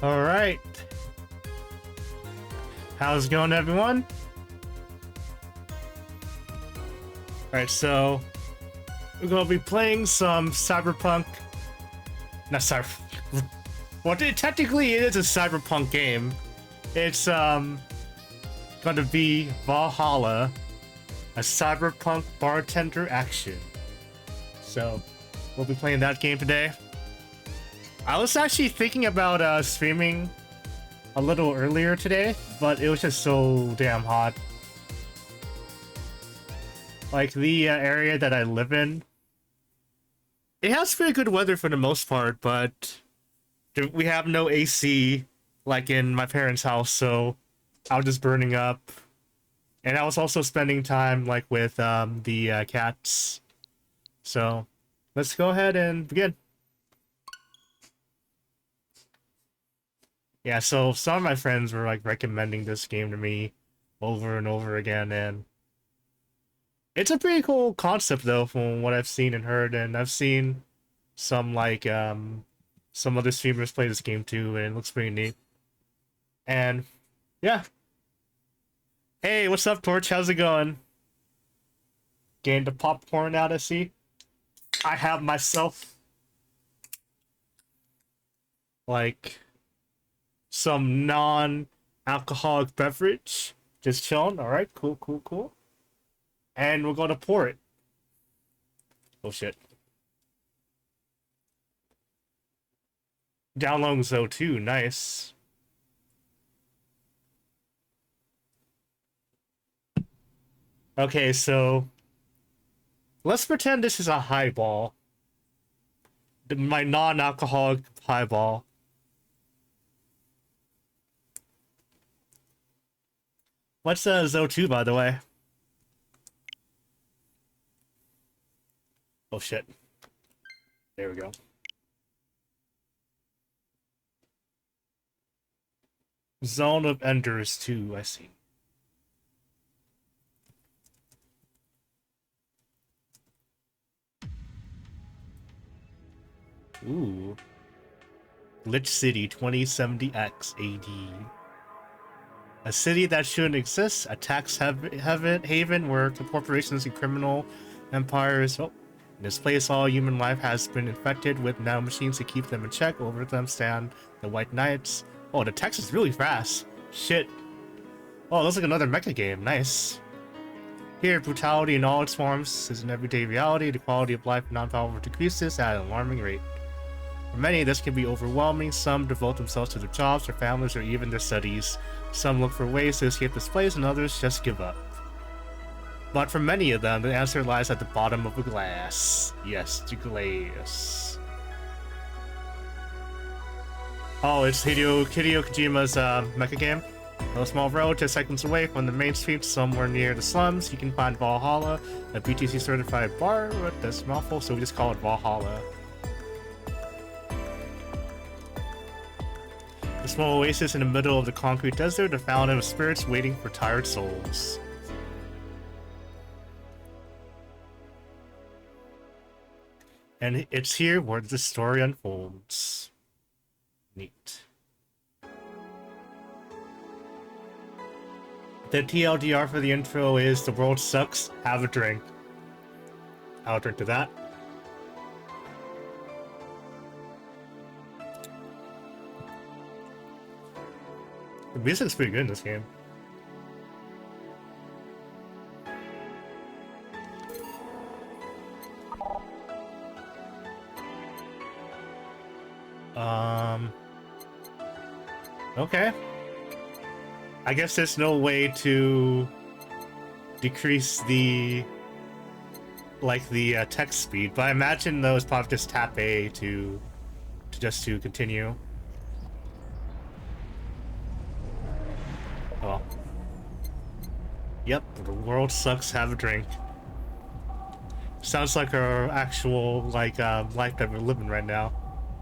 All right. How's it going, everyone? All right, so we're gonna be playing some Cyberpunk. Not Cyber. Well, technically, it is a Cyberpunk game. It's gonna be Valhalla, a Cyberpunk bartender action. So we'll be playing that game today. I was actually thinking about streaming a little earlier today, but it was just so damn hot. Like, the area that I live in, it has pretty good weather for the most part, but we have no AC like in my parents' house, so I was just burning up. And I was also spending time like with the cats. So let's go ahead and begin. Yeah, so some of my friends were like recommending this game to me over and over again, and it's a pretty cool concept though from what I've seen and heard, and I've seen some like some other streamers play this game too, and it looks pretty neat. And yeah. Hey, what's up, Torch? How's it going? Getting the popcorn out, I see. I have myself like some non-alcoholic beverage. Just chilling. Alright, cool, cool, cool. And we're gonna pour it. Oh shit. Downloads though too, nice. Okay, so let's pretend this is a highball. My non-alcoholic highball. What's ZO2, by the way? Oh shit. There we go. Zone of Enders 2, I see. Ooh. Lich City 2070X AD. A city that shouldn't exist, a tax haven where corporations and criminal empires. Oh, in this place, all human life has been infected with nanomachines to keep them in check. Over them stand the White Knights. Oh, the text is really fast. Shit. Oh, looks like another mecha game. Nice. Here, brutality in all its forms is an everyday reality. The quality of life non-power decreases at an alarming rate. For many, this can be overwhelming. Some devote themselves to their jobs, their families, or even their studies. Some look for ways to escape this place, and others just give up. But for many of them, the answer lies at the bottom of a glass. Yes, the glass. Oh, it's Hideo Kojima's mecha game. A small road just seconds away from the main street, somewhere near the slums, you can find Valhalla, a BTC-certified bar with this mouthful, so we just call it Valhalla. A small oasis in the middle of the concrete desert, a fountain of spirits waiting for tired souls. And it's here where the story unfolds. Neat. The TLDR for the intro is "The world sucks, have a drink." I'll drink to that. The music's pretty good in this game. Okay. I guess there's no way to decrease the text speed, but I imagine those probably just tap A to continue. Oh. Yep, the world sucks, have a drink. Sounds like our actual life that we're living right now.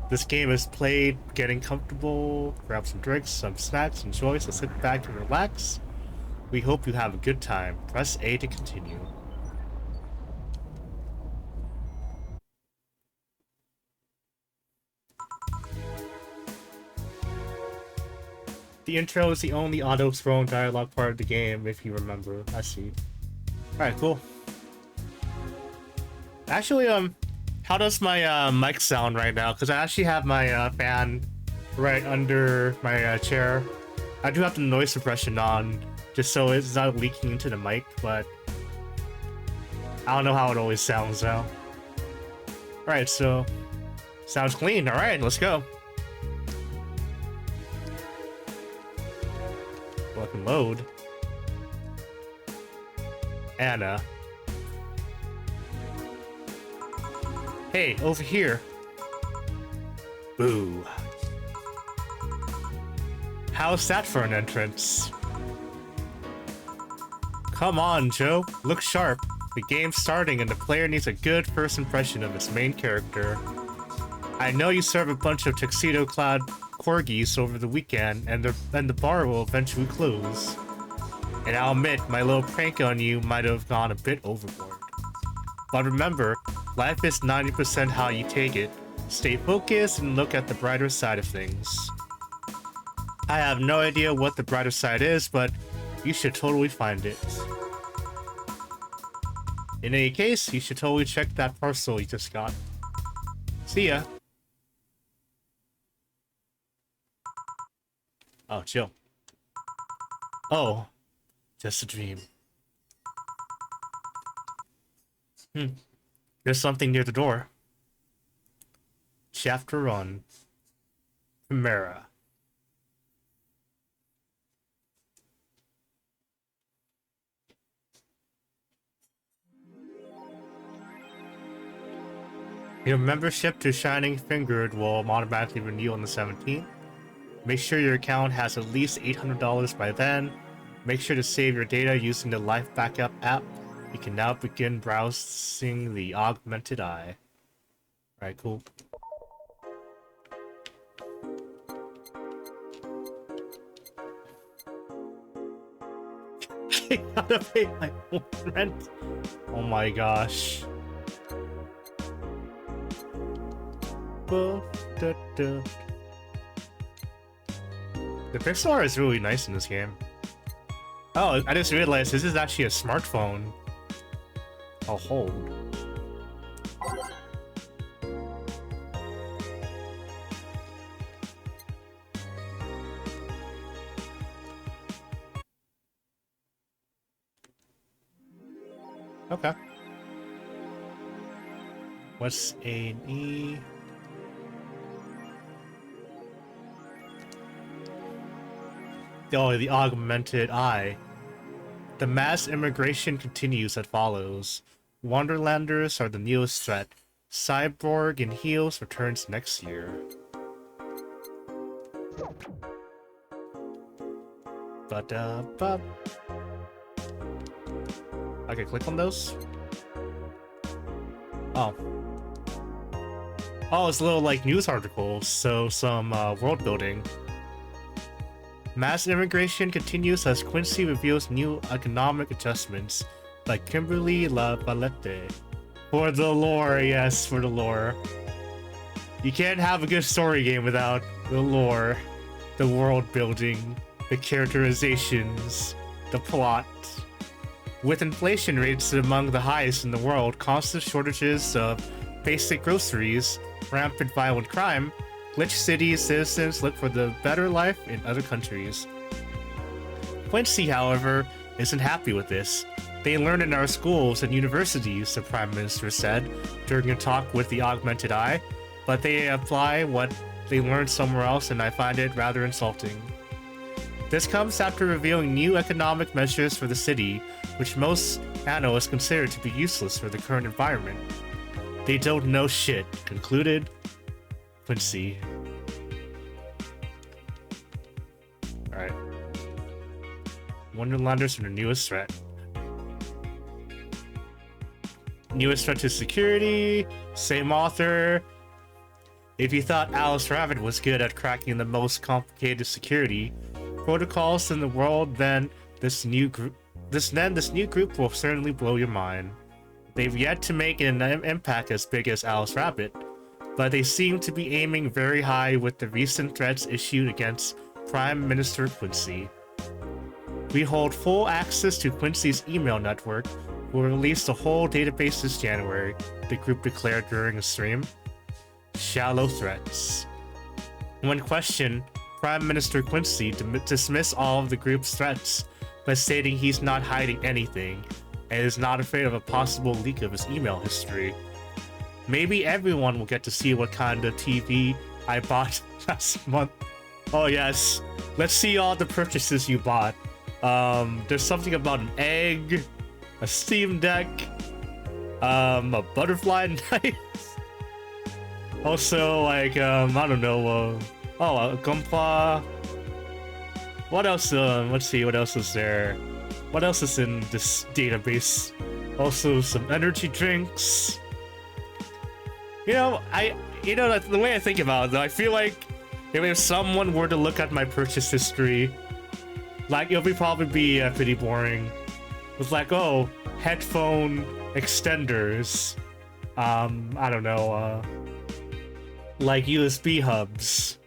This game is played, getting comfortable, grab some drinks, some snacks, enjoy, so sit back and relax. We hope you have a good time. Press A to continue. The intro is the only auto-scrolling dialogue part of the game, if you remember. I see. Alright, cool. Actually, how does my mic sound right now? Because I actually have my fan right under my chair. I do have the noise suppression on, just so it's not leaking into the mic, but I don't know how it always sounds now. Alright, so sounds clean. Alright, let's go. Welcome load. Anna. Hey, over here. Boo. How's that for an entrance? Come on, Joe. Look sharp. The game's starting and the player needs a good first impression of its main character. I know you serve a bunch of tuxedo-clad corgis over the weekend, and the bar will eventually close. And I'll admit, my little prank on you might have gone a bit overboard. But remember, life is 90% how you take it. Stay focused and look at the brighter side of things. I have no idea what the brighter side is, but you should totally find it. In any case, you should totally check that parcel you just got. See ya. Oh, chill. Oh, just a dream. There's something near the door. Chapter 1. Chimera. Your membership to Shining Fingered will automatically renew on the 17th. Make sure your account has at least $800 by then. Make sure to save your data using the Life Backup app. You can now begin browsing the Augmented Eye. Alright, cool. I gotta pay my own rent. Oh my gosh. The pixel art is really nice in this game. Oh, I just realized this is actually a smartphone. I'll hold. Okay. What's A&E? Oh, the Augmented Eye. The mass immigration continues that follows. Wonderlanders are the newest threat. Cyborg in Heels returns next year. Okay, click on those. Oh. Oh, it's a little like news articles, so some world building. Mass immigration continues as Quincy reveals new economic adjustments by Kimberly La Valette. For the lore, yes, for the lore. You can't have a good story game without the lore, the world building, the characterizations, the plot. With inflation rates among the highest in the world, constant shortages of basic groceries, rampant violent crime, Glitch City citizens look for the better life in other countries. Quincy, however, isn't happy with this. They learn in our schools and universities, the Prime Minister said during a talk with the Augmented Eye, but they apply what they learned somewhere else, and I find it rather insulting. This comes after revealing new economic measures for the city, which most analysts consider to be useless for the current environment. They don't know shit, concluded Quincy. Alright. Wonderlanders are the newest threat. Newest threat to security, same author. If you thought Alice Rabbit was good at cracking the most complicated security protocols in the world, then this new group will certainly blow your mind. They've yet to make an impact as big as Alice Rabbit, but they seem to be aiming very high with the recent threats issued against Prime Minister Quincy. We hold full access to Quincy's email network. We'll release the whole database this January, the group declared during a stream. Shallow threats. When questioned, Prime Minister Quincy dismissed all of the group's threats by stating he's not hiding anything and is not afraid of a possible leak of his email history. Maybe everyone will get to see what kind of TV I bought last month. Oh yes, let's see all the purchases you bought. There's something about an egg, a Steam Deck, a butterfly knife. Also, like, I don't know, a Gunpla. What else, let's see, what else is there? What else is in this database? Also, some energy drinks. You know, the way I think about it, though, I feel like if someone were to look at my purchase history, like, it'll probably be pretty boring. It's like, oh, headphone extenders. I don't know, like USB hubs.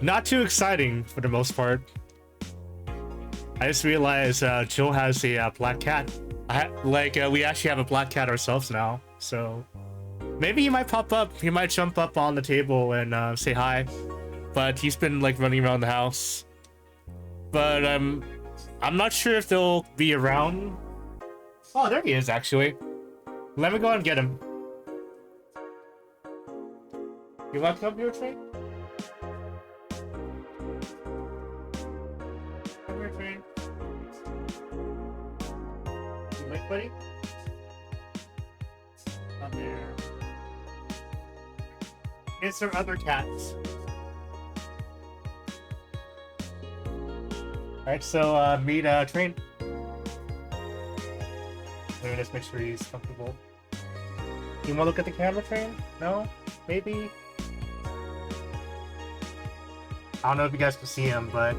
Not too exciting for the most part. I just realized Jill has a black cat. We actually have a black cat ourselves now, so maybe he might pop up. He might jump up on the table and say hi. But he's been like running around the house. But I'm not sure if they'll be around. Oh, there he is actually. Let me go and get him. You want to come here, Train? Come here, Train. You like, buddy? Come here. Is there other cats? Alright, so meet Train. Let me just make sure he's comfortable. You wanna look at the camera, Train? No? Maybe? I don't know if you guys can see him, but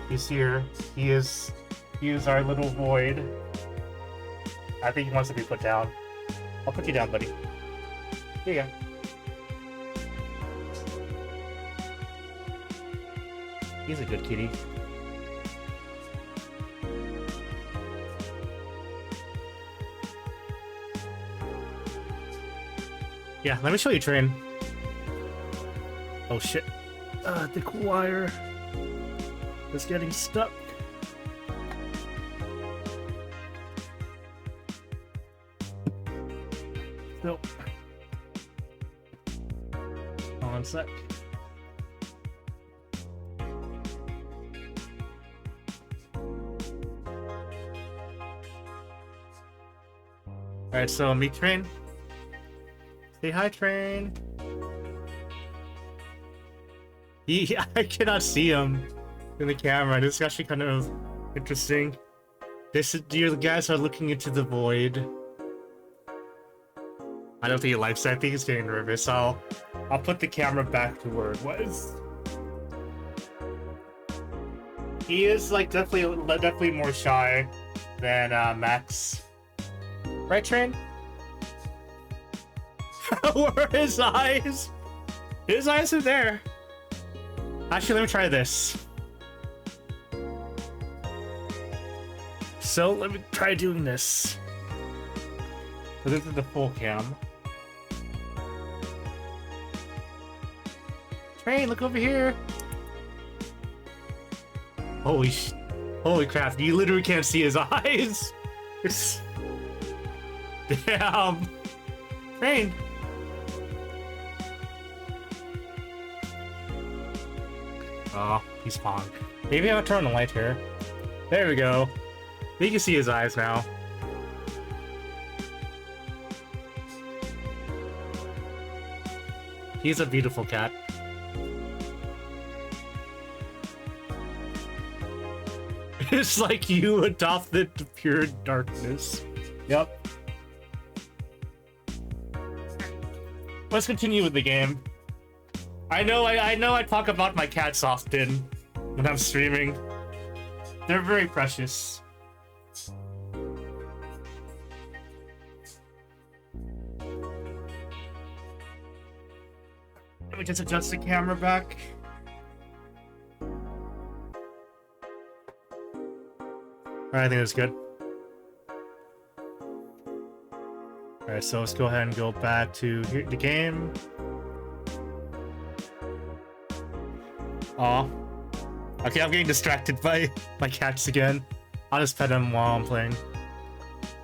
he's here. He is our little void. I think he wants to be put down. I'll put you down, buddy. Here you go. He's a good kitty. Yeah, let me show you Train. Oh shit. The wire is getting stuck. Nope. Hold on a sec. Alright, so meet Train. Say hi, Train. I cannot see him in the camera. This is actually kind of interesting. You guys are looking into the void. I don't think he likes that. I think he's getting nervous. I'll put the camera back to where it was. He is like definitely more shy than Max. Right, Train? Where are his eyes? His eyes are there. Actually, let me try this. So, let me try doing this. So this is the full cam. Train, look over here. Holy crap, you literally can't see his eyes. Damn. Train. Oh, he's punk. Maybe I'll turn the light here. There we go. You can see his eyes now. He's a beautiful cat. It's like you adopted the pure darkness. Yep. Let's continue with the game. I know I talk about my cats often when I'm streaming. They're very precious. Let me just adjust the camera back. Alright, I think that's good. Alright, so let's go ahead and go back to the game. Aw. Okay, I'm getting distracted by my cats again. I'll just pet them while I'm playing.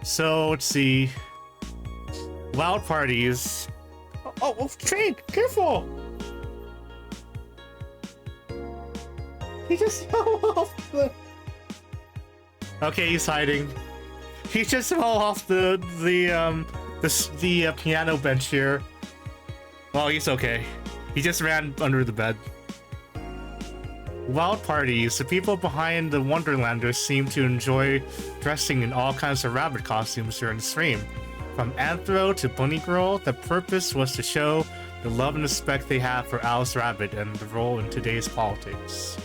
So, let's see. Wild parties. Oh, train! Careful! He just fell off the... Okay, he's hiding. He just fell off the piano bench here. Well, he's okay. He just ran under the bed. Wild parties. The people behind the Wonderlanders seem to enjoy dressing in all kinds of rabbit costumes during the stream. From Anthro to Bunny Girl, the purpose was to show the love and respect they have for Alice Rabbit and the role in today's politics.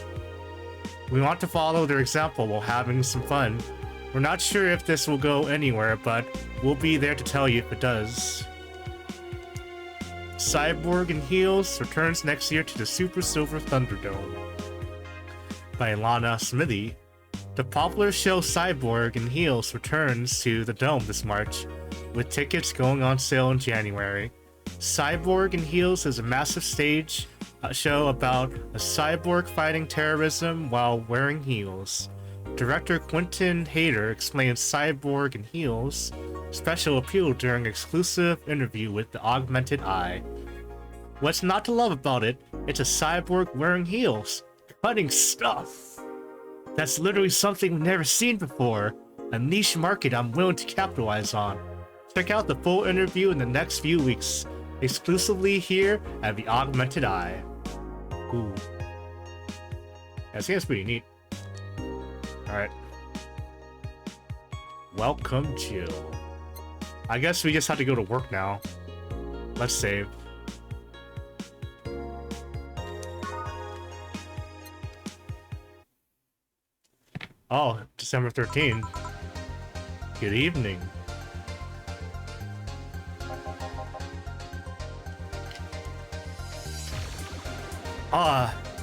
We want to follow their example while having some fun. We're not sure if this will go anywhere, but we'll be there to tell you if it does. Cyborg in Heels returns next year to the Super Silver Thunderdome. By Lana Smithy. The popular show Cyborg in Heels returns to the Dome this March, with tickets going on sale in January. Cyborg in Heels is a massive stage show about a cyborg fighting terrorism while wearing heels. Director Quentin Hayter explains Cyborg in Heels' special appeal during an exclusive interview with the Augmented Eye. What's not to love about it? It's a cyborg wearing heels, cutting stuff. That's literally something we've never seen before. A niche market I'm willing to capitalize on. Check out the full interview in the next few weeks, exclusively here at the Augmented Eye. Ooh. I think that's pretty neat. Alright. Welcome, Jill. I guess we just have to go to work now. Let's save. Oh, December 13th. Good evening.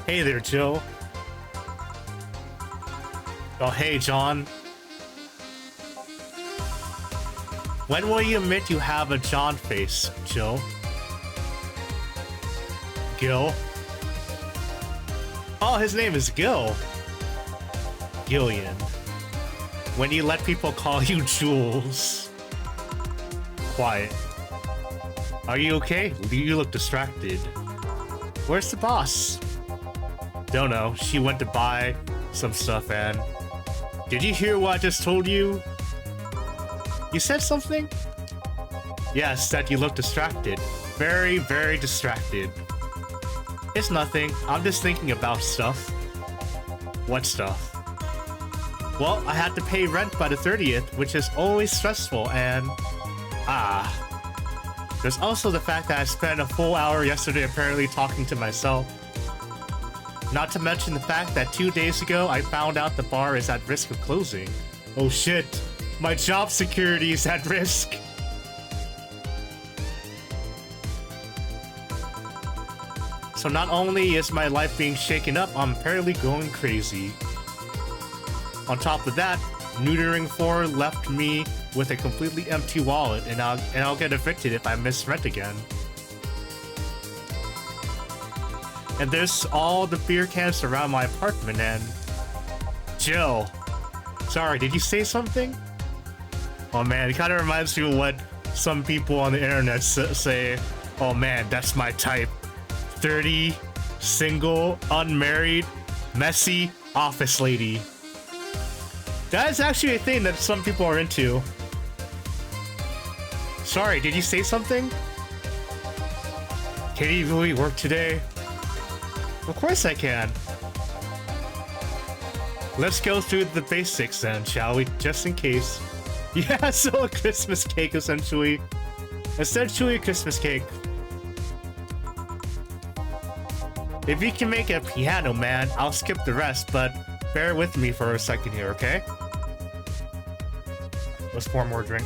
Hey there, Jill. Oh, hey, John. When will you admit you have a John face, Jill? Gil? Oh, his name is Gil. Gillian. When you let people call you Jules. Quiet. Are you okay? You look distracted. Where's the boss? Don't know. She went to buy some stuff and... Did you hear what I just told you? You said something? Yes, that you look distracted. Very, very distracted. It's nothing. I'm just thinking about stuff. What stuff? Well, I had to pay rent by the 30th, which is always stressful, and... There's also the fact that I spent a full hour yesterday apparently talking to myself. Not to mention the fact that 2 days ago I found out the bar is at risk of closing. Oh shit, my job security is at risk. So not only is my life being shaken up, I'm apparently going crazy. On top of that, Neutering 4 left me with a completely empty wallet, and I'll get evicted if I miss rent again. And there's all the beer cans around my apartment, and... Jill. Sorry, did you say something? Oh man, it kind of reminds me of what some people on the internet say. Oh man, that's my type. 30, single, unmarried, messy, office lady. That is actually a thing that some people are into. Sorry, did you say something? Can you really work today? Of course I can. Let's go through the basics then, shall we? Just in case. Yeah, so a Christmas cake, essentially. Essentially a Christmas cake. If you can make a piano, man, I'll skip the rest, but bear with me for a second here, okay? Let's pour more drink.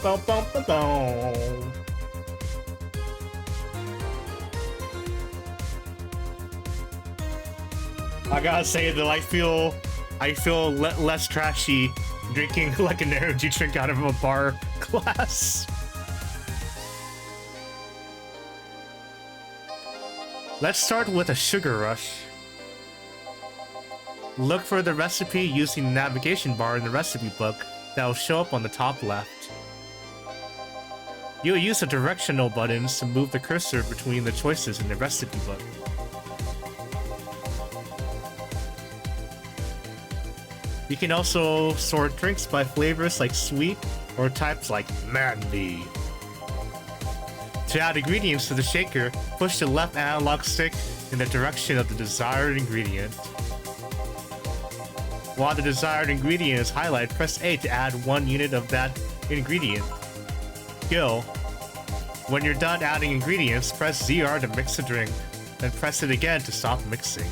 Boom, boom, boom, boom. I gotta say that I I feel less trashy drinking like an energy drink out of a bar glass. Let's start with a sugar rush. Look for the recipe using the navigation bar in the recipe book that will show up on the top left. You'll use the directional buttons to move the cursor between the choices in the recipe book. You can also sort drinks by flavors like sweet or types like manly. To add ingredients to the shaker, push the left analog stick in the direction of the desired ingredient. While the desired ingredient is highlighted, press A to add 1 unit of that ingredient. Skill. When you're done adding ingredients, press ZR to mix the drink, then press it again to stop mixing.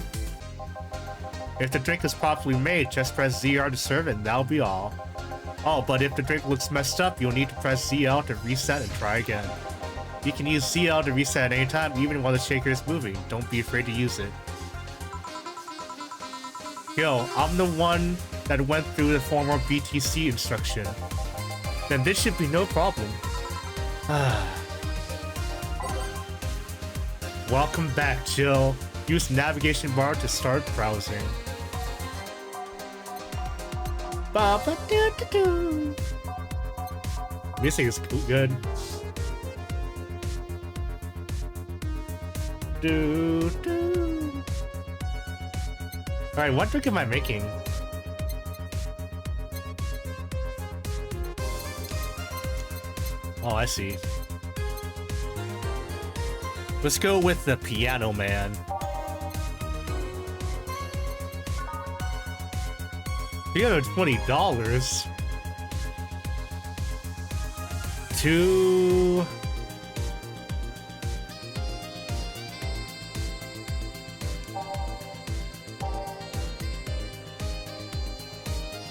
If the drink is properly made, just press ZR to serve it and that'll be all. Oh, but if the drink looks messed up, you'll need to press ZL to reset and try again. You can use ZL to reset at any time, even while the shaker is moving. Don't be afraid to use it. Yo, I'm the one that went through the former BTC instruction. Then this should be no problem. Welcome back, Jill. Use the navigation bar to start browsing. Ba-ba-doo-doo-doo. Music is good. Do-do. Alright, what drink am I making? Oh, I see. Let's go with the Piano Man. $320. Two.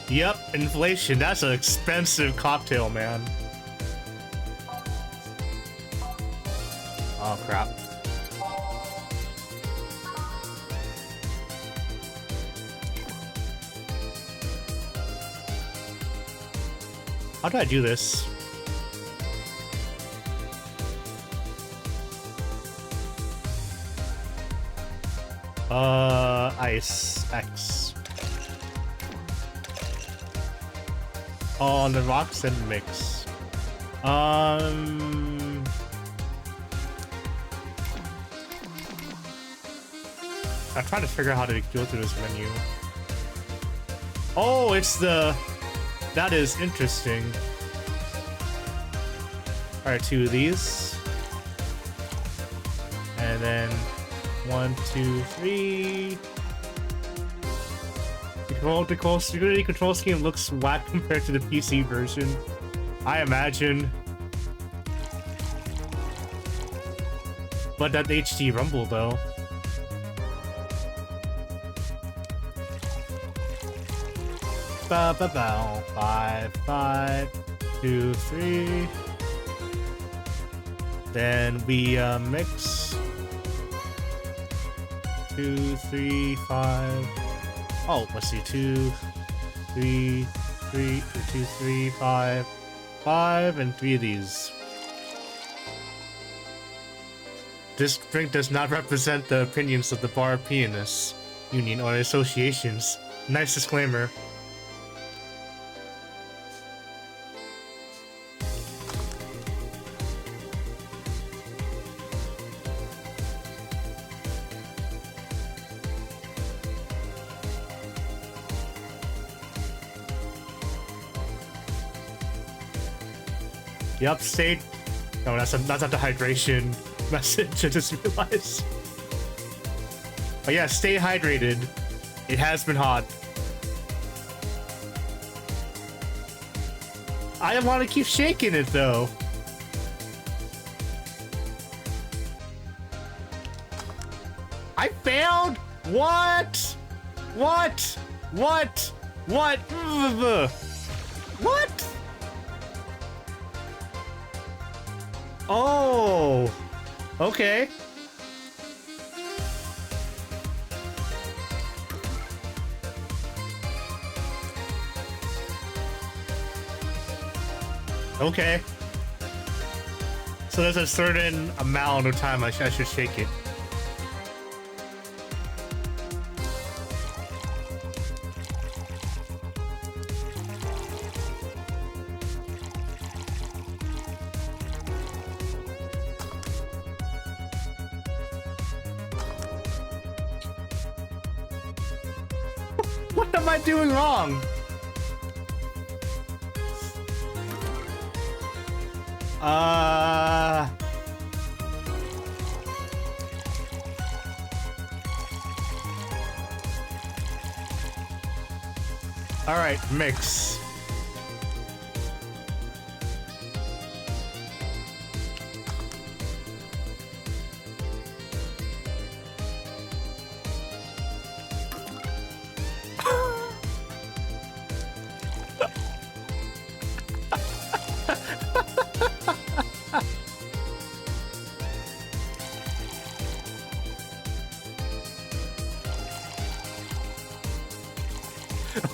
Yep, inflation. That's an expensive cocktail, man. Oh, crap. How do I do this? Ice X. On the rocks and mix. I'm trying to figure out how to go through this menu. Oh, it's the... That is interesting. Alright, 2 of these. And then 1, 2, 3. The security control scheme looks whack compared to the PC version, I imagine. But that HD rumble though. Ba ba ba. 5, 5, 2, 3. Then we mix. 2, 3, 5. Oh, let's see. 2, 3, 3, 2, 3, 5, 5, and 3 of these. This drink does not represent the opinions of the Bar Pianists Union or associations. Nice disclaimer. Yep, stay. No, that's not the hydration message. I just realized. But yeah, stay hydrated. It has been hot. I want to keep shaking it though. I failed. What? What? What? What? What? Oh, okay. Okay. So there's a certain amount of time I should shake it. What am I doing wrong? All right, mix.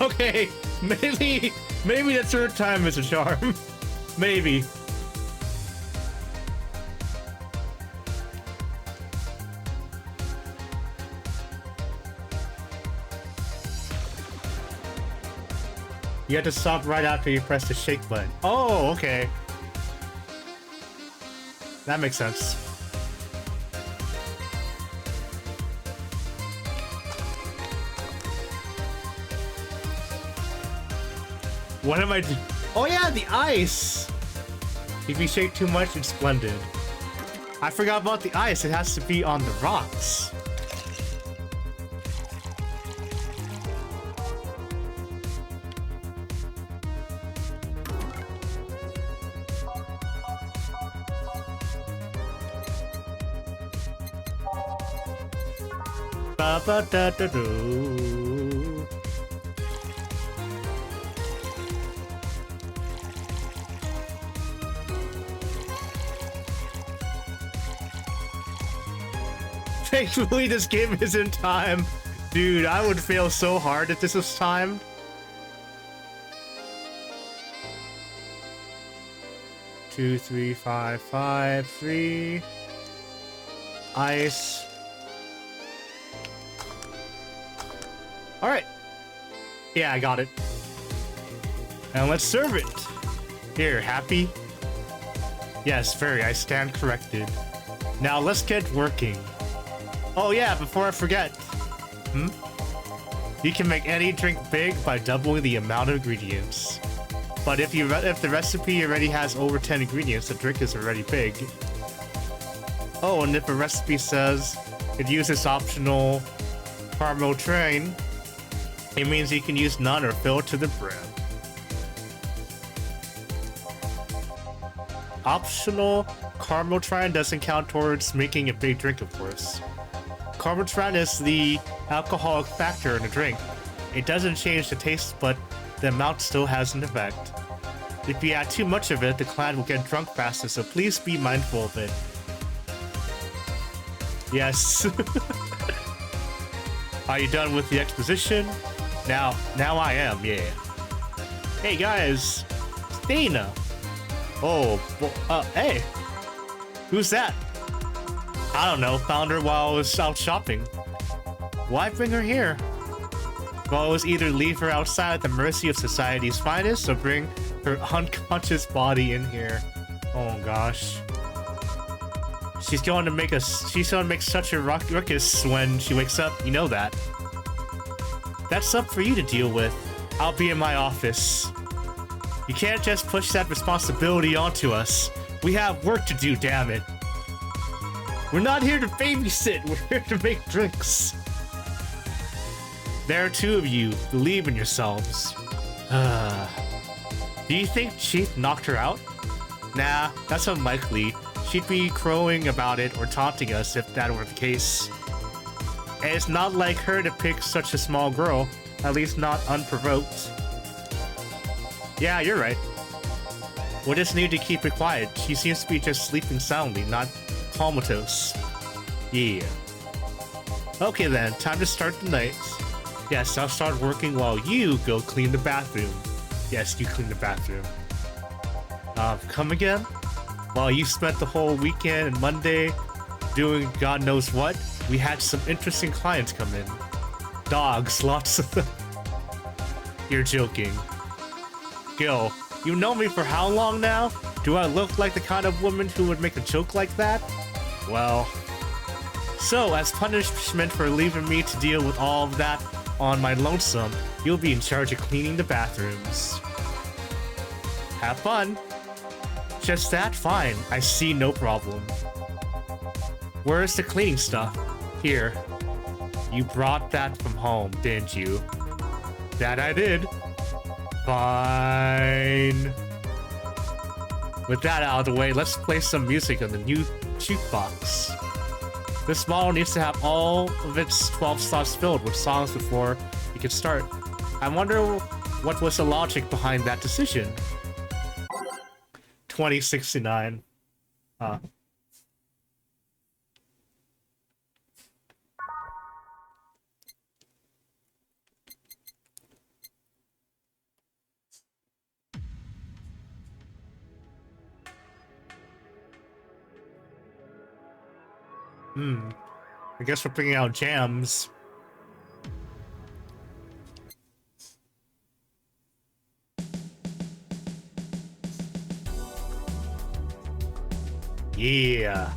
Okay, maybe the third time is a charm. Maybe. You have to stop right after you press the shake button. Oh, okay. That makes sense. What am I doing? Oh yeah, the ice! If you shake too much, it's blended. I forgot about the ice. It has to be on the rocks. Ba ba da da do. Thankfully, this game isn't timed. Dude, I would fail so hard if this was timed. Two, three, five, five, three. Ice. Alright. Yeah, I got it. And let's serve it. Here, happy? Yes, very. I stand corrected. Now let's get working. Oh yeah, before I forget. You can make any drink big by doubling the amount of ingredients. But if the recipe already has over 10 ingredients, the drink is already big. Oh, and if a recipe says it uses optional caramel train, it means you can use none or fill to the brim. Optional caramel train doesn't count towards making a big drink, of course. Carbotrine is the alcoholic factor in a drink. It doesn't change the taste, but the amount still has an effect. If you add too much of it, the client will get drunk faster, so please be mindful of it. Yes. Are you done with the exposition? Now I am, yeah. Hey guys, it's Dana. Oh, well, hey. Who's that? I don't know, found her while I was out shopping. Why bring her here? Well, it was either leave her outside at the mercy of society's finest or bring her unconscious body in here. Oh gosh. She's going to make such a ruckus when she wakes up, you know that. That's up for you to deal with. I'll be in my office. You can't just push that responsibility onto us. We have work to do, damn it. We're not here to babysit, we're here to make drinks. There are two of you, believe in yourselves. Do you think Chief knocked her out? Nah, that's unlikely. She'd be crowing about it or taunting us if that were the case. And it's not like her to pick such a small girl, at least not unprovoked. Yeah, you're right. We'll just need to keep it quiet. She seems to be just sleeping soundly, not comatose. Yeah. Okay then, time to start the night. Yes, I'll start working while you go clean the bathroom. Yes, you clean the bathroom. Come again? While you spent the whole weekend and Monday doing God knows what, we had some interesting clients come in. Dogs, lots of them. You're joking. Gil, you know me for how long now? Do I look like the kind of woman who would make a joke like that? Well... So, as punishment for leaving me to deal with all of that on my lonesome, you'll be in charge of cleaning the bathrooms. Have fun. Just that? Fine. I see no problem. Where's the cleaning stuff? Here. You brought that from home, didn't you? That I did. Fine. With that out of the way, let's play some music on the new jukebox. This model needs to have all of its 12 slots filled with songs before it can start. I wonder what was the logic behind that decision. 2069. Huh. I guess we're bringing out jams. Yeah.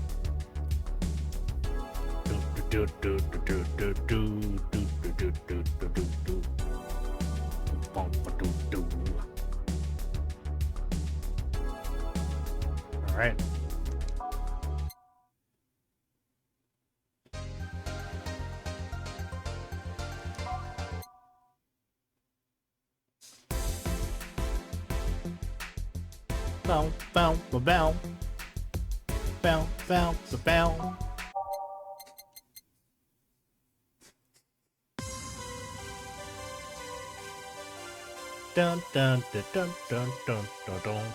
All right. Bow, bow, bow, bow, bow, bow. Dun dun dun dun dun dun dun dun.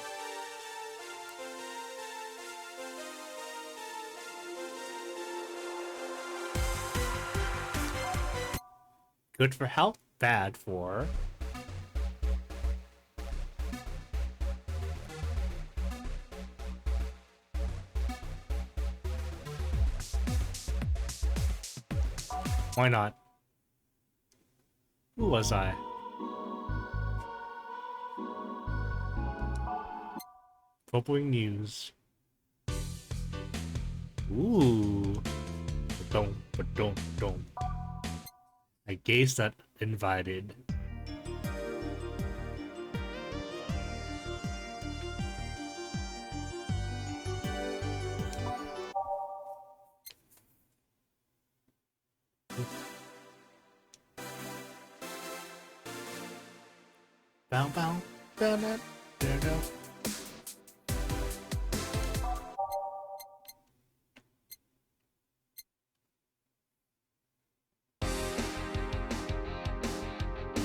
Good for health, bad for... Why not? Who was I? Following news. Ooh. Don't. I gazed at invited. Bow bow. Da da da da.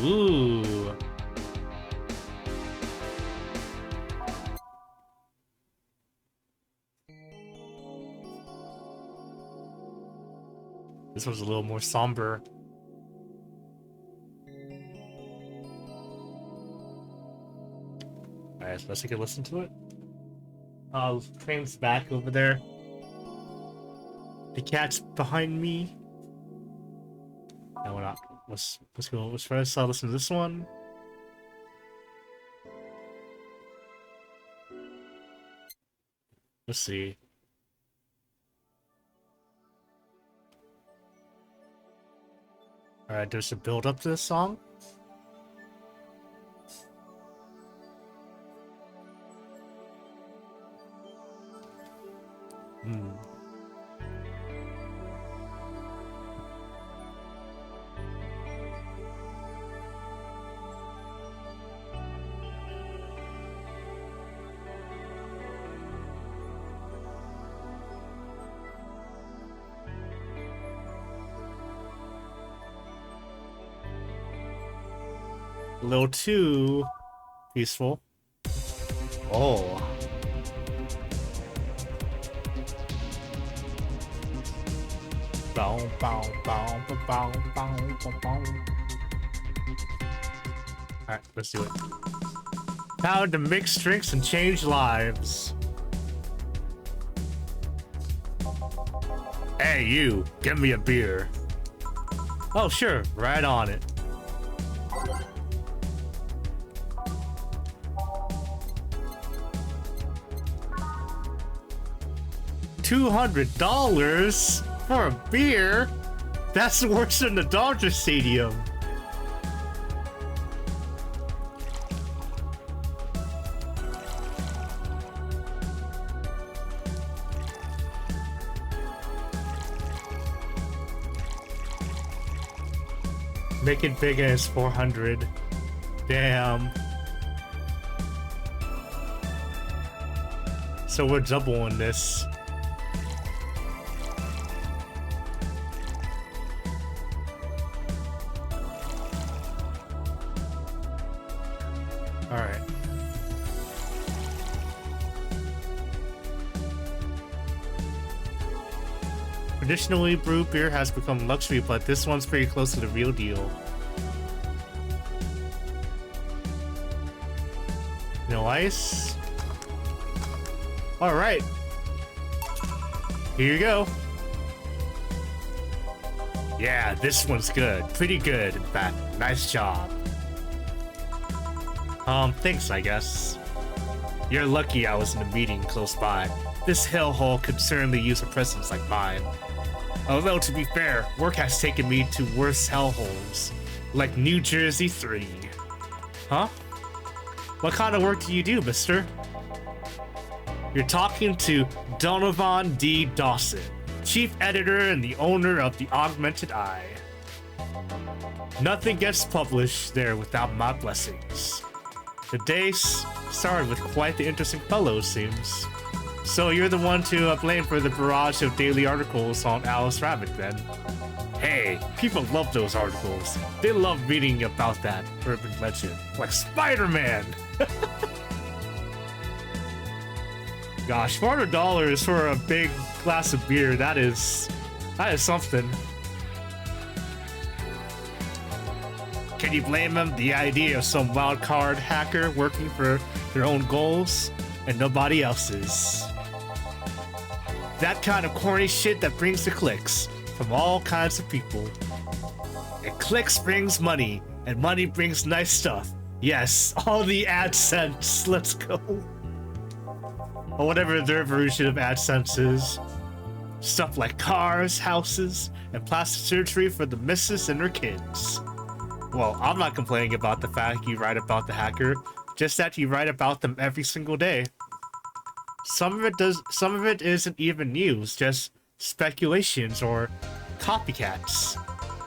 Ooh. This was a little more somber. Alright, so let's take a listen to it. Train's back over there. The cat's behind me. No, we're not. Let's go. Let's first listen to this one. Let's see. Alright, there's a build up to this song. A little too peaceful. Oh. Bow, bow, bow, bow, bow, bow, bow. Alright, let's do it. How to mix drinks and change lives. Hey, you, give me a beer. Oh, sure, right on it. $200 for a beer? That's worse than the Dodger Stadium. Make it big as 400. Damn. So we're doubling this. All right. Traditionally, brewed beer has become luxury, but this one's pretty close to the real deal. No ice. All right. Here you go. Yeah, this one's good. Pretty good, in fact. Nice job. Thanks, I guess. You're lucky I was in a meeting close by. This hellhole could certainly use a presence like mine. Although, to be fair, work has taken me to worse hellholes, like New Jersey 3. Huh? What kind of work do you do, mister? You're talking to Donovan D. Dawson, chief editor and the owner of the Augmented Eye. Nothing gets published there without my blessings. The day started with quite the interesting fellow, it seems. So you're the one to blame for the barrage of daily articles on Alice Rabbit, then? Hey, people love those articles. They love reading about that urban legend, like Spider-Man! Gosh, $400 for a big glass of beer, that is something. Can you blame him? The idea of some wild card hacker working for their own goals and nobody else's. That kind of corny shit that brings the clicks from all kinds of people. And clicks brings money, and money brings nice stuff. Yes, all the AdSense, let's go. Or whatever their version of AdSense is. Stuff like cars, houses, and plastic surgery for the missus and her kids. Well, I'm not complaining about the fact you write about the hacker, just that you write about them every single day. Some of it isn't even news, just speculations or copycats.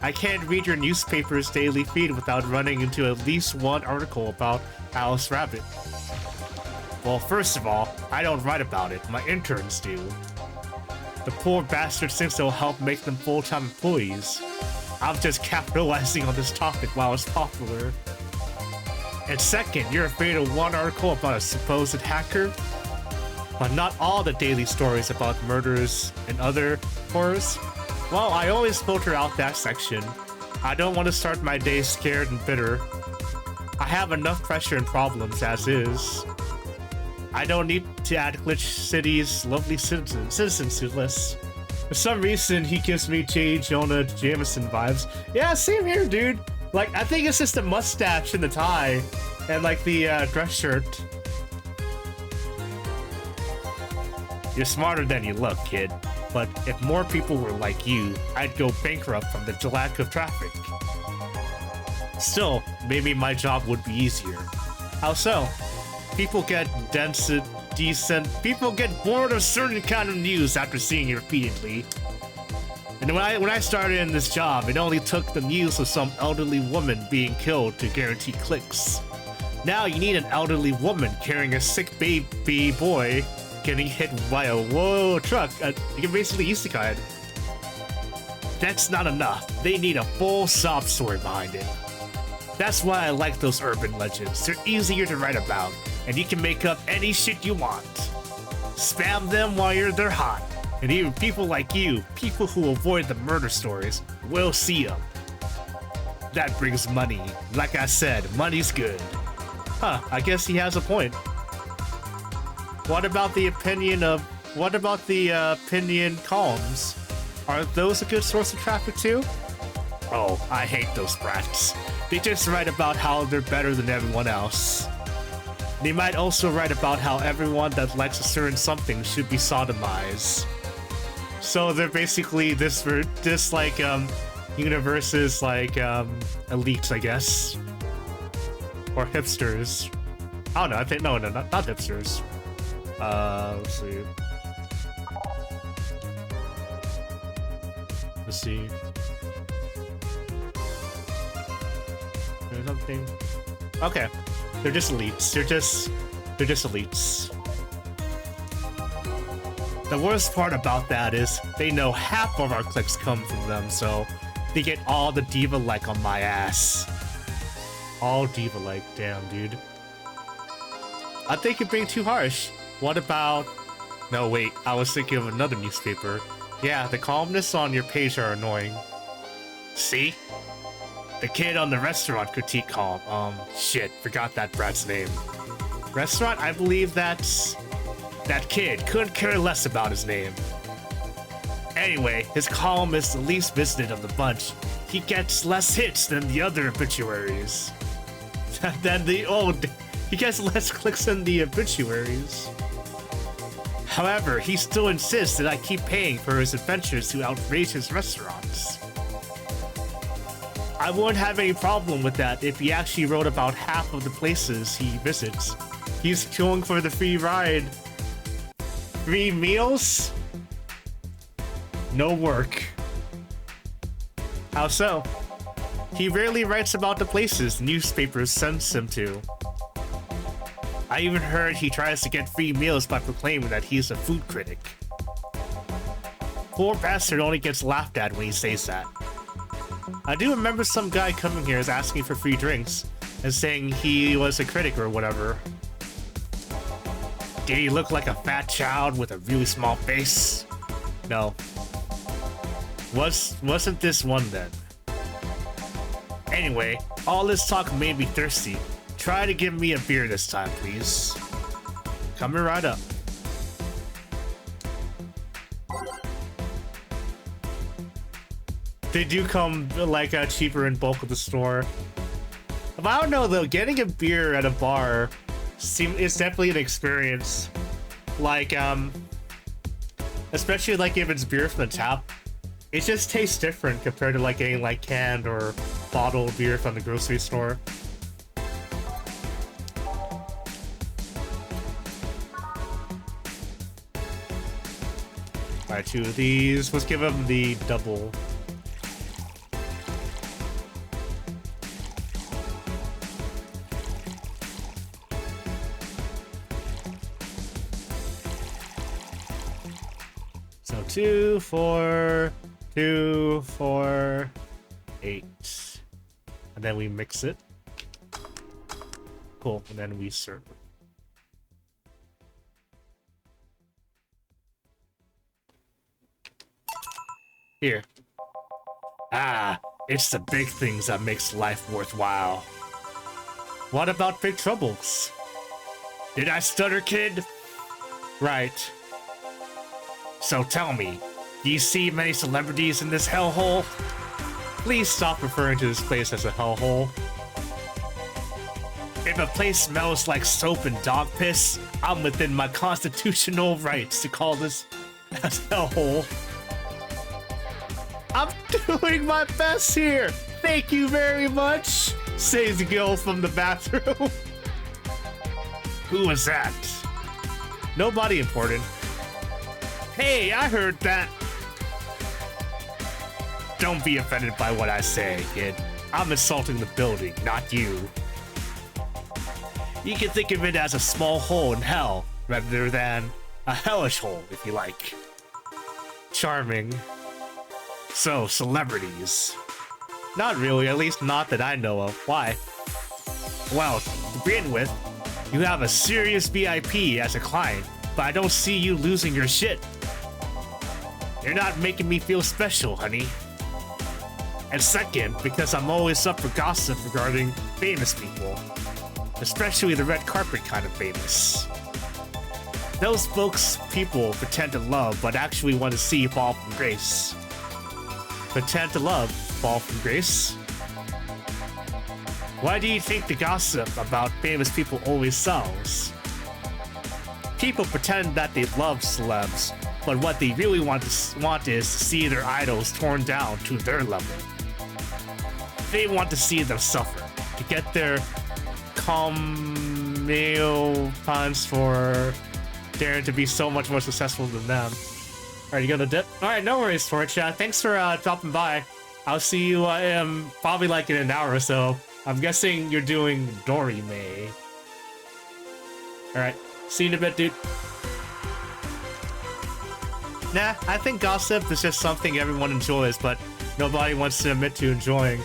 I can't read your newspaper's daily feed without running into at least one article about Alice Rabbit. Well, first of all, I don't write about it, my interns do. The poor bastards think they'll help make them full-time employees. I'm just capitalizing on this topic while it's popular. And second, you're afraid of one article about a supposed hacker? But not all the daily stories about murders and other horrors? Well, I always filter out that section. I don't want to start my day scared and bitter. I have enough pressure and problems as is. I don't need to add Glitch City's lovely citizens to the list. For some reason, he gives me J. Jonah Jameson vibes. Yeah, same here, dude. Like, I think it's just the mustache and the tie, and like the dress shirt. You're smarter than you look, kid. But if more people were like you, I'd go bankrupt from the lack of traffic. Still, maybe my job would be easier. How so? People get people get bored of certain kind of news after seeing it repeatedly. And when I started in this job, it only took the news of some elderly woman being killed to guarantee clicks. Now you need an elderly woman carrying a sick baby boy getting hit by a truck. You can basically isekai it. That's not enough. They need a full sob story behind it. That's why I like those urban legends. They're easier to write about, and you can make up any shit you want. Spam them while they're hot. And even people like you, people who avoid the murder stories, will see them. That brings money. Like I said, money's good. Huh, I guess he has a point. What about the opinion columns? Are those a good source of traffic too? Oh, I hate those brats. They just write about how they're better than everyone else. They might also write about how everyone that likes a certain something should be sodomized. So they're basically this like universe's like elites, I guess, or hipsters. I don't know. I think no, not hipsters. Let's see. Let's see. There's something. Okay, they're just elites. They're just elites. The worst part about that is they know half of our clicks come from them, so they get all the diva-like on my ass. All diva-like, damn, dude. I think you're being too harsh. What about... No, wait, I was thinking of another newspaper. Yeah, the columnists on your page are annoying. See? The kid on the restaurant critique column. Shit, forgot that brat's name. Restaurant, I believe that's... That kid couldn't care less about his name. Anyway, his column is the least visited of the bunch. He gets less hits than the other obituaries. He gets less clicks than the obituaries. However, he still insists that I keep paying for his adventures to outrageous restaurants. I wouldn't have any problem with that if he actually wrote about half of the places he visits. He's going for the free ride. 3 meals? No work. How so? He rarely writes about the places the newspapers sends him to. I even heard he tries to get free meals by proclaiming that he's a food critic. Poor bastard only gets laughed at when he says that. I do remember some guy coming here is asking for free drinks and saying he was a critic or whatever. Did he look like a fat child with a really small face? No. Wasn't this one then? Anyway, all this talk made me thirsty. Try to give me a beer this time, please. Coming right up. They do come like cheaper in bulk at the store. But I don't know though, getting a beer at a bar it's definitely an experience. Like especially like if it's beer from the tap, it just tastes different compared to like getting like canned or bottled beer from the grocery store. Alright, 2 of these. Let's give them the double. So 2, 4, 2, 4, 8. And then we mix it. Cool, and then we serve it. Here. Ah, it's the big things that makes life worthwhile. What about big troubles? Did I stutter, kid? Right. So tell me, do you see many celebrities in this hellhole? Please stop referring to this place as a hellhole. If a place smells like soap and dog piss, I'm within my constitutional rights to call this a hellhole. I'm doing my best here. Thank you very much, says the girl from the bathroom. Who was that? Nobody important. Hey, I heard that. Don't be offended by what I say, kid. I'm insulting the building, not you. You can think of it as a small hole in hell, rather than a hellish hole, if you like. Charming. So, celebrities. Not really, at least not that I know of. Why? Well, to begin with, you have a serious VIP as a client, but I don't see you losing your shit. You're not making me feel special, honey. And second, because I'm always up for gossip regarding famous people. especially the red carpet kind of famous. Those folks people pretend to love but actually want to see fall from grace. Pretend to love, fall from grace? Why do you think the gossip about famous people always sells? People pretend that they love celebs, but what they really want is to see their idols torn down to their level. They want to see them suffer, to get their cameo puns for daring to be so much more successful than them. Alright, you gonna dip? Alright, no worries, Torch. Thanks for dropping by. I'll see you probably like in an hour or so. I'm guessing you're doing Dorime. Alright, see you in a bit, dude. Nah, I think gossip is just something everyone enjoys, but nobody wants to admit to enjoying.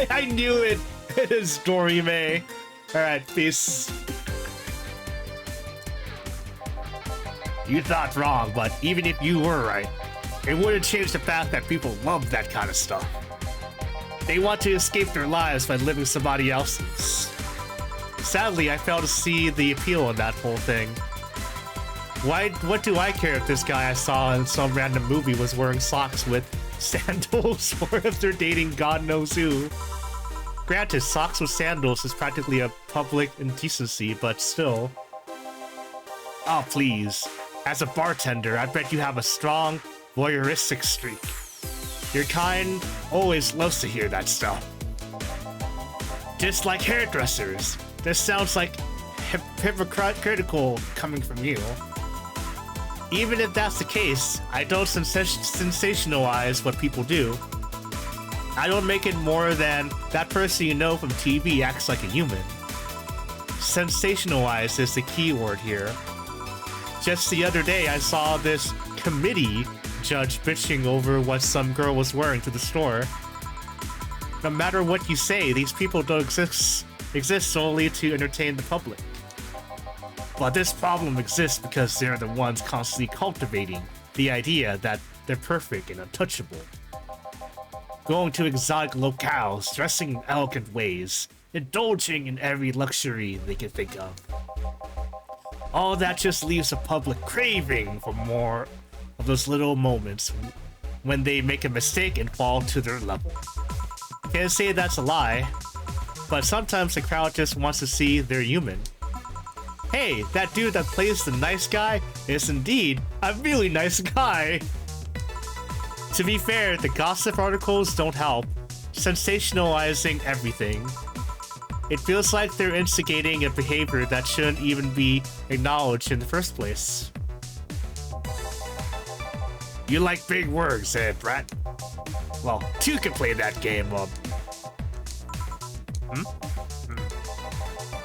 I knew it! It is Dorime. Alright, peace. You thought wrong, but even if you were right, it wouldn't change the fact that people love that kind of stuff. They want to escape their lives by living somebody else's. Sadly, I failed to see the appeal in that whole thing. What do I care if this guy I saw in some random movie was wearing socks with sandals, or if they're dating God knows who? Granted, socks with sandals is practically a public indecency, but still. Oh, please. As a bartender, I bet you have a strong, voyeuristic streak. Your kind always loves to hear that stuff. Just like hairdressers. This sounds like hypocritical coming from you. Even if that's the case, I don't sensationalize what people do. I don't make it more than that person you know from TV acts like a human. Sensationalize is the key word here. Just the other day, I saw this committee judge bitching over what some girl was wearing to the store. No matter what you say, these people don't exist solely to entertain the public. But this problem exists because they're the ones constantly cultivating the idea that they're perfect and untouchable. Going to exotic locales, dressing in elegant ways, indulging in every luxury they can think of. All that just leaves the public craving for more of those little moments when they make a mistake and fall to their level. Can't say that's a lie, but sometimes the crowd just wants to see they're human. Hey, that dude that plays the nice guy is indeed a really nice guy. To be fair, the gossip articles don't help, sensationalizing everything. It feels like they're instigating a behavior that shouldn't even be acknowledged in the first place. You like big words, eh, Brett? Well, two can play that game up.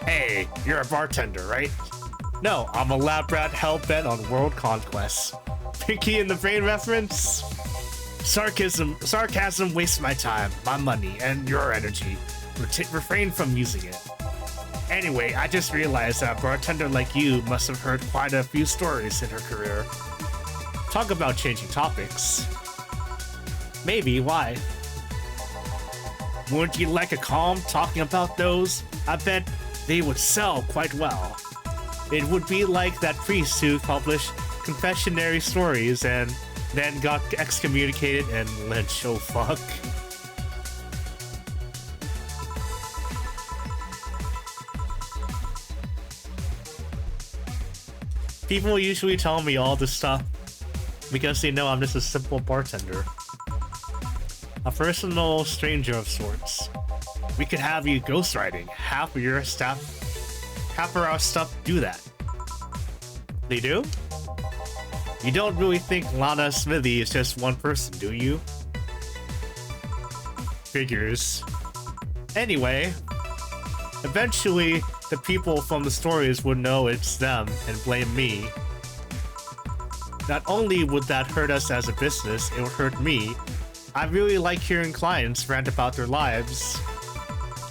Hey, you're a bartender, right? No, I'm a lab rat hell-bent on world conquest. Pinky in the Brain reference? Sarcasm wastes my time, my money, and your energy. Refrain from using it. Anyway, I just realized that a bartender like you must have heard quite a few stories in her career. Talk about changing topics. Maybe, why? Wouldn't you like a column talking about those? I bet they would sell quite well. It would be like that priest who published confessionary stories and then got excommunicated and lynched. Oh fuck. People usually tell me all this stuff because they know I'm just a simple bartender. A personal stranger of sorts. We could have you ghostwriting. Half of our stuff do that. They do? You don't really think Lana Smithy is just one person, do you? Figures. Anyway, eventually the people from the stories would know it's them and blame me. Not only would that hurt us as a business, it would hurt me. I really like hearing clients rant about their lives.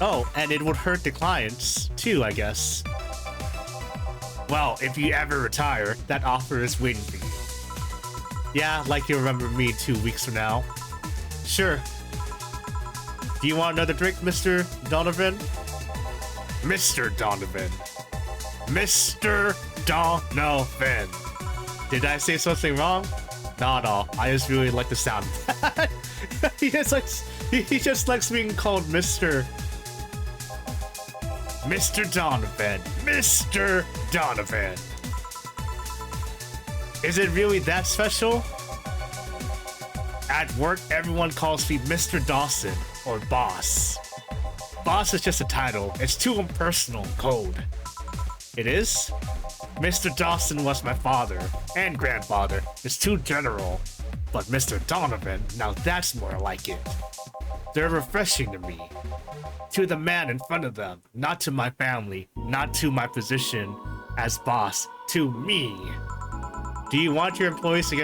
Oh, and it would hurt the clients too, I guess. Well, if you ever retire, that offer is waiting for you. Yeah, like you remember me 2 weeks from now. Sure. Do you want another drink, Mr. Donovan? Mr. Donovan. Mr. Donovan. Did I say something wrong? Not at all. I just really like the sound. he just likes being called Mr. Donovan. Mr. Donovan. Is it really that special? At work, everyone calls me Mr. Dawson or Boss. Boss is just a title. It's too impersonal. Cold. It is? Mr. Dawson was my father and grandfather. It's too general. But Mr. Donovan, now that's more like it. They're refreshing to me. To the man in front of them, not to my family, not to my position as boss, to me. Do you want your employees to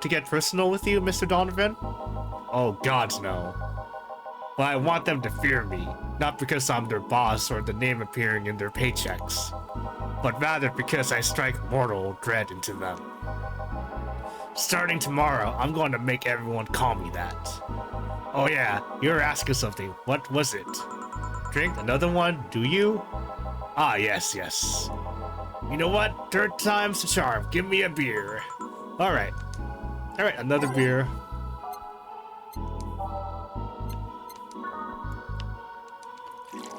get personal with you, Mr. Donovan? Oh, gods no. But I want them to fear me, not because I'm their boss or the name appearing in their paychecks, but rather because I strike mortal dread into them. Starting tomorrow, I'm going to make everyone call me that. Oh yeah, you're asking something. What was it? Drink another one, do you? Ah, yes. You know what? Third time's the charm. Give me a beer. Alright, another beer.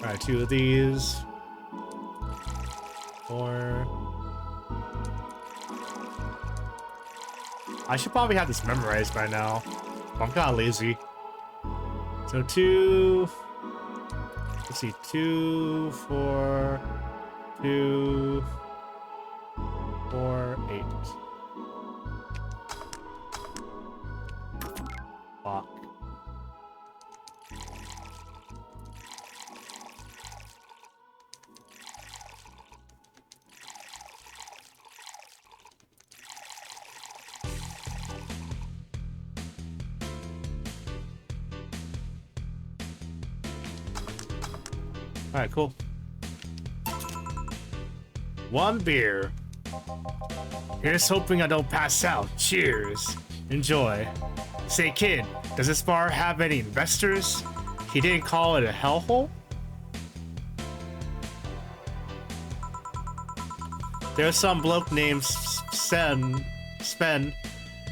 Alright, 2 of these. 4. I should probably have this memorized by now. I'm kind of lazy. So 2. Let's see, 2, 4, 2, 4, 8. Fuck. Alright, cool. 1 beer. Here's hoping I don't pass out. Cheers. Enjoy. Say, kid, does this bar have any investors? He didn't call it a hellhole? There's some bloke named Spen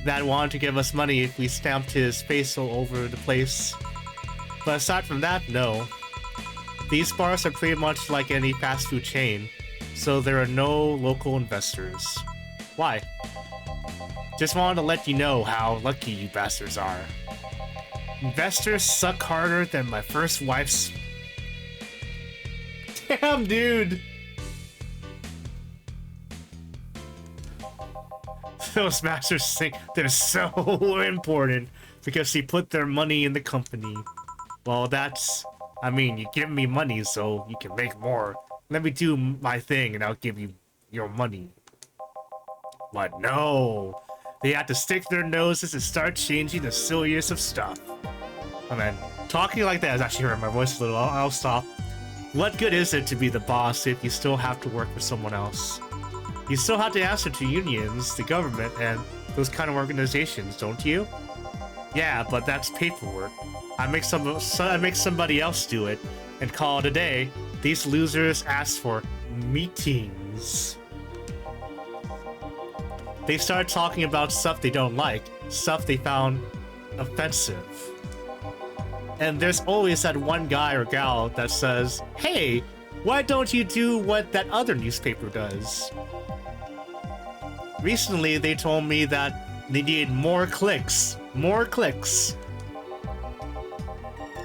that wanted to give us money if we stamped his face all over the place. But aside from that, no. These bars are pretty much like any fast food chain, so there are no local investors. Why? Just wanted to let you know how lucky you bastards are. Investors suck harder than my first wife's... Damn, dude! Those masters think they're so important because they put their money in the company. Well, that's... I mean, you give me money so you can make more. Let me do my thing and I'll give you your money. But no, they have to stick their noses and start changing the silliest of stuff. Oh man, talking like that is actually hurting my voice a little. I'll stop. What good is it to be the boss if you still have to work for someone else? You still have to answer to unions, the government, and those kind of organizations, don't you? Yeah, but that's paperwork. I make somebody else do it and call it a day. These losers ask for meetings. They start talking about stuff they don't like, stuff they found offensive. And there's always that one guy or gal that says, hey, why don't you do what that other newspaper does? Recently, they told me that they needed more clicks. More clicks.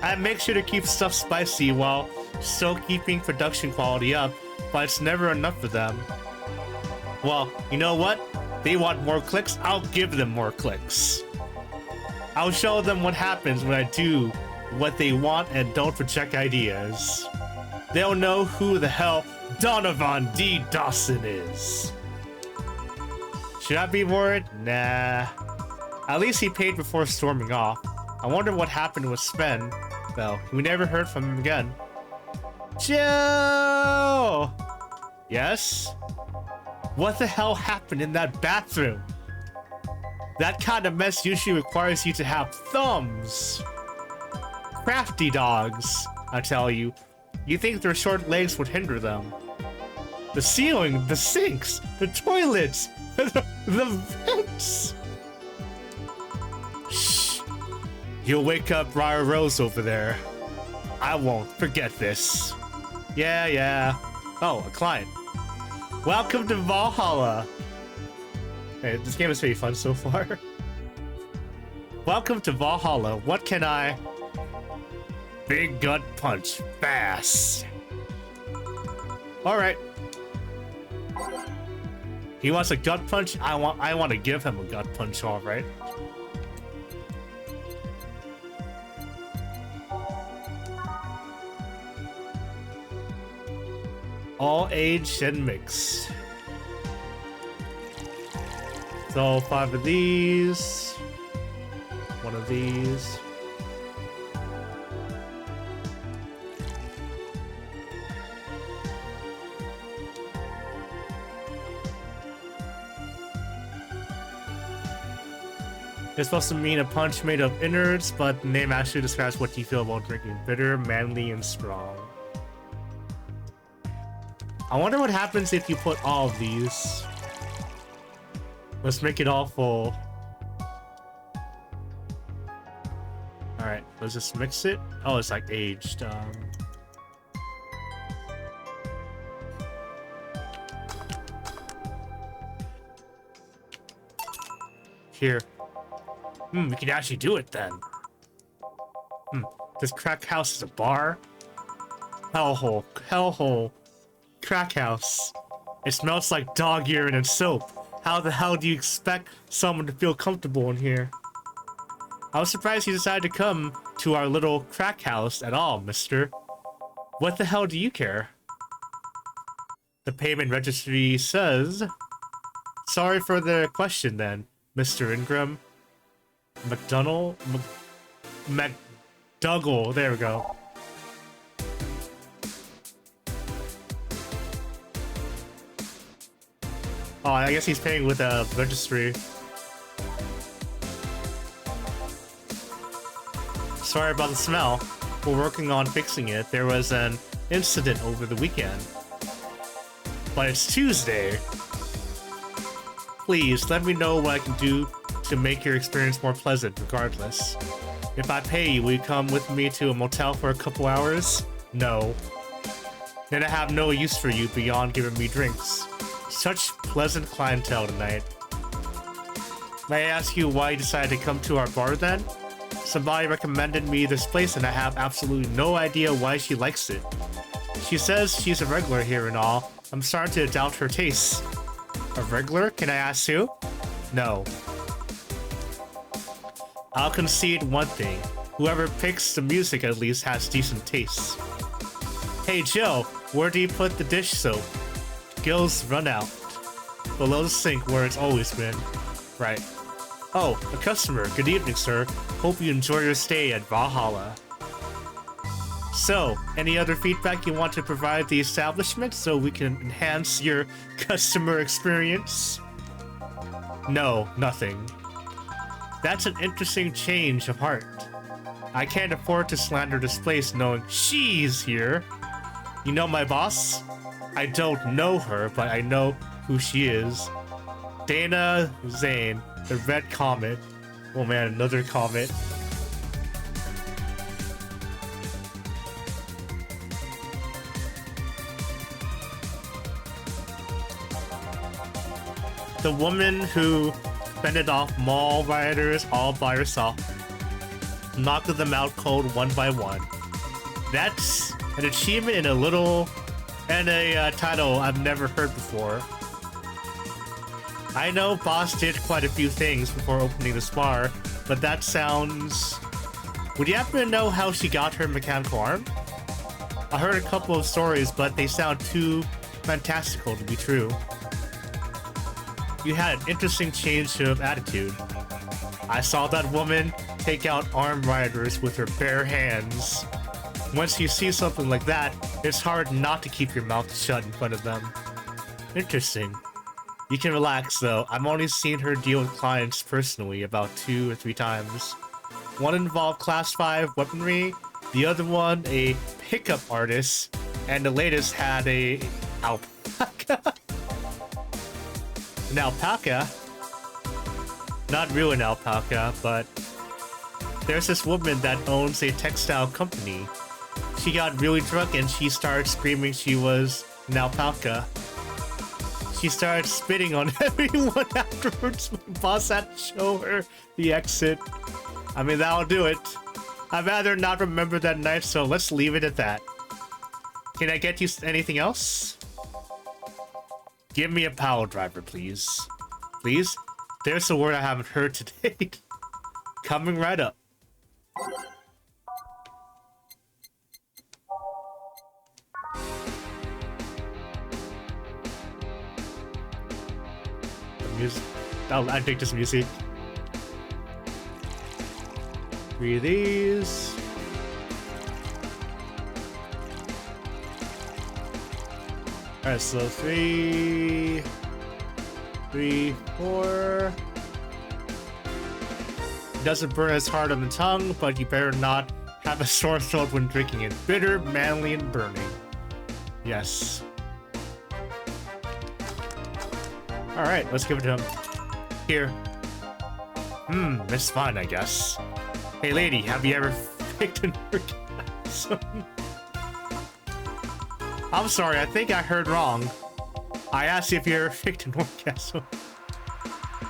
I make sure to keep stuff spicy while still keeping production quality up, but it's never enough for them. Well, you know what? They want more clicks, I'll give them more clicks. I'll show them what happens when I do what they want and don't reject ideas. They'll know who the hell Donovan D. Dawson is. Should I be worried? Nah. At least he paid before storming off. I wonder what happened with Spen. Well, we never heard from him again. Joe! Yes? What the hell happened in that bathroom? That kind of mess usually requires you to have thumbs. Crafty dogs, I tell you. You think their short legs would hinder them? The ceiling, the sinks, the toilets, the vents. Shh. You'll wake up Briar Rose over there. I won't forget this. Yeah. Oh, a client. Welcome to Valhalla. Hey, this game is pretty fun so far. Welcome to Valhalla. What can I... Big gut punch. Fast. Alright. He wants a gut punch? I want to give him a gut punch, alright. All aged and mixed. So 5 of these. 1 of these. It's supposed to mean a punch made of innards, but the name actually describes what you feel while drinking. Bitter, manly, and strong. I wonder what happens if you put all of these. Let's make it all full. Alright, let's just mix it. Oh, it's like aged. Here. We can actually do it then. This crack house is a bar? Hellhole. Crack house. It smells like dog urine and soap. How the hell do you expect someone to feel comfortable in here? I was surprised you decided to come to our little crack house at all, mister. What the hell do you care? The payment registry says... Sorry for the question then, Mr. Ingram. McDougal, there we go. Oh, I guess he's paying with a registry. Sorry about the smell. We're working on fixing it. There was an incident over the weekend. But it's Tuesday. Please, let me know what I can do to make your experience more pleasant regardless. If I pay you, will you come with me to a motel for a couple hours? No. Then I have no use for you beyond giving me drinks. Such pleasant clientele tonight. May I ask you why you decided to come to our bar then? Somebody recommended me this place and I have absolutely no idea why she likes it. She says she's a regular here and all. I'm starting to doubt her tastes. A regular? Can I ask who? No. I'll concede one thing. Whoever picks the music at least has decent taste. Hey Jill, where do you put the dish soap? Gills run out. Below the sink where it's always been. Right. Oh, a customer. Good evening, sir. Hope you enjoy your stay at Valhalla. So, any other feedback you want to provide the establishment so we can enhance your customer experience? No, nothing. That's an interesting change of heart. I can't afford to slander this place knowing she's here. You know my boss? I don't know her, but I know who she is. Dana Zane, the Red Comet. Oh man, another comet. The woman who fended off mall rioters all by herself, knocked them out cold one by one. That's an achievement in a title I've never heard before. I know Boss did quite a few things before opening this bar, but that sounds... Would you happen to know how she got her mechanical arm? I heard a couple of stories, but they sound too fantastical to be true. You had an interesting change of attitude. I saw that woman take out armed rioters with her bare hands. Once you see something like that, it's hard not to keep your mouth shut in front of them. Interesting. You can relax though, I've only seen her deal with clients personally about 2 or 3 times. One involved class 5 weaponry, the other one a pickup artist And the latest had a alpaca. An alpaca? Not really an alpaca, but there's this woman that owns a textile company. She got really drunk and she started screaming she was an alpaca. She started spitting on everyone afterwards. My boss had to show her the exit. I mean, that'll do it. I'd rather not remember that night, so let's leave it at that. Can I get you anything else? Give me a power driver, please. Please? There's a word I haven't heard today. Coming right up. Music. Oh, I dig this music. 3 of these. Alright, so 3, 4. Doesn't burn as hard on the tongue, but you better not have a sore throat when drinking it. Bitter, manly, and burning. Yes. Alright, let's give it to him. Here. It's fun, I guess. Hey lady, have you ever faked an orgasm? I'm sorry, I think I heard wrong. I asked you if you ever faked an orgasm.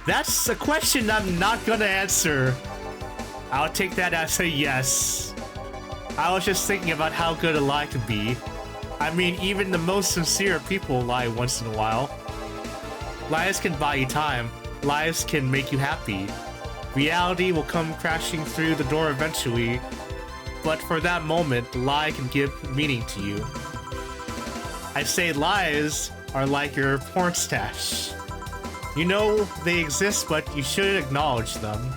That's a question I'm not gonna answer. I'll take that as a yes. I was just thinking about how good a lie can be. I mean, even the most sincere people lie once in a while. Lies can buy you time. Lies can make you happy. Reality will come crashing through the door eventually, but for that moment, the lie can give meaning to you. I say lies are like your porn stash. You know they exist, but you shouldn't acknowledge them.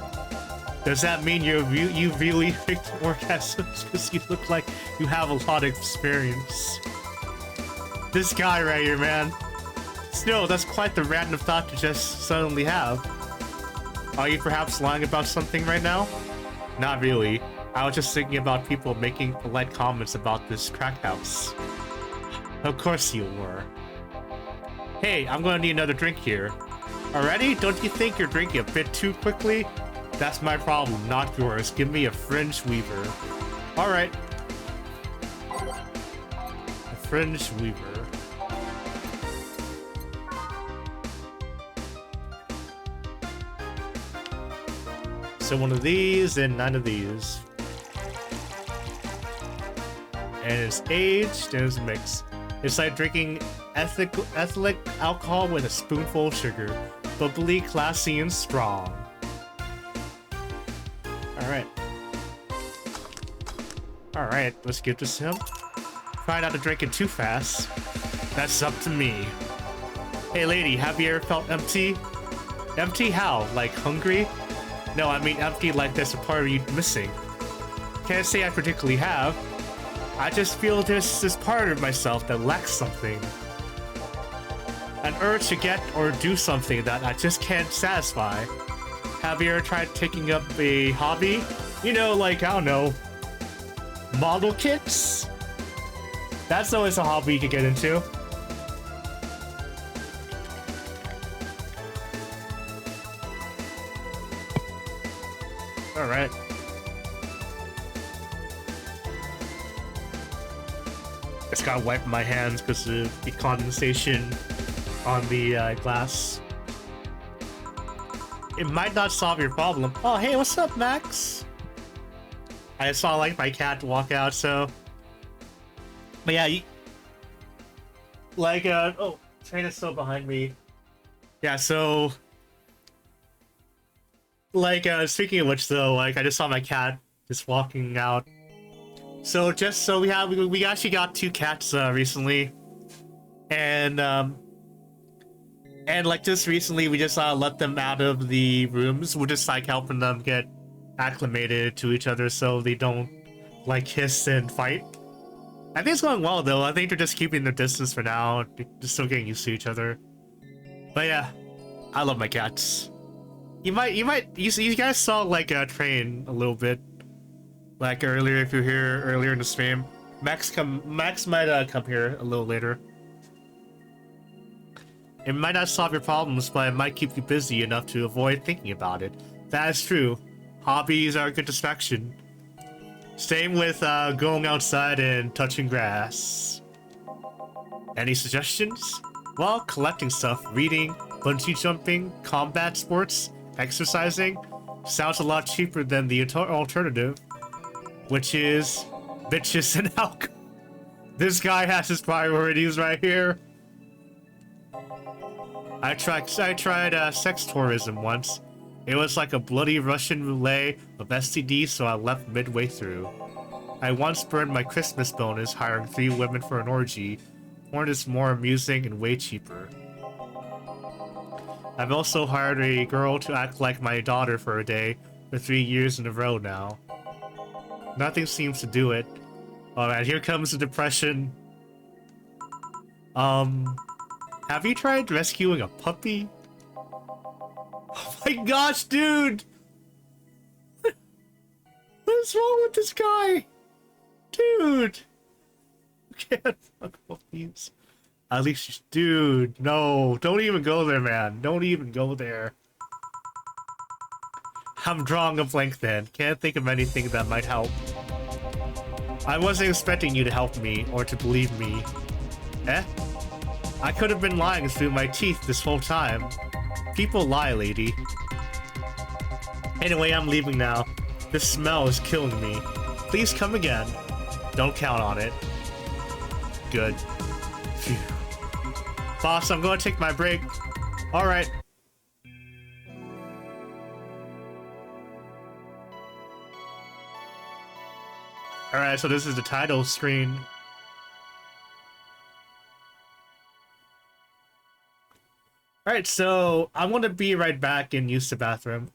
Does that mean you really faked orgasms because you look like you have a lot of experience? This guy right here, man. Still, that's quite the random thought to just suddenly have. Are you perhaps lying about something right now? Not really. I was just thinking about people making polite comments about this crack house. Of course you were. Hey, I'm gonna need another drink here. Already? Don't you think you're drinking a bit too quickly? That's my problem, not yours. Give me a fringe weaver. Alright. A fringe weaver. So 1 of these and 9 of these. And it's aged and it's mixed. It's like drinking ethylene alcohol with a spoonful of sugar. Bubbly, classy, and strong. Alright. Alright, let's give this to him. Try not to drink it too fast. That's up to me. Hey lady, have you ever felt empty? Empty how? Like hungry? No, I mean empty like there's a part of you missing. Can't say I particularly have. I just feel there's this part of myself that lacks something. An urge to get or do something that I just can't satisfy. Have you ever tried taking up a hobby? You know, like, I don't know, model kits? That's always a hobby you could get into. Alright. Just gotta wipe my hands because of the condensation on the glass. It might not solve your problem. Oh, hey, what's up, Max? I saw, like, my cat walk out, so... But yeah, you... Like, oh, train is still behind me. Yeah, so... Like, speaking of which, though, like, I just saw my cat just walking out. So, just so we actually got 2 cats, recently. And like, just recently, we just, let them out of the rooms. We're just, like, helping them get acclimated to each other so they don't, like, hiss and fight. I think it's going well, though. I think they're just keeping their distance for now. They're just still getting used to each other. But yeah, I love my cats. You guys saw, like, Train a little bit. Like, earlier, if you're here earlier in the stream. Max might come here a little later. It might not solve your problems, but it might keep you busy enough to avoid thinking about it. That is true. Hobbies are a good distraction. Same with going outside and touching grass. Any suggestions? Well, collecting stuff, reading, bungee jumping, combat sports, exercising sounds a lot cheaper than the alternative, which is bitches and alcohol. This guy has his priorities right here. I tried sex tourism once. It was like a bloody Russian roulette of STDs, so I left midway through. I once burned my Christmas bonus hiring 3 women for an orgy. Porn is more amusing and way cheaper. I've also hired a girl to act like my daughter for a day for 3 years in a row now. Nothing seems to do it. Oh man, here comes the depression. Have you tried rescuing a puppy? Oh my gosh, dude! What is wrong with this guy? Dude! Can't fuck puppies. At least, dude, no. Don't even go there, man. Don't even go there. I'm drawing a blank then. Can't think of anything that might help. I wasn't expecting you to help me, or to believe me. Eh? I could have been lying through my teeth this whole time. People lie, lady. Anyway, I'm leaving now. This smell is killing me. Please come again. Don't count on it. Good. Phew. Boss, I'm gonna take my break. Alright. Alright, so this is the title screen. Alright, so I'm gonna be right back and use the bathroom.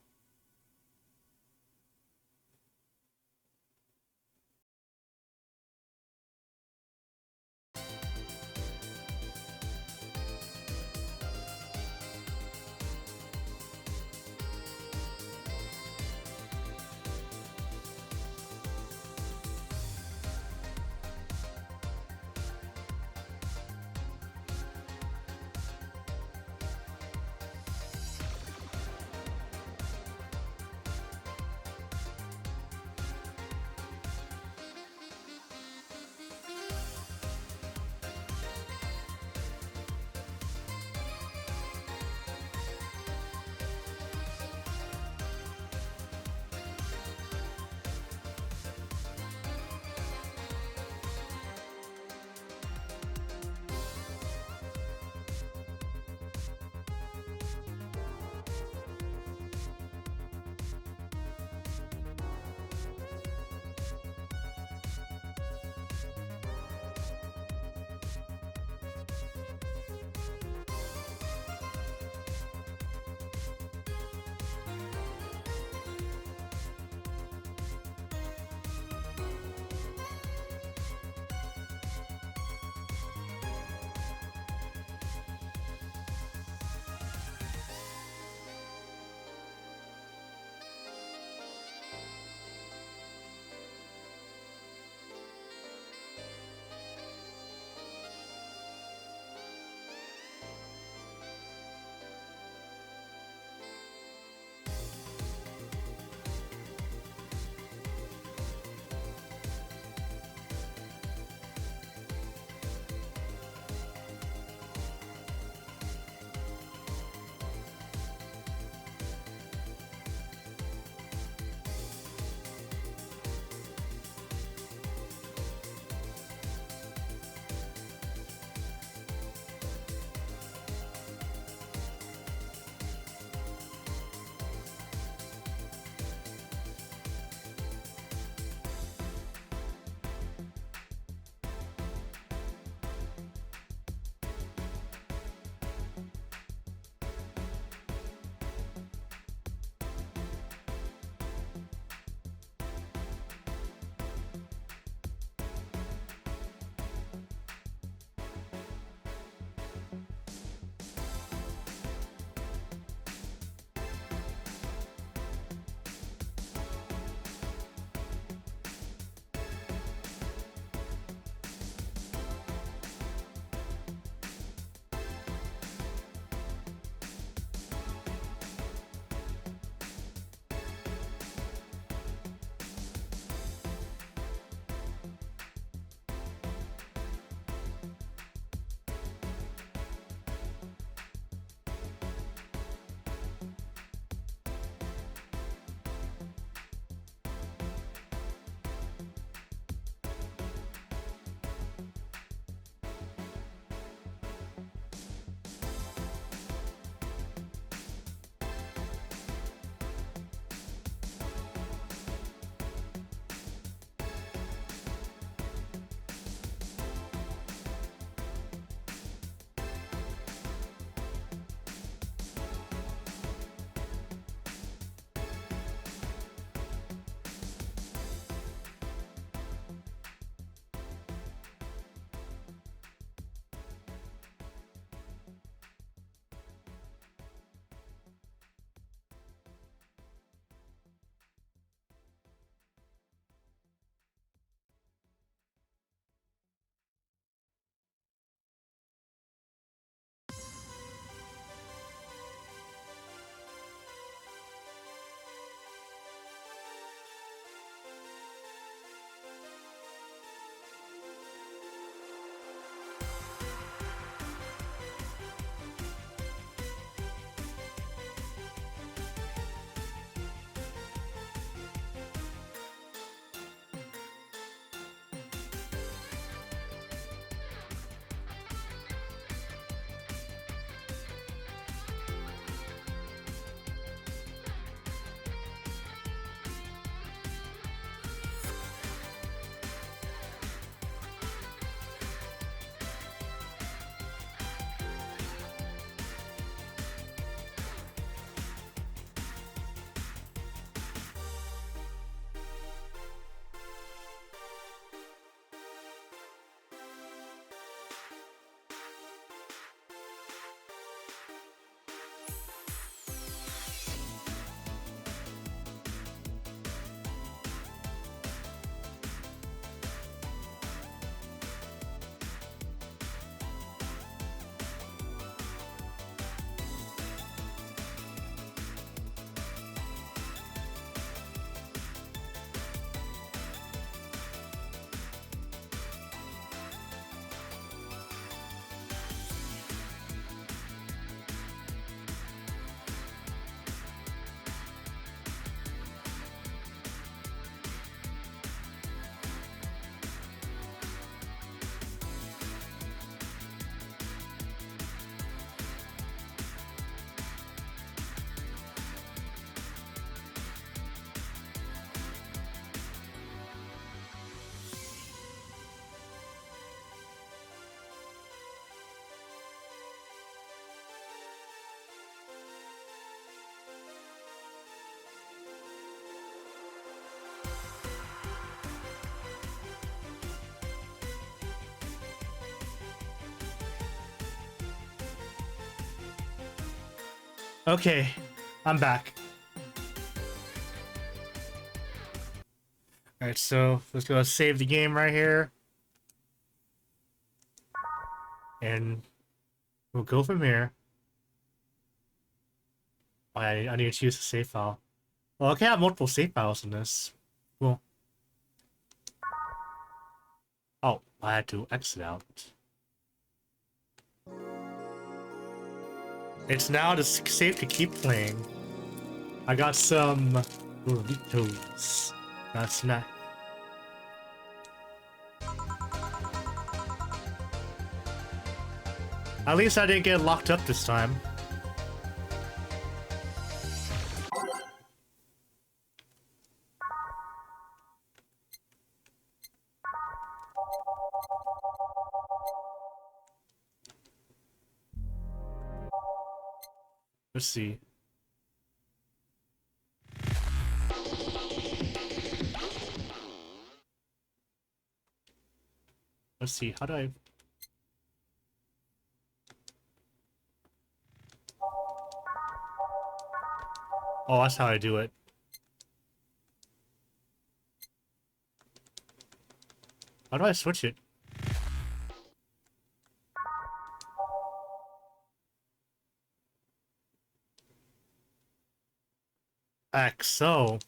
Okay, I'm back. Alright, so let's go save the game right here. And we'll go from here. Oh, I need to choose a save file. Well, I can have multiple save files in this. Cool. Oh, I had to exit out. It's now safe to keep playing. I got some burritos. That's nice. At least I didn't get locked up this time. Let's see. Let's see, how do I... Oh, that's how I do it. How do I switch it? XO.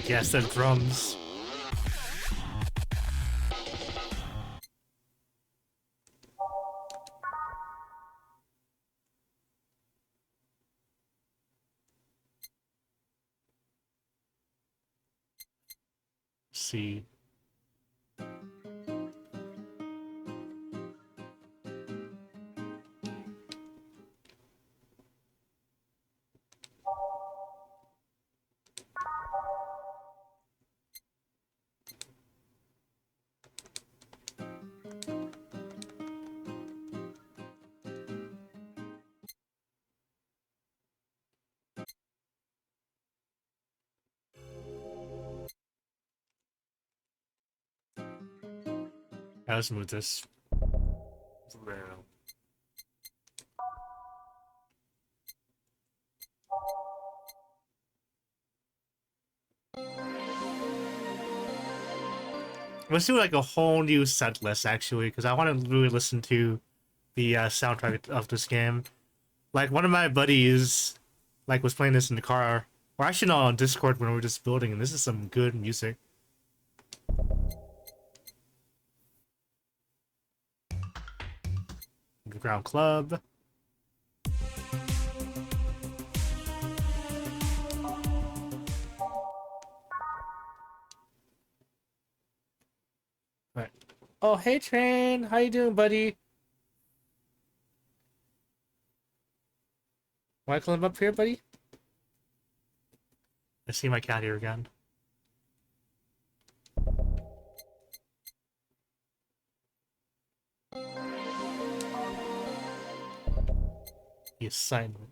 Yes, the drums. Let's see. Let's move this. Let's do like a whole new set list actually, because I want to really listen to the soundtrack of this game. Like one of my buddies, like was playing this in the car, or actually not on Discord when we were just building, and this is some good music. Underground Club. Right. Oh, hey Train, how you doing, buddy? Want to climb up here, buddy? I see my cat here again. The assignment.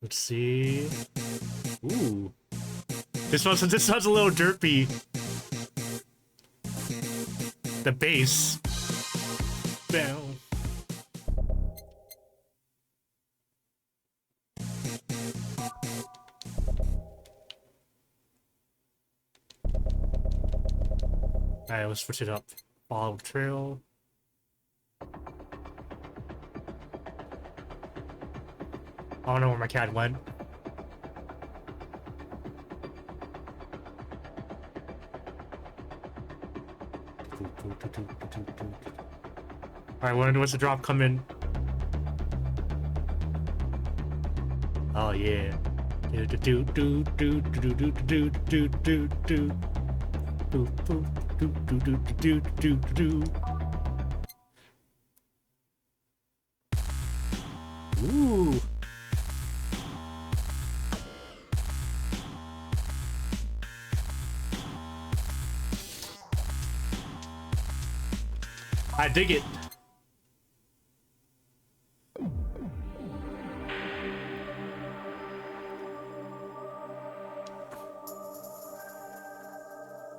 Let's see. Ooh. This sounds a little derpy. The bass. Down. Alright, let's switch it up. Follow trail. I don't know where my cat went. Alright, what's the drop coming? Oh yeah. Do do do do do do do do do do do do do do do do do. Ooh. I dig it.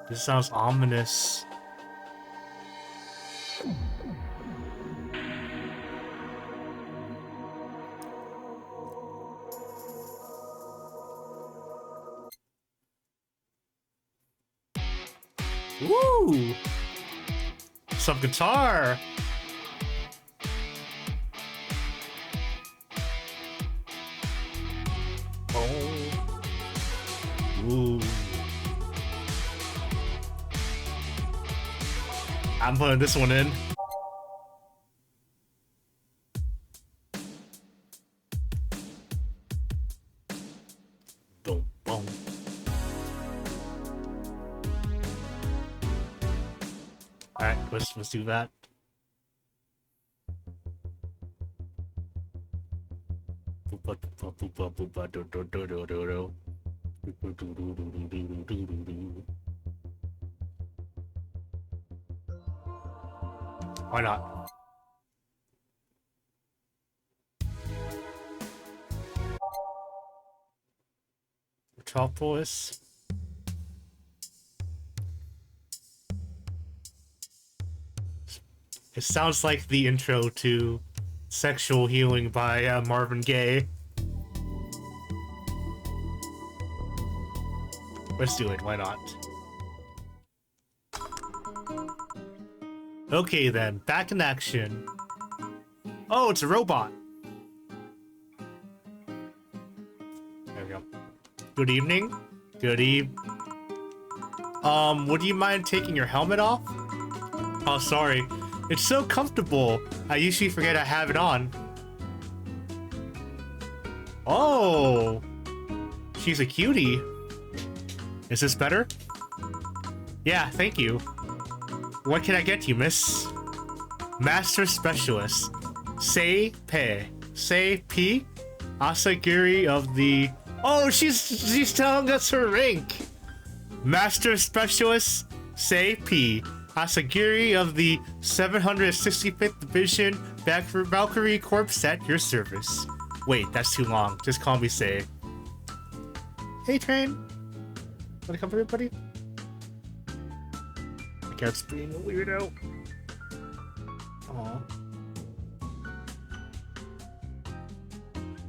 This sounds ominous. Woo! Some guitar! Oh. Ooh. I'm putting this one in. Boom, boom. Alright, let's do that. Why not? Metropolis. It sounds like the intro to Sexual Healing by Marvin Gaye. Let's do it, why not? Okay then, back in action. Oh, it's a robot! There we go. Good evening. Good eve. Would you mind taking your helmet off? Oh, sorry. It's so comfortable. I usually forget I have it on. Oh! She's a cutie. Is this better? Yeah, thank you. What can I get you, miss? Master Specialist. Sei P. Asagiri of the... Oh, she's telling us her rank! Master Specialist Sei P. Asagiri of the 765th Division Valkyrie Corps at your service. Wait, that's too long. Just call me Sei. Hey, train. Wanna come for it, buddy? My cat's being a weirdo. Aww.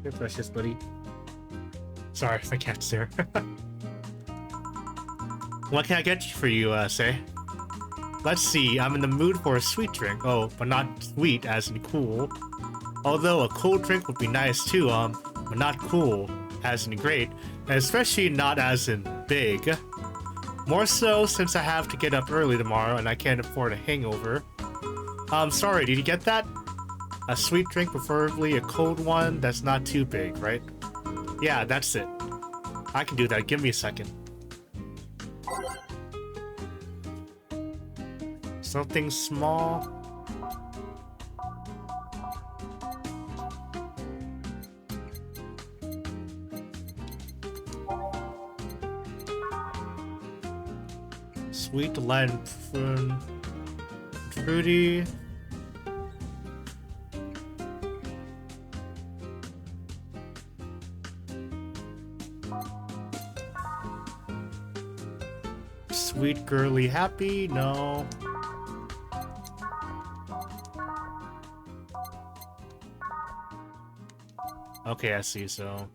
You're precious, buddy. Sorry, my cat's there. What can I get for you, Sei? Let's see, I'm in the mood for a sweet drink. Oh, but not sweet as in cool. Although a cold drink would be nice too, but not cool as in great, and especially not as in big. More so since I have to get up early tomorrow and I can't afford a hangover. Sorry, did you get that? A sweet drink, preferably a cold one that's not too big, right? Yeah, that's it. I can do that, give me a second. Something small. Sweet lime fruity. Sweet girly happy? No. Okay, I see, so...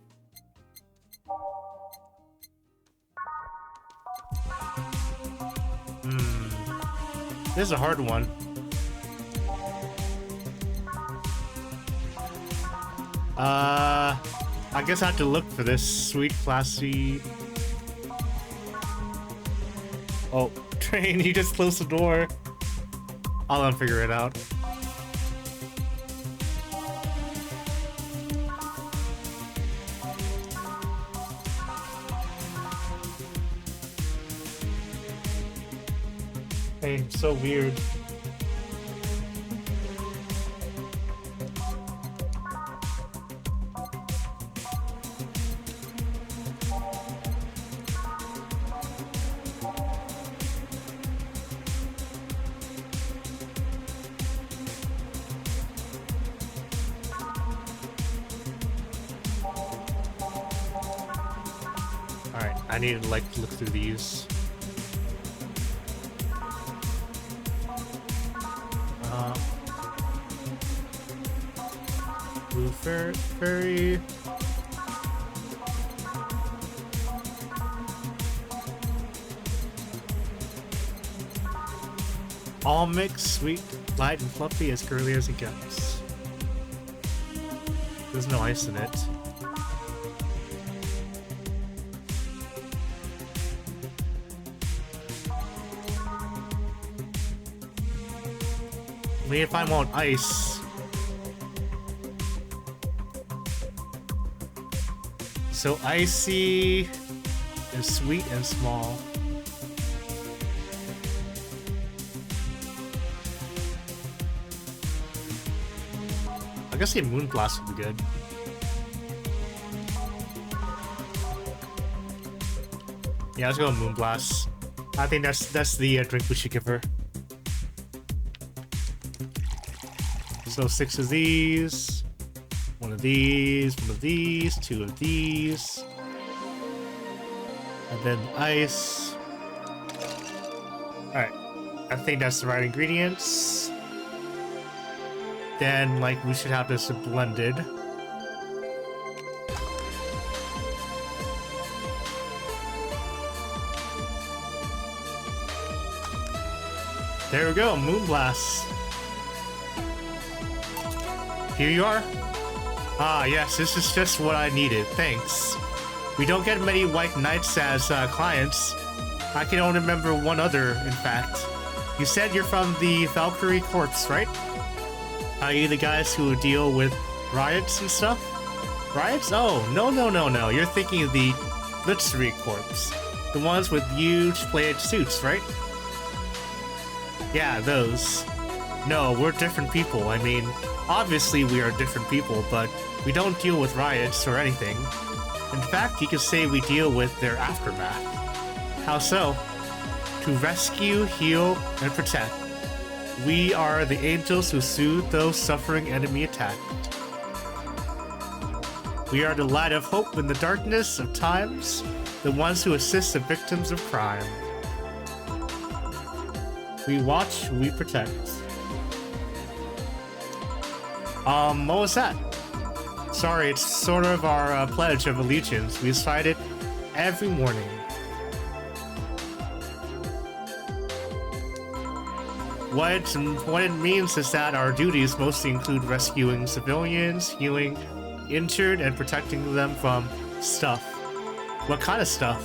This is a hard one. I guess I have to look for this sweet, classy... Oh, train, you just closed the door. I'll figure it out. Hey, so weird. Alright, I need to like look through these. Blue Fairy. All mixed, sweet, light, and fluffy, as girly as it gets. There's no ice in it. I mean, if I want ice... So icy and sweet and small. I guess the Moonblast would be good. Yeah, let's go with Moonblast. I think that's the drink we should give her. So 6 of these, 1 of these, 1 of these, 2 of these, and then ice. Alright, I think that's the right ingredients. Then, like, we should have this blended. There we go, Moonblast. Here you are. Ah, yes, this is just what I needed. Thanks. We don't get many white knights as clients. I can only remember one other, in fact. You said you're from the Valkyrie Corps, right? Are you the guys who deal with riots and stuff? Riots? Oh, no. You're thinking of the Blitzkrieg Corps. The ones with huge plated suits, right? Yeah, those. No, we're different people. I mean, obviously we are different people, but we don't deal with riots or anything. In fact, you could say we deal with their aftermath. How so? To rescue, heal, and protect. We are the angels who soothe those suffering enemy attack. We are the light of hope in the darkness of times, the ones who assist the victims of crime. We watch, we protect. What was that? Sorry, it's sort of our pledge of allegiance. We recite it every morning. What it means is that our duties mostly include rescuing civilians, healing injured, and protecting them from stuff. What kind of stuff?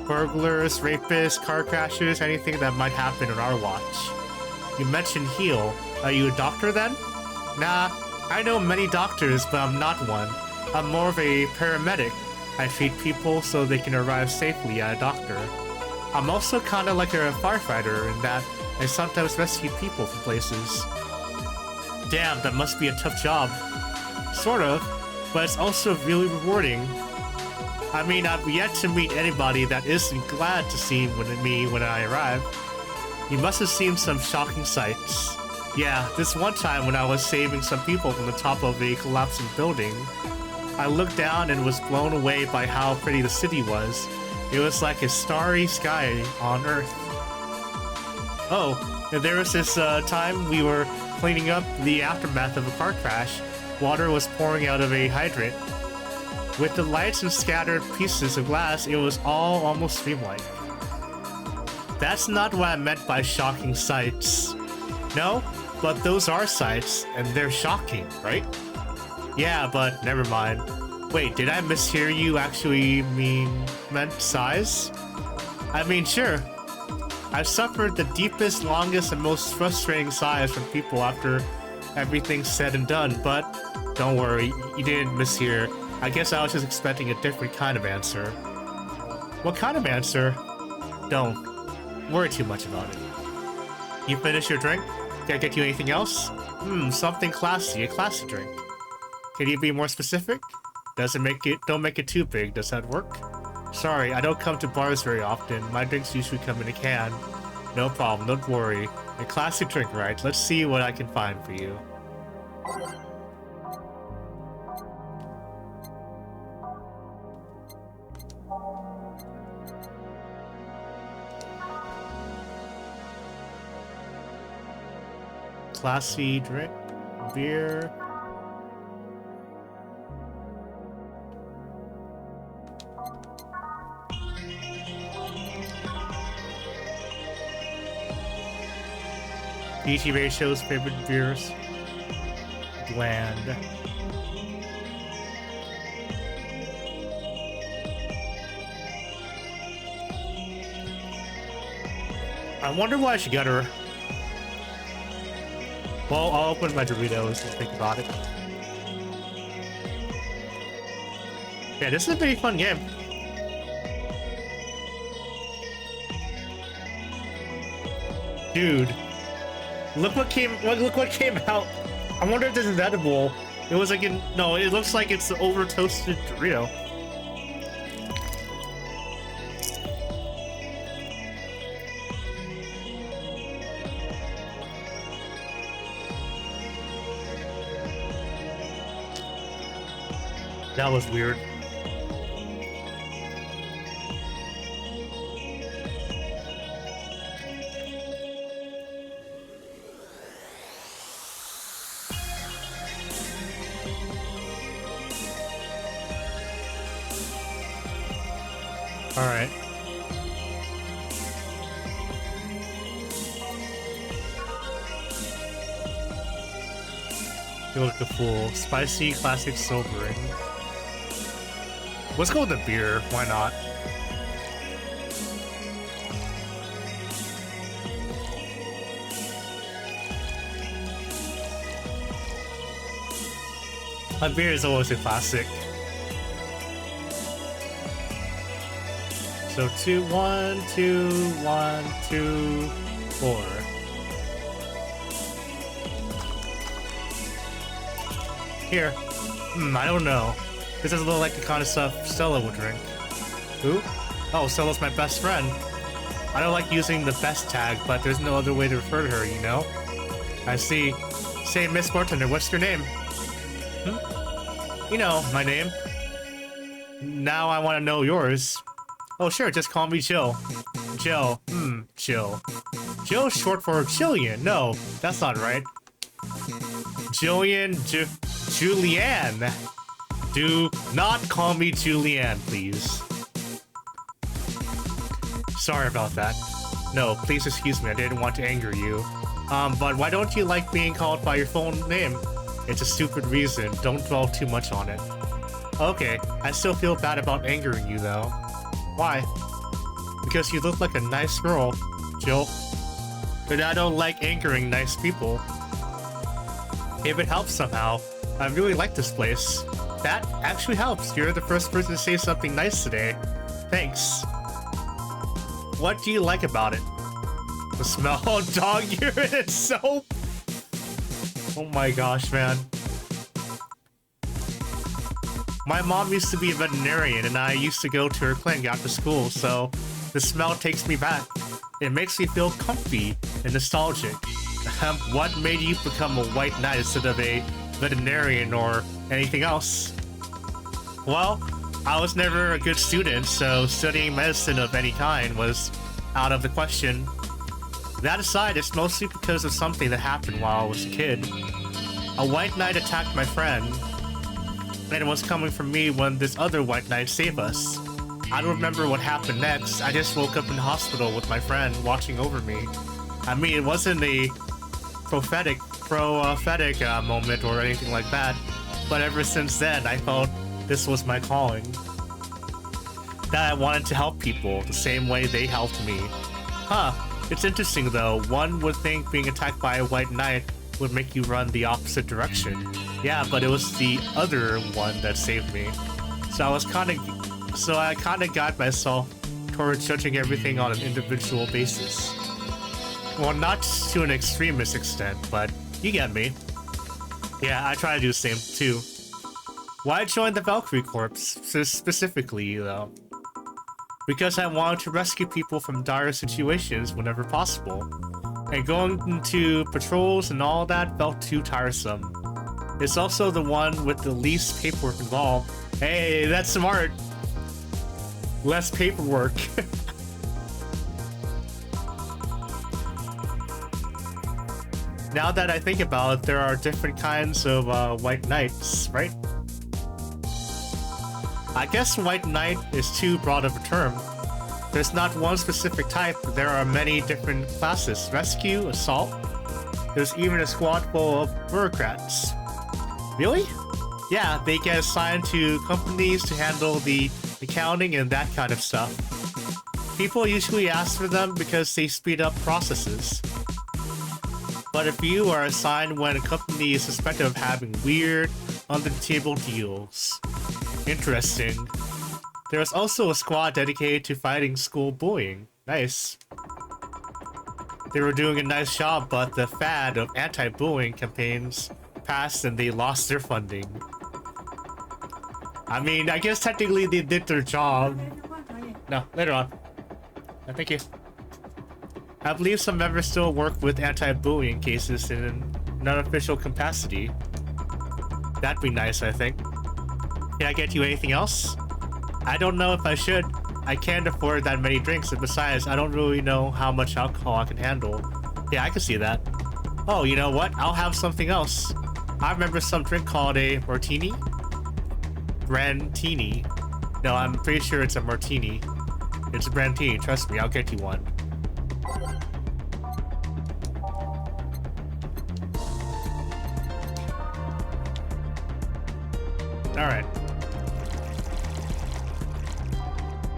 Burglars, rapists, car crashes, anything that might happen on our watch. You mentioned heal. Are you a doctor then? Nah, I know many doctors, but I'm not one. I'm more of a paramedic. I treat people so they can arrive safely at a doctor. I'm also kinda like a firefighter in that I sometimes rescue people from places. Damn, that must be a tough job. Sort of, but it's also really rewarding. I mean, I've yet to meet anybody that isn't glad to see me when I arrive. You must have seen some shocking sights. Yeah, this one time when I was saving some people from the top of a collapsing building, I looked down and was blown away by how pretty the city was. It was like a starry sky on Earth. Oh, and there was this time we were cleaning up the aftermath of a car crash. Water was pouring out of a hydrant. With the lights and scattered pieces of glass, it was all almost dreamlike. That's not what I meant by shocking sights. No, but those are sights, and they're shocking, right? Yeah, but never mind. Wait, did I mishear you actually meant sighs? I mean, sure. I've suffered the deepest, longest, and most frustrating sighs from people after everything's said and done, but don't worry, you didn't mishear. I guess I was just expecting a different kind of answer. What kind of answer? Don't worry too much about it. You finished your drink? Can I get you anything else? Something classy, a classy drink. Can you be more specific? Don't make it too big, does that work? Sorry, I don't come to bars very often. My drinks usually come in a can. No problem, don't worry. A classic drink, right? Let's see what I can find for you. classy drink, beer. PG ratios, favorite beers. Bland. I wonder why she got her. Well, I'll open my Doritos and think about it. Yeah, this is a pretty fun game. Dude, look what came out. I wonder if this is edible. It was like no, it looks like it's the over toasted Dorito. That was weird. All right. You look a fool. Spicy, classic, sobering. Let's go with the beer. Why not? A beer is always a classic. So 2, 1, 2, 1, 2, 4. Here. I don't know. This doesn't look like the kind of stuff Stella would drink. Who? Oh, Stella's my best friend. I don't like using the best tag, but there's no other way to refer to her, you know? I see. Say, Miss Bartender, what's your name? You know, my name. Now I want to know yours. Oh, sure, just call me Jill. Jill. Jill. Jill's short for Jillian. No, that's not right. Jillian, Julianne. Do not call me Julianne, please. Sorry about that. No, please excuse me, I didn't want to anger you. But why don't you like being called by your full name? It's a stupid reason, don't dwell too much on it. Okay, I still feel bad about angering you though. Why? Because you look like a nice girl, Jill. But I don't like angering nice people. If it helps somehow, I really like this place. That actually helps. You're the first person to say something nice today. Thanks. What do you like about it? The smell of dog urine and soap? Oh my gosh, man. My mom used to be a veterinarian and I used to go to her clinic after school, so the smell takes me back. It makes me feel comfy and nostalgic. What made you become a white knight instead of a veterinarian or anything else? Well, I was never a good student, so studying medicine of any kind was out of the question. That aside, it's mostly because of something that happened while I was a kid. A white knight attacked my friend, and it was coming from me when this other white knight saved us. I don't remember what happened next. I just woke up in the hospital with my friend watching over me. I mean, it wasn't a prophetic moment or anything like that, but ever since then I felt this was my calling. That I wanted to help people the same way they helped me. Huh, it's interesting though. One would think being attacked by a white knight would make you run the opposite direction. Yeah, but it was the other one that saved me. So I kinda got myself towards judging everything on an individual basis. Well, not to an extremist extent, but you get me. Yeah, I try to do the same too. Why join the Valkyrie Corps specifically, though? Because I wanted to rescue people from dire situations whenever possible. And going into patrols and all that felt too tiresome. It's also the one with the least paperwork involved. Hey, that's smart! Less paperwork. Now that I think about it, there are different kinds of white knights, right? I guess white knight is too broad of a term. There's not one specific type, there are many different classes. Rescue, assault, there's even a squad full of bureaucrats. Really? Yeah, they get assigned to companies to handle the accounting and that kind of stuff. People usually ask for them because they speed up processes. But if you are assigned when a company is suspected of having weird, under-the-table deals. Interesting. There's also a squad dedicated to fighting school bullying. Nice. They were doing a nice job, but the fad of anti-bullying campaigns passed and they lost their funding. I mean, I guess technically they did their job. No, later on. No, thank you. I believe some members still work with anti-bullying cases in an unofficial capacity. That'd be nice, I think. Can I get you anything else? I don't know if I should. I can't afford that many drinks, and besides, I don't really know how much alcohol I can handle. Yeah, I can see that. Oh, you know what? I'll have something else. I remember some drink called a martini? Brandtini. No, I'm pretty sure it's a martini. It's a brandtini, trust me, I'll get you one. Alright.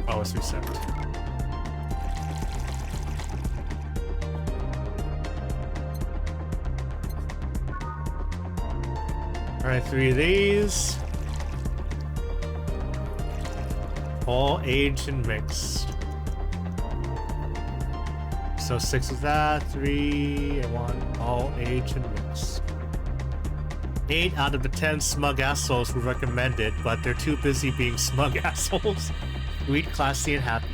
Oh, it's reset. Alright, 3 of these. All aged and mixed. So 6 of that, 3 and 1. All aged and mixed. 8 out of the 10 smug assholes would recommend it, but they're too busy being smug assholes. Sweet, classy, and happy.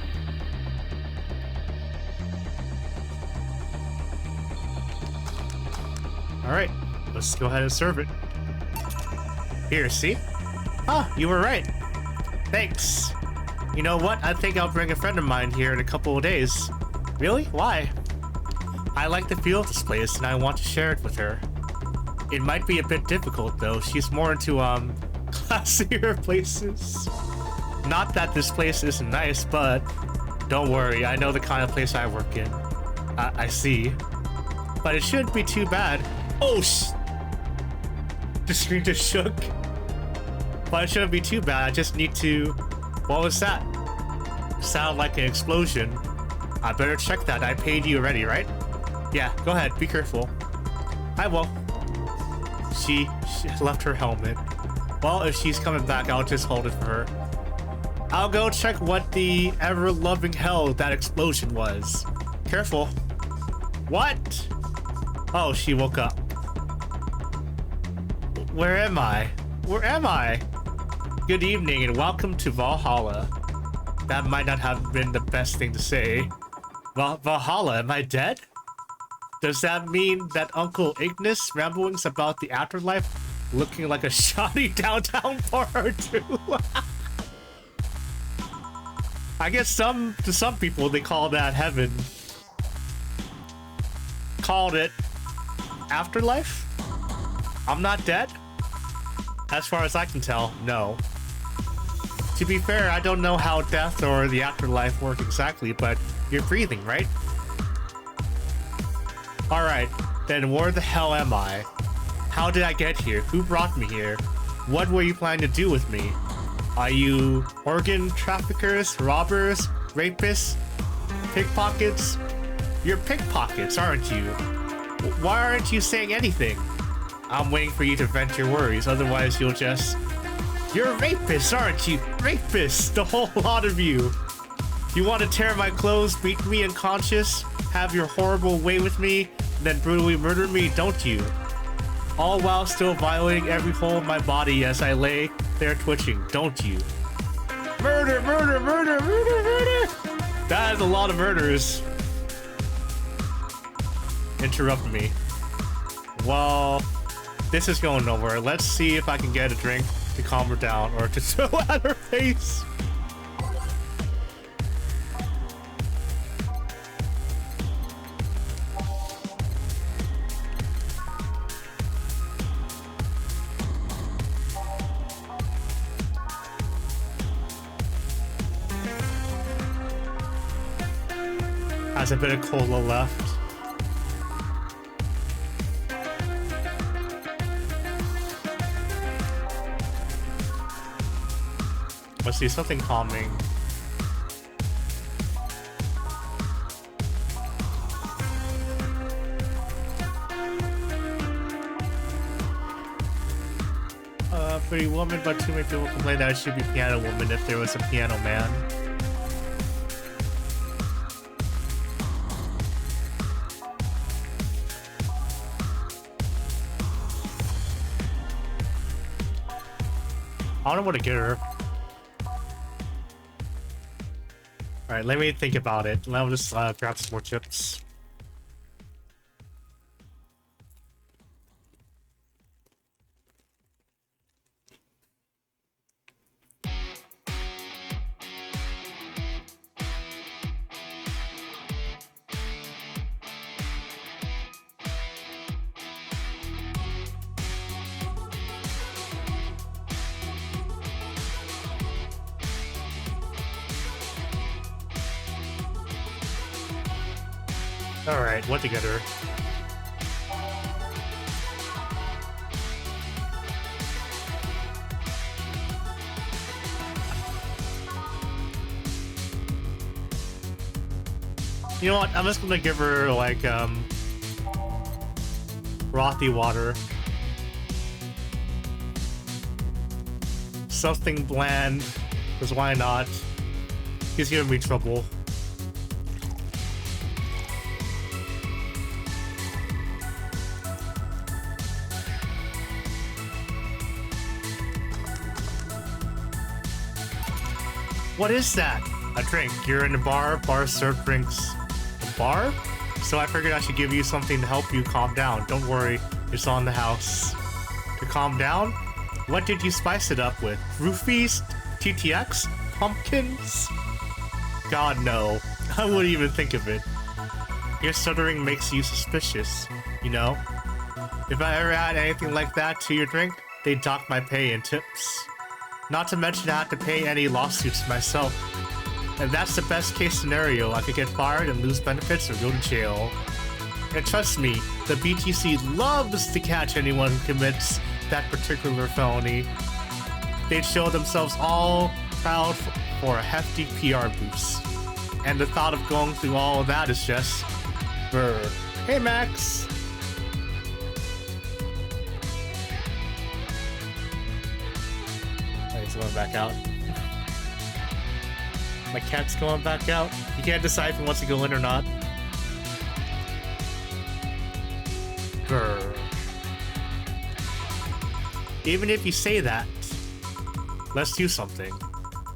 Alright, let's go ahead and serve it. Here, see? Ah, you were right. Thanks. You know what? I think I'll bring a friend of mine here in a couple of days. Really? Why? I like the feel of this place and I want to share it with her. It might be a bit difficult though. She's more into classier places. Not that this place isn't nice, but don't worry, I know the kind of place I work in. I see. But it shouldn't be too bad. Oh the screen just shook. But it shouldn't be too bad. I just need to... What was that? Sound like an explosion. I better check that. I paid you already, right? Yeah, go ahead. Be careful. I will. She left her helmet. Well, if she's coming back, I'll just hold it for her. I'll go check what the ever-loving hell that explosion was. Careful. What? Oh, she woke up. Where am I? Where am I? Good evening and welcome to Valhalla. That might not have been the best thing to say. Valhalla, am I dead? Does that mean that Uncle Ignis ramblings about the afterlife looking like a shoddy downtown bar or two? I guess to some people they call that heaven. Called it afterlife? I'm not dead? As far as I can tell, no. To be fair, I don't know how death or the afterlife work exactly, but you're breathing, right? Alright, then where the hell am I? How did I get here? Who brought me here? What were you planning to do with me? Are you organ traffickers, robbers, rapists, pickpockets? You're pickpockets, aren't you? Why aren't you saying anything? I'm waiting for you to vent your worries, otherwise you'll just... You're rapists, aren't you? Rapists, the whole lot of you. You want to tear my clothes, beat me unconscious, have your horrible way with me, then brutally murder me, don't you? All while still violating every hole in my body as I lay there twitching, don't you? Murder, murder, murder, murder, murder! That is a lot of murders. Interrupt me. Well, this is going nowhere. Let's see if I can get a drink to calm her down or to throw at her face. Has a bit of cola left. Let's see, something calming. Pretty woman, but too many people complain that it should be piano woman if there was a piano man. I don't know what to get her. Alright, let me think about it. I'll just grab some more chips. Alright, what to get her? You know what? I'm just gonna give her, like, frothy water. Something bland, because why not? He's giving me trouble. What is that? A drink. You're in a bar. Bars serve drinks. A bar? So I figured I should give you something to help you calm down. Don't worry, it's on the house. To calm down? What did you spice it up with? Roofies? TTX? Pumpkins? God, no. I wouldn't even think of it. Your stuttering makes you suspicious, you know? If I ever add anything like that to your drink, they'd dock my pay and tips. Not to mention I have to pay any lawsuits myself. And that's the best case scenario. I could get fired and lose benefits or go to jail. And trust me, the BTC loves to catch anyone who commits that particular felony. They'd show themselves all proud for a hefty PR boost. And the thought of going through all of that is just... brr. Hey, Max! He's going back out. My cat's going back out. You can't decide if he wants to go in or not. Grr. Even if you say that, let's do something.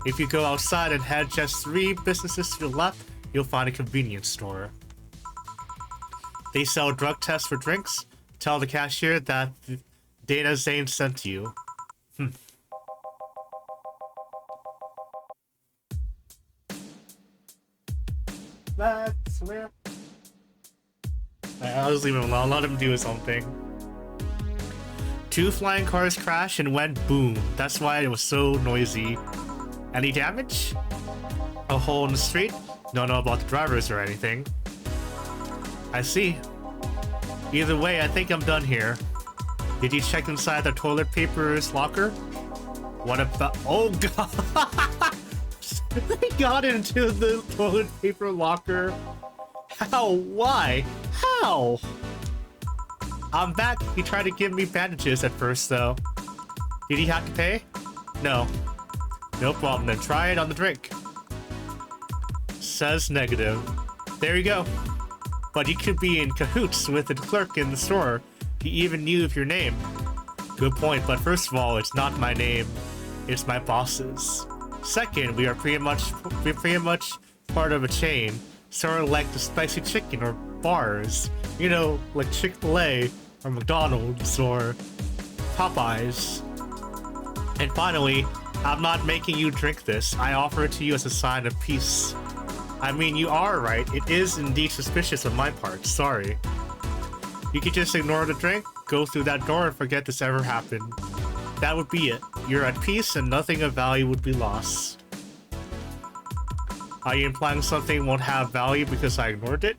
If you go outside and head just 3 businesses to the left, you'll find a convenience store. They sell drug tests for drinks. Tell the cashier that Dana Zane sent you. That's where... I'll just leave him alone. Let him do his own thing. 2 flying cars crashed and went boom. That's why it was so noisy. Any damage? A hole in the street? Don't know about the drivers or anything. I see. Either way, I think I'm done here. Did you check inside the toilet paper's locker? What about... Oh god! They got into the toilet paper locker. How? Why? How? I'm back. He tried to give me bandages at first, though. Did he have to pay? No. No problem, then try it on the drink. Says negative. There you go. But you could be in cahoots with the clerk in the store. He even knew of your name. Good point, but first of all, it's not my name. It's my boss's. Second, we are pretty much part of a chain, sort of like the spicy chicken or bars, you know, like Chick-fil-A or McDonald's or Popeyes. And finally, I'm not making you drink this. I offer it to you as a sign of peace. I mean, you are right. It is indeed suspicious on my part. Sorry. You could just ignore the drink, go through that door, and forget this ever happened. That would be it. You're at peace and nothing of value would be lost. Are you implying something won't have value because I ignored it?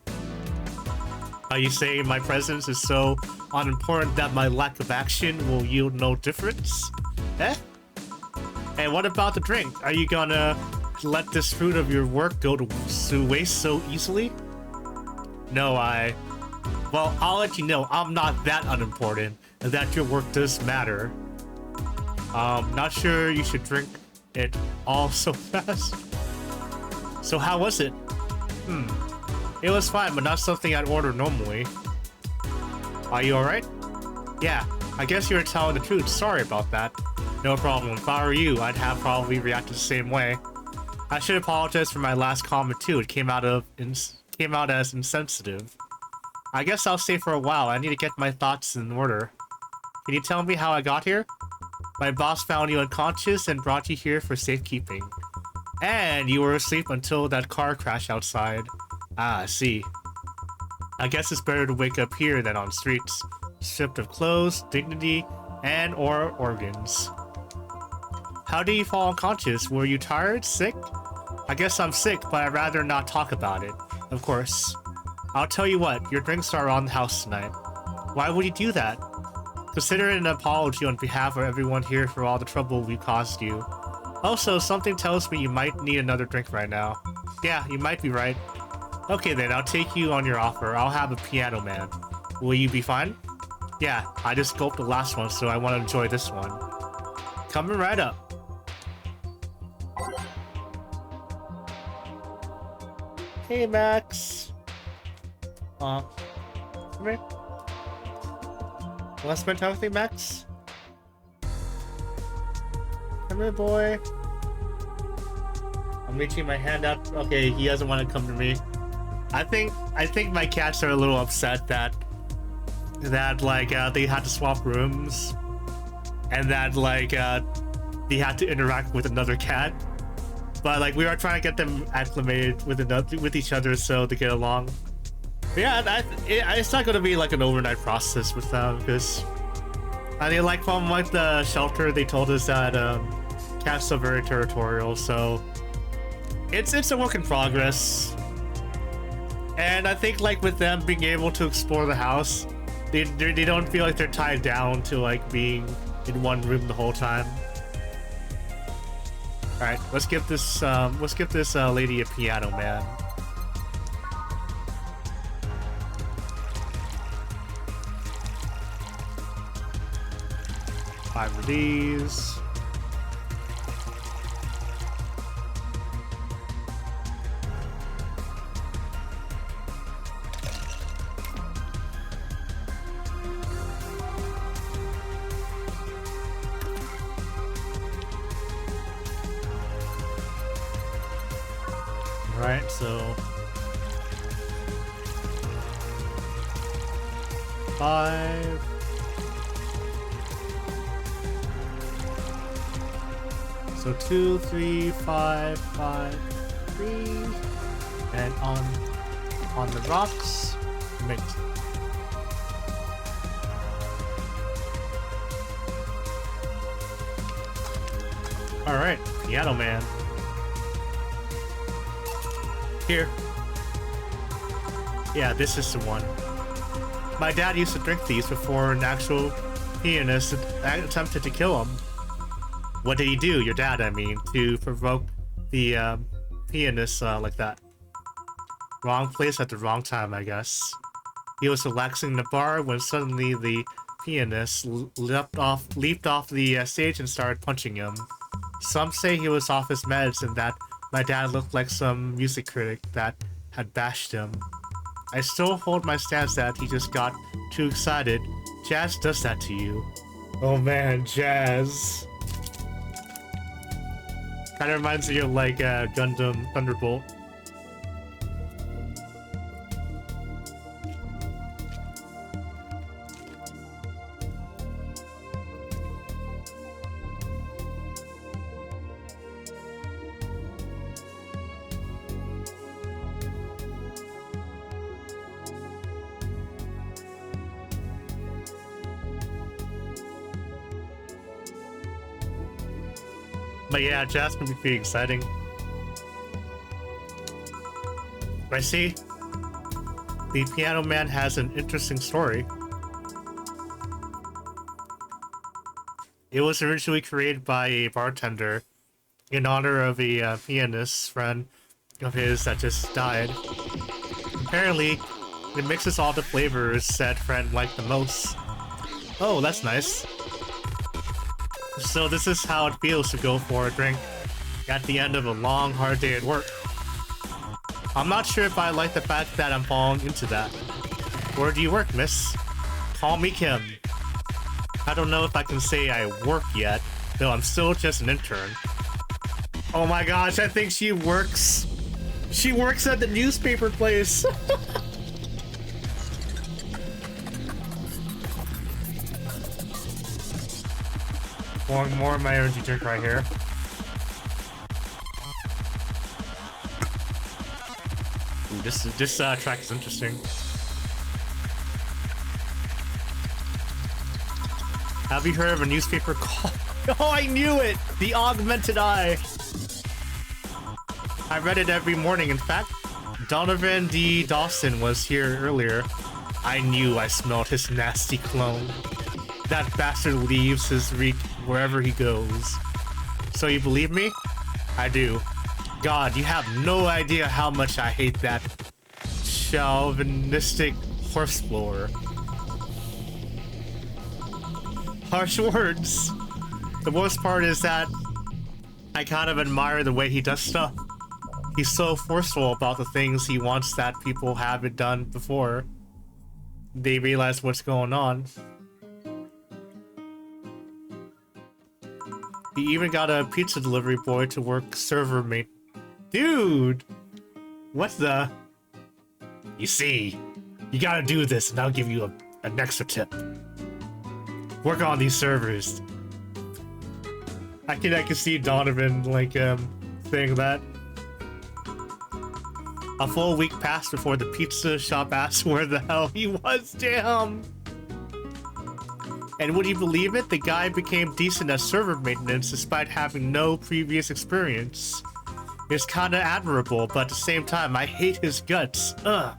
Are you saying my presence is so unimportant that my lack of action will yield no difference? Eh? And what about the drink? Are you gonna let this fruit of your work go to waste so easily? No, well, I'll let you know I'm not that unimportant and that your work does matter. Not sure you should drink it all so fast. So how was it? It was fine, but not something I'd order normally. Are you alright? Yeah, I guess you were telling the truth. Sorry about that. No problem. If I were you, I'd have probably reacted the same way. I should apologize for my last comment too. It came out as insensitive. I guess I'll stay for a while. I need to get my thoughts in order. Can you tell me how I got here? My boss found you unconscious and brought you here for safekeeping. And you were asleep until that car crash outside. Ah, I see. I guess it's better to wake up here than on streets, stripped of clothes, dignity, and or organs. How did you fall unconscious? Were you tired? Sick? I guess I'm sick, but I'd rather not talk about it. Of course. I'll tell you what, your drinks are on the house tonight. Why would you do that? Consider it an apology on behalf of everyone here for all the trouble we caused you. Also, something tells me you might need another drink right now. Yeah, you might be right. Okay then, I'll take you on your offer. I'll have a piano man. Will you be fine? Yeah, I just gulped the last one, so I want to enjoy this one. Coming right up. Hey, Max. Come here. Want to spend time with me, Max? Come here, boy. I'm reaching my hand out. Okay, he doesn't want to come to me. I think my cats are a little upset that like they had to swap rooms, and that like they had to interact with another cat. But like we are trying to get them acclimated with each other so they get along. But yeah, it's not gonna be like an overnight process with them because I mean, like from like the shelter, they told us that cats are very territorial, so it's a work in progress. And I think like with them being able to explore the house, they don't feel like they're tied down to like being in one room the whole time. All right, let's give this lady a piano man. Five of these. Right, so 5. So 2, 3, 5, 5, 3, and on the rocks, mint. All right, piano man. Here. Yeah, this is the one. My dad used to drink these before an actual pianist attempted to kill him. What did he do, your dad, I mean, to provoke the pianist like that? Wrong place at the wrong time, I guess. He was relaxing in the bar when suddenly the pianist leaped off the stage and started punching him. Some say he was off his meds and that my dad looked like some music critic that had bashed him. I still hold my stance that he just got too excited. Jazz does that to you. Oh man, Jazz. Kinda reminds me of like Gundam Thunderbolt. But yeah, jazz can be pretty exciting. I see. The Piano Man has an interesting story. It was originally created by a bartender in honor of a pianist friend of his that just died. Apparently, it mixes all the flavors said friend liked the most. Oh, that's nice. So this is how it feels to go for a drink at the end of a long, hard day at work. I'm not sure if I like the fact that I'm falling into that. Where do you work, miss? Call me Kim. I don't know if I can say I work yet, though I'm still just an intern. Oh my gosh, I think she works. She works at the newspaper place. Pouring more of my energy drink right here. Ooh, this track is interesting. Have you heard of a newspaper called... Oh, I knew it! The Augmented Eye! I read it every morning. In fact, Donovan D. Dawson was here earlier. I knew I smelled his nasty clone. That bastard leaves his reek wherever he goes. So you believe me? I do. God, you have no idea how much I hate that chauvinistic horseblower. Harsh words. The worst part is that I kind of admire the way he does stuff. He's so forceful about the things he wants that people haven't done before they realize what's going on. He even got a pizza delivery boy to work server mate. Dude! What the? You see, you gotta do this and I'll give you an extra tip. Work on these servers. I can see Donovan like saying that. A full week passed before the pizza shop asked where the hell he was. Damn. And would you believe it? The guy became decent at server maintenance despite having no previous experience. It's kinda admirable, but at the same time, I hate his guts. Ugh.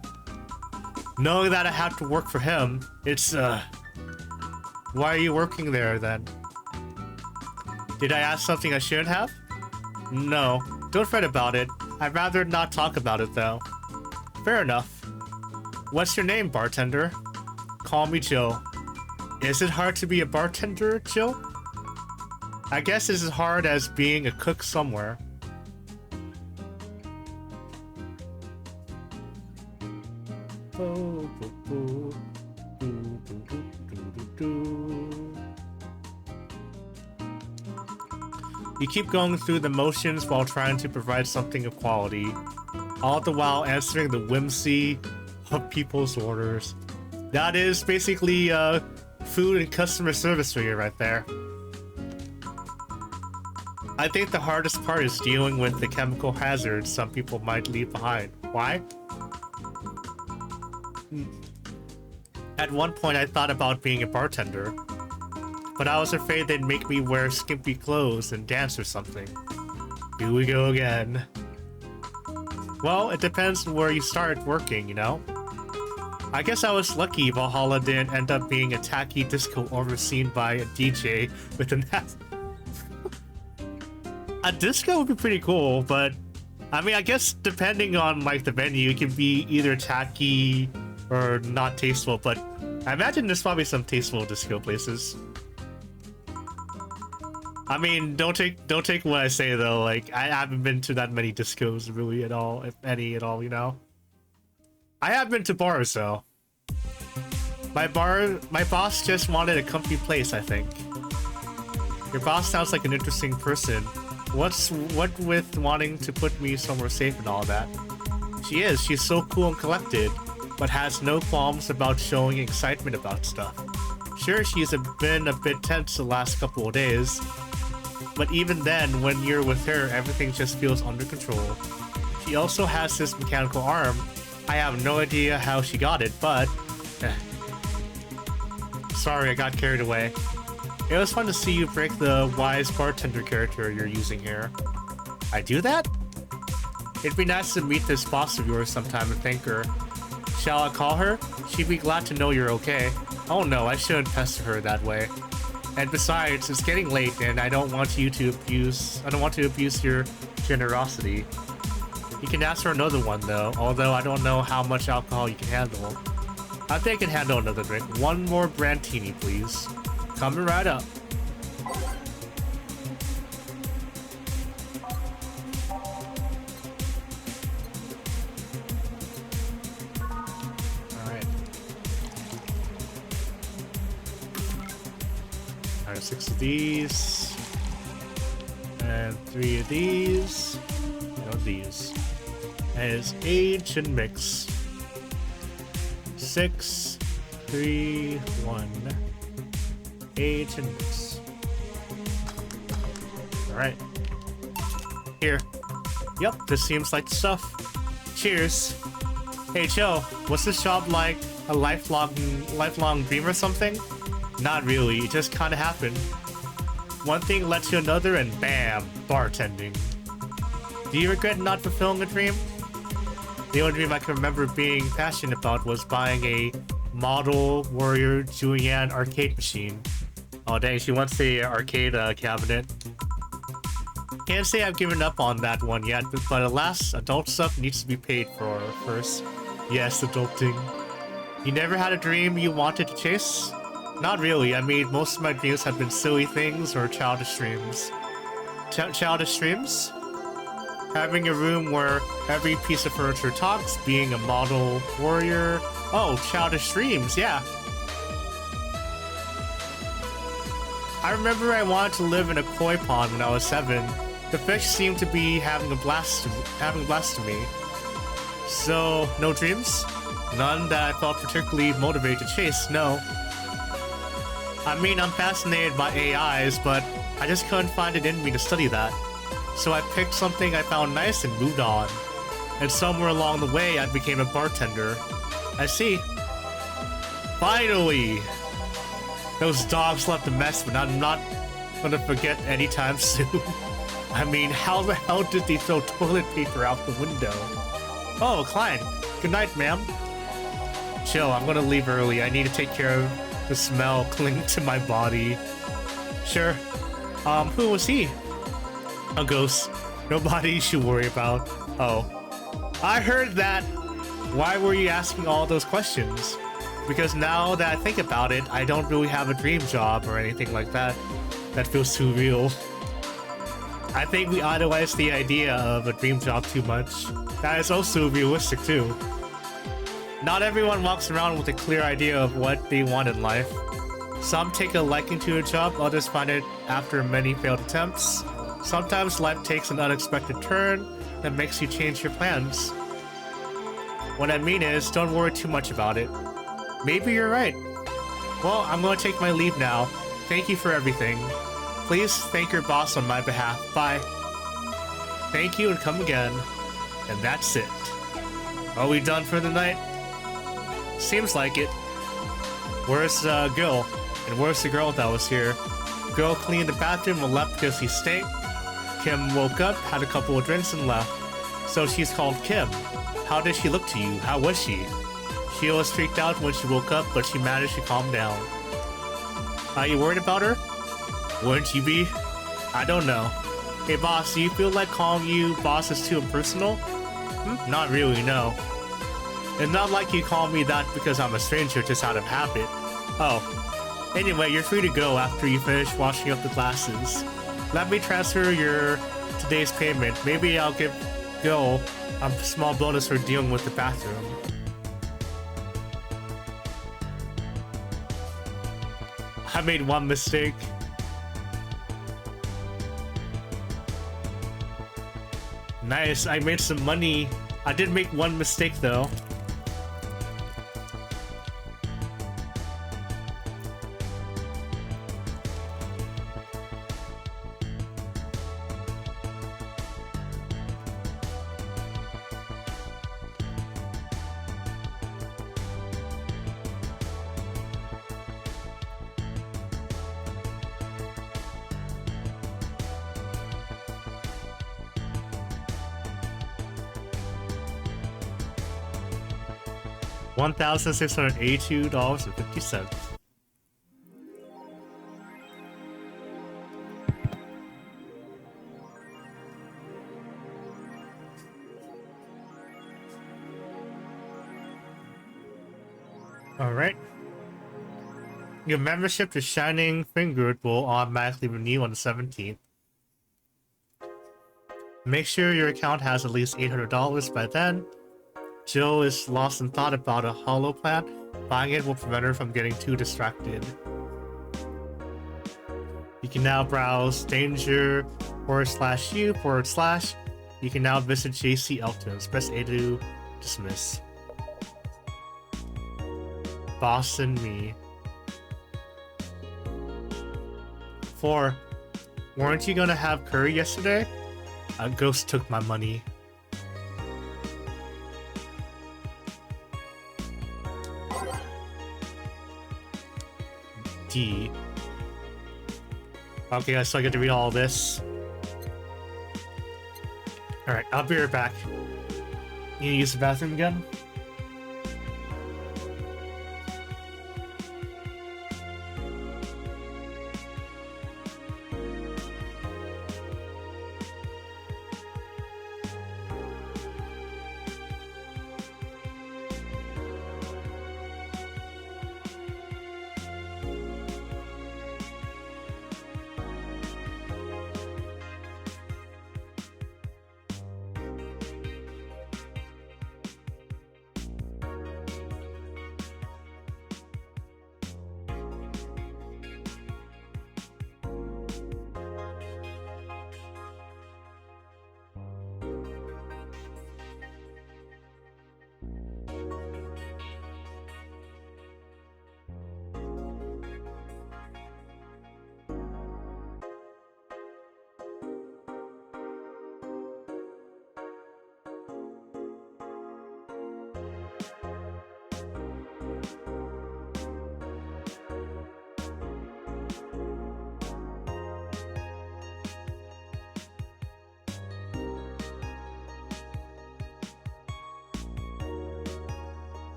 Knowing that I have to work for him, it's Why are you working there then? Did I ask something I shouldn't have? No, don't fret about it. I'd rather not talk about it though. Fair enough. What's your name, bartender? Call me Jill. Is it hard to be a bartender, Jill? I guess it's as hard as being a cook somewhere. You keep going through the motions while trying to provide something of quality, all the while answering the whimsy of people's orders. That is basically food and customer service for you right there. I think the hardest part is dealing with the chemical hazards some people might leave behind. Why? At one point I thought about being a bartender, but I was afraid they'd make me wear skimpy clothes and dance or something. Here we go again. Well, it depends on where you start working, you know? I guess I was lucky Valhalla didn't end up being a tacky disco overseen by a DJ with an ass. A disco would be pretty cool, but I mean, I guess depending on like the venue, it can be either tacky or not tasteful, but I imagine there's probably some tasteful disco places. I mean, don't take what I say though. Like, I haven't been to that many discos really at all, if any at all, you know. I have been to bars though. My boss just wanted a comfy place, I think. Your boss sounds like an interesting person. What with wanting to put me somewhere safe and all that? She's so cool and collected, but has no qualms about showing excitement about stuff. Sure, she's been a bit tense the last couple of days, but even then, when you're with her, everything just feels under control. She also has this mechanical arm. I have no idea how she got it, but... Sorry, I got carried away. It was fun to see you break the wise bartender character you're using here. I do that? It'd be nice to meet this boss of yours sometime and thank her. Shall I call her? She'd be glad to know you're okay. Oh no, I shouldn't pester her that way. And besides, it's getting late and I don't want to abuse your generosity. You can ask for another one though, although I don't know how much alcohol you can handle. I think I can handle another drink. One more Brantini, please. Coming right up. Alright. Alright, 6 of these. And 3 of these. No, these. And it's age and mix. 6, 3, 1. Age and mix. Alright. Here. Yep, this seems like the stuff. Cheers. Hey Joe, what's this job like? A lifelong dream or something? Not really, it just kinda happened. One thing led to another and bam, bartending. Do you regret not fulfilling a dream? The only dream I can remember being passionate about was buying a model Warrior Julianne arcade machine. Oh dang, she wants the arcade cabinet. Can't say I've given up on that one yet, but alas, adult stuff needs to be paid for first. Yes, adulting. You never had a dream you wanted to chase? Not really, I mean, most of my dreams have been silly things or childish dreams. Childish dreams? Having a room where every piece of furniture talks, being a model warrior. Oh, childish dreams, yeah. I remember I wanted to live in a koi pond when I was 7. The fish seemed to be having a blast to me. So, no dreams? None that I felt particularly motivated to chase, no. I mean, I'm fascinated by AIs, but I just couldn't find it in me to study that. So I picked something I found nice and moved on. And somewhere along the way, I became a bartender. I see. Finally! Those dogs left a mess, but I'm not gonna forget anytime soon. I mean, how the hell did they throw toilet paper out the window? Oh, Klein. Good night, ma'am. Chill, I'm gonna leave early. I need to take care of the smell clinging to my body. Sure. Who was he? A ghost. Nobody you should worry about. Oh. I heard that. Why were you asking all those questions? Because now that I think about it, I don't really have a dream job or anything like that. That feels too real. I think we idolize the idea of a dream job too much. That is also realistic too. Not everyone walks around with a clear idea of what they want in life. Some take a liking to a job, others find it after many failed attempts. Sometimes life takes an unexpected turn that makes you change your plans. What I mean is, don't worry too much about it. Maybe you're right. Well, I'm going to take my leave now. Thank you for everything. Please thank your boss on my behalf. Bye. Thank you and come again. And that's it. Are we done for the night? Seems like it. Where's Gil? And where's the girl that was here? Girl cleaned the bathroom and left because he stank. Kim woke up, had a couple of drinks and left. So she's called Kim. How did she look to you? How was she? She was freaked out when she woke up, but she managed to calm down. Are you worried about her? Wouldn't you be? I don't know. Hey boss, do you feel like calling you boss is too impersonal? Not really, no. It's not like you call me that because I'm a stranger just out of habit. Oh. Anyway, you're free to go after you finish washing up the glasses. Let me transfer your today's payment. Maybe I'll give Gil a small bonus for dealing with the bathroom. I made one mistake. Nice, I made some money. I did make one mistake though. $1,682.50. Alright. Your membership to Shining Fingered will automatically renew on the 17th. Make sure your account has at least $800 by then. Jill is lost in thought about a holo plant. Buying it will prevent her from getting too distracted. You can now browse danger /u /. You can now visit JC Elton's. Press A to dismiss. Boss and me. 4. Weren't you gonna have curry yesterday? A ghost took my money. D. Okay, so I get to read all this. Alright, I'll be right back. You need to use the bathroom again?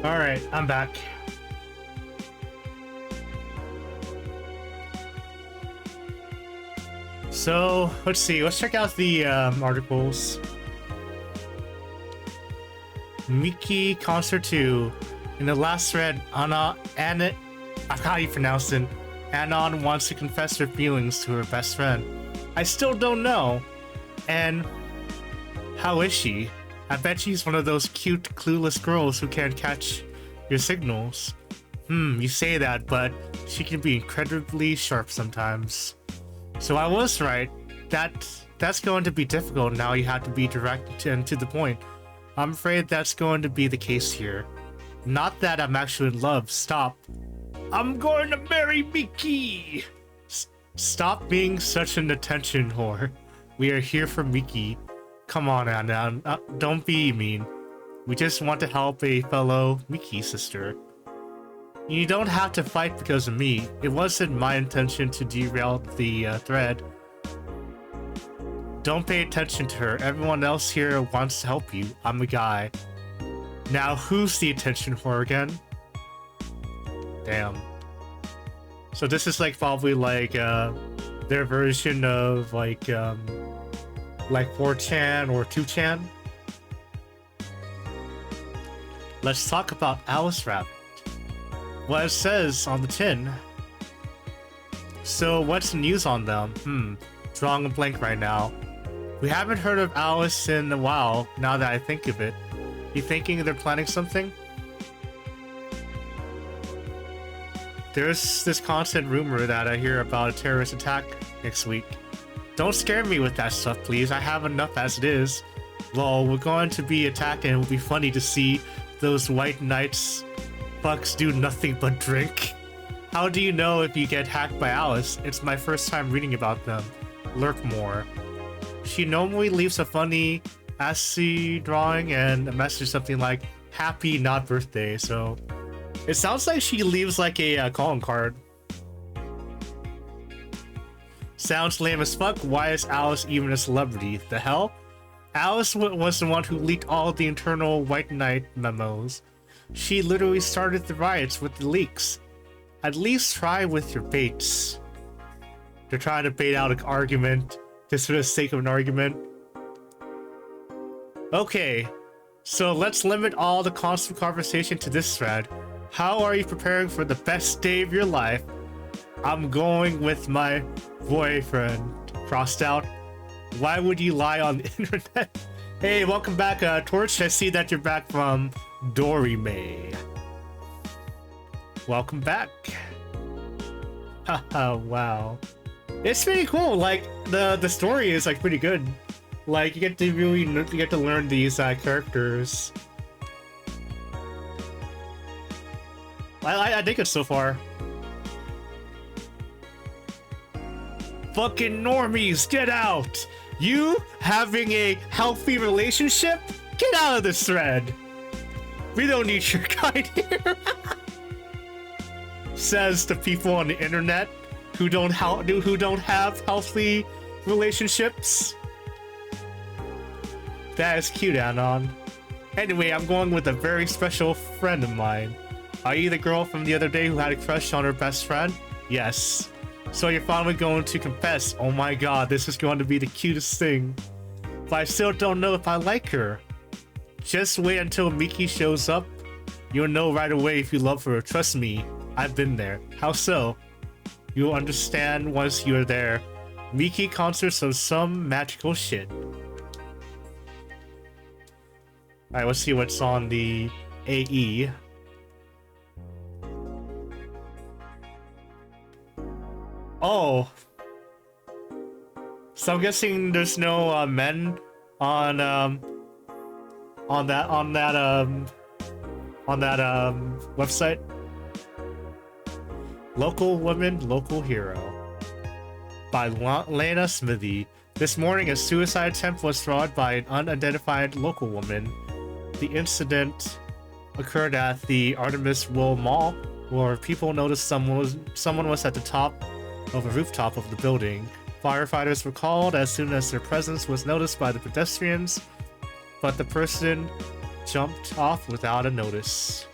Alright, I'm back. So, let's see, let's check out the articles. Miki Concert 2. In the last thread, I forgot how you pronounce it. Anon wants to confess her feelings to her best friend. I still don't know. And how is she? I bet she's one of those cute, clueless girls who can't catch your signals. You say that, but she can be incredibly sharp sometimes. So I was right. That's going to be difficult now. You have to be direct and to the point. I'm afraid that's going to be the case here. Not that I'm actually in love. Stop. I'm going to marry Miki! Stop being such an attention whore. We are here for Miki. Come on, Anna. Don't be mean. We just want to help a fellow Miki sister. You don't have to fight because of me. It wasn't my intention to derail the thread. Don't pay attention to her. Everyone else here wants to help you. I'm a guy. Now, who's the attention whore again? Damn. So this is like probably like their version of like 4chan or 2chan. Let's talk about Alice Rabbit. What it says on the tin. So what's the news on them? Drawing a blank right now. We haven't heard of Alice in a while, now that I think of it. You thinking they're planning something? There's this constant rumor that I hear about a terrorist attack next week. Don't scare me with that stuff, please. I have enough as it is. Lol, we're going to be attacked and it will be funny to see those white knights fucks do nothing but drink. How do you know if you get hacked by Alice? It's my first time reading about them. Lurk more. She normally leaves a funny assy drawing and a message something like happy not birthday, so it sounds like she leaves like a calling card. Sounds lame as fuck. Why is Alice even a celebrity? The hell? Alice was the one who leaked all of the internal White Knight memos. She literally started the riots with the leaks. At least try with your baits. They're trying to bait out an argument just for the sake of an argument. Okay, so let's limit all the constant conversation to this thread. How are you preparing for the best day of your life? I'm going with my boyfriend. Crossed out. Why would you lie on the internet? Hey, welcome back, Torch. I see that you're back from Dory May. Welcome back. Haha, wow. It's pretty cool. Like the story is like pretty good. Like you get to learn these characters. I dig it so far. Fucking normies, get out! You having a healthy relationship? Get out of this thread. We don't need your guide here. Says the people on the internet who don't have healthy relationships. That is cute, Anon. Anyway, I'm going with a very special friend of mine. Are you the girl from the other day who had a crush on her best friend? Yes. So you're finally going to confess. Oh my god, this is going to be the cutest thing. But I still don't know if I like her. Just wait until Miki shows up. You'll know right away if you love her. Trust me, I've been there. How so? You'll understand once you're there. Miki concerts of some magical shit. Alright, let's see what's on the AE. Oh. So I'm guessing there's no men on that website. Local woman, local hero. By Lana Smithy. This morning, a suicide attempt was fraud by an unidentified local woman. The incident occurred at the Artemis Will Mall, where people noticed someone was at the top of a rooftop of the building. Firefighters were called as soon as their presence was noticed by the pedestrians, but the person jumped off without a notice.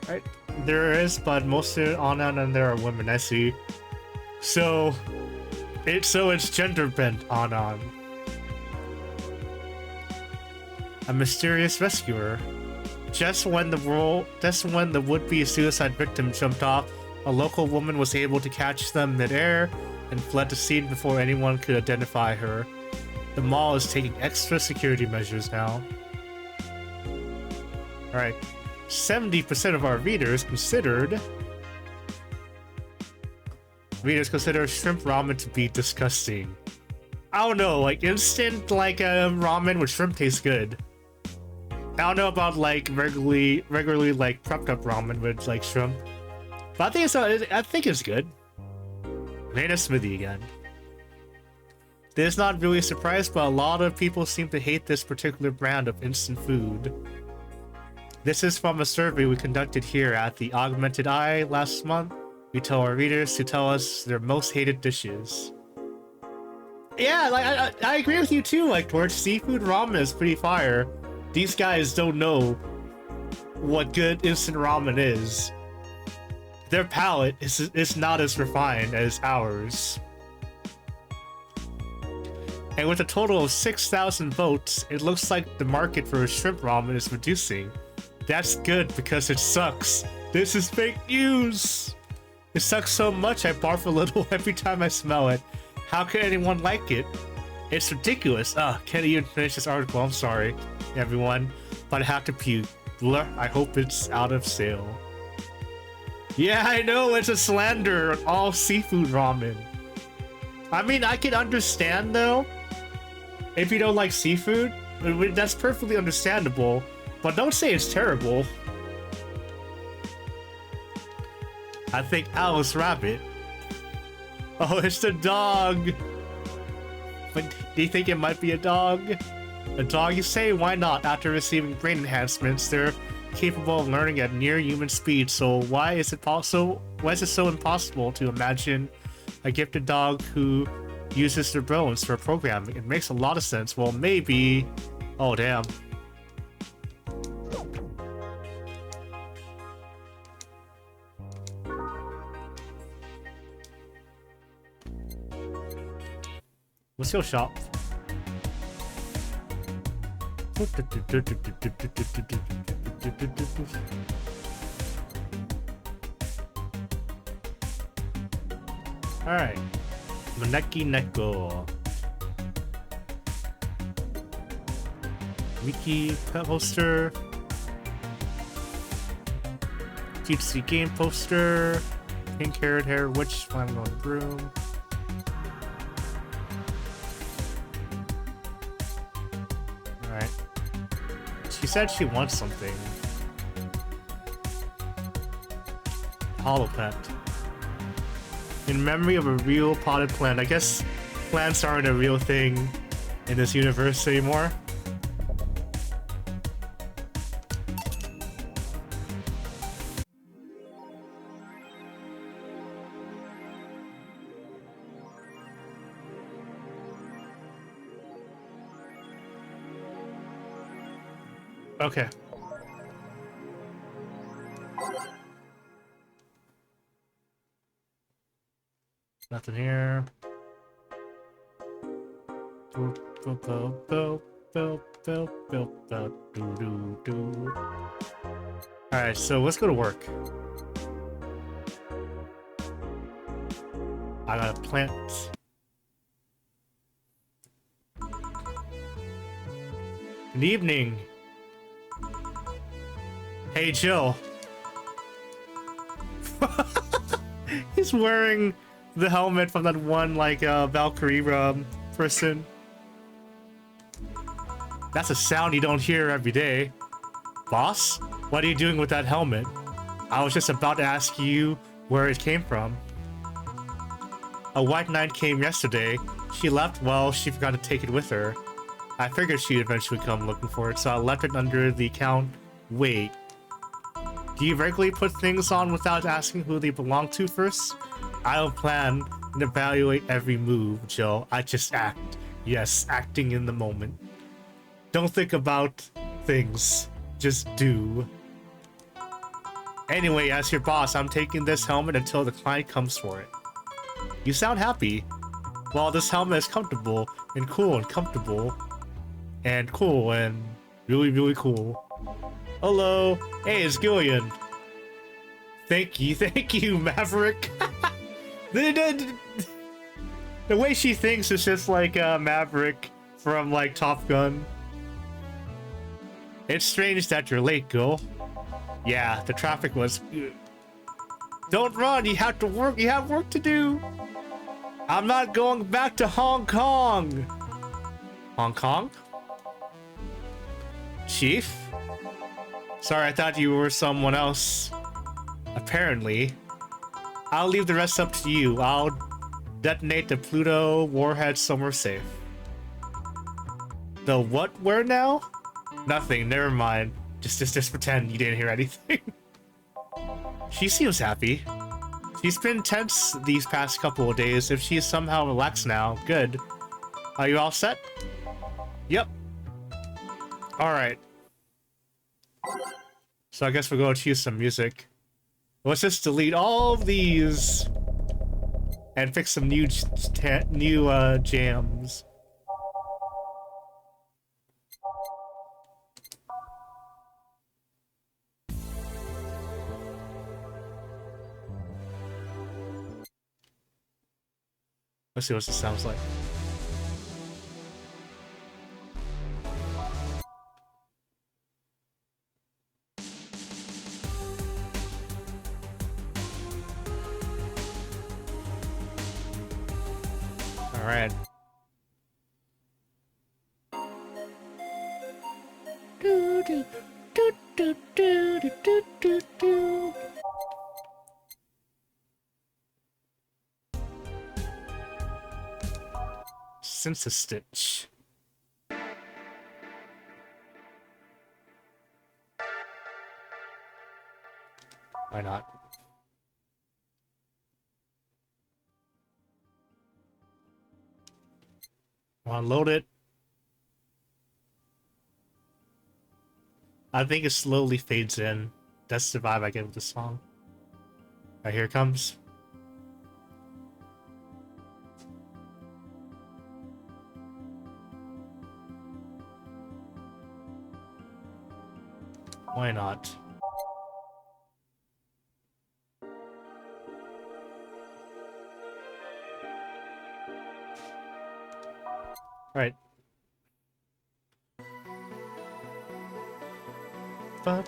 Right, there is, but most of it on and there are women. I see. So it's gender bent on. A mysterious rescuer. Just when the would-be suicide victim jumped off, a local woman was able to catch them mid-air and fled the scene before anyone could identify her. The mall is taking extra security measures now. Alright. 70% of our readers consider shrimp ramen to be disgusting. I don't know, like instant ramen with shrimp tastes good. I don't know about like regularly like prepped up ramen with like shrimp, but I think it's good. Lana Smithy again. This is not really a surprise, but a lot of people seem to hate this particular brand of instant food. This is from a survey we conducted here at the Augmented Eye last month. We tell our readers to tell us their most hated dishes. Yeah, like I agree with you too. Like, towards seafood ramen is pretty fire. These guys don't know what good instant ramen is. Their palate is not as refined as ours. And with a total of 6,000 votes, it looks like the market for shrimp ramen is reducing. That's good because it sucks. This is fake news! It sucks so much I barf a little every time I smell it. How can anyone like it? It's ridiculous. Can't even finish this article, I'm sorry, everyone. But I have to puke. Blur, I hope it's out of sale. Yeah, I know, it's a slander on all seafood ramen. I mean, I can understand though, if you don't like seafood, that's perfectly understandable. But don't say it's terrible. I think Alice Rabbit. Oh, it's the dog. But do you think it might be a dog? A dog, you say? Why not? After receiving brain enhancements, they're capable of learning at near human speed. So why is it so impossible to imagine a gifted dog who uses their bones for programming? It makes a lot of sense. Well, maybe. Oh, damn. Let's go shop. Alright. Maneki Neko. Wiki poster. THC game poster. Pink haired hair witch slamming on broom. Alright. She said she wants something. Hollow plant. In memory of a real potted plant. I guess plants aren't a real thing in this universe anymore. Okay. Nothing here. Alright, so let's go to work. I got a plant. Good evening. Hey, Jill. He's wearing the helmet from that one, like, Valkyrie person. That's a sound you don't hear every day. Boss? What are you doing with that helmet? I was just about to ask you where it came from. A white knight came yesterday. She left while she forgot to take it with her. I figured she'd eventually come looking for it, so I left it under the count. Wait. Do you regularly put things on without asking who they belong to first? I don't plan and evaluate every move, Jill. I just act. Yes, acting in the moment. Don't think about things. Just do. Anyway, as your boss, I'm taking this helmet until the client comes for it. You sound happy. Well, this helmet is comfortable and cool and comfortable and cool and really, really cool. Hello. Hey, it's Gillian. Thank you, Maverick. The way she thinks is just like Maverick from like Top Gun. It's strange that you're late, Gil. Yeah, the traffic was... Don't run, you have to work, you have work to do. I'm not going back to Hong Kong. Hong Kong? Chief? Sorry, I thought you were someone else. Apparently. I'll leave the rest up to you. I'll Detonate the Pluto warhead somewhere safe. The what? Where now? Nothing. Never mind. Just pretend you didn't hear anything. She seems happy. She's been tense these past couple of days. If she is somehow relaxed now, good. Are you all set? Yep. Alright. So I guess we're going to choose some music. Let's just delete all of these and fix some new jams. Let's see what this sounds like. All right. Do, do, do, do, do, do, do, do. Since a stitch. Why not? Unload it. I think it slowly fades in. That's the vibe I get with the song. Alright, here it comes. Why not? Right. Where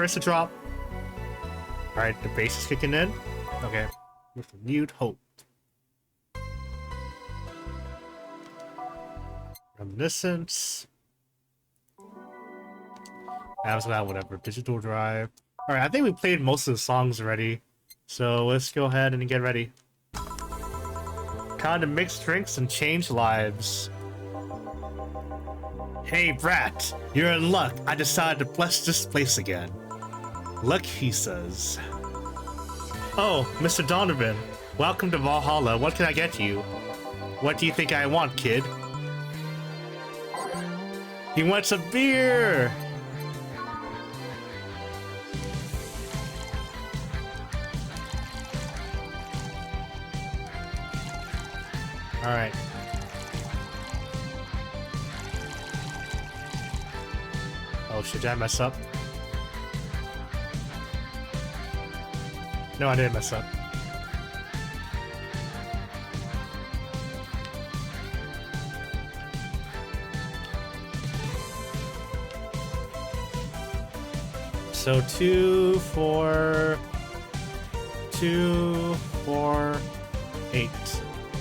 is the drop? Alright, the bass is kicking in. Okay. With renewed hope. Reminiscence. Amazon, whatever. Digital drive. Alright, I think we played most of the songs already. So let's go ahead and get ready. Time to mix drinks and change lives. Hey, Brat, you're in luck. I decided to bless this place again. Luck, he says. Oh, Mr. Donovan, welcome to Valhalla. What can I get you? What do you think I want, kid? He wants a beer! Alright. Oh shit, did I mess up? No, I didn't mess up. So 2, 4, 2, 4, 8.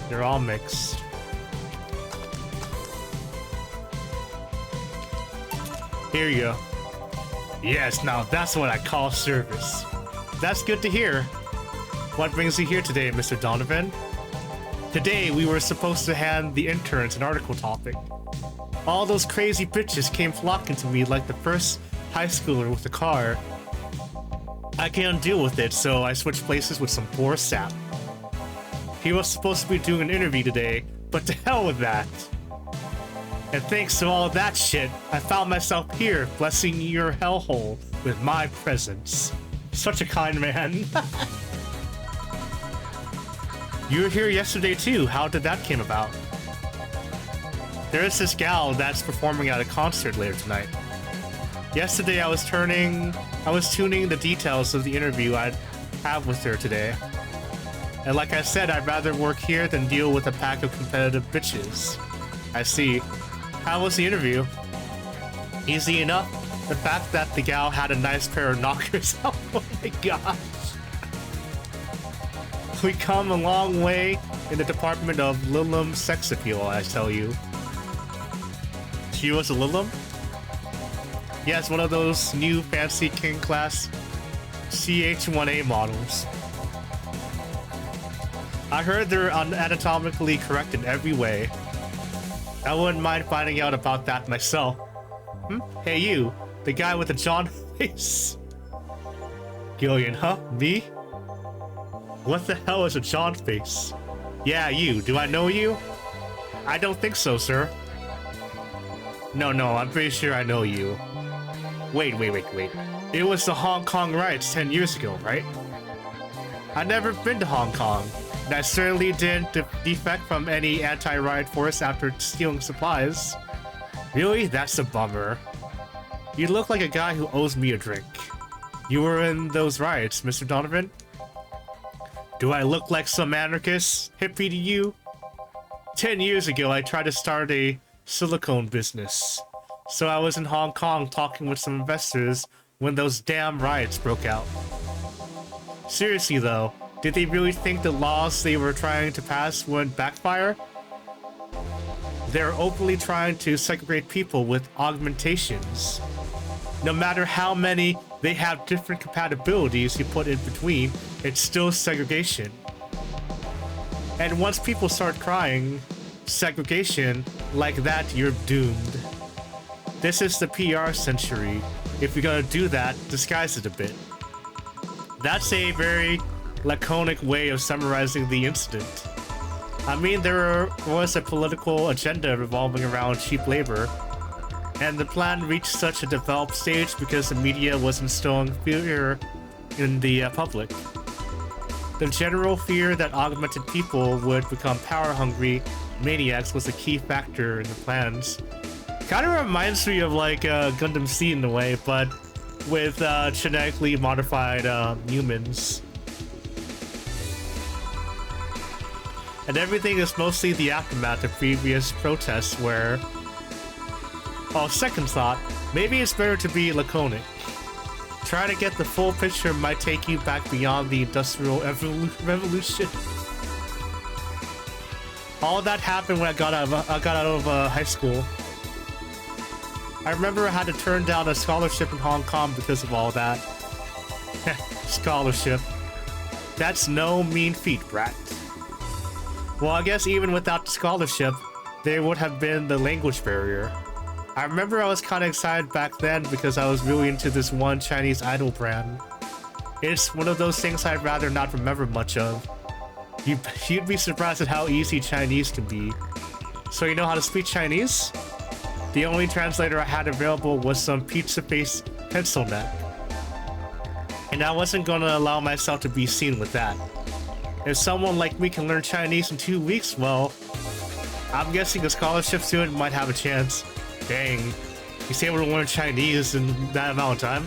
They're all mixed. Here you go. Yes, now that's what I call service. That's good to hear. What brings you here today, Mr. Donovan? Today, we were supposed to hand the interns an article topic. All those crazy bitches came flocking to me like the first high schooler with a car. I can't deal with it, so I switched places with some poor sap. He was supposed to be doing an interview today, but to hell with that. And thanks to all that shit, I found myself here, blessing your hellhole with my presence. Such a kind man. You were here yesterday too. How did that came about? There is this gal that's performing at a concert later tonight. Yesterday I was tuning the details of the interview I'd have with her today. And like I said, I'd rather work here than deal with a pack of competitive bitches. I see. How was the interview? Easy enough. The fact that the gal had a nice pair of knockers. Oh my gosh. We come a long way in the department of Lilum sex appeal, I tell you. She was a Lilum? Yes, one of those new fancy king class CH-1A models. I heard they're anatomically correct in every way. I wouldn't mind finding out about that myself. Hey you, the guy with the John face. Gillian, huh? Me? What the hell is a John face? Yeah, you. Do I know you? I don't think so, sir. No, I'm pretty sure I know you. Wait. It was the Hong Kong riots 10 years ago, right? I've never been to Hong Kong, and I certainly didn't defect from any anti-riot force after stealing supplies. Really? That's a bummer. You look like a guy who owes me a drink. You were in those riots, Mr. Donovan? Do I look like some anarchist hippie to you? 10 years ago, I tried to start a silicone business. So I was in Hong Kong talking with some investors when those damn riots broke out. Seriously though, did they really think the laws they were trying to pass would backfire? They're openly trying to segregate people with augmentations. No matter how many they have different compatibilities you put in between, it's still segregation. And once people start crying segregation like that, you're doomed. This is the PR century. If you're gonna do that, disguise it a bit. That's a very laconic way of summarizing the incident. I mean, there was a political agenda revolving around cheap labor, and the plan reached such a developed stage because the media was instilling fear in the public. The general fear that augmented people would become power-hungry maniacs was a key factor in the plans. Kind of reminds me of like Gundam Seed in a way, but with genetically modified humans. And everything is mostly the aftermath of previous protests where... Oh, second thought, maybe it's better to be laconic. Trying to get the full picture might take you back beyond the Industrial Revolution. All that happened when I got out of high school. I remember I had to turn down a scholarship in Hong Kong because of all that. Scholarship. That's no mean feat, brat. Well, I guess even without the scholarship, there would have been the language barrier. I remember I was kind of excited back then because I was really into this one Chinese idol brand. It's one of those things I'd rather not remember much of. You'd be surprised at how easy Chinese can be. So you know how to speak Chinese? The only translator I had available was some pizza face pencil neck. And I wasn't gonna allow myself to be seen with that. If someone like me can learn Chinese in 2 weeks, well, I'm guessing a scholarship student might have a chance. Dang, he's able to learn Chinese in that amount of time.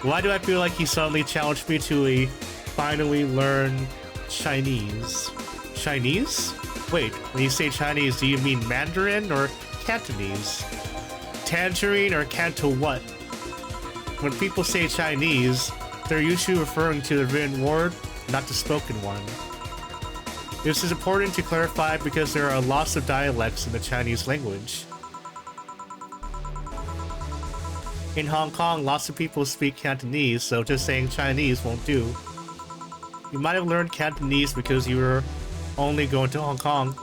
Why do I feel like he suddenly challenged me to finally learn Chinese? Chinese? Wait, when you say Chinese, do you mean Mandarin or Cantonese? Tangerine or Canto what? When people say Chinese, they're usually referring to the written word, not the spoken one. This is important to clarify because there are lots of dialects in the Chinese language. In Hong Kong, lots of people speak Cantonese, so just saying Chinese won't do. You might have learned Cantonese because you were only going to Hong Kong.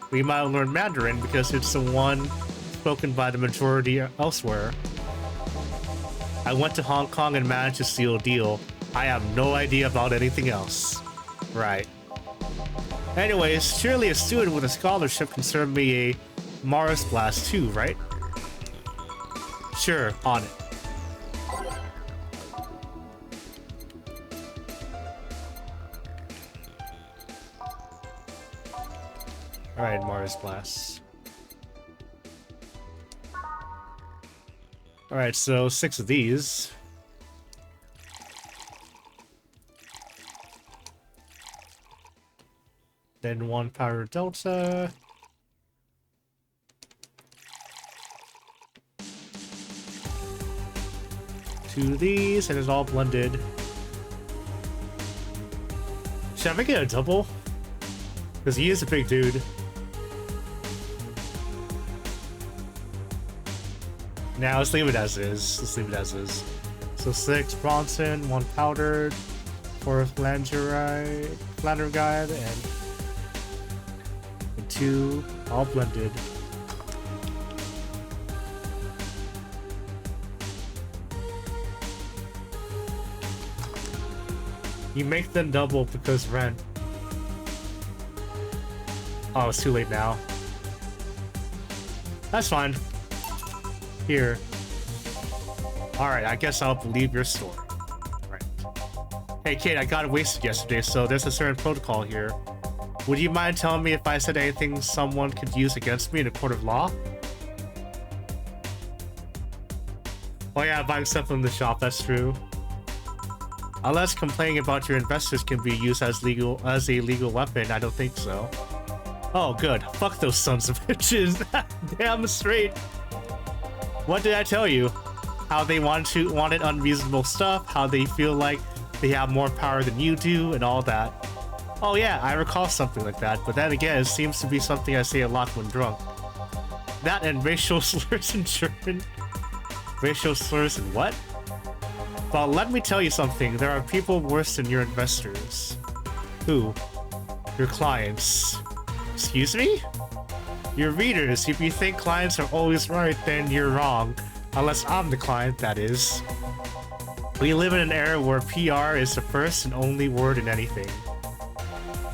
We might have learned Mandarin because it's the one spoken by the majority elsewhere. I went to Hong Kong and managed to seal a deal. I have no idea about anything else. Right. Anyways, surely a student with a scholarship can serve me a Mars Blast too, right? Sure, on it. Alright, Mars Blast. Alright, so 6 of these. Then 1 Power Delta. Two of these, and it's all blended. Should I make it a double? Because he is a big dude. Now let's leave it as is. Let's leave it as is. So 6 Bronson, 1 powdered, 4 Flanderguide, and 2 all blended. You make them double because rent. Oh, it's too late now. That's fine. Here. Alright, I guess I'll believe your story. Right. Hey kid, I got wasted yesterday, so there's a certain protocol here. Would you mind telling me if I said anything someone could use against me in a court of law? Oh yeah, buying stuff from the shop, that's true. Unless complaining about your investors can be used as a legal weapon, I don't think so. Oh good, fuck those sons of bitches. Damn straight. What did I tell you? How they wanted unreasonable stuff, how they feel like they have more power than you do, and all that. Oh yeah, I recall something like that, but then again, it seems to be something I say a lot when drunk. That and racial slurs in German. Racial slurs in what? But let me tell you something, there are people worse than your investors. Who? Your clients. Excuse me? Your readers. If you think clients are always right, then you're wrong. Unless I'm the client, that is. We live in an era where PR is the first and only word in anything.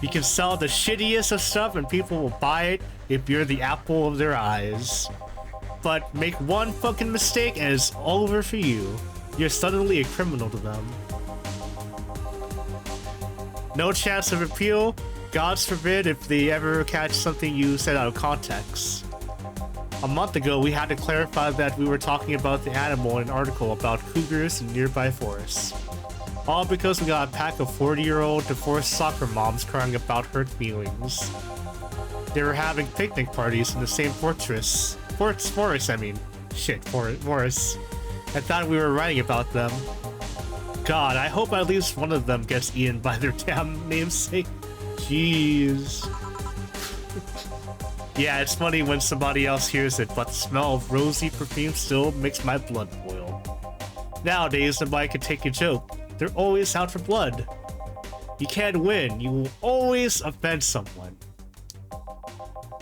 You can sell the shittiest of stuff and people will buy it if you're the apple of their eyes. But make one fucking mistake and it's over for you. You're suddenly a criminal to them. No chance of appeal? Gods forbid if they ever catch something you said out of context. A month ago, we had to clarify that we were talking about the animal in an article about cougars in nearby forests. All because we got a pack of 40-year-old divorced soccer moms crying about hurt feelings. They were having picnic parties in the same forest, I mean. Shit, forest. I thought we were writing about them. God, I hope at least one of them gets eaten by their damn namesake. Jeez. Yeah, it's funny when somebody else hears it, but the smell of rosy perfume still makes my blood boil. Nowadays, nobody can take a joke. They're always out for blood. You can't win. You will always offend someone.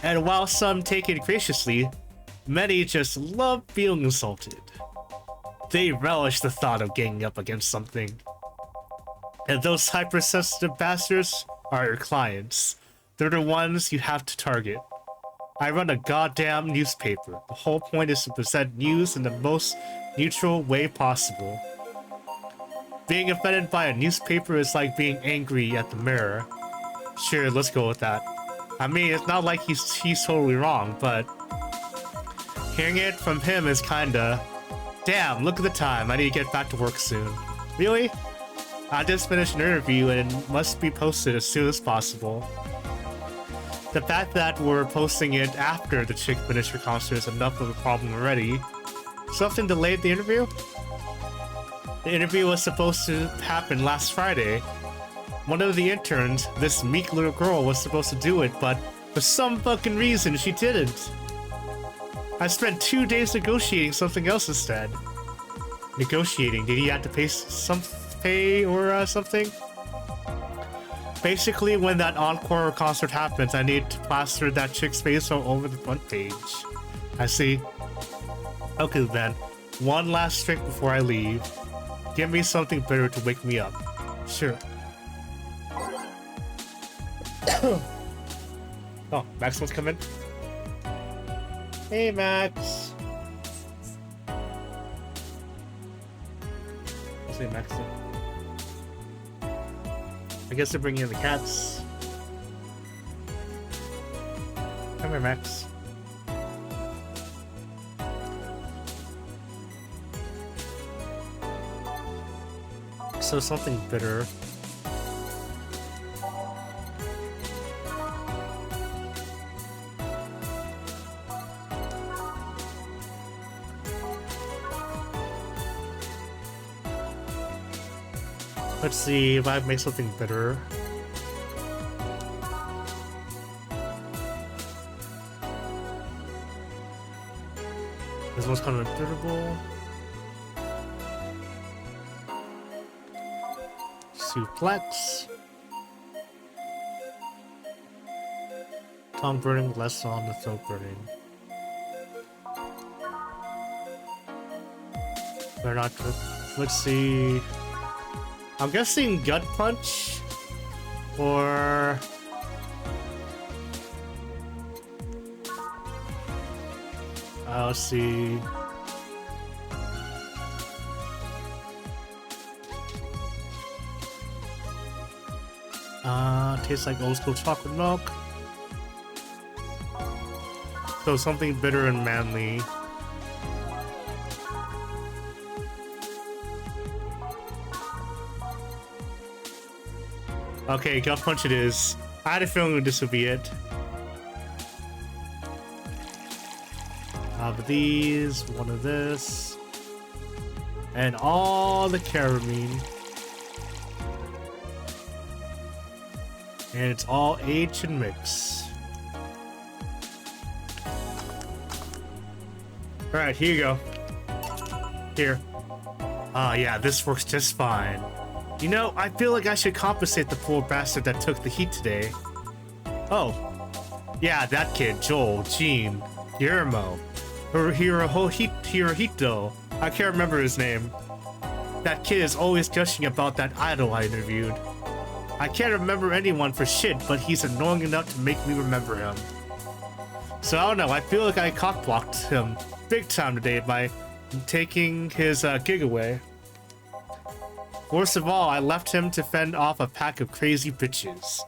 And while some take it graciously, many just love feeling insulted. They relish the thought of ganging up against something. And those hypersensitive bastards are your clients. They're the ones you have to target. I run a goddamn newspaper. The whole point is to present news in the most neutral way possible. Being offended by a newspaper is like being angry at the mirror. Sure, let's go with that. I mean, it's not like he's totally wrong, but hearing it from him is kinda... Damn, look at the time. I need to get back to work soon. Really? I just finished an interview and it must be posted as soon as possible. The fact that we're posting it after the chick finished her concert is enough of a problem already. Something delayed the interview? The interview was supposed to happen last Friday. One of the interns, this meek little girl, was supposed to do it, but for some fucking reason she didn't. I spent 2 days negotiating something else instead. Negotiating? Did he have to pay something? Basically, when that encore concert happens, I need to plaster that chick's face all over the front page. I see. Okay then, one last trick before I leave. Give me something bitter to wake me up. Sure. Oh, Max wants to come in? Hey, Max. I'll say Max then. I guess they're bringing in the cats. Come here, Max. So something bitter. Let's see if I make something bitter. This one's kind of invisible. Suplex. Tongue burning, less on the throat burning. They're not good. Let's see. I'm guessing gut punch or let's see. Tastes like old school chocolate milk. So something bitter and manly. Okay, gut punch it is. I had a feeling this would be it. But these, one of this, and all the caramine. And it's all H and mix. Alright, here you go. Here. Yeah, this works just fine. You know, I feel like I should compensate the poor bastard that took the heat today. Oh. Yeah, that kid, Joel, Gene, Guillermo, Hirohito. I can't remember his name. That kid is always gushing about that idol I interviewed. I can't remember anyone for shit, but he's annoying enough to make me remember him. So I don't know, I feel like I cockblocked him big time today by taking his gig away. Worst of all, I left him to fend off a pack of crazy bitches.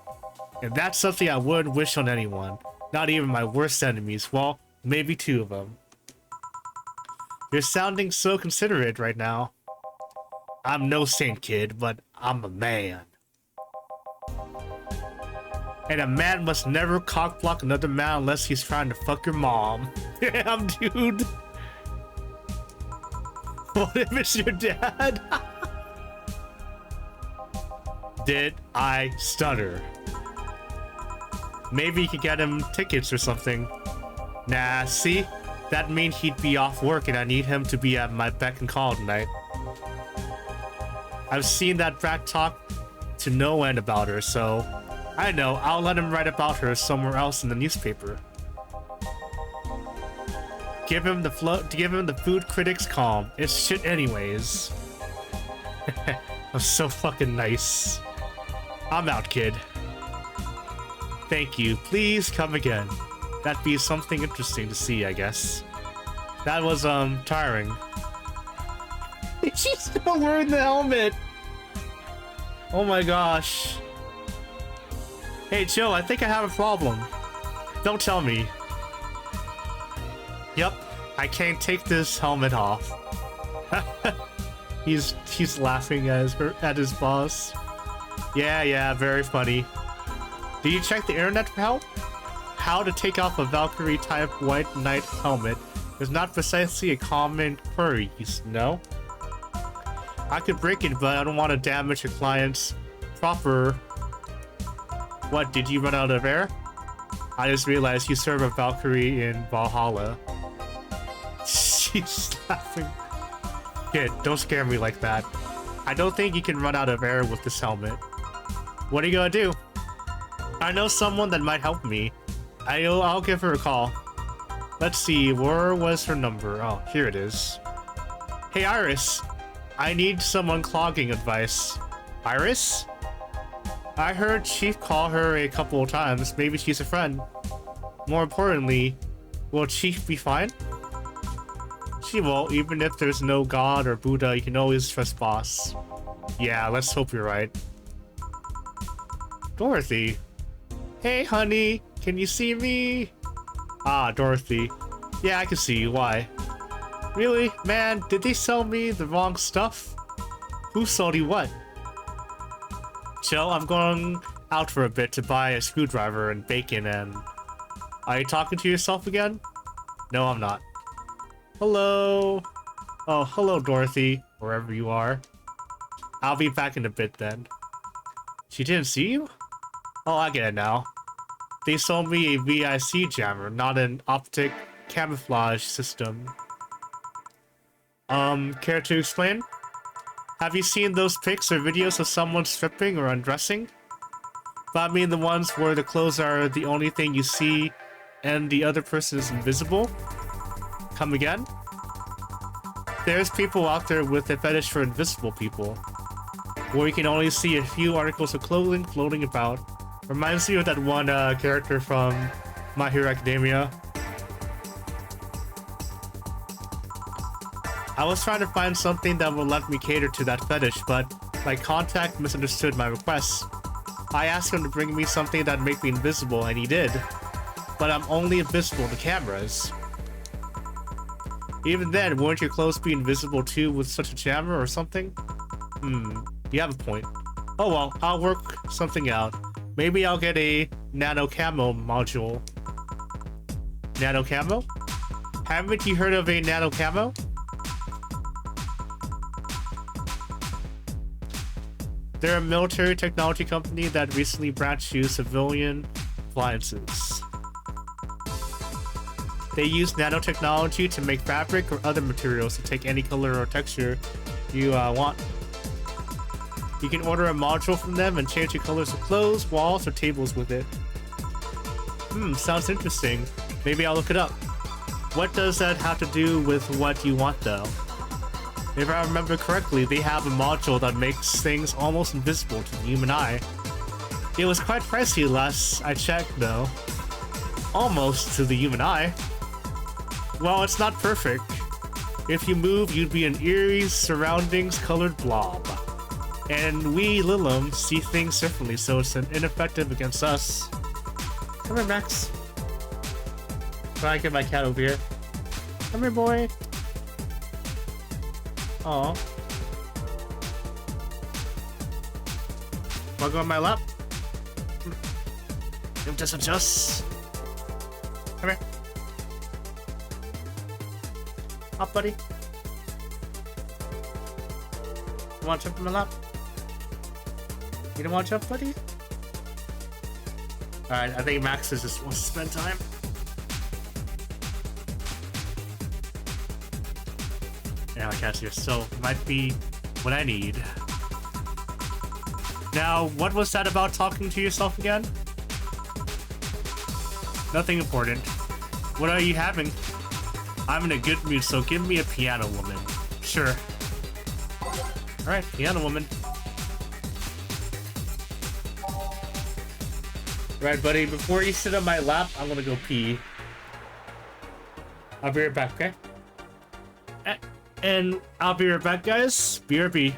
And that's something I wouldn't wish on anyone, not even my worst enemies, well, maybe two of them. You're sounding so considerate right now. I'm no saint, kid, but I'm a man. And a man must never cockblock another man unless he's trying to fuck your mom. Damn, dude. What if it's your dad? Did I stutter? Maybe you could get him tickets or something. Nah, see? That means he'd be off work and I need him to be at my beck and call tonight. I've seen that brat talk to no end about her, so I know, I'll let him write about her somewhere else in the newspaper. Give him the food critics calm. It's shit anyways. I'm so fucking nice. I'm out, kid. Thank you. Please come again. That'd be something interesting to see, I guess. That was, tiring. She's still wearing the helmet! Oh my gosh. Hey, Joe, I think I have a problem. Don't tell me. Yep, I can't take this helmet off. He's laughing at his boss. Yeah, very funny. Did you check the internet for help? How to take off a Valkyrie type white knight helmet is not precisely a common query, no? I could break it, but I don't want to damage a client's proper... What, did you run out of air? I just realized you serve a Valkyrie in Valhalla. She's laughing. Kid, don't scare me like that. I don't think you can run out of air with this helmet. What are you gonna do? I know someone that might help me. I'll give her a call. Let's see, where was her number? Oh, here it is. Hey, Iris. I need some unclogging advice. Iris? I heard Chief call her a couple of times. Maybe she's a friend. More importantly, will Chief be fine? She will, even if there's no God or Buddha, you can always trust boss. Yeah, let's hope you're right. Dorothy. Hey, honey, can you see me? Ah, Dorothy. Yeah, I can see you. Why? Really? Man, did they sell me the wrong stuff? Who sold you what? Joe, I'm going out for a bit to buy a screwdriver and bacon and... Are you talking to yourself again? No, I'm not. Hello? Oh, hello, Dorothy, wherever you are. I'll be back in a bit then. She didn't see you? Oh, I get it now. They sold me a VIC jammer, not an optic camouflage system. Care to explain? Have you seen those pics or videos of someone stripping or undressing? But I mean the ones where the clothes are the only thing you see and the other person is invisible? Come again? There's people out there with a fetish for invisible people, where you can only see a few articles of clothing floating about. Reminds me of that one character from My Hero Academia. I was trying to find something that would let me cater to that fetish, but my contact misunderstood my request. I asked him to bring me something that made me invisible, and he did. But I'm only invisible to cameras. Even then, wouldn't your clothes be invisible too with such a jammer or something? You have a point. Oh well, I'll work something out. Maybe I'll get a nano camo module. Nano camo? Haven't you heard of a nano camo? They're a military technology company that recently branched to civilian appliances. They use nanotechnology to make fabric or other materials to take any color or texture you want. You can order a module from them and change the colors of clothes, walls, or tables with it. Sounds interesting. Maybe I'll look it up. What does that have to do with what you want though? If I remember correctly, they have a module that makes things almost invisible to the human eye. It was quite pricey last I checked though. Almost to the human eye. Well, it's not perfect. If you move, you'd be an eerie surroundings colored blob. And we, Lilim, see things differently, so it's ineffective against us. Come here, Max. Try to get my cat over here. Come here, boy. Aw. Wanna go on my lap? Just adjust. Come here. Up, buddy. You wanna jump in my lap? You don't wanna jump, buddy? Alright, I think Max just wants to spend time. Yeah, I can't see her, so it might be what I need. Now, what was that about talking to yourself again? Nothing important. What are you having? I'm in a good mood, so give me a piano woman. Sure. Alright, piano woman. Right, buddy, before you sit on my lap, I'm gonna go pee. I'll be right back, okay? And I'll be right back, guys. BRB.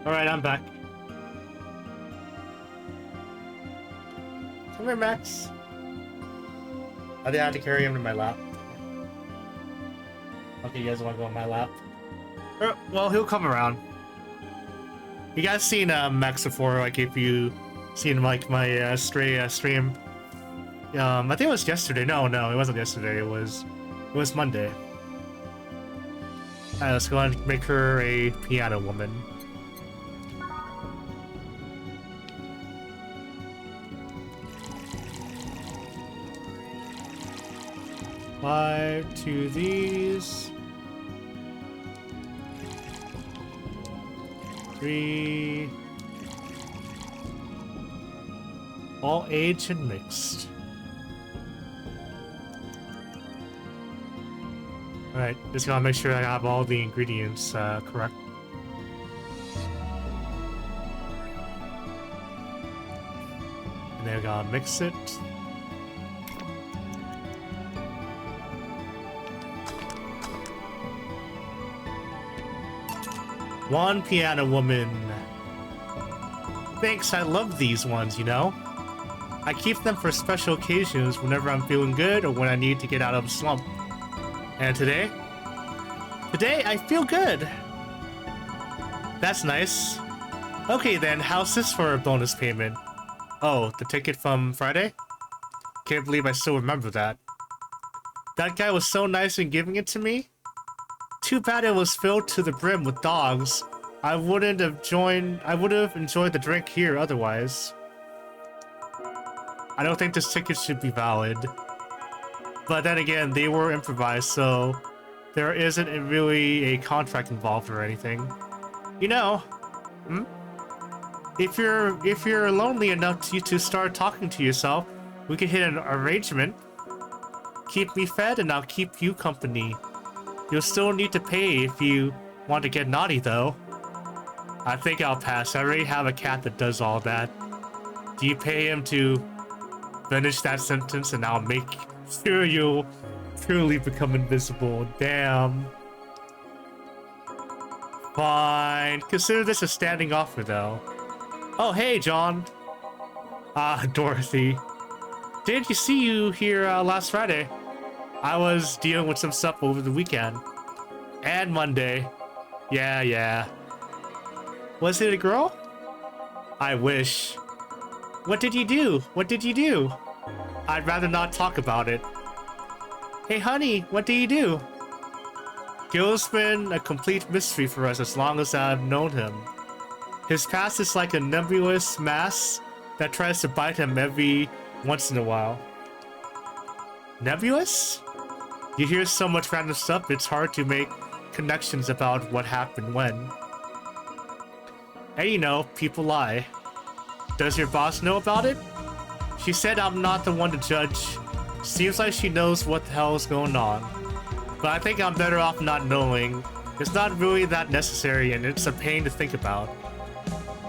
Alright, I'm back. Come here, Max. I think I have to carry him to my lap. Okay, you guys want to go on my lap? Well, he'll come around. You guys seen Max before, like if you seen like my stray stream. I think it was yesterday. No, it wasn't yesterday. It was Monday. Alright, let's go ahead and make her a piano woman. Five to these. 3. All aged and mixed. Alright, just gotta make sure I have all the ingredients correct. And then we gotta mix it. One piano woman. Thanks, I love these ones, you know? I keep them for special occasions whenever I'm feeling good or when I need to get out of a slump. And today? Today, I feel good. That's nice. Okay then, how's this for a bonus payment? Oh, the ticket from Friday? Can't believe I still remember that. That guy was so nice in giving it to me. Too bad it was filled to the brim with dogs. I would have enjoyed the drink here otherwise. I don't think this ticket should be valid. But then again, they were improvised, so there isn't really a contract involved or anything. You know, if you're lonely enough to start talking to yourself, we could hit an arrangement. Keep me fed and I'll keep you company. You'll still need to pay if you want to get naughty, though. I think I'll pass. I already have a cat that does all that. Do you pay him to finish that sentence and I'll make sure you'll truly become invisible? Damn. Fine. Consider this a standing offer, though. Oh, hey, John. Dorothy. Didn't see you here last Friday. I was dealing with some stuff over the weekend. And Monday. Yeah. Was it a girl? I wish. What did you do? I'd rather not talk about it. Hey, honey, what do you do? Gil's been a complete mystery for us as long as I've known him. His past is like a nebulous mass that tries to bite him every once in a while. Nebulous? You hear so much random stuff, it's hard to make connections about what happened when. And you know, people lie. Does your boss know about it? She said I'm not the one to judge. Seems like she knows what the hell is going on. But I think I'm better off not knowing. It's not really that necessary and it's a pain to think about.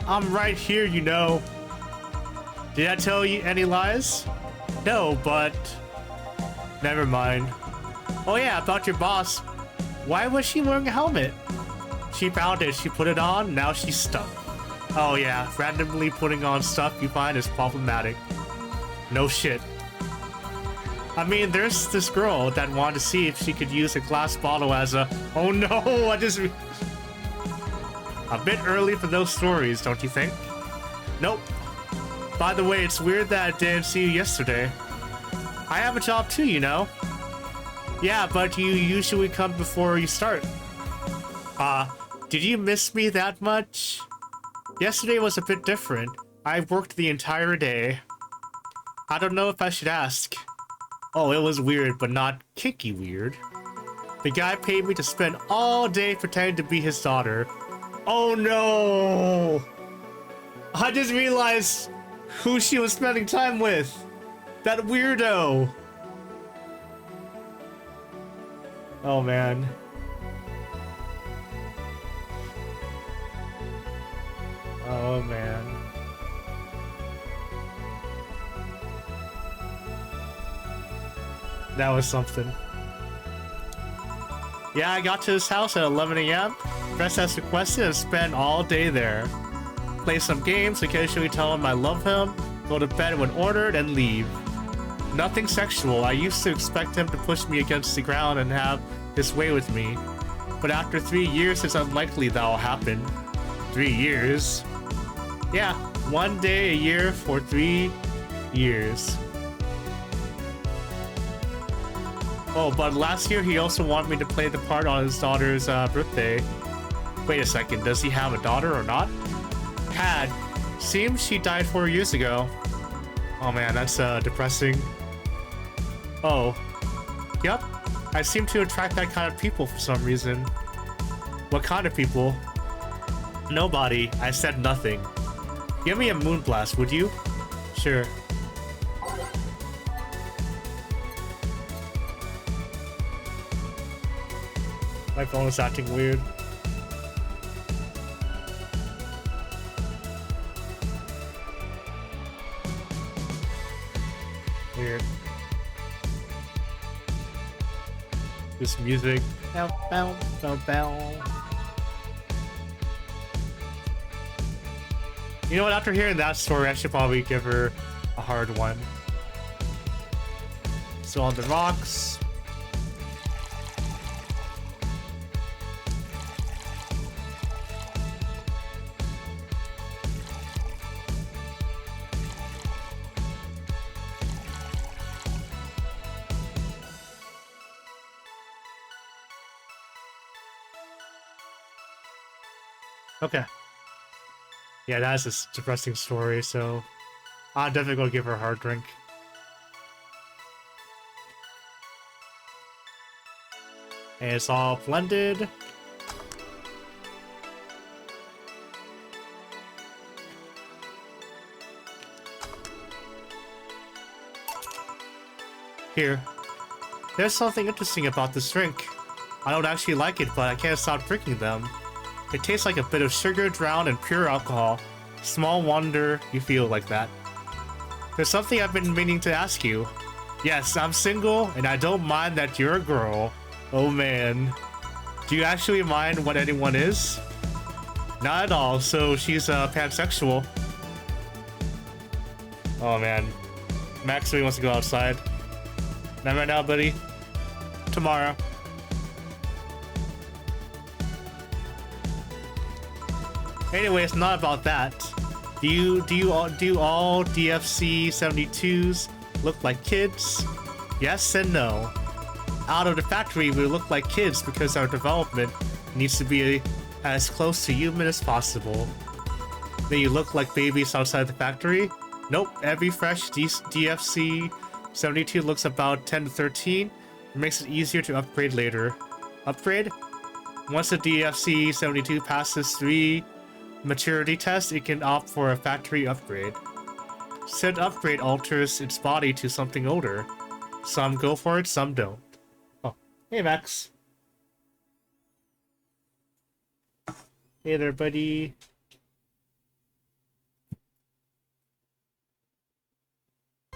I'm right here, you know. Did I tell you any lies? No, but... never mind. Oh yeah, about your boss. Why was she wearing a helmet? She found it, she put it on, now she's stuck. Oh yeah, randomly putting on stuff you find is problematic. No shit. I mean, there's this girl that wanted to see if she could use a glass bottle as a... Oh no, I just... A bit early for those stories, don't you think? Nope. By the way, it's weird that I didn't see you yesterday. I have a job too, you know. Yeah, but you usually come before you start. Did you miss me that much? Yesterday was a bit different. I worked the entire day. I don't know if I should ask. Oh, it was weird, but not kinky weird. The guy paid me to spend all day pretending to be his daughter. Oh no! I just realized who she was spending time with. That weirdo. Oh man. Oh man. That was something. Yeah, I got to his house at 11 a.m. Dressed as requested and spent all day there. Play some games, occasionally tell him I love him, go to bed when ordered, and leave. Nothing sexual. I used to expect him to push me against the ground and have his way with me. But after 3 years, it's unlikely that'll happen. 3 years? Yeah, 1 day a year for 3 years. Oh, but last year he also wanted me to play the part on his daughter's birthday. Wait a second, does he have a daughter or not? Had. Seems she died 4 years ago. Oh man, that's depressing. Oh. Yep. I seem to attract that kind of people for some reason. What kind of people? Nobody. I said nothing. Give me a moonblast, would you? Sure. My phone is acting weird. Weird. This music. Bow, bow, bow, bow. You know what? After hearing that story, I should probably give her a hard one. So on the rocks. Okay. Yeah, that's a depressing story, so I'm definitely gonna give her a hard drink. And it's all blended. Here. There's something interesting about this drink. I don't actually like it, but I can't stop drinking them. It tastes like a bit of sugar drowned in pure alcohol. Small wonder you feel like that. There's something I've been meaning to ask you. Yes, I'm single, and I don't mind that you're a girl. Oh man. Do you actually mind what anyone is? Not at all, so she's pansexual. Oh man. Max really wants to go outside. Not right now, buddy. Tomorrow. Anyway, it's not about that. Do all DFC 72s look like kids? Yes and no. Out of the factory, we look like kids because our development needs to be as close to human as possible. Then you look like babies outside the factory? Nope, every fresh DFC 72 looks about 10 to 13. It makes it easier to upgrade later. Upgrade? Once the DFC 72 passes 3 maturity tests, it can opt for a factory upgrade. Said upgrade alters its body to something older. Some go for it, some don't. Oh, hey Max. Hey there, buddy.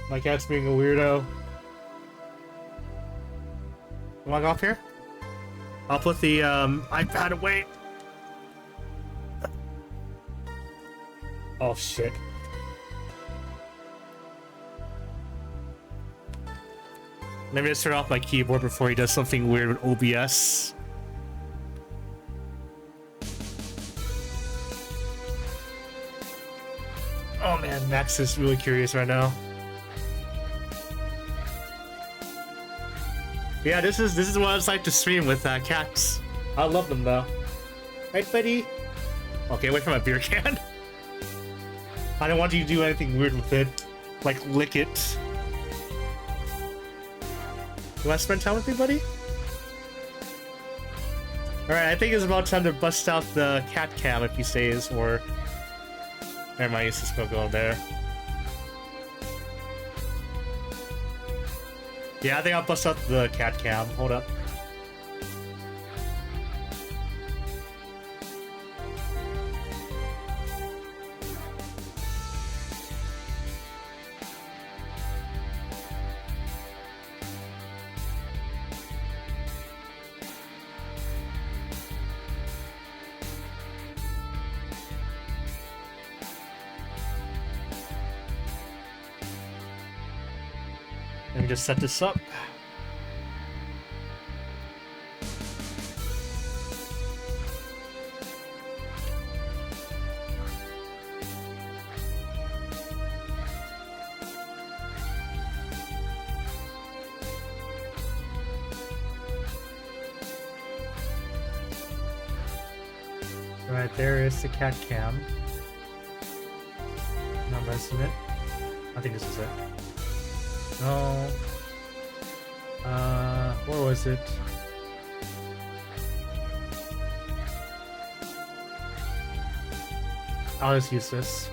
My cat's being a weirdo. Log off here? I'll put the iPad away. Oh shit. Let me just turn off my keyboard before he does something weird with OBS. Oh man, Max is really curious right now. Yeah, this is what it's like to stream with cats. I love them though. Right, buddy? Okay, wait for my beer can. I don't want you to do anything weird with it. Like lick it. You want to spend time with me, buddy? Alright, I think it's about time to bust out the cat cam if he stays, or... Never mind, it's just gonna go there. Yeah, I think I'll bust out the cat cam. Hold up. Let me just set this up. Alright, there is the cat cam. Not missing it. I think this is it. No. Where was it? I'll just use this.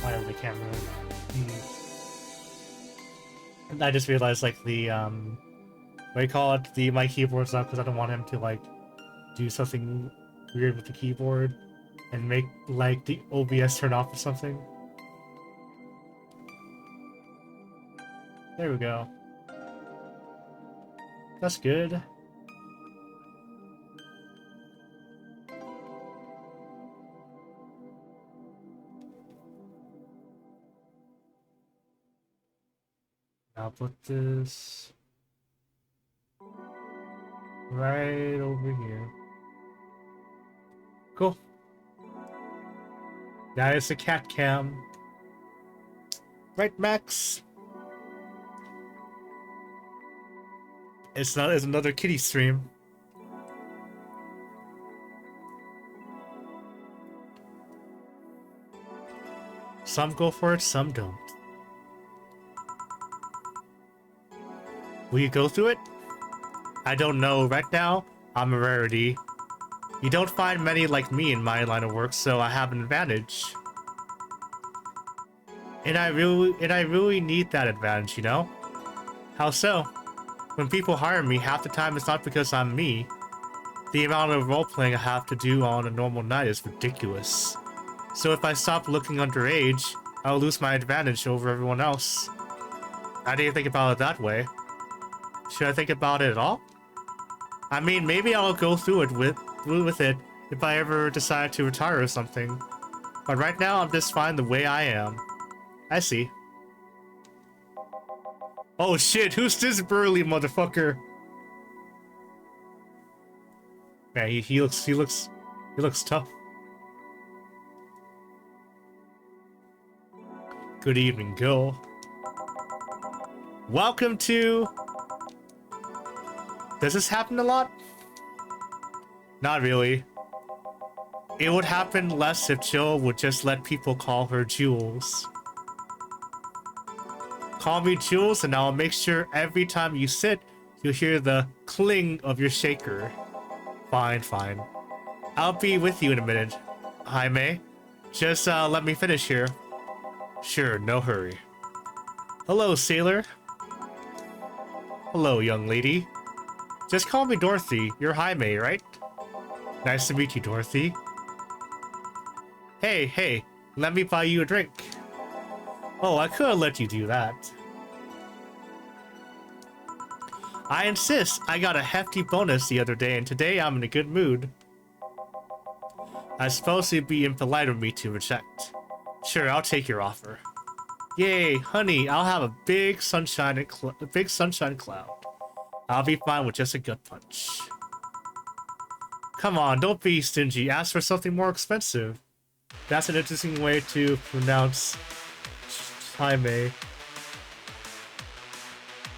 I really can't move. I just realized, like, the, what do you call it? My keyboard's up because I don't want him to, like, do something weird with the keyboard and make, like, the OBS turn off or something. There we go. That's good. I'll put this right over here. Cool. That is a cat cam. Right, Max? It's another kitty stream. Some go for it, some don't. Will you go through it? I don't know. Right now, I'm a rarity. You don't find many like me in my line of work, so I have an advantage. And I really need that advantage, you know? How so? When people hire me, half the time it's not because I'm me. The amount of role-playing I have to do on a normal night is ridiculous. So if I stop looking underage, I'll lose my advantage over everyone else. I didn't think about it that way. Should I think about it at all? I mean, maybe I'll go through it with it if I ever decide to retire or something. But right now, I'm just fine the way I am. I see. Oh shit, who's this burly motherfucker? Man, he looks tough. Good evening, Gil. Welcome to... Does this happen a lot? Not really. It would happen less if Jill would just let people call her Jules. Call me Jules and I'll make sure every time you sit, you'll hear the cling of your shaker. Fine, fine. I'll be with you in a minute. Jaime, just let me finish here. Sure, no hurry. Hello, sailor. Hello, young lady. Just call me Dorothy. You're Jaime, right? Nice to meet you, Dorothy. Hey, let me buy you a drink. Oh, I could have let you do that. I insist. I got a hefty bonus the other day, and today I'm in a good mood. I suppose it'd be impolite of me to reject. Sure, I'll take your offer. Yay, honey, I'll have a big sunshine cloud. I'll be fine with just a gut punch. Come on, don't be stingy. Ask for something more expensive. That's an interesting way to pronounce Jaime.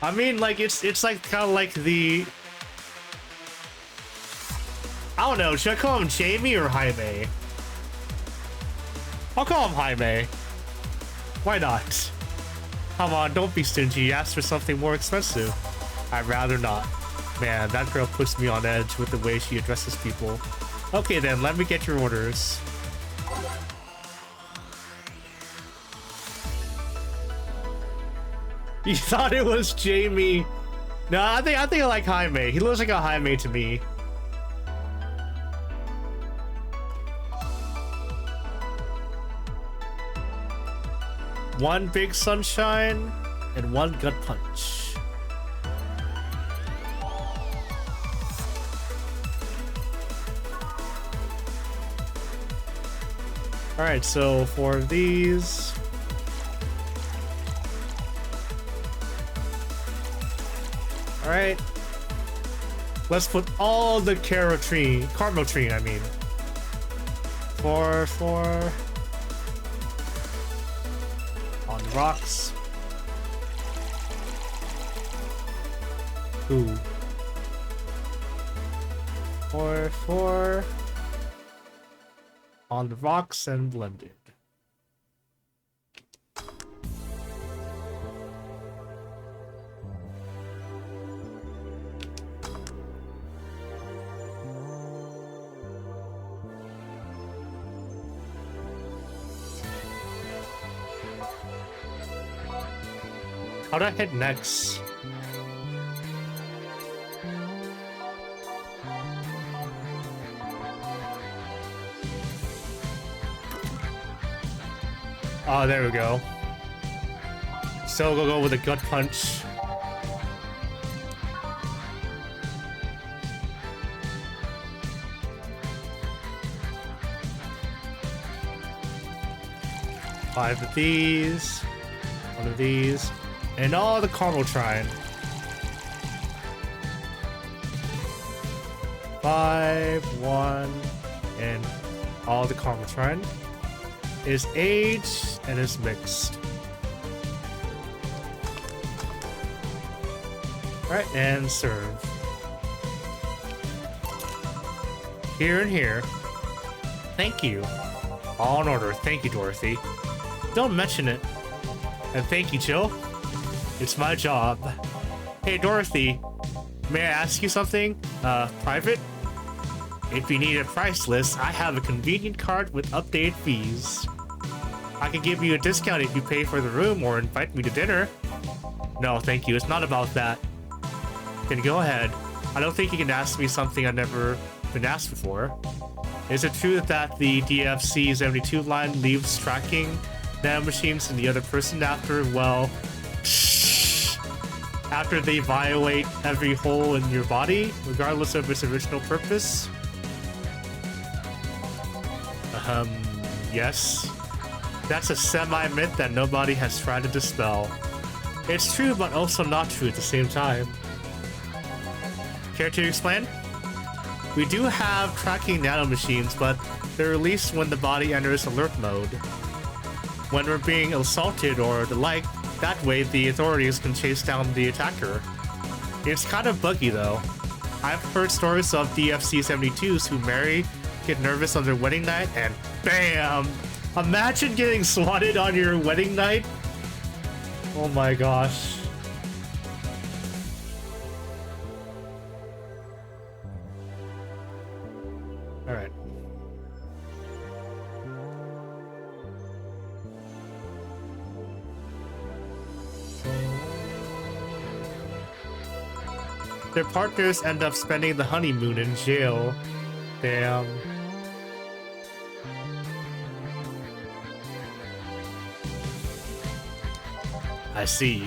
I mean, like, it's like kind of like the... I don't know, should I call him Jamie or Jaime? I'll call him Jaime. Why not? Come on, don't be stingy. Ask for something more expensive. I'd rather not. Man, that girl puts me on edge with the way she addresses people. Okay then, let me get your orders. You thought it was Jamie? No, I think I like Jaime. He looks like a Jaime to me. One big sunshine and one gut punch. Alright, so for these... Alright. Let's put all the Carmotrine, I mean. Four. On rocks. Ooh. Four. On the rocks and blended. How do I hit next? Oh, there we go. So we'll go with a gut punch. Five of these. One of these. And all the Carmotrine. 5, 1, and all the Carmotrine is aged and is mixed. Alright, and serve. Here and here. Thank you. All in order. Thank you, Dorothy. Don't mention it. And thank you, Jill. It's my job. Hey, Dorothy. May I ask you something? Private? If you need a price list, I have a convenient card with updated fees. I can give you a discount if you pay for the room or invite me to dinner. No, thank you. It's not about that. Then go ahead. I don't think you can ask me something I've never been asked before. Is it true that the DFC-72 line leaves tracking nanomachines in the other person after, well, after they violate every hole in your body, regardless of its original purpose? Yes. That's a semi-myth that nobody has tried to dispel. It's true, but also not true at the same time. Care to explain? We do have tracking nanomachines, but they're released when the body enters alert mode. When we're being assaulted or the like, that way the authorities can chase down the attacker. It's kind of buggy though. I've heard stories of DFC-72s who marry, get nervous on their wedding night, and BAM! Imagine getting swatted on your wedding night. Oh my gosh. Alright. Their partners end up spending the honeymoon in jail. Damn. I see.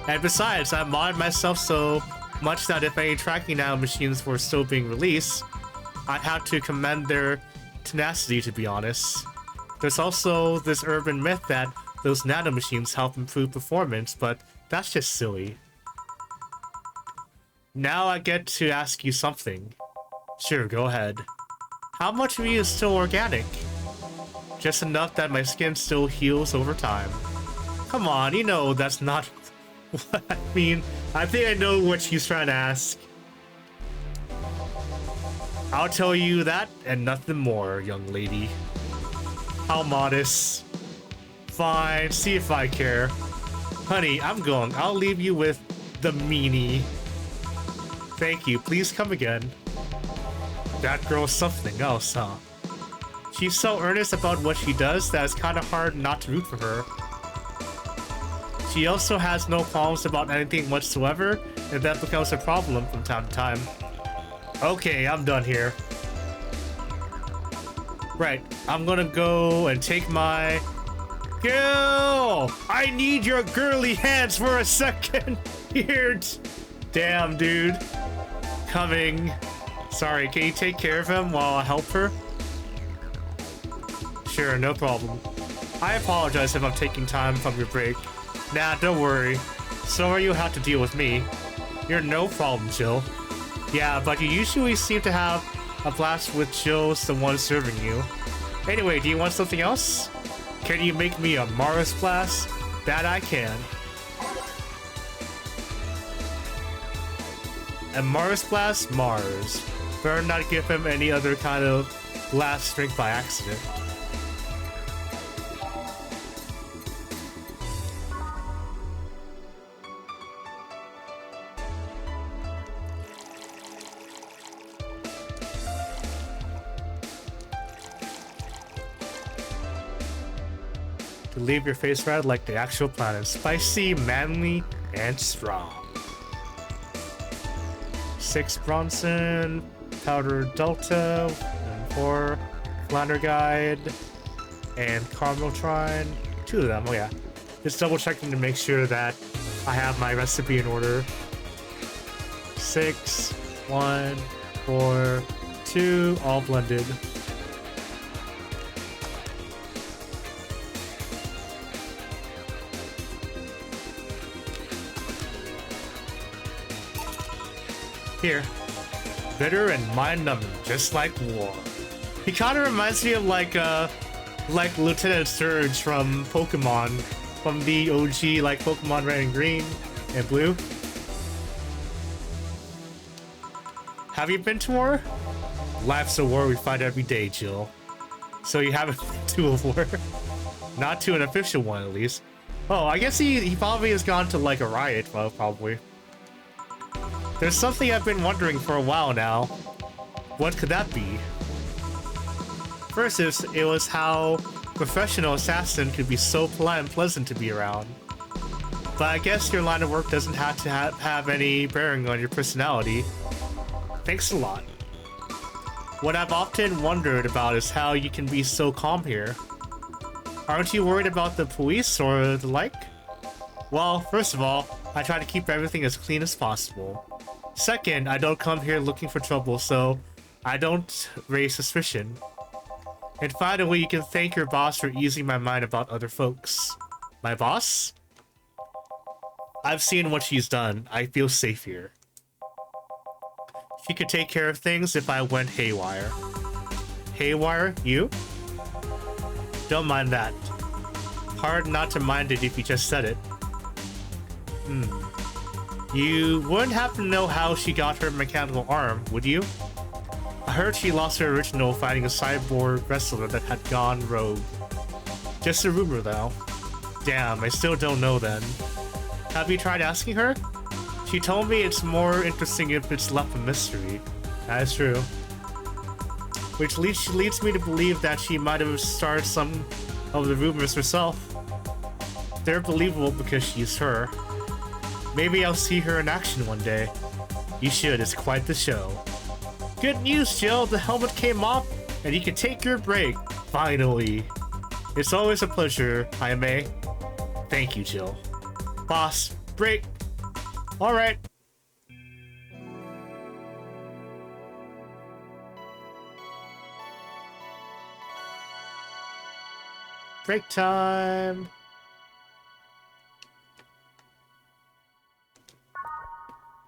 And besides, I mod myself so much that if any tracking nanomachines were still being released, I'd have to commend their tenacity, to be honest. There's also this urban myth that those nanomachines help improve performance, but that's just silly. Now I get to ask you something. Sure, go ahead. How much of me is still organic? Just enough that my skin still heals over time. Come on, you know that's not what I mean. I think I know what she's trying to ask. I'll tell you that and nothing more, young lady. How modest. Fine, see if I care. Honey, I'm going. I'll leave you with the meanie. Thank you. Please come again. That girl's something else, huh? She's so earnest about what she does that it's kind of hard not to root for her. She also has no qualms about anything whatsoever, and that becomes a problem from time to time. Okay, I'm done here. Right, I'm gonna go and take my... Girl! I need your girly hands for a second! Here! Damn, dude. Coming. Sorry, can you take care of him while I help her? Sure, no problem. I apologize if I'm taking time from your break. Nah, don't worry. Sorry you have to deal with me. You're no problem, Jill. Yeah, but you usually seem to have a blast with Jill's the one serving you. Anyway, do you want something else? Can you make me a Mars blast? That I can. A Mars blast? Mars. Better not give him any other kind of blast drink by accident. To leave your face red like the actual planet. Spicy, manly, and strong. 6 Bronson, Powder Delta, and 4 Flounder Guide, and Caramel Trine. 2 of them, oh yeah. Just double checking to make sure that I have my recipe in order. 6, 1, 4, 2, all blended. Here. Bitter and mind-numbing, just like war. He kind of reminds me of like Lieutenant Surge from Pokemon, from the OG like Pokemon Red and Green and Blue. Have you been to war? Life's a war we fight every day, Jill. So you haven't been to a war? Not to an official one, at least. Oh, I guess he probably has gone to like a riot, well, probably. There's something I've been wondering for a while now. What could that be? First, it was how professional assassin could be so polite and pleasant to be around. But I guess your line of work doesn't have to have any bearing on your personality. Thanks a lot. What I've often wondered about is how you can be so calm here. Aren't you worried about the police or the like? Well, first of all, I try to keep everything as clean as possible. Second, I don't come here looking for trouble, so I don't raise suspicion. And finally, you can thank your boss for easing my mind about other folks. My boss? I've seen what she's done. I feel safe here. She could take care of things if I went haywire. Haywire? You? Don't mind that. Hard not to mind it if you just said it. You wouldn't happen to know how she got her mechanical arm, would you? I heard she lost her original fighting a cyborg wrestler that had gone rogue. Just a rumor, though. Damn, I still don't know then. Have you tried asking her? She told me it's more interesting if it's left a mystery. That is true. Which leads me to believe that she might have started some of the rumors herself. They're believable because she's her. Maybe I'll see her in action one day. You should, it's quite the show. Good news, Jill, the helmet came off and you can take your break. Finally. It's always a pleasure, Jaime. Thank you, Jill. Boss, break. Alright. Break time.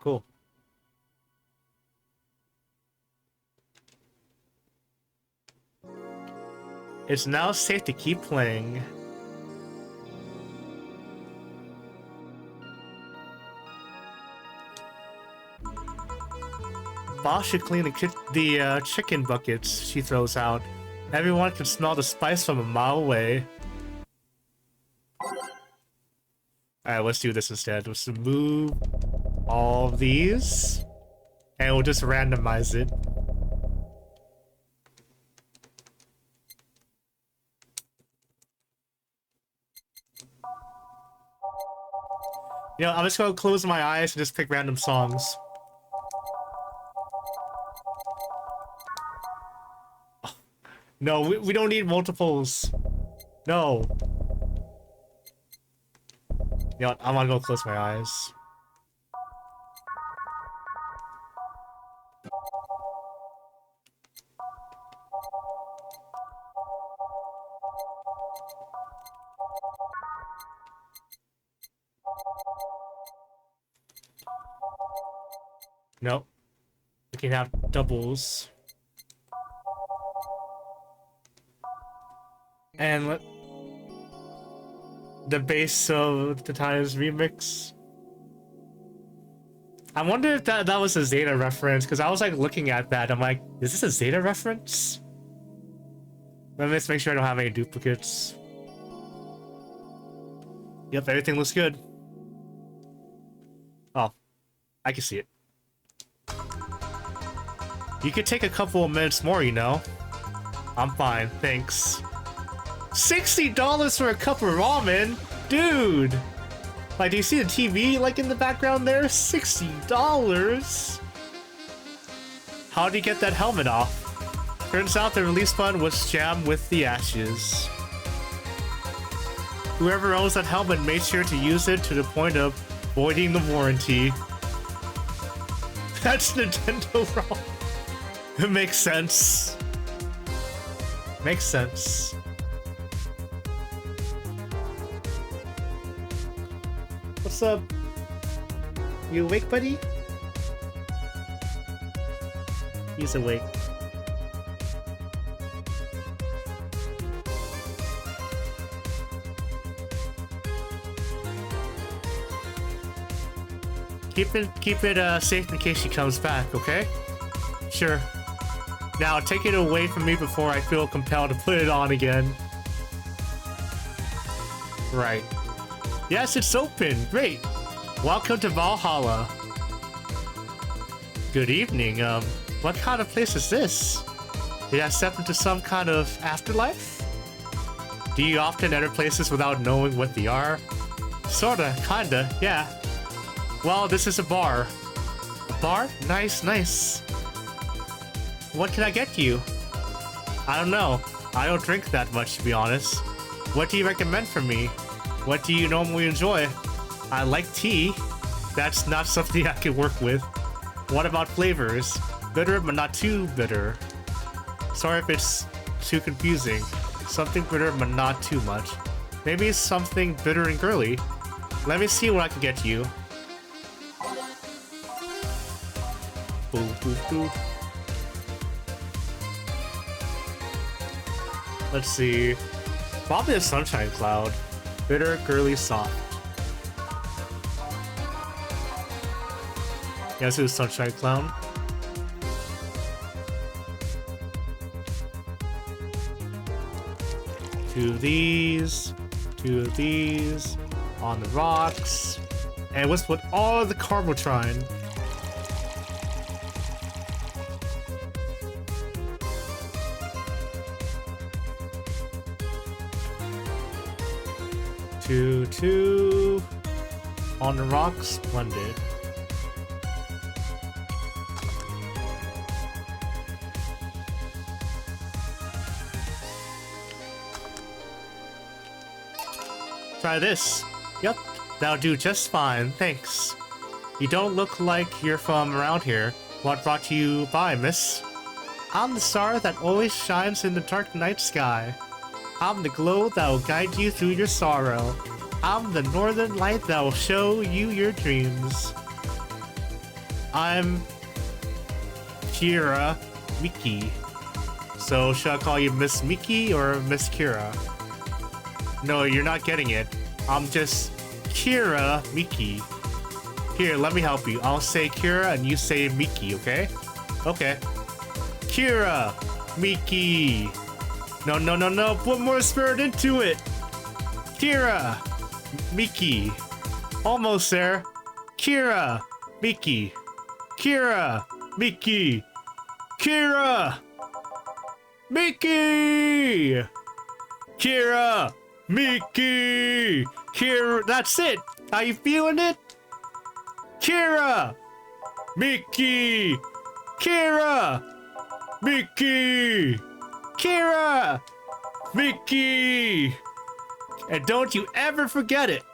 Cool. It's now safe to keep playing. Boss should clean the chicken buckets she throws out. Everyone can smell the spice from a mile away. Alright, let's do this instead. Let's move all of these, and we'll just randomize it. You know, I'm just gonna close my eyes and just pick random songs. No, we don't need multiples. No. You know what, I'm gonna go close my eyes. Nope. We can have doubles. And let the base of the Times remix. I wonder if that was a Zeta reference, because I was like looking at that. I'm like, is this a Zeta reference? Let me just make sure I don't have any duplicates. Yep, everything looks good. Oh, I can see it. You could take a couple of minutes more, you know? I'm fine, thanks. $60 for a cup of ramen? Dude! Like, do you see the TV, like, in the background there? $60? How do you get that helmet off? Turns out the release button was jammed with the ashes. Whoever owns that helmet made sure to use it to the point of voiding the warranty. That's Nintendo wrong. It makes sense. Makes sense. What's up? You awake, buddy? He's awake. Keep it safe in case she comes back, okay? Sure. Now take it away from me before I feel compelled to put it on again. Right. Yes, it's open. Great. Welcome to Valhalla. Good evening. What kind of place is this? Did I step into some kind of afterlife? Do you often enter places without knowing what they are? Sorta, kinda, yeah. Well, this is a bar. A bar? Nice, nice. What can I get you? I don't know. I don't drink that much, to be honest. What do you recommend for me? What do you normally enjoy? I like tea. That's not something I can work with. What about flavors? Bitter, but not too bitter. Sorry if it's too confusing. Something bitter, but not too much. Maybe something bitter and girly. Let me see what I can get you. Boo, boo, boo. Let's see. Probably a sunshine cloud. Bitter, girly, soft. Yeah, this is sunshine cloud. Two of these. Two of these. On the rocks. And what's with all the Carbotron? Two on the rocks, splendid. Try this. Yep, that'll do just fine, thanks. You don't look like you're from around here. What brought you by, miss? I'm the star that always shines in the dark night sky. I'm the glow that will guide you through your sorrow. I'm the northern light that will show you your dreams. I'm Kira Miki. So should I call you Miss Miki or Miss Kira? No, you're not getting it. I'm just Kira Miki. Here, let me help you. I'll say Kira and you say Miki, okay? Okay. Kira Miki. No. Put more spirit into it. Kira. Miki. Almost there. Kira. Miki. Kira. Miki. Kira. Miki. Kira. Miki. Kira. That's it. How you feeling it? Kira. Miki. Kira. Miki. Kira! Miki! And don't you ever forget it!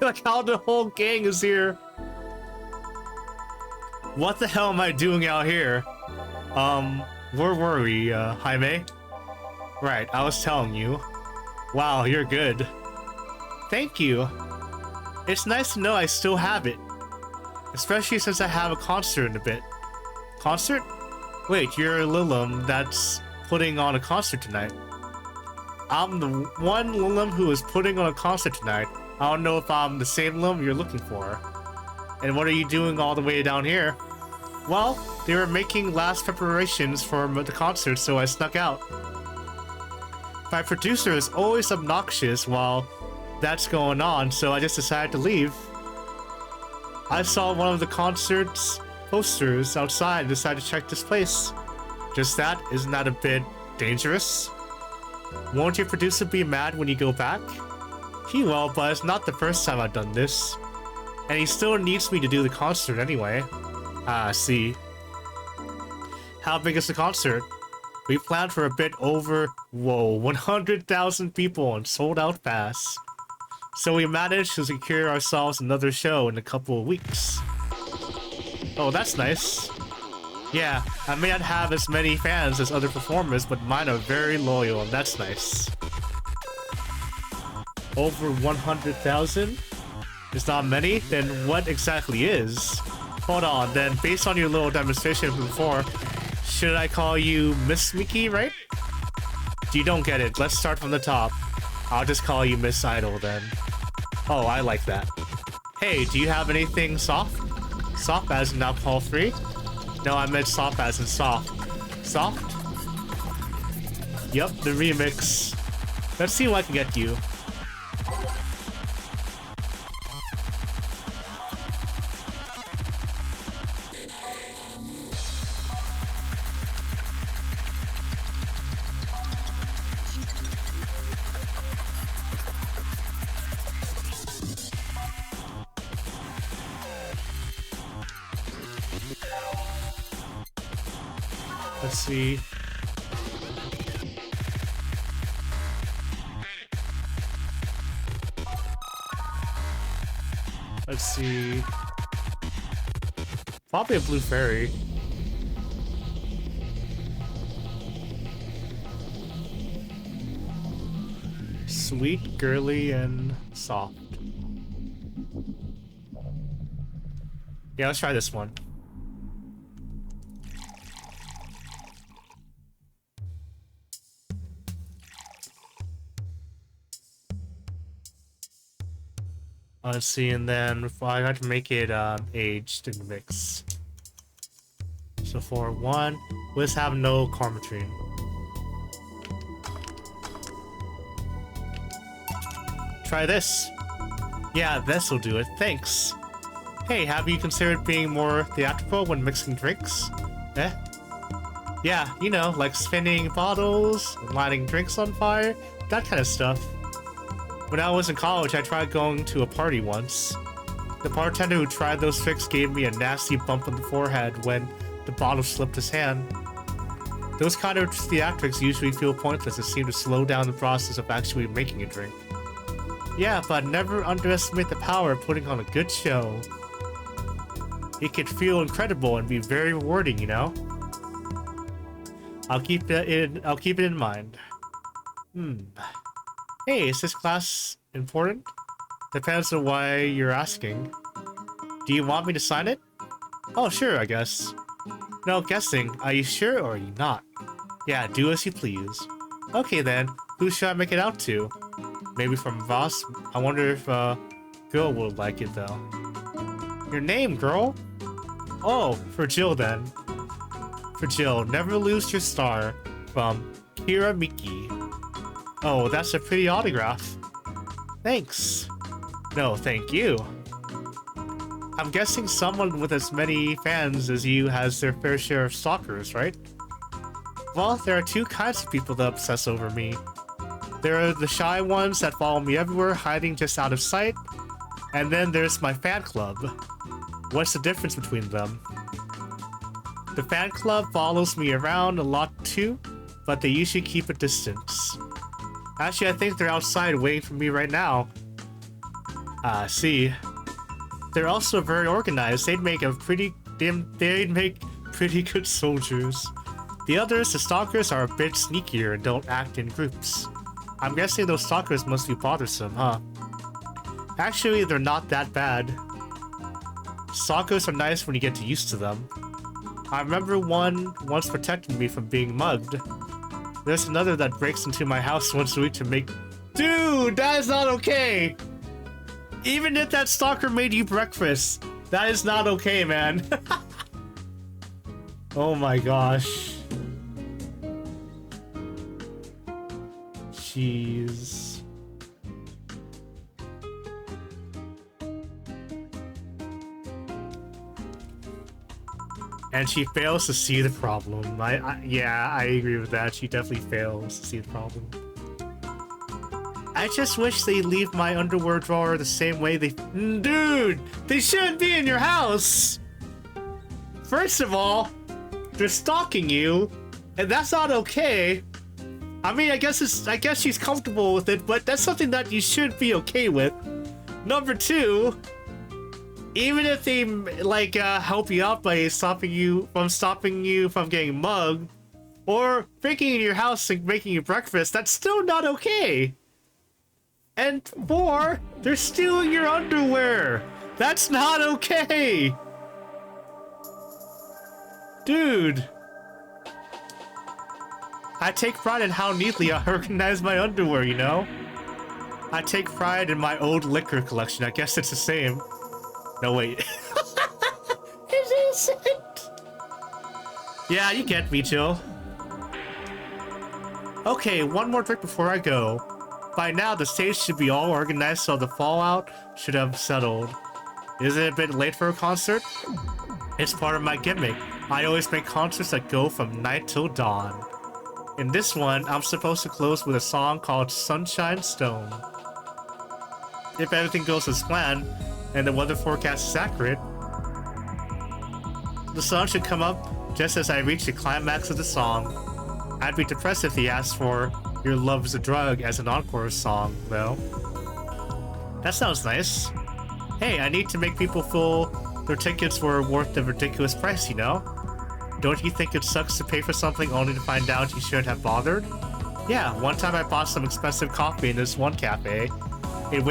Like how the whole gang is here. What the hell am I doing out here? Where were we, Jaime? Right, I was telling you. Wow, you're good. Thank you. It's nice to know I still have it. Especially since I have a concert in a bit. Concert? Wait, you're Lilim that's putting on a concert tonight. I'm the one Lilim who is putting on a concert tonight. I don't know if I'm the same Lilim you're looking for. And what are you doing all the way down here? Well, they were making last preparations for the concert, so I snuck out. My producer is always obnoxious while that's going on, so I just decided to leave. I saw one of the concert's posters outside and decided to check this place. Just that, isn't that a bit dangerous? Won't your producer be mad when you go back? He will, but it's not the first time I've done this. And he still needs me to do the concert anyway. Ah, see. How big is the concert? We planned for a bit over, 100,000 people on sold out fast. So we managed to secure ourselves another show in a couple of weeks. Oh, that's nice. Yeah, I may not have as many fans as other performers, but mine are very loyal, and that's nice. Over 100,000? It's not many? Then what exactly is? Hold on, then based on your little demonstration before, should I call you Miss Mickey, right? You don't get it. Let's start from the top. I'll just call you Miss Idol then. Oh, I like that. Hey, do you have anything soft? Soft as in alcohol-free? No, I meant soft as in soft. Soft? Yup, the remix. Let's see what I can get you. Let's see. Let's see. Probably a blue fairy. Sweet, girly, and soft. Yeah, let's try this one. Let's see, and then I got to make it aged in the mix. So for one, let's have no Carmetrine. Try this. Yeah, this'll do it. Thanks. Hey, have you considered being more theatrical when mixing drinks? Eh? Yeah, you know, like spinning bottles, lighting drinks on fire, that kind of stuff. When I was in college, I tried going to a party once. The bartender who tried those tricks gave me a nasty bump on the forehead when the bottle slipped his hand. Those kind of theatrics usually feel pointless and seem to slow down the process of actually making a drink. Yeah, but never underestimate the power of putting on a good show. It could feel incredible and be very rewarding, you know? I'll keep it in mind. Hey, is this class important? Depends on why you're asking. Do you want me to sign it? Oh, sure, I guess. No, guessing. Are you sure or are you not? Yeah, do as you please. Okay then, who should I make it out to? Maybe from Voss? I wonder if girl would like it though. Your name, girl? Oh, for Jill then. For Jill, never lose your star. From Kira Miki. Oh, that's a pretty autograph. Thanks. No, thank you. I'm guessing someone with as many fans as you has their fair share of stalkers, right? Well, there are two kinds of people that obsess over me. There are the shy ones that follow me everywhere, hiding just out of sight. And then there's my fan club. What's the difference between them? The fan club follows me around a lot too, but they usually keep a distance. Actually, I think they're outside waiting for me right now. Ah, see. They're also very organized. They'd make pretty good soldiers. The others, the stalkers, are a bit sneakier and don't act in groups. I'm guessing those stalkers must be bothersome, huh? Actually, they're not that bad. Stalkers are nice when you get used to them. I remember one once protected me from being mugged. There's another that breaks into my house once a week to make... Dude, that is not okay! Even if that stalker made you breakfast, that is not okay, man. Oh my gosh. Jeez. And she fails to see the problem. Yeah, I agree with that. She definitely fails to see the problem. I just wish they leave my underwear drawer the same way they... Dude! They shouldn't be in your house! First of all, they're stalking you, and that's not okay. I mean, I guess she's comfortable with it, but that's something that you should be okay with. Number two, even if they like help you out by stopping you from getting mugged, or breaking in your house and making you breakfast, that's still not okay. And four, they're stealing your underwear. That's not okay. Dude. I take pride in how neatly I organize my underwear, you know? I take pride in my old liquor collection. I guess it's the same. No, wait. Is it? Yeah, you get me, Jill. Okay, one more drink before I go. By now, the stage should be all organized, so the fallout should have settled. Is it a bit late for a concert? It's part of my gimmick. I always make concerts that go from night till dawn. In this one, I'm supposed to close with a song called Sunshine Stone. If everything goes as planned, and the weather forecast is accurate, the song should come up just as I reach the climax of the song. I'd be depressed if he asked for Your Love is a Drug as an encore song, though. That sounds nice. Hey, I need to make people feel their tickets were worth the ridiculous price, you know? Don't you think it sucks to pay for something only to find out you shouldn't have bothered? Yeah, one time I bought some expensive coffee in this one cafe. It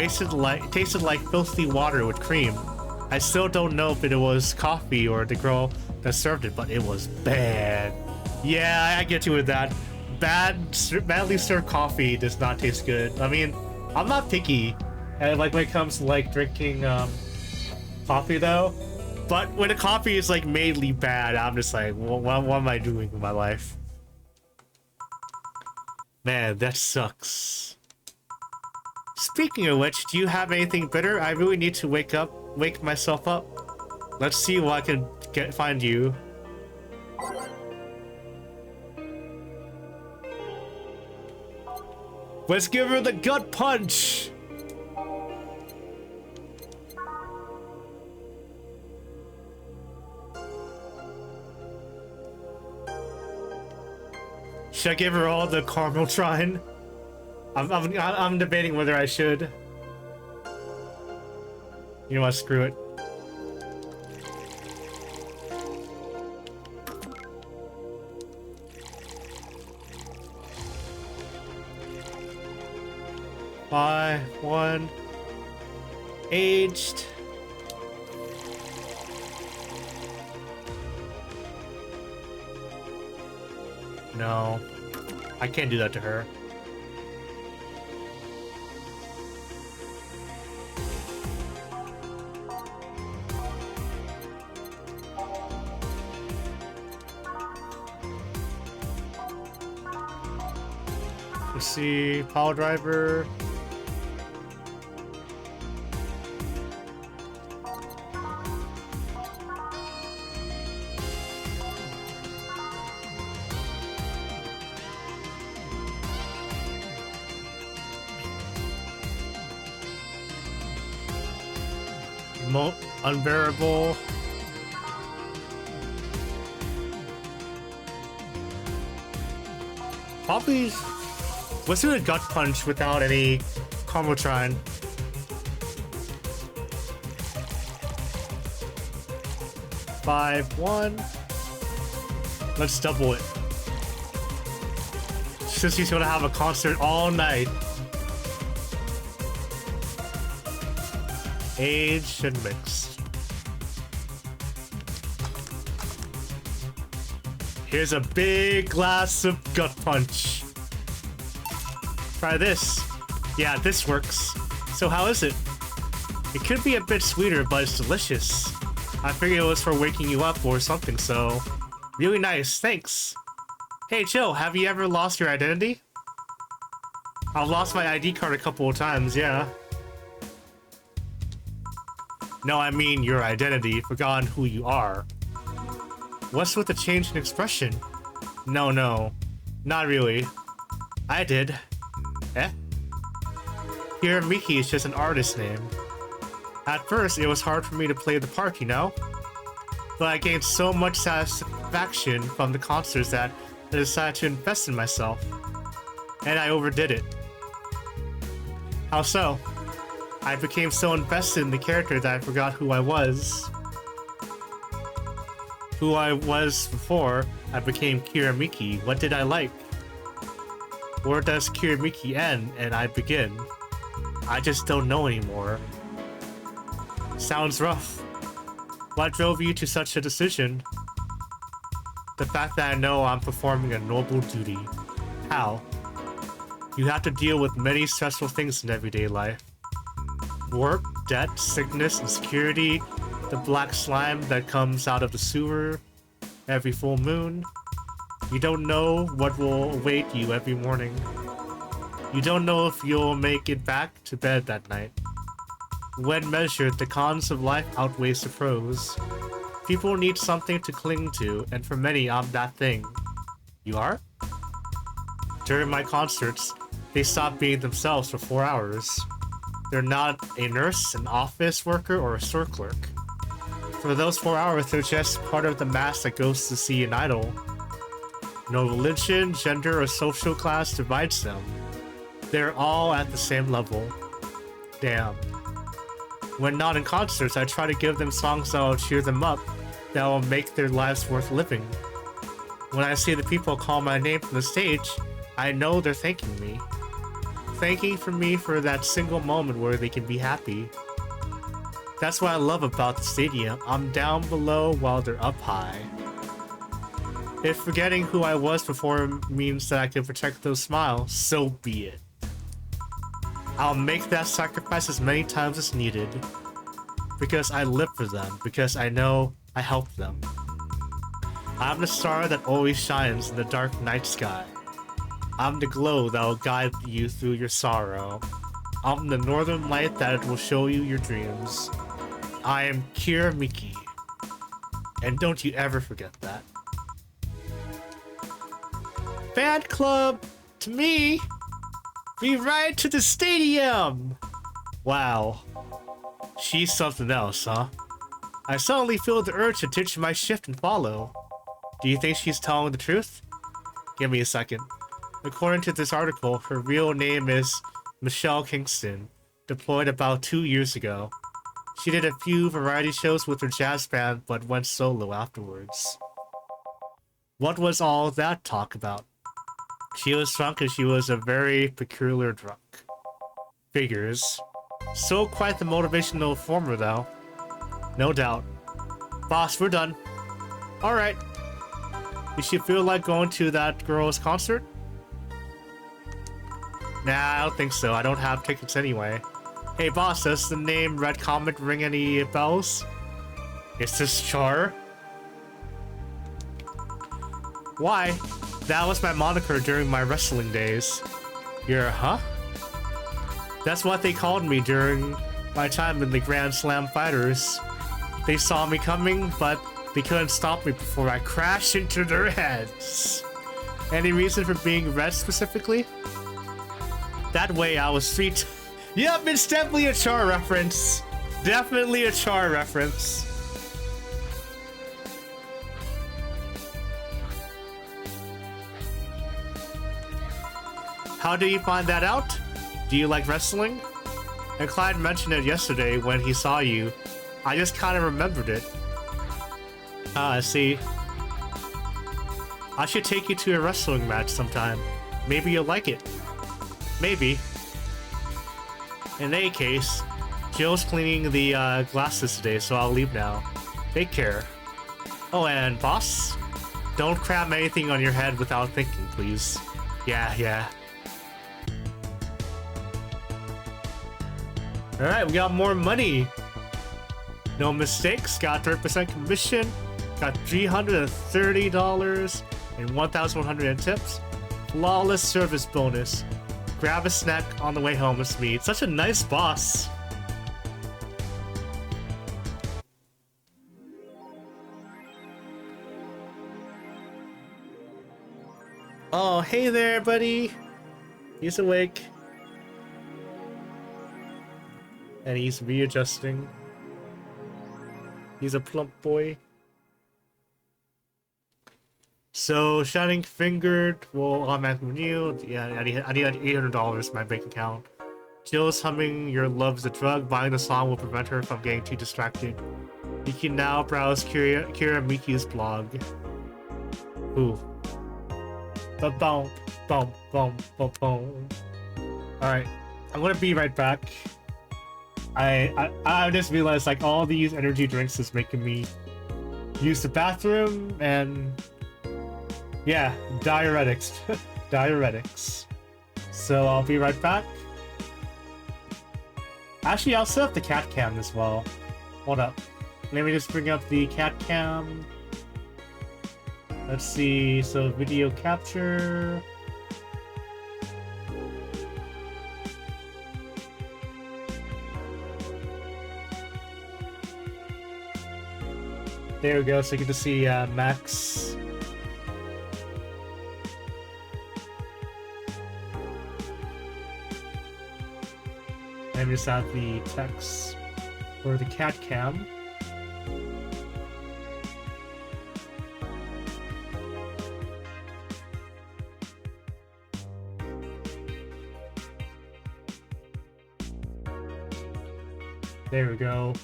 tasted like filthy water with cream. I still don't know if it was coffee or the girl that served it, but it was bad. Yeah, I get you with that. Badly served coffee does not taste good. I mean, I'm not picky, like when it comes to like drinking coffee though. But when the coffee is like mainly bad, I'm just like, what am I doing with my life? Man, that sucks. Speaking of which, do you have anything bitter? I really need to wake myself up. Let's see what I can find you. Let's give her the gut punch! Should I give her all the caramel trine? I'm debating whether I should. You know what? Screw it. One aged. No, I can't do that to her. Let's see, Power Driver. Unbearable. Probably. Let's do a gut punch without any Comotron. Five, one. Let's double it. Since he's gonna have a concert all night. Aged and mixed. Here's a big glass of gut punch. Try this. Yeah, this works. So how is it? It could be a bit sweeter, but it's delicious. I figured it was for waking you up or something, so... Really nice, thanks. Hey, chill, have you ever lost your identity? I've lost my ID card a couple of times, yeah. No, I mean your identity, forgotten who you are. What's with the change in expression? No, not really. I did. Eh? Hiramiki is just an artist name. At first, it was hard for me to play the part, you know? But I gained so much satisfaction from the concerts that I decided to invest in myself. And I overdid it. How so? I became so invested in the character that I forgot who I was. Who I was before I became Kiramiki. What did I like? Where does Kiramiki end and I begin? I just don't know anymore. Sounds rough. What drove you to such a decision? The fact that I know I'm performing a noble duty. How? You have to deal with many stressful things in everyday life. Work, debt, sickness, insecurity, the black slime that comes out of the sewer every full moon. You don't know what will await you every morning. You don't know if you'll make it back to bed that night. When measured, the cons of life outweighs the pros. People need something to cling to, and for many, I'm that thing. You are? During my concerts, they stop being themselves for 4 hours. They're not a nurse, an office worker, or a store clerk. For those 4 hours, they're just part of the mass that goes to see an idol. No religion, gender, or social class divides them. They're all at the same level. Damn. When not in concerts, I try to give them songs that will cheer them up, that will make their lives worth living. When I see the people call my name from the stage, I know they're thanking me. Thanking for me for that single moment where they can be happy. That's what I love about the stadium. I'm down below while they're up high. If forgetting who I was before means that I can protect those smiles, so be it. I'll make that sacrifice as many times as needed. Because I live for them, because I know I help them. I'm the star that always shines in the dark night sky. I'm the glow that will guide you through your sorrow. I'm the northern light that will show you your dreams. I am Kiramiki. And don't you ever forget that. Fan club! To me! We ride to the stadium! Wow. She's something else, huh? I suddenly feel the urge to ditch my shift and follow. Do you think she's telling the truth? Give me a second. According to this article, her real name is Michelle Kingston, deployed about 2 years ago. She did a few variety shows with her jazz band, but went solo afterwards. What was all that talk about? She was drunk and she was a very peculiar drunk. Figures. So quite the motivational former though. No doubt. Boss, we're done. Alright. Did she feel like going to that girl's concert? Nah, I don't think so. I don't have tickets anyway. Hey boss, does the name Red Comet ring any bells? Is this Char? Why? That was my moniker during my wrestling days. You're, huh? That's what they called me during my time in the Grand Slam Fighters. They saw me coming, but they couldn't stop me before I crashed into their heads. Any reason for being red specifically? That way I was sweet. Yep, it's definitely a Char reference. Definitely a Char reference. How do you find that out? Do you like wrestling? And Clyde mentioned it yesterday when he saw you. I just kind of remembered it. Ah, I see. I should take you to a wrestling match sometime. Maybe you'll like it. Maybe. In any case, Jill's cleaning the glasses today, so I'll leave now. Take care. Oh, and boss? Don't cram anything on your head without thinking, please. Yeah, yeah. Alright, we got more money. No mistakes, got 30% commission, got $330 and 1,100 in tips. Flawless service bonus. Grab a snack on the way home with me. It's such a nice boss. Oh, hey there, buddy. He's awake. And he's readjusting. He's a plump boy. So, Shining Fingered will automatically renew. Yeah, I need $800 in my bank account. Jill's humming Your Love's a Drug. Buying the song will prevent her from getting too distracted. You can now browse Kira Miki's blog. Ooh. Ba-boom, boom, boom, boom, boom. Alright, I'm gonna be right back. I just realized like all these energy drinks is making me use the bathroom and yeah, diuretics. Diuretics. So I'll be right back. Actually, I'll set up the cat cam as well. Hold up. Let me just bring up the cat cam. Let's see, so video capture. There we go, so you get to see Max. And just add the text for the cat cam. There we go.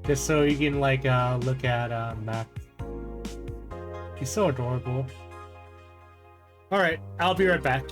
Just so you can like look at Mac. He's so adorable. Alright, I'll be right back.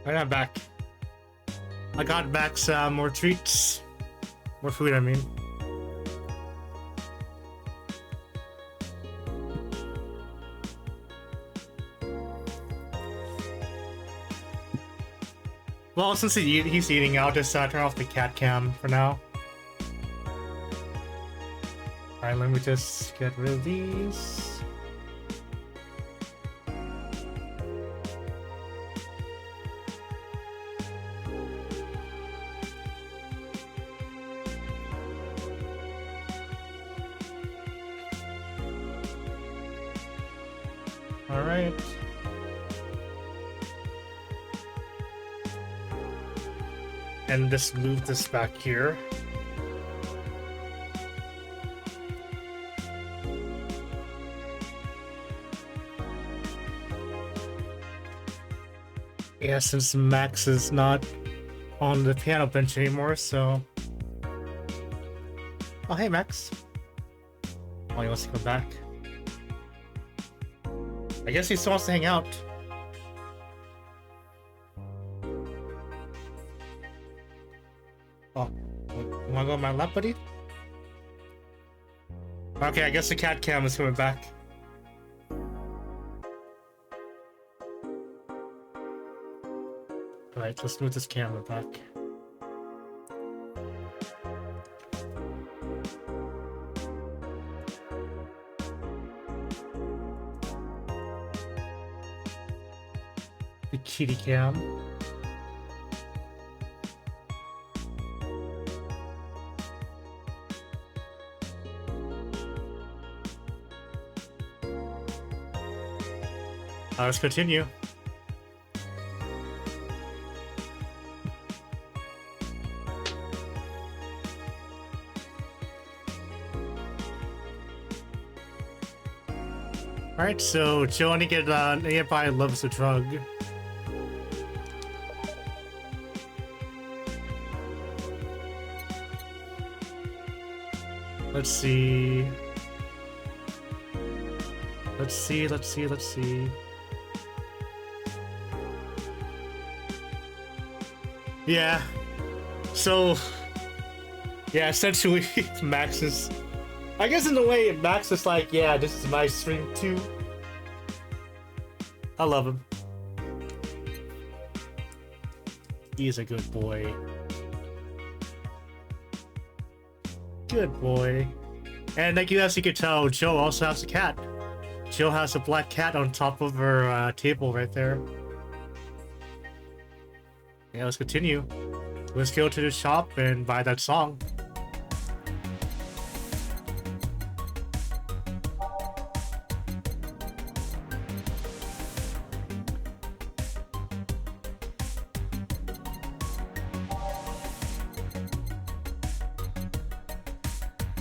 Alright, I'm back. I got back some more treats. More food, I mean. Well, since he's eating, I'll just turn off the cat cam for now. Alright, let me just get rid of these. Alright. And just move this back here. Yeah, since Max is not on the piano bench anymore, so... Oh, hey, Max. Oh, he wants to come back. I guess he still wants to hang out. Oh, you wanna go on my lap, buddy? Okay, I guess the cat cam is coming back. Alright, let's move this camera back. The kitty cam. Let's continue. Alright, so Joe, I get nearby loves the drug. Let's see. Let's see. Yeah. So, yeah, essentially, Max is... I guess in a way, Max is like, yeah, this is my stream too. I love him. He's a good boy. Good boy. And like as you can tell, Joe also has a cat. Joe has a black cat on top of her table right there. Yeah, let's continue. Let's go to the shop and buy that song.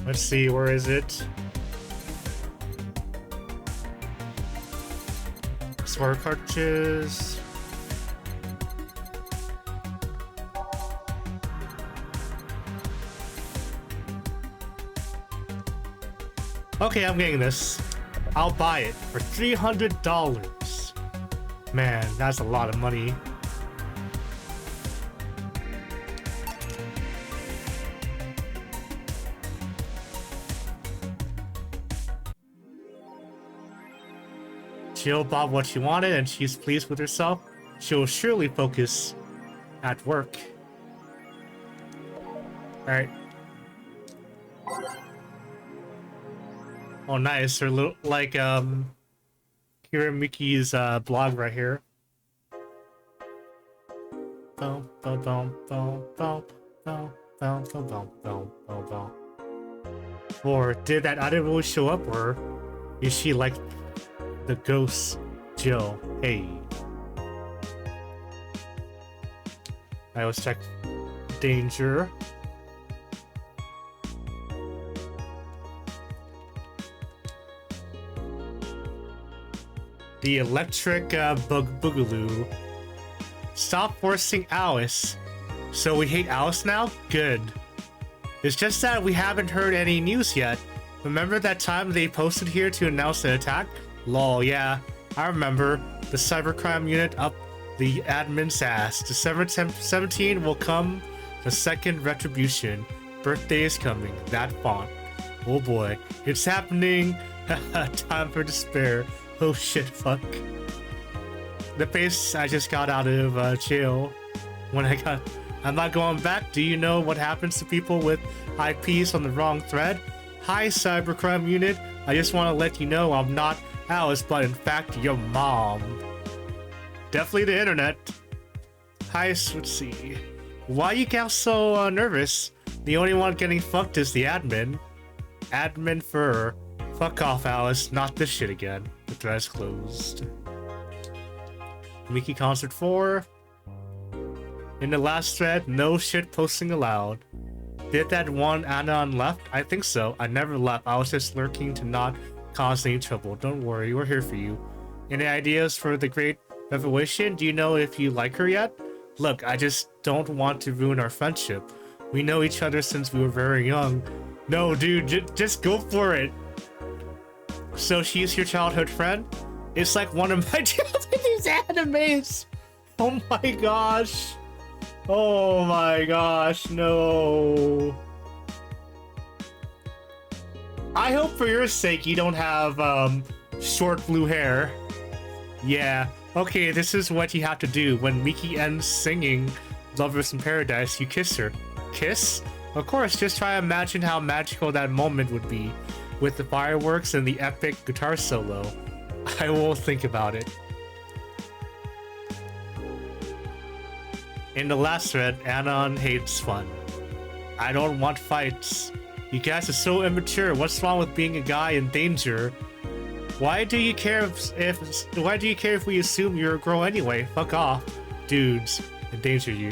Let's see, where is it? Smart cartridges. Okay, I'm getting this. I'll buy it for $300. Man, that's a lot of money. Jill bought what she wanted and she's pleased with herself. She'll surely focus at work. Alright. Oh, nice. Her little, like, Hiramiki's blog right here. Or did that item really show up, or is she like the ghost Jill? Hey. I was check danger. The electric boogaloo. Stop forcing Alice. So we hate Alice now? Good. It's just that we haven't heard any news yet. Remember that time they posted here to announce the attack? Lol, yeah. I remember. The cybercrime unit up the admin's ass. December 17 will come the second retribution. Birthday is coming. That font. Oh boy. It's happening. Time for despair. Oh shit, fuck. The face I just got out of jail. When I'm not going back. Do you know what happens to people with IPs on the wrong thread? Hi, cybercrime unit. I just want to let you know I'm not Alice, but in fact your mom. Definitely the internet. Hi, let's see. Why you get so nervous? The only one getting fucked is the admin. Admin fur. Fuck off, Alice. Not this shit again. The thread's closed. Mickey Concert 4. In the last thread, no shit posting allowed. Did that one Anon left? I think so. I never left. I was just lurking to not cause any trouble. Don't worry, we're here for you. Any ideas for the great revelation? Do you know if you like her yet? Look, I just don't want to ruin our friendship. We know each other since we were very young. No, dude, just go for it. So she's your childhood friend? It's like one of my childhood animes. Oh my gosh. Oh my gosh, no. I hope for your sake you don't have short blue hair. Yeah, okay, this is what you have to do. When Miki ends singing Lovers in Paradise, you kiss her. Kiss? Of course, just try to imagine how magical that moment would be with the fireworks and the epic guitar solo. I will think about it. In the last thread, Anon hates fun. I don't want fights. You guys are so immature. What's wrong with being a guy in danger? Why do you care if we assume you're a girl anyway? Fuck off. Dudes, endanger you.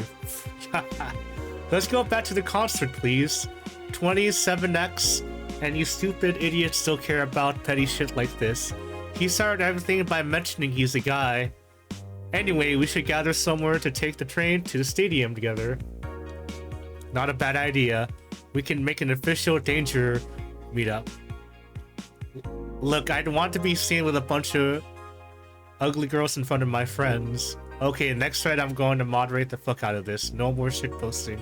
Let's go back to the concert, please. 27X, and you stupid idiots still care about petty shit like this. He started everything by mentioning he's a guy. Anyway, we should gather somewhere to take the train to the stadium together. Not a bad idea. We can make an official danger meetup. Look, I'd want to be seen with a bunch of ugly girls in front of my friends. Okay, next thread I'm going to moderate the fuck out of this. No more shit posting.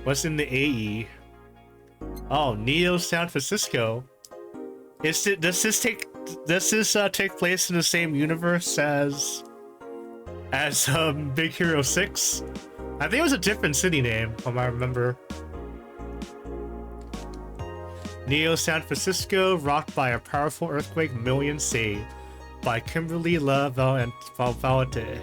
What's in the AE? Oh, Neo San Francisco. Does this take place in the same universe as Big Hero 6? I think it was a different city name, if I remember. Neo San Francisco, rocked by a powerful earthquake, millions saved. By Kimberly Love and Valente.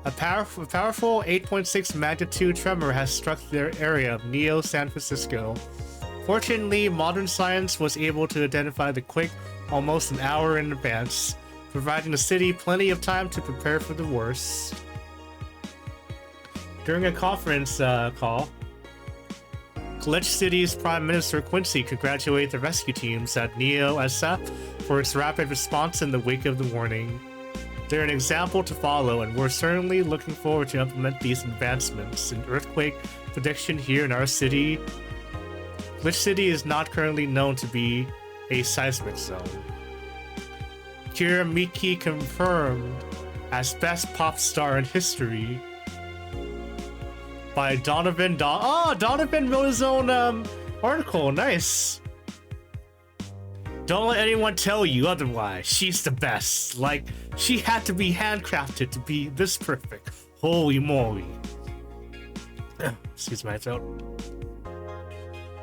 A powerful 8.6 magnitude tremor has struck the area of Neo San Francisco. Fortunately, modern science was able to identify the quake almost an hour in advance, providing the city plenty of time to prepare for the worst. During a conference call, Glitch City's Prime Minister Quincy congratulated the rescue teams at Neo SF for its rapid response in the wake of the warning. They're an example to follow, and we're certainly looking forward to implement these advancements in earthquake prediction here in our city. Glitch City is not currently known to be a seismic zone. Kira Miki confirmed as best pop star in history. By Donovan Donovan wrote his own article. Nice. Don't let anyone tell you otherwise. She's the best. Like, she had to be handcrafted to be this perfect. Holy moly. Excuse my throat.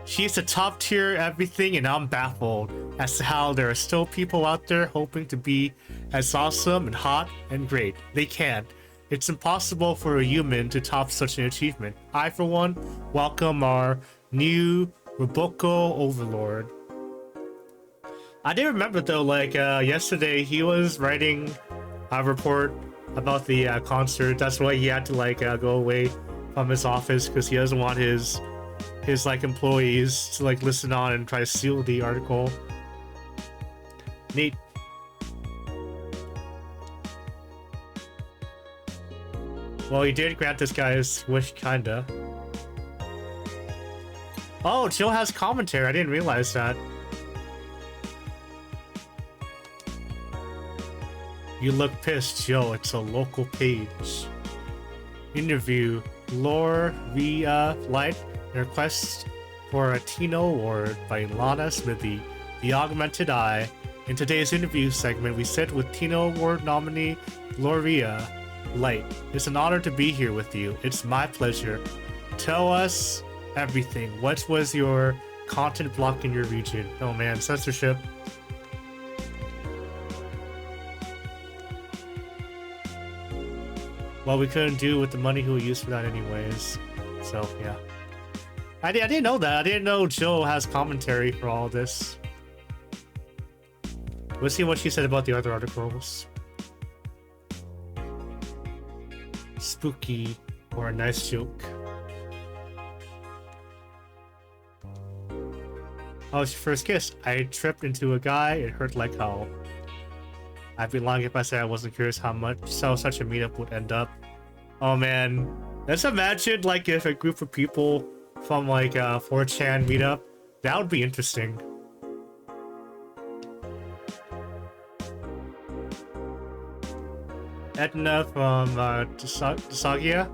She's a top tier everything, and I'm baffled as to how there are still people out there hoping to be as awesome and hot and great. They can't. It's impossible for a human to top such an achievement. I, for one, welcome our new Roboco Overlord. I did remember, though, like, yesterday he was writing a report about the concert. That's why he had to, like, go away from his office, because he doesn't want his like, employees to, like, listen on and try to steal the article. Neat. Well, he did grant this guy his wish, kinda. Oh, Jill has commentary. I didn't realize that. You look pissed, yo. It's a local page. Interview. Lore via Light. Request for a Tino Award by Lana Smithy. The Augmented Eye. In today's interview segment, we sit with Tino Award nominee Gloria Light. It's an honor to be here with you. It's my pleasure. Tell us everything. What was your content block in your region? Oh man, censorship. Well, we couldn't do with the money we used for that anyways. So, yeah. I didn't know that. I didn't know Jill has commentary for all this. Let's see what she said about the other articles. Spooky or a nice joke. Oh, it's your first kiss. I tripped into a guy. It hurt like hell. I'd be lying if I said I wasn't curious how such a meetup would end up. Oh man, let's imagine like if a group of people from like a 4chan meetup. That would be interesting. Edna from Desagia.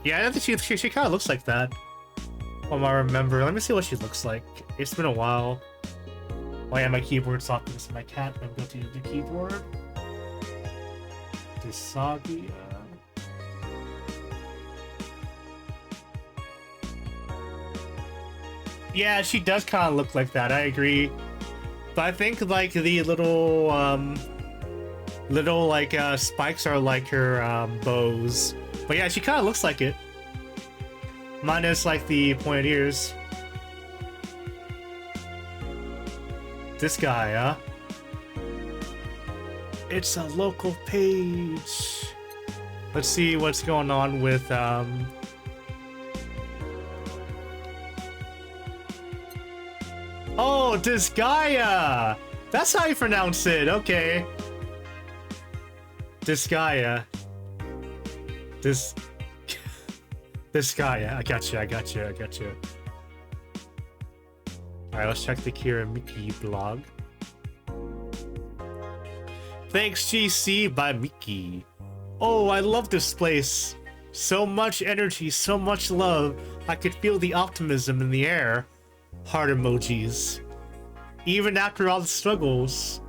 Yeah, I think she kind of looks like that. From I remember. Let me see what she looks like. It's been a while. Oh yeah, my keyboard's off because my cat went go to the keyboard. Desagia. Yeah, she does kind of look like that. I agree. But I think like the little spikes are like her bows. But yeah, she kind of looks like it. Minus like the pointed ears. This guy, huh? It's a local page. Let's see what's going on with Oh, Disgaea! That's how you pronounce it, okay. Disgaea. Disgaea. I got you. Alright, let's check the Kira Miki blog. Thanks GC by Miki. Oh, I love this place. So much energy, so much love. I could feel the optimism in the air. Heart emojis. Even after all the struggles,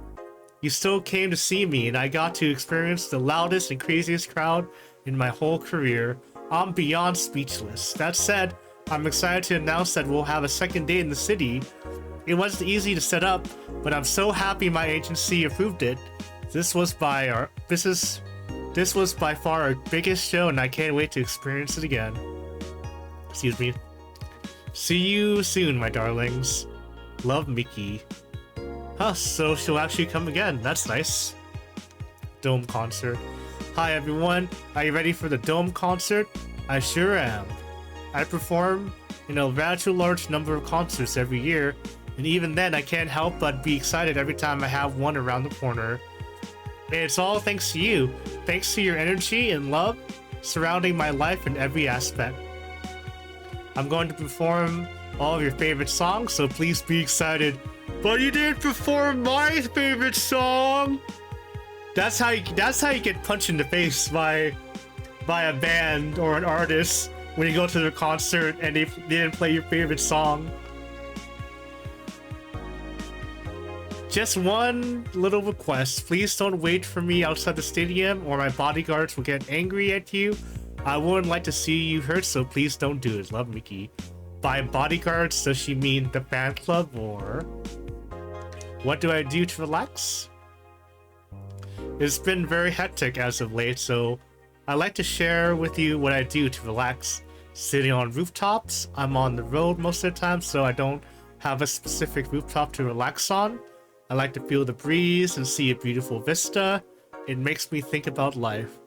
you still came to see me and I got to experience the loudest and craziest crowd in my whole career. I'm beyond speechless. That said, I'm excited to announce that we'll have a second day in the city. It wasn't easy to set up, but I'm so happy my agency approved it. This was by far our biggest show and I can't wait to experience it again. Excuse me. See you soon, my darlings. Love, Mickey. Huh, so she'll actually come again. That's nice. Dome concert. Hi, everyone. Are you ready for the Dome concert? I sure am. I perform in a rather large number of concerts every year, and even then I can't help but be excited every time I have one around the corner. And it's all thanks to you. Thanks to your energy and love surrounding my life in every aspect. I'm going to perform all of your favorite songs, so please be excited. But you didn't perform my favorite song! That's how you get punched in the face by a band or an artist when you go to their concert and they didn't play your favorite song. Just one little request. Please don't wait for me outside the stadium or my bodyguards will get angry at you. I wouldn't like to see you hurt, so please don't do it. Love, Mickey. By bodyguards, does she mean the fan club, or what do I do to relax? It's been very hectic as of late, so I like to share with you what I do to relax. Sitting on rooftops. I'm on the road most of the time, so I don't have a specific rooftop to relax on. I like to feel the breeze and see a beautiful vista. It makes me think about life.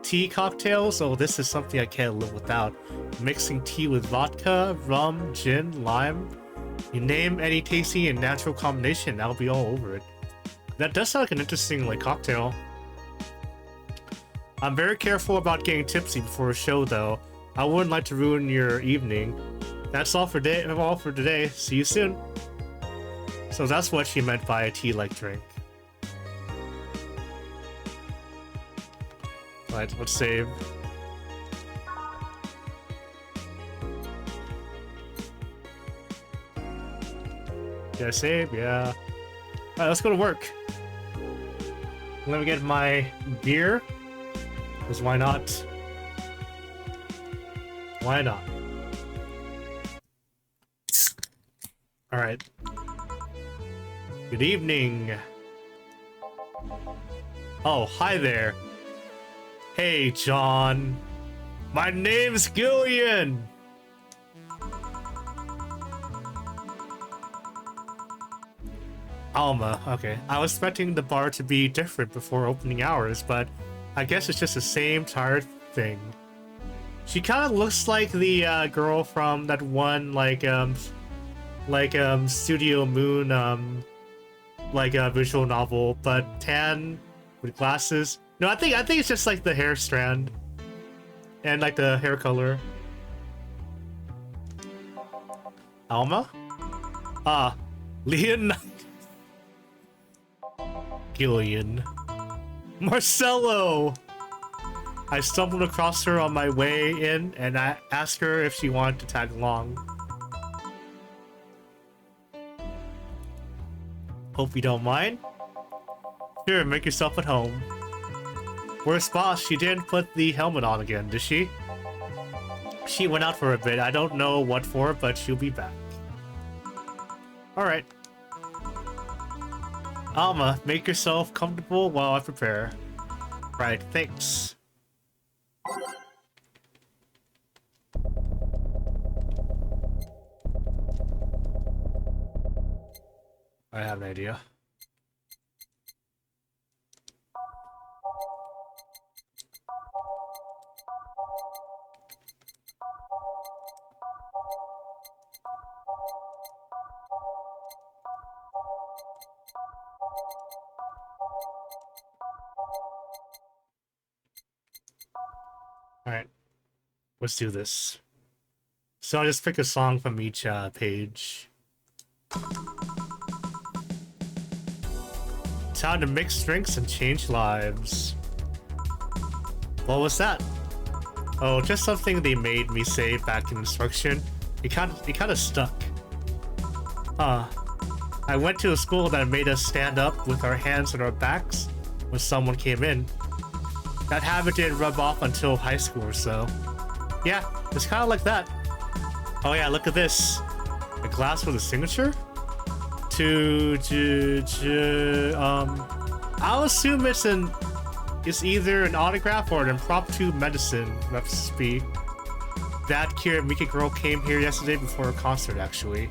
Tea cocktails? Oh, this is something I can't live without. Mixing tea with vodka, rum, gin, lime. You name any tasty and natural combination, I'll be all over it. That does sound like an interesting cocktail. I'm very careful about getting tipsy before a show though. I wouldn't like to ruin your evening. That's all for today. See you soon. So that's what she meant by a tea-like drink. Right, let's save. Did I save? Yeah. Alright, let's go to work. Let me get my gear. Because why not? Why not? Alright. Good evening. Oh, hi there. Hey, John. My name's Gillian. Alma, okay. I was expecting the bar to be different before opening hours, but I guess it's just the same tired thing. She kind of looks like the girl from that one, Studio Moon, visual novel, but tan with glasses. No, I think it's just like the hair strand and like the hair color. Alma? Ah, Leon. Gillian. Marcello! I stumbled across her on my way in, and I asked her if she wanted to tag along. Hope you don't mind. Sure, make yourself at home. Where's Boss? She didn't put the helmet on again, did she? She went out for a bit. I don't know what for, but she'll be back. Alright. Alma, make yourself comfortable while I prepare. Right, thanks. I have an idea. Alright, let's do this. So I'll just pick a song from each page. Time to mix drinks and change lives. What was that? Oh, just something they made me say back in instruction. It kind of stuck. Huh. I went to a school that made us stand up with our hands on our backs when someone came in. That habit didn't rub off until high school or so. Yeah, it's kind of like that. Oh yeah, look at this. A glass with a signature? I'll assume it's either an autograph or an impromptu medicine recipe. That Kiramika girl came here yesterday before a concert, actually.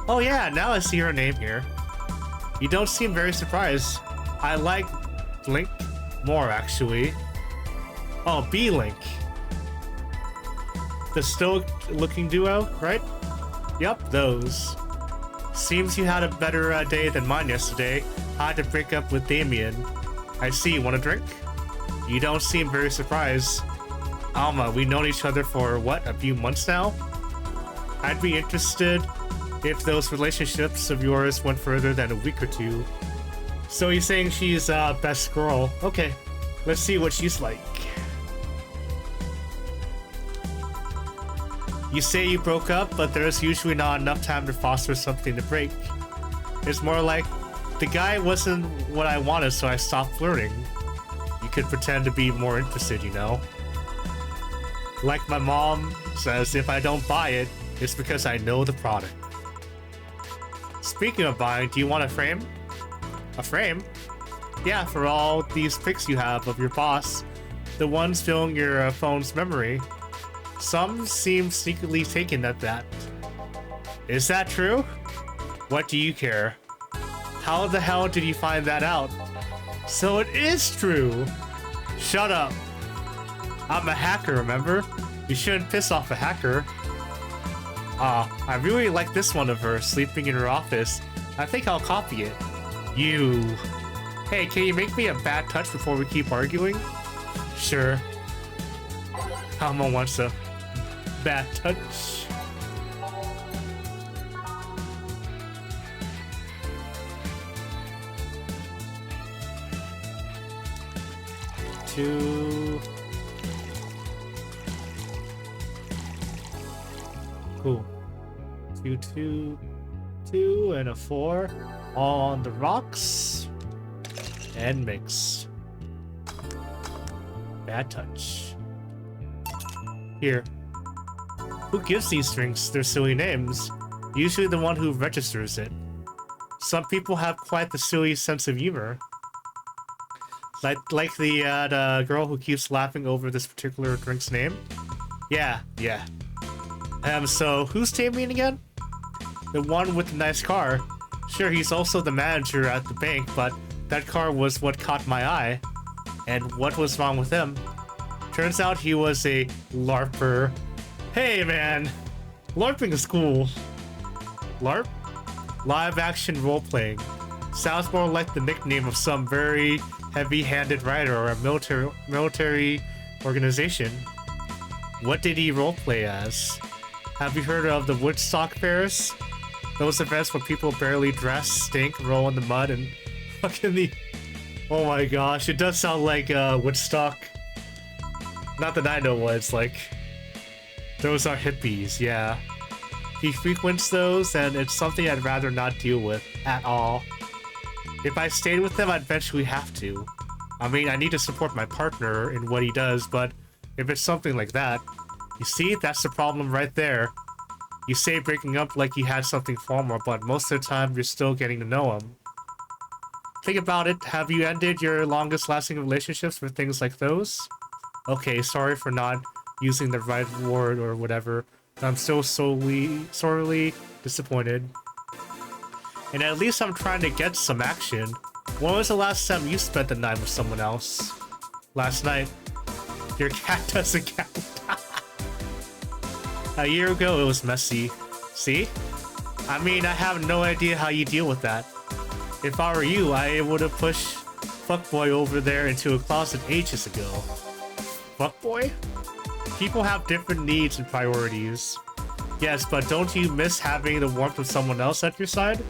Oh yeah, now I see her name here. You don't seem very surprised. I like Blink more, actually. Oh, B-Link. The stoic-looking duo, right? Yep, those. Seems you had a better day than mine yesterday. I had to break up with Damien. I see, want a drink? You don't seem very surprised. Alma, we've known each other for, what, a few months now? I'd be interested if those relationships of yours went further than a week or two. So you're saying she's best girl. Okay, let's see what she's like. You say you broke up, but there's usually not enough time to foster something to break. It's more like, the guy wasn't what I wanted, so I stopped flirting. You could pretend to be more interested, you know? Like my mom says, if I don't buy it, it's because I know the product. Speaking of buying, do you want a frame? A frame? Yeah, for all these pics you have of your boss. The ones filling your phone's memory. Some seem secretly taken at that. Is that true? What do you care? How the hell did you find that out? So it is true! Shut up! I'm a hacker, remember? You shouldn't piss off a hacker. I really like this one of her, sleeping in her office. I think I'll copy it. You... Hey, can you make me a bad touch before we keep arguing? Sure. Alma wants a bad touch. 2. Cool. 2, 2, 2, and a 4. All on the rocks. And mix. Bad touch. Here. Who gives these drinks their silly names? Usually the one who registers it. Some people have quite the silly sense of humor. Like the girl who keeps laughing over this particular drink's name. Yeah. So who's Tamien again? The one with the nice car. Sure, he's also the manager at the bank, but that car was what caught my eye. And what was wrong with him? Turns out he was a LARPer. Hey man, LARPing is cool. LARP? Live action role-playing. Sounds more like the nickname of some very heavy-handed writer or a military organization. What did he roleplay as? Have you heard of the Woodstock Fairs? Those events where people barely dress, stink, roll in the mud, and fucking the... Oh my gosh, it does sound like Woodstock. Not that I know what it's like. Those are hippies, yeah. He frequents those, and it's something I'd rather not deal with at all. If I stayed with him, I'd eventually have to. I mean, I need to support my partner in what he does, but if it's something like that... You see, that's the problem right there. You say breaking up like you had something formal, but most of the time you're still getting to know him. Think about it, have you ended your longest lasting relationships for things like those? Okay, sorry for not using the right word or whatever, but I'm still sorely disappointed. And at least I'm trying to get some action. When was the last time you spent the night with someone else? Last night. Your cat doesn't count. A year ago, it was messy. See? I mean, I have no idea how you deal with that. If I were you, I would have pushed fuckboy over there into a closet ages ago. Fuckboy? People have different needs and priorities. Yes, but don't you miss having the warmth of someone else at your side?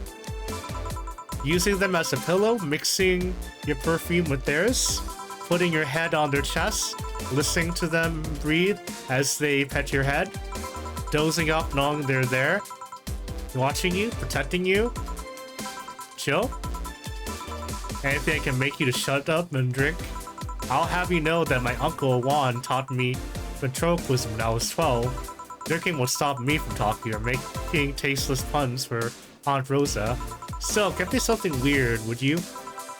Using them as a pillow, mixing your perfume with theirs, putting your head on their chest, listening to them breathe as they pet your head, dozing off knowing they're there, watching you, protecting you. Chill. Anything that can make you to shut up and drink. I'll have you know that my uncle Juan taught me ventriloquism when I was 12. Drinking will stop me from talking or making tasteless puns for Aunt Rosa. So, get me something weird, would you?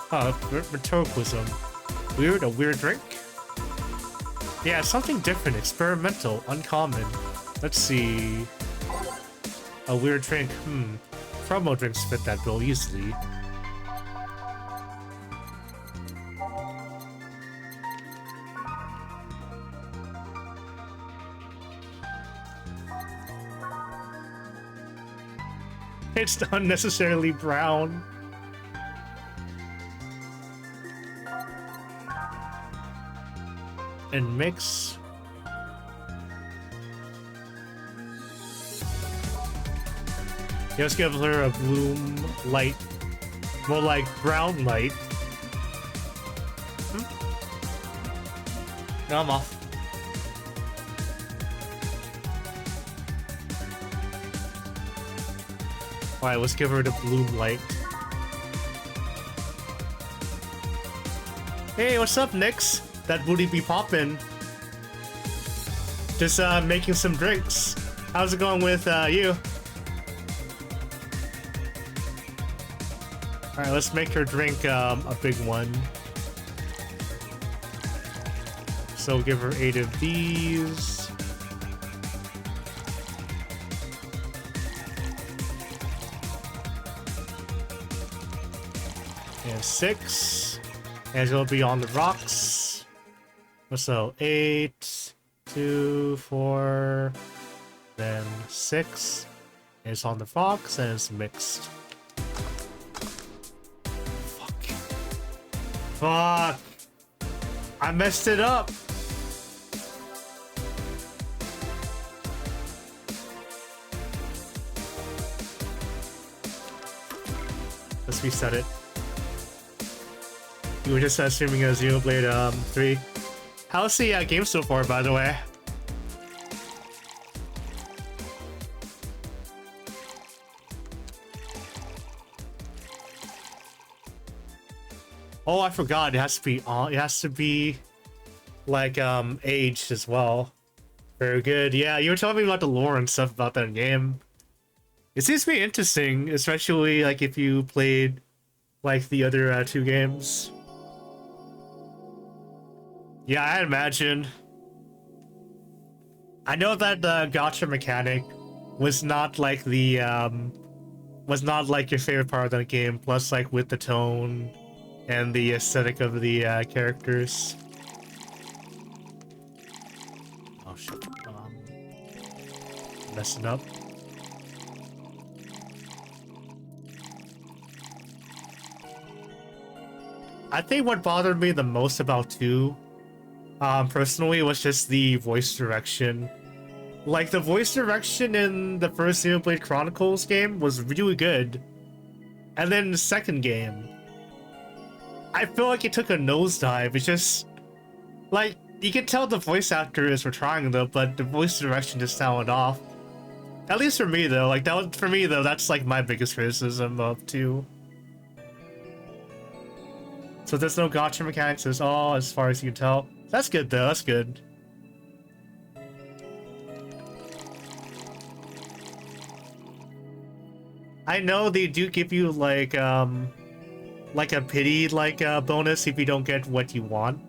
Ventriloquism. Weird? A weird drink? Yeah, something different, experimental, uncommon. Let's see... A weird drink, Promo drinks fit that bill easily. It's unnecessarily brown. And mix. Let's give her a bloom light. More like brown light. No, I'm off. Alright, let's give her the bloom light. Hey, what's up, Nix? That booty be poppin'. Just making some drinks. How's it going with you? Alright, let's make her drink a big one. So give her 8 of these. And 6. And it'll be on the rocks. So 8, 2, 4, then 6. And it's on the rocks and it's mixed. Fuck! I messed it up! Let's reset it. You were just streaming a Xenoblade 3. How's the game so far, by the way? Oh, I forgot. It has to be on. It has to be like aged as well. Very good. Yeah, you were telling me about the lore and stuff about that game. It seems to be interesting, especially like if you played like the other two games. Yeah, I imagine. I know that the gacha mechanic was not like the was not like your favorite part of the game. Plus, like with the tone and the aesthetic of the characters. Oh shit! Messing up. I think what bothered me the most about 2, personally, was just the voice direction. Like, the voice direction in the first Xenoblade Chronicles game was really good. And then the second game, I feel like it took a nosedive. It's just, like, you can tell the voice actors were trying though, but the voice direction just sounded off. At least for me though, like, that was, for me though, that's like my biggest criticism of 2. So there's no gacha mechanics at all, as far as you can tell. That's good though, that's good. I know they do give you like a pity bonus if you don't get what you want.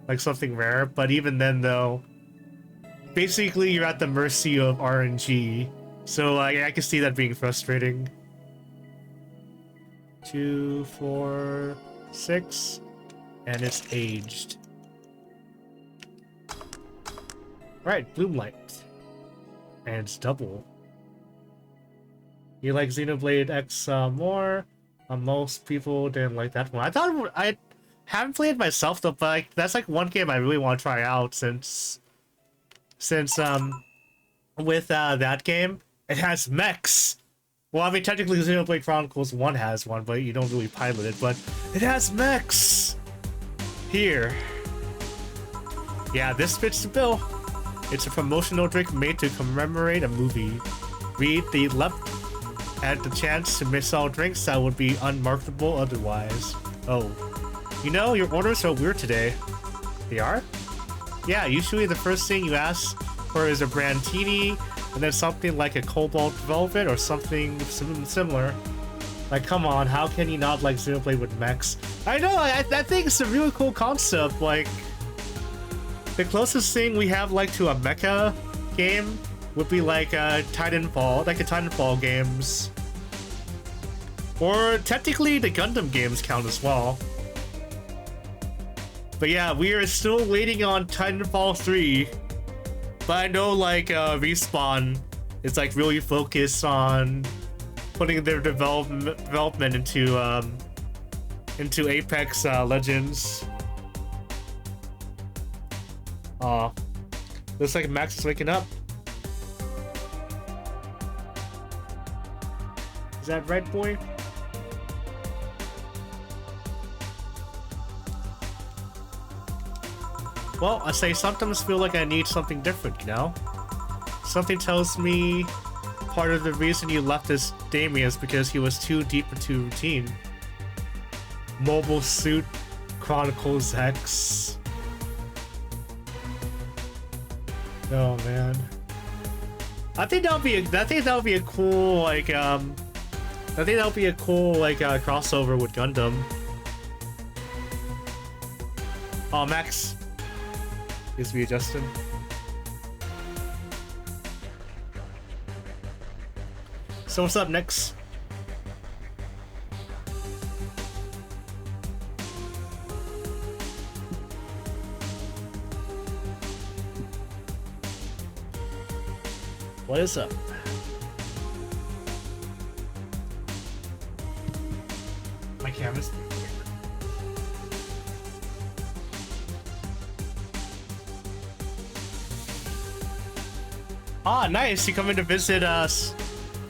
Like something rare, but even then though, basically you're at the mercy of RNG. So I can see that being frustrating. 2, 4, 6, and it's aged. Right, bloom light. And it's double. You like Xenoblade X more? Most people didn't like that one. I haven't played it myself though, but like, that's like one game I really want to try out since with that game, it has mechs. Well, I mean, technically Xenoblade Chronicles 1 has one, but you don't really pilot it, but it has mechs! Here. Yeah, this fits the bill. It's a promotional drink made to commemorate a movie. Read the left at the chance to miss all drinks that would be unmarketable otherwise. Oh. You know, your orders are weird today. They are? Yeah, usually the first thing you ask for is a brandini, and then something like a cobalt velvet or something similar. Like, come on, how can you not like Xenoblade with mechs? I know, I think it's a really cool concept. Like, the closest thing we have like to a mecha game would be like Titanfall, like the Titanfall games. Or technically the Gundam games count as well. But yeah, we are still waiting on Titanfall 3. But I know like Respawn is like really focused on putting their development into Apex Legends. Looks like Max is waking up. Is that right, boy? Well, I say sometimes feel like I need something different, you know? Something tells me part of the reason you left this Damien is because he was too deep into routine. Mobile Suit Chronicles X. Oh man. I think that would be a cool crossover with Gundam. Oh, Max is readjusted. So what's up next? What is up? My camera's... Ah, nice! You coming to visit us,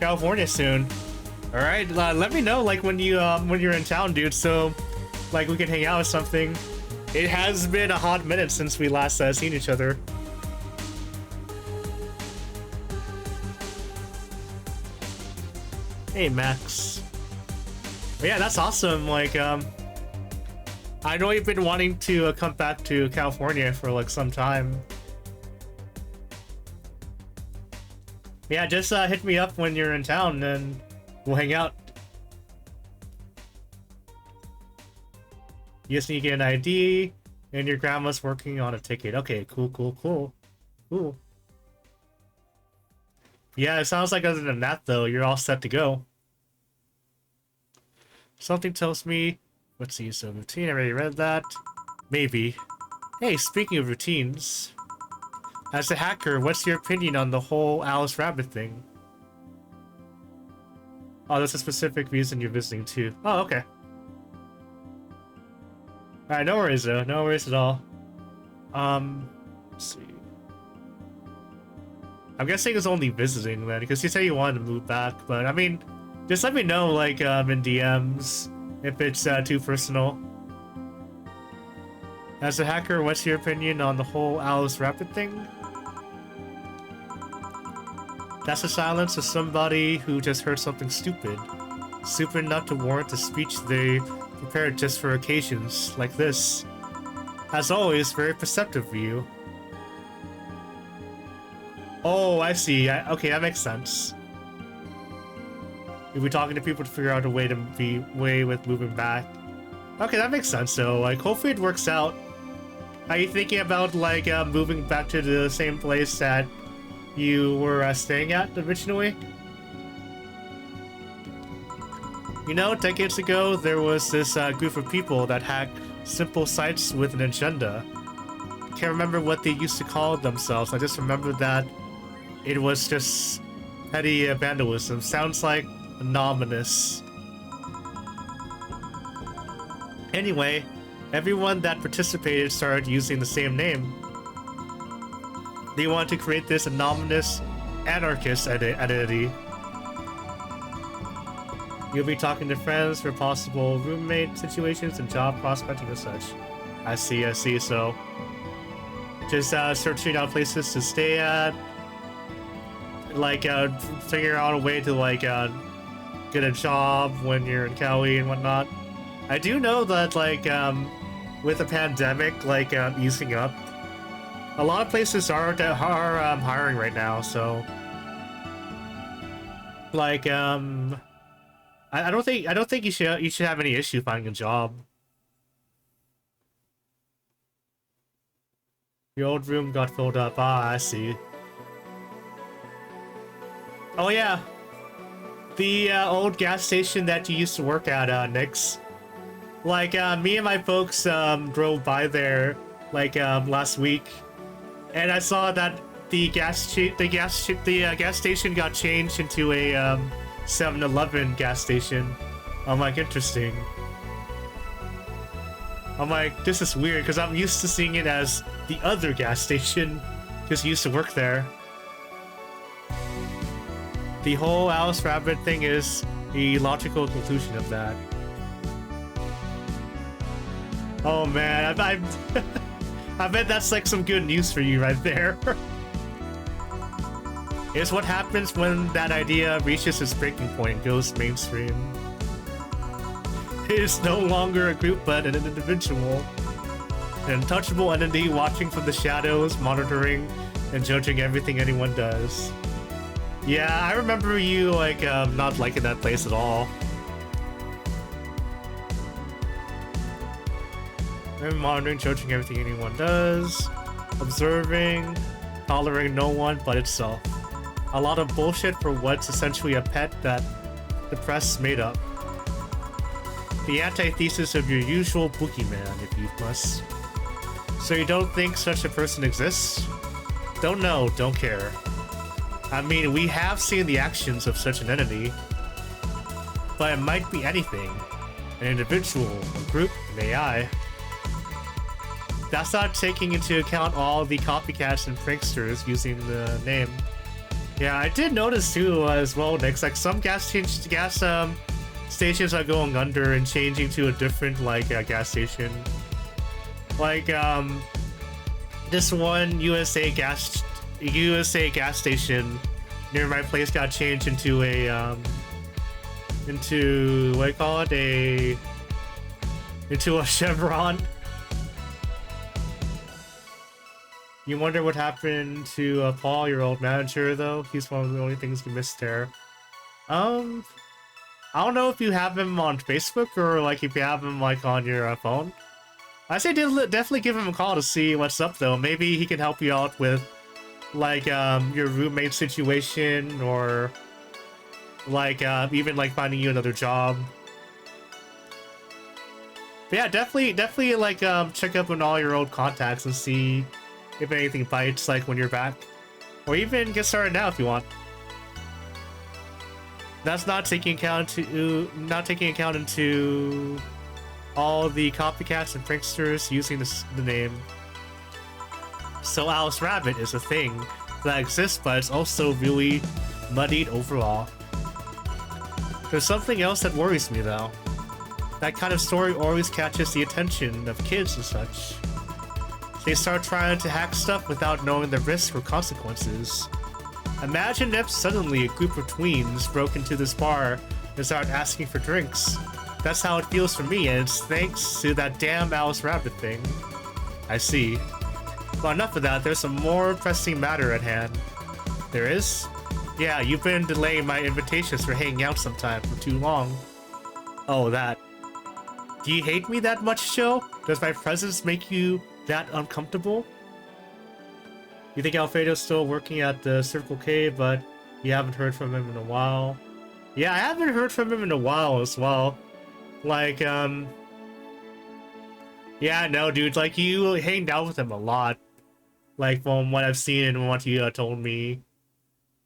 California soon? All right, let me know like when you're in town, dude. So, like we can hang out or something. It has been a hot minute since we last seen each other. Hey, Max. But yeah, that's awesome. Like, I know you've been wanting to come back to California for like some time. Yeah, just hit me up when you're in town and we'll hang out. You just need to get an ID and your grandma's working on a ticket. Okay, cool, cool, cool. Cool. Yeah, it sounds like other than that though, you're all set to go. Something tells me, let's see, so routine, I already read that. Maybe. Hey, speaking of routines, as a hacker, what's your opinion on the whole Alice Rabbit thing? Oh, that's a specific reason you're visiting too. Oh, okay. Alright, no worries though, no worries at all. Let's see. I'm guessing it's only visiting then, because you said you wanted to move back, but I mean, just let me know, like, in DMs, if it's too personal. As a hacker, what's your opinion on the whole Alice Rabbit thing? That's the silence of somebody who just heard something stupid. Stupid enough to warrant a speech they prepared just for occasions like this. As always, very perceptive of you. Oh, I see. Okay, that makes sense. You'll be talking to people to figure out a way to way with moving back. Okay, that makes sense. So, like, hopefully it works out. Are you thinking about, like, moving back to the same place that you were staying at originally? You know, decades ago, there was this group of people that hacked simple sites with an agenda. Can't remember what they used to call themselves. I just remember that it was just petty vandalism. Sounds like anonymous. Anyway, everyone that participated started using the same name. They wanted to create this anonymous anarchist identity. You'll be talking to friends for possible roommate situations and job prospecting and such. I see, so just searching out places to stay at, like figure out a way to like get a job when you're in Cali and whatnot. I do know that like with the pandemic like easing up, a lot of places are hiring right now, so like I don't think you should have any issue finding a job. Your old room got filled up. Ah, I see. Oh yeah, the old gas station that you used to work at, Nix. Like me and my folks drove by there like last week, and I saw that the gas station got changed into a 7-Eleven gas station. I'm like, interesting. I'm like, this is weird because I'm used to seeing it as the other gas station because I used to work there. The whole Alice Rabbit thing is the logical conclusion of that. Oh man, I bet that's like some good news for you right there. It's what happens when that idea reaches its breaking point and goes mainstream. It is no longer a group but an individual. An untouchable entity watching from the shadows, monitoring and judging everything anyone does. Yeah, I remember you like not liking that place at all. And monitoring, judging everything anyone does, observing, tolerating no one but itself. A lot of bullshit for what's essentially a pet that the press made up. The antithesis of your usual boogeyman, if you must. So you don't think such a person exists? Don't know, don't care. I mean, we have seen the actions of such an entity, but it might be anything. An individual, a group, an AI. That's not taking into account all the copycats and pranksters using the name. Yeah, I did notice too as well, Nix, like some gas stations are going under and changing to a different like gas station. Like, this one USA gas station near my place got changed into a, into, what do you call it? Into a Chevron. You wonder what happened to Paul, your old manager, though? He's one of the only things you missed there. I don't know if you have him on Facebook or, like, if you have him, like, on your phone. I say definitely give him a call to see what's up, though. Maybe he can help you out with, like, your roommate situation, or, like, even, like, finding you another job. But yeah, definitely, like, check up on all your old contacts and see if anything bites, like, when you're back. Or even get started now if you want. That's not taking account into all the copycats and pranksters using the name. So Alice Rabbit is a thing that exists, but it's also really muddied overall. There's something else that worries me, though. That kind of story always catches the attention of kids and such. They start trying to hack stuff without knowing the risks or consequences. Imagine if suddenly a group of tweens broke into this bar and started asking for drinks. That's how it feels for me, and it's thanks to that damn Alice Rabbit thing. I see. Well, enough of that, there's a more pressing matter at hand. There is? Yeah, you've been delaying my invitations for hanging out sometime for too long. Oh, that. Do you hate me that much, Joe? Does my presence make you that uncomfortable? You think Alfredo's still working at the Circle K, but you haven't heard from him in a while? Yeah, I haven't heard from him in a while as well. Like, yeah, no, dude, like, you hanged out with him a lot. Like, from what I've seen and what you told me.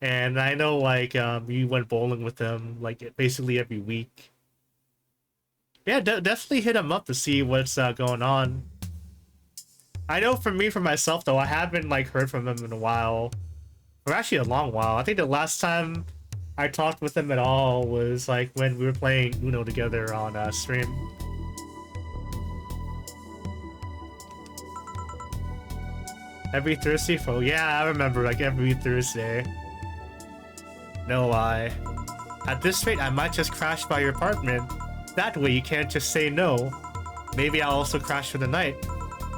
And I know, like, you went bowling with him, like, basically every week. Yeah, definitely hit him up to see what's going on. I know for myself, though, I haven't, like, heard from him in a while. Or actually a long while. I think the last time I talked with him at all was, like, when we were playing Uno together on stream. Every Thursday? Oh, yeah, I remember, like, every Thursday. No lie. At this rate, I might just crash by your apartment. That way you can't just say no. Maybe I'll also crash for the night.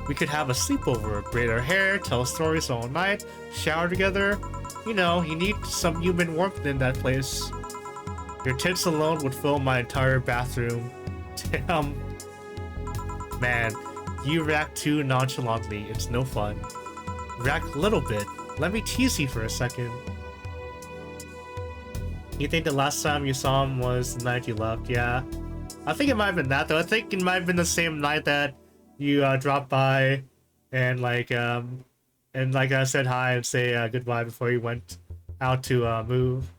We could have a sleepover, braid our hair, tell stories all night, shower together. You know, you need some human warmth in that place. Your tits alone would fill my entire bathroom. Damn. Man, you react too nonchalantly. It's no fun. React a little bit. Let me tease you for a second. You think the last time you saw him was the night you left? Yeah. I think it might have been that, though. I think it might have been the same night that you dropped by and like I said hi and say goodbye before you went out to move.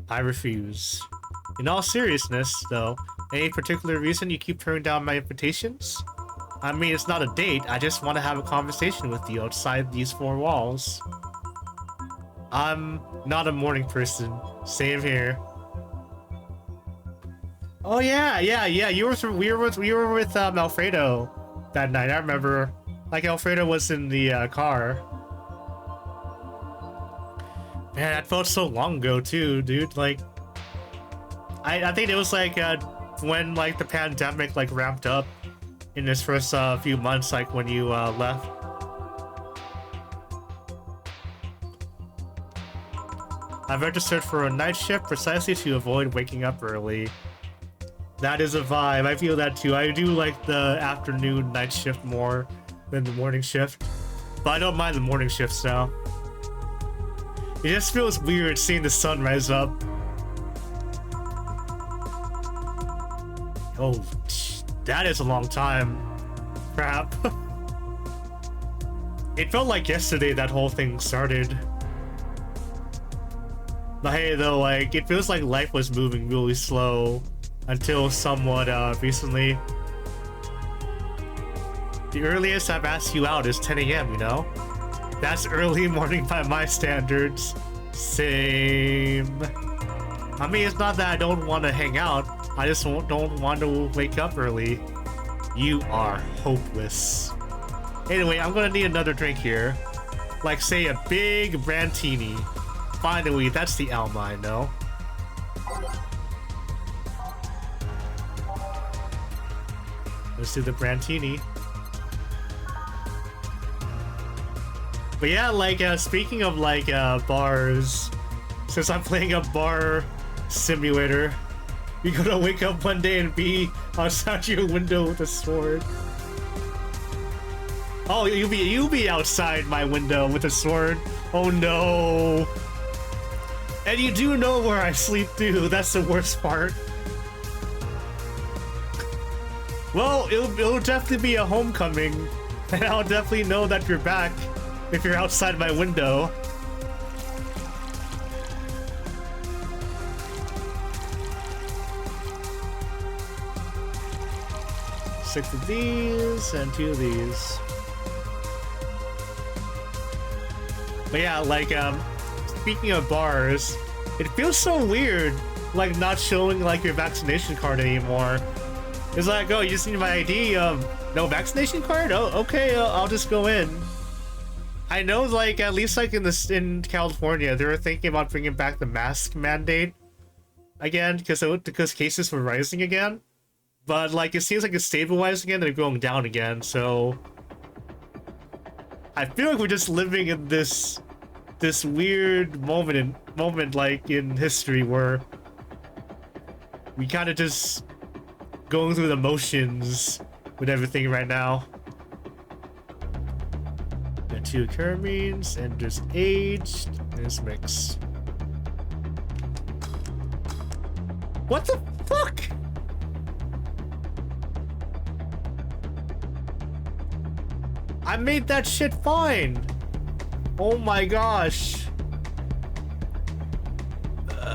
I refuse. In all seriousness, though, any particular reason you keep turning down my invitations? I mean, it's not a date, I just want to have a conversation with you outside these four walls. I'm not a morning person. Same here. Oh yeah, you were we were with Alfredo that night. I remember, like, Alfredo was in the car. Man, that felt so long ago too, dude. Like, I think it was like when like the pandemic like ramped up in this first few months, like when you left. I've registered for a night shift precisely to avoid waking up early. That is a vibe. I feel that too. I do like the afternoon night shift more than the morning shift. But I don't mind the morning shifts now. It just feels weird seeing the sun rise up. Oh, that is a long time. Crap. It felt like yesterday that whole thing started. But hey, though, like, it feels like life was moving really slow until somewhat recently. The earliest I've asked you out is 10 AM, you know? That's early morning by my standards. Same. I mean, it's not that I don't want to hang out. I just don't want to wake up early. You are hopeless. Anyway, I'm gonna need another drink here. Like, say, a big Brantini. Finally, that's the Alma I know. Let's do the Brantini. But yeah, like, speaking of, like, bars, since I'm playing a bar simulator, you're gonna wake up one day and be outside your window with a sword. Oh, you'll be outside my window with a sword. Oh no. And you do know where I sleep too. That's the worst part. Well, it'll definitely be a homecoming, and I'll definitely know that you're back if you're outside my window. Six of these and 2 of these. But yeah, like, speaking of bars, it feels so weird, like, not showing, like, your vaccination card anymore. It's like, oh, you just need my ID, no vaccination card? Oh, okay, I'll just go in. I know, like, at least, like, in California, they were thinking about bringing back the mask mandate again, because cases were rising again. But, like, it seems like it's stabilized again, they're going down again, so... I feel like we're just living in this weird moment like in history where we kind of just going through the motions with everything right now. And 2 caramines and just aged and it's mixed. What the fuck? I made that shit fine. Oh my gosh. I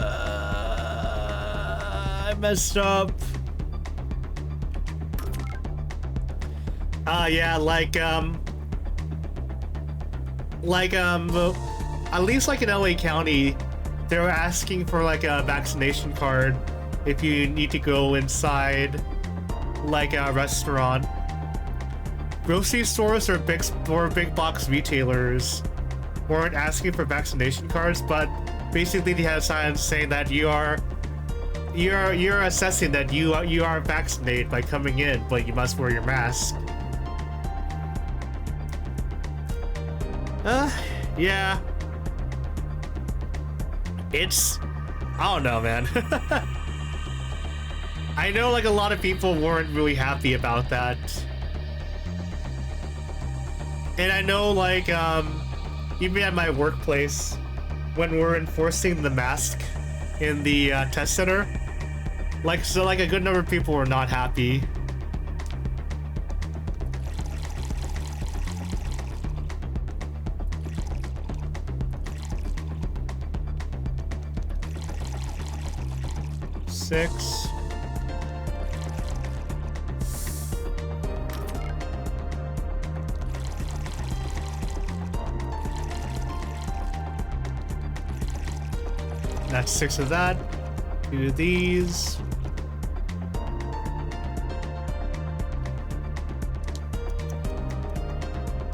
messed up. Yeah, like, at least like in LA County, they were asking for like a vaccination card if you need to go inside like a restaurant. Grocery stores or big box retailers weren't asking for vaccination cards, but basically they had signs saying that you're assessing that you are vaccinated by coming in, but you must wear your mask. Yeah. It's... I don't know, man. I know, like, a lot of people weren't really happy about that. And I know, like, even at my workplace, when we're enforcing the mask in the test center, like, so, like, a good number of people were not happy. Six. That's 6 of that. 2 of these.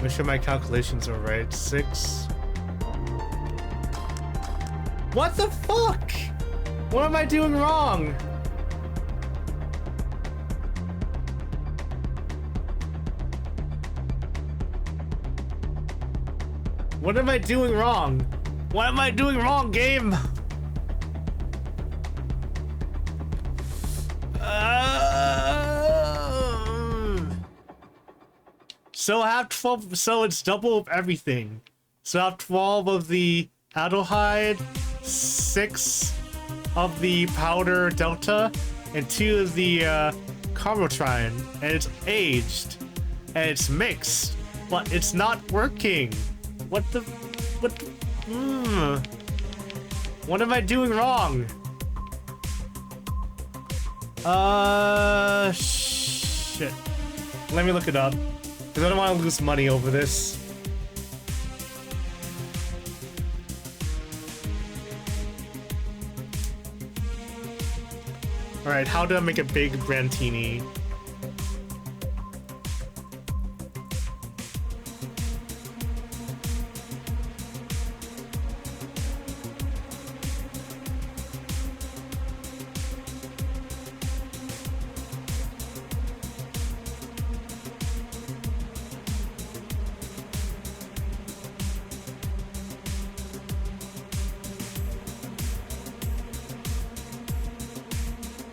Make sure my calculations are right. 6. What the fuck? What am I doing wrong? What am I doing wrong? What am I doing wrong, game? So I have 12, so it's double of everything. So I have 12 of the aldehyde, 6 of the powder delta, and 2 of the carbotrine, and it's aged, and it's mixed, but it's not working. What am I doing wrong? Shit. Let me look it up, because I don't want to lose money over this. Alright, how do I make a big Brantini?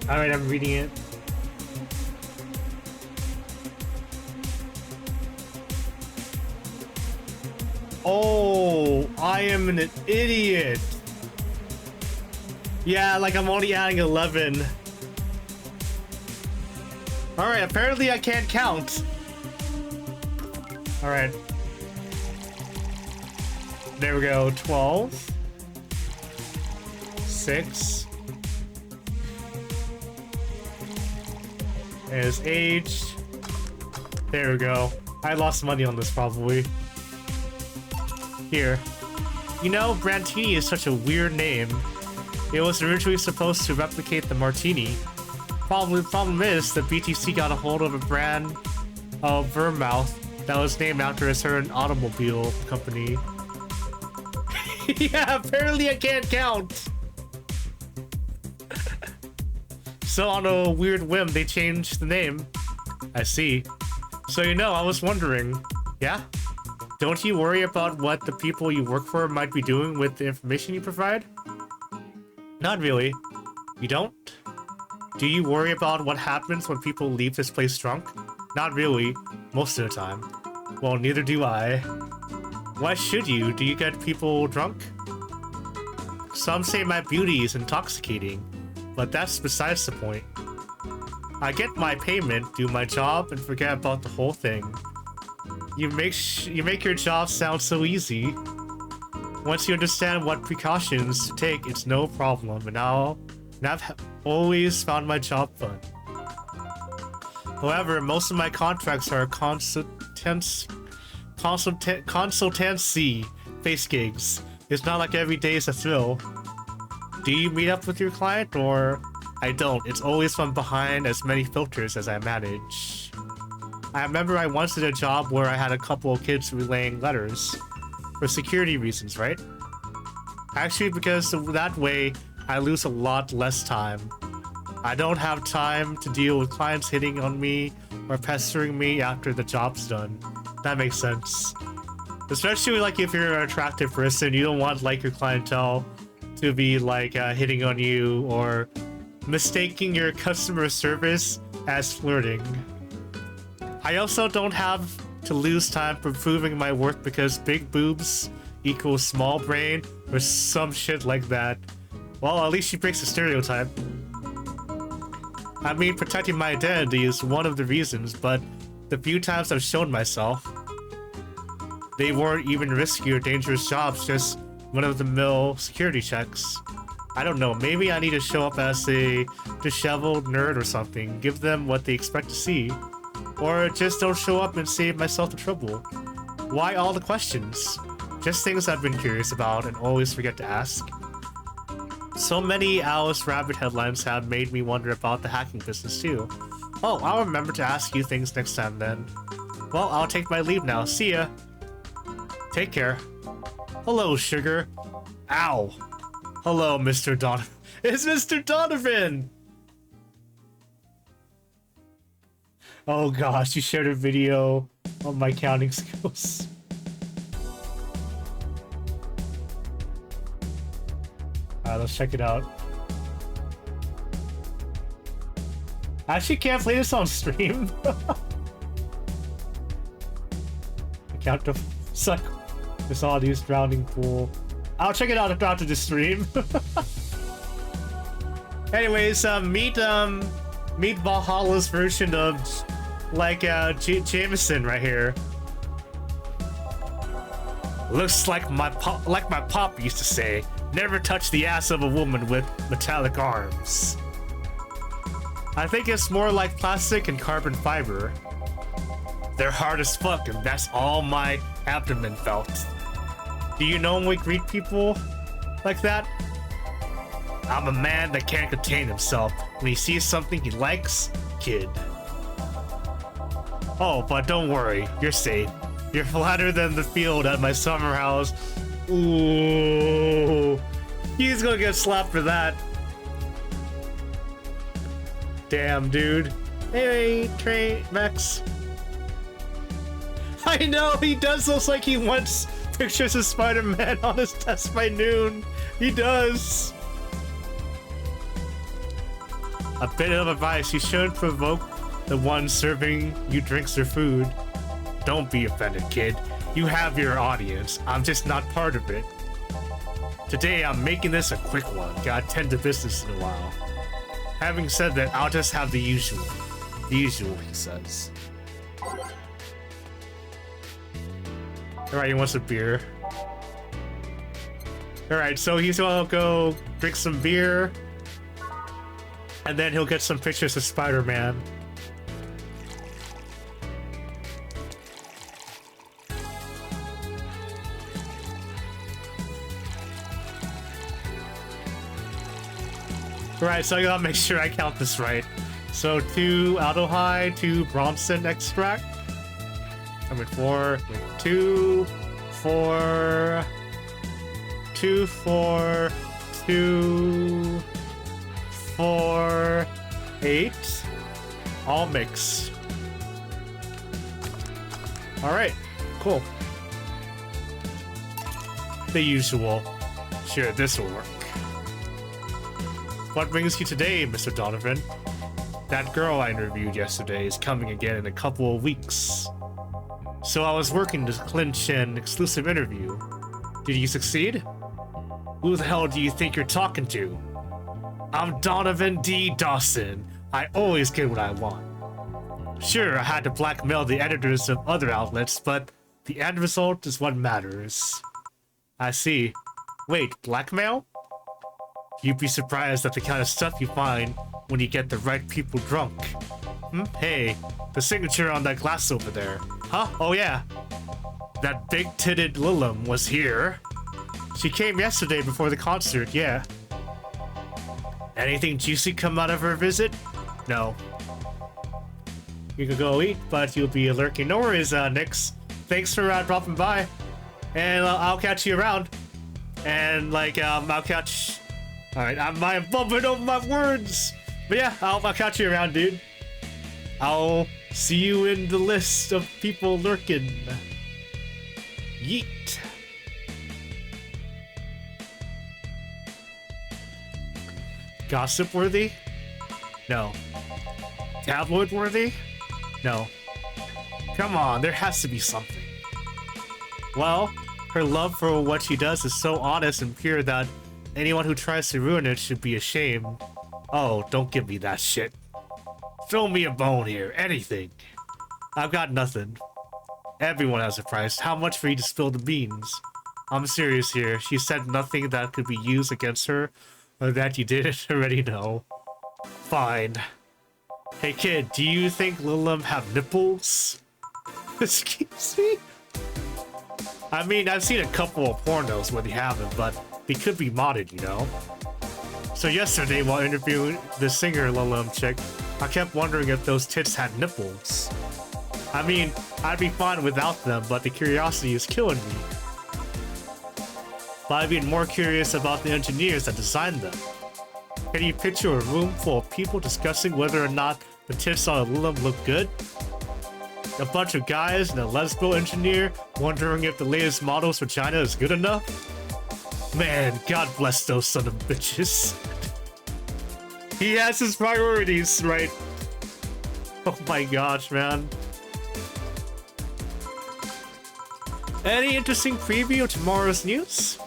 Alright, I'm reading it. Oh, I am an idiot. Yeah, like I'm only adding 11. Alright, apparently I can't count. Alright. There we go. 12. 6. Is aged. There we go. I lost money on this probably. Here. You know, Brantini is such a weird name. It was originally supposed to replicate the Martini. Problem is, the BTC got a hold of a brand of Vermouth that was named after a certain automobile company. Yeah, apparently I can't count. So on a weird whim, they changed the name. I see. So you know, I was wondering, yeah? Don't you worry about what the people you work for might be doing with the information you provide? Not really. You don't? Do you worry about what happens when people leave this place drunk? Not really, most of the time. Well, neither do I. Why should you? Do you get people drunk? Some say my beauty is intoxicating. But that's besides the point. I get my payment, do my job, and forget about the whole thing. You make your job sound so easy. Once you understand what precautions to take, it's no problem, and I've always found my job fun. However, most of my contracts are consultancy face gigs. It's not like every day is a thrill. Do you meet up with your client, or... I don't. It's always from behind as many filters as I manage. I remember I once did a job where I had a couple of kids relaying letters. For security reasons, right? Actually, because that way, I lose a lot less time. I don't have time to deal with clients hitting on me or pestering me after the job's done. That makes sense. Especially like if you're an attractive person, you don't want like your clientele to be like hitting on you or mistaking your customer service as flirting. I also don't have to lose time for proving my worth because big boobs equals small brain or some shit like that. Well, at least she breaks the stereotype. I mean, protecting my identity is one of the reasons, but the few times I've shown myself, they weren't even risky or dangerous jobs, just one-of-the-mill security checks. I don't know, maybe I need to show up as a disheveled nerd or something, give them what they expect to see. Or just don't show up and save myself the trouble. Why all the questions? Just things I've been curious about and always forget to ask. So many Alice Rabbit headlines have made me wonder about the hacking business too. Oh, I'll remember to ask you things next time then. Well, I'll take my leave now. See ya. Take care. Hello, sugar. Ow. Hello, Mr. Donovan. It's Mr. Donovan! Oh gosh, you shared a video of my counting skills. Alright, let's check it out. I actually can't play this on stream. I count the cycle. It's all these drowning pool. I'll check it out after the stream. Anyways, meet Valhalla's version of like Jameson right here. Looks like my pop used to say, never touch the ass of a woman with metallic arms. I think it's more like plastic and carbon fiber. They're hard as fuck, and that's all my abdomen felt. Do you normally greet people like that? I'm a man that can't contain himself when he sees something he likes, kid. Oh, but don't worry, you're safe. You're flatter than the field at my summer house. Ooh, he's gonna get slapped for that. Damn, dude. Hey, Trey, Max. I know, he does look like he wants pictures of Spider-Man on his desk by noon. He does. A bit of advice, you shouldn't provoke the one serving you drinks or food. Don't be offended, kid. You have your audience. I'm just not part of it. Today, I'm making this a quick one. Gotta tend to business in a while. Having said that, I'll just have the usual. The usual, he says. Alright, he wants a beer. Alright, so he's gonna go drink some beer. And then he'll get some pictures of Spider-Man. Right, so I gotta make sure I count this right. So 2 Aldehyde, 2 Bronson extract. I mean 4, 2, 4, 2, 4, 2, 4, 8. All mixed. Alright, cool. The usual. Sure, this will work. What brings you today, Mr. Donovan? That girl I interviewed yesterday is coming again in a couple of weeks. So I was working to clinch an exclusive interview. Did you succeed? Who the hell do you think you're talking to? I'm Donovan D. Dawson. I always get what I want. Sure, I had to blackmail the editors of other outlets, but the end result is what matters. I see. Wait, blackmail? You'd be surprised at the kind of stuff you find when you get the right people drunk. Hey, the signature on that glass over there. Huh? Oh yeah. That big-titted Lilum was here. She came yesterday before the concert, yeah. Anything juicy come out of her visit? No. You can go eat, but you'll be lurking. No worries, Nix. Thanks for dropping by. And I'll catch you around. And, like, I'll catch... Alright, I'm bumping over my words. But yeah, I'll catch you around, dude. I'll see you in the list of people lurking. Yeet. Gossip worthy? No. Tabloid worthy? No. Come on, there has to be something. Well, her love for what she does is so honest and pure that anyone who tries to ruin it should be ashamed. Oh, don't give me that shit. Throw me a bone here, anything. I've got nothing. Everyone has a price. How much for you to spill the beans? I'm serious here. She said nothing that could be used against her, or that you didn't already know. Fine. Hey kid, do you think Lilum have nipples? Excuse me? I mean, I've seen a couple of pornos where they haven't, but they could be modded, you know? So yesterday, while interviewing the singer Lilum chick, I kept wondering if those tits had nipples. I mean, I'd be fine without them, but the curiosity is killing me. But I'd be more curious about the engineers that designed them. Can you picture a room full of people discussing whether or not the tits on a Lilum look good? A bunch of guys and a lesbo engineer wondering if the latest model's vagina is good enough? Man, God bless those son of bitches. He has his priorities, right? Oh my gosh, man. Any interesting preview of tomorrow's news?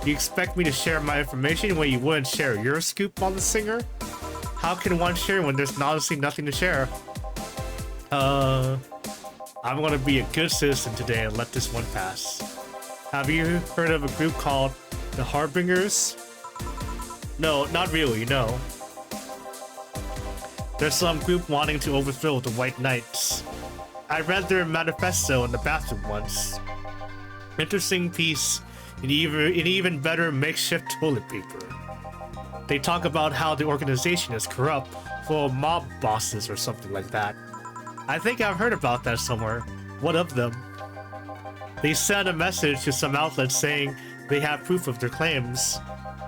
You expect me to share my information when you wouldn't share your scoop on the singer? How can one share when there's honestly nothing to share? I'm gonna be a good citizen today and let this one pass. Have you heard of a group called the Harbingers? No, not really, no. There's some group wanting to overthrow the White Knights. I read their manifesto in the bathroom once. Interesting piece, and even better makeshift toilet paper. They talk about how the organization is corrupt, full of mob bosses or something like that. I think I've heard about that somewhere. What of them? They sent a message to some outlets saying they have proof of their claims,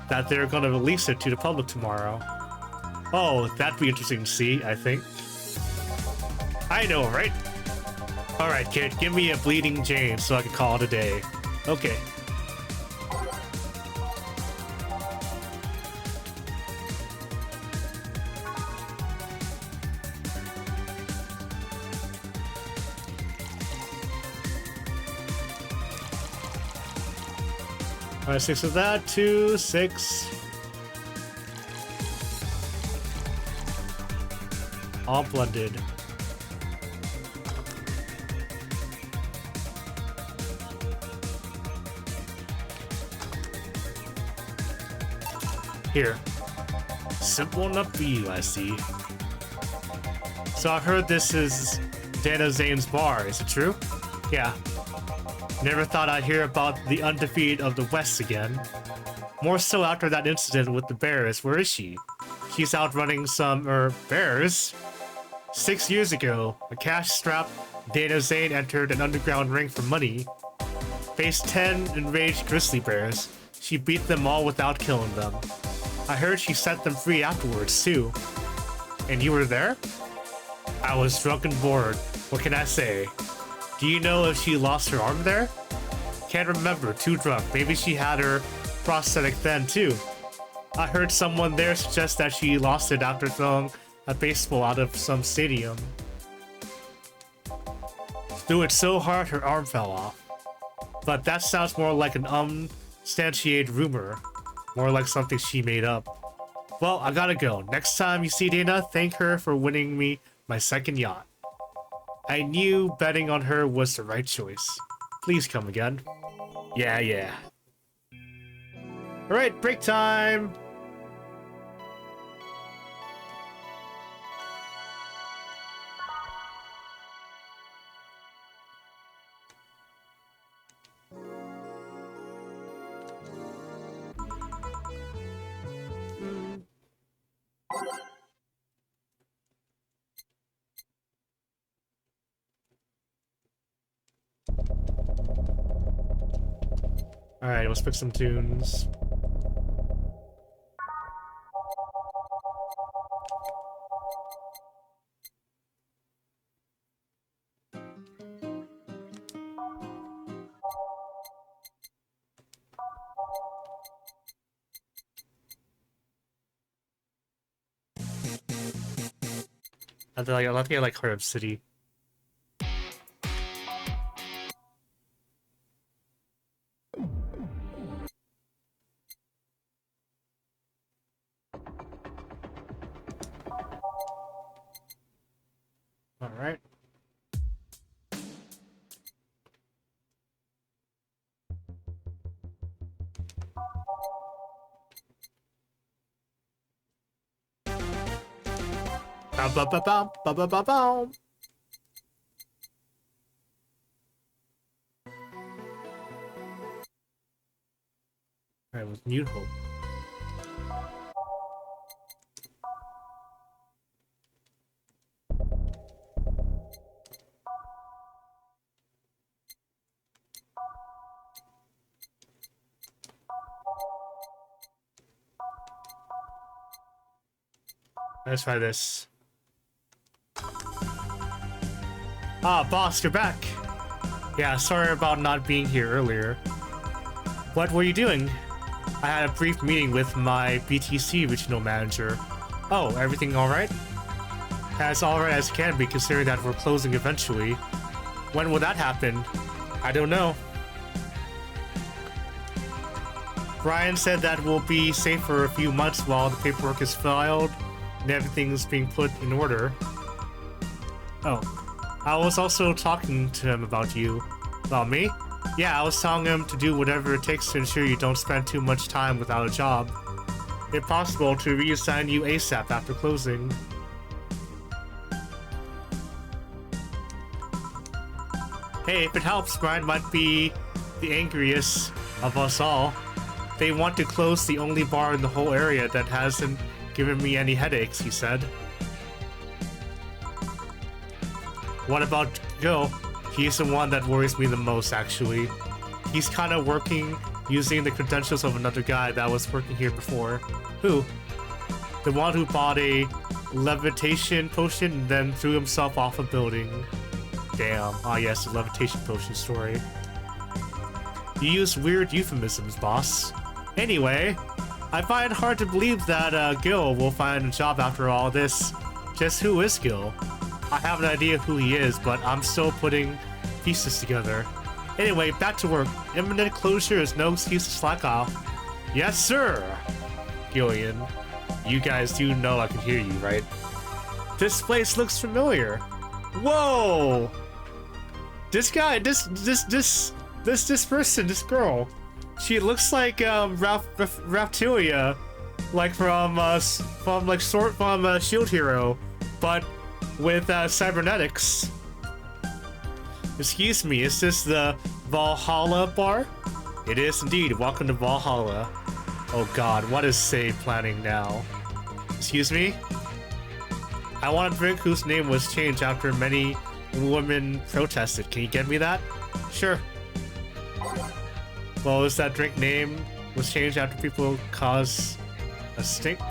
that they're gonna release it to the public tomorrow. Oh, that'd be interesting to see, I think. I know, right? Alright, kid, give me a bleeding Jane so I can call it a day. Okay. Alright, 6 of that, 2, 6. All blended. Here. Simple enough for you, I see. So I heard this is Dana Zane's bar, is it true? Yeah. Never thought I'd hear about the undefeated of the West again. More so after that incident with the bears. Where is she? She's out running some, bears? 6 years ago, a cash-strapped Dana Zane entered an underground ring for money. Faced 10 enraged grizzly bears. She beat them all without killing them. I heard she set them free afterwards, too. And you were there? I was drunk and bored. What can I say? Do you know if she lost her arm there? Can't remember, too drunk. Maybe she had her prosthetic then, too. I heard someone there suggest that she lost it after throwing a baseball out of some stadium. Threw it so hard her arm fell off. But that sounds more like an unsubstantiated rumor. More like something she made up. Well, I gotta go. Next time you see Dana, thank her for winning me my second yacht. I knew betting on her was the right choice. Please come again. Yeah. Alright, break time! Alright, let's pick some tunes. I think I like Heart of City. Alright. Ba-ba-ba-ba-ba-ba-ba-ba. Alright, with Mute Hope. Let's try this. Ah, boss, you're back! Yeah, sorry about not being here earlier. What were you doing? I had a brief meeting with my BTC regional manager. Oh, everything alright? As alright as can be, considering that we're closing eventually. When will that happen? I don't know. Brian said that we'll be safe for a few months while the paperwork is filed and everything's being put in order. Oh. I was also talking to him about you. About me? Yeah, I was telling him to do whatever it takes to ensure you don't spend too much time without a job. If possible, to reassign you ASAP after closing. Hey, if it helps, Brian might be the angriest of us all. They want to close the only bar in the whole area that hasn't given me any headaches, he said. What about Gil? He's the one that worries me the most, actually. He's kind of working using the credentials of another guy that was working here before. Who? The one who bought a levitation potion and then threw himself off a building. Damn. Ah yes, the levitation potion story. You use weird euphemisms, boss. Anyway, I find it hard to believe that Gil will find a job after all this. Just who is Gil? I have an idea who he is, but I'm still putting pieces together. Anyway, back to work. Imminent closure is no excuse to slack off. Yes, sir! Gillian, you guys do know I can hear you, right? This place looks familiar. Whoa! This guy, this person, this girl. She looks like Raptilia, like from Shield Hero, but with cybernetics. Excuse me, is this the Valhalla bar? It is indeed. Welcome to Valhalla. Oh god, what is Save planning now? Excuse me? I want a drink whose name was changed after many women protested. Can you get me that? Sure. Well, is that drink name was changed after people caused a stink?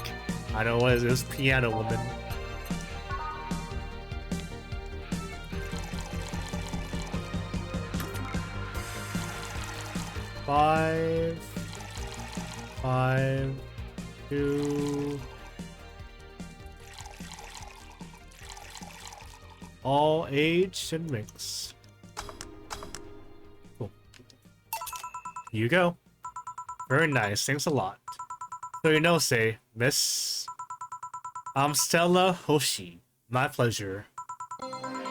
I don't know what it is. Piano Woman. Five, 2. All age and mix. Cool. Here you go. Very nice. Thanks a lot. So you know, say, Miss. I'm Stella Hoshi. My pleasure.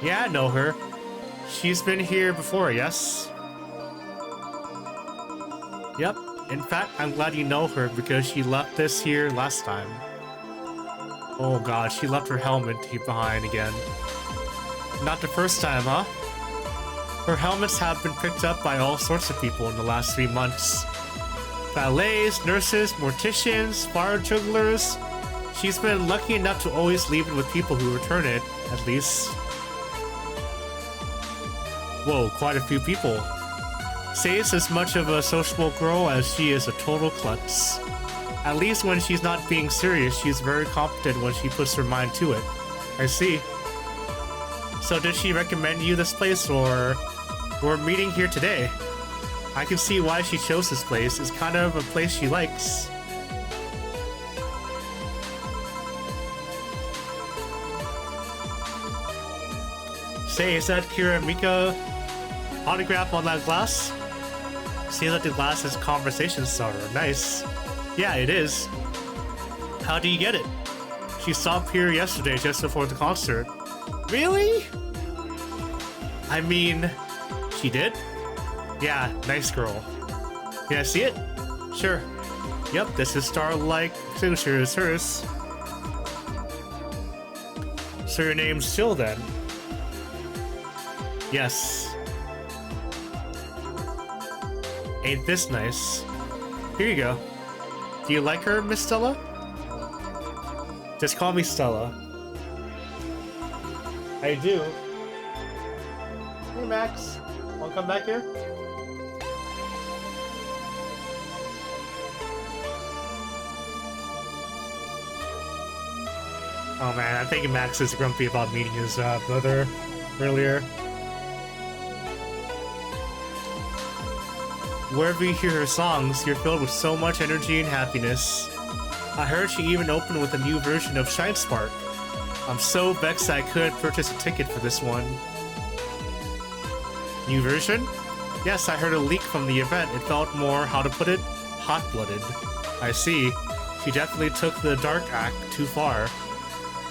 Yeah, I know her. She's been here before, yes? Yep. In fact, I'm glad you know her because she left this here last time. Oh god, she left her helmet behind again. Not the first time, huh? Her helmets have been picked up by all sorts of people in the last 3 months. Valets, nurses, morticians, fire jugglers. She's been lucky enough to always leave it with people who return it, at least. Whoa, quite a few people. Say's as much of a sociable girl as she is a total klutz. At least when she's not being serious, she's very competent when she puts her mind to it. I see. So did she recommend you this place, or we're meeting here today? I can see why she chose this place. It's kind of a place she likes. Say, is that Kira Mika autograph on that glass? See that the glass is conversation starter. Nice. Yeah, it is. How do you get it? She stopped here yesterday just before the concert. Really? I mean, she did? Yeah, nice girl. Can I see it? Sure. Yep, this is Starlight signature is hers. So your name's Jill then? Yes. Ain't this nice? Here you go. Do you like her, Miss Stella? Just call me Stella. I do. Hey Max, wanna come back here? Oh man, I think Max is grumpy about meeting his brother earlier. Wherever you hear her songs, you're filled with so much energy and happiness. I heard she even opened with a new version of Shine Spark. I'm so vexed I couldn't purchase a ticket for this one. New version? Yes, I heard a leak from the event. It felt more, how to put it, hot-blooded. I see. She definitely took the dark act too far.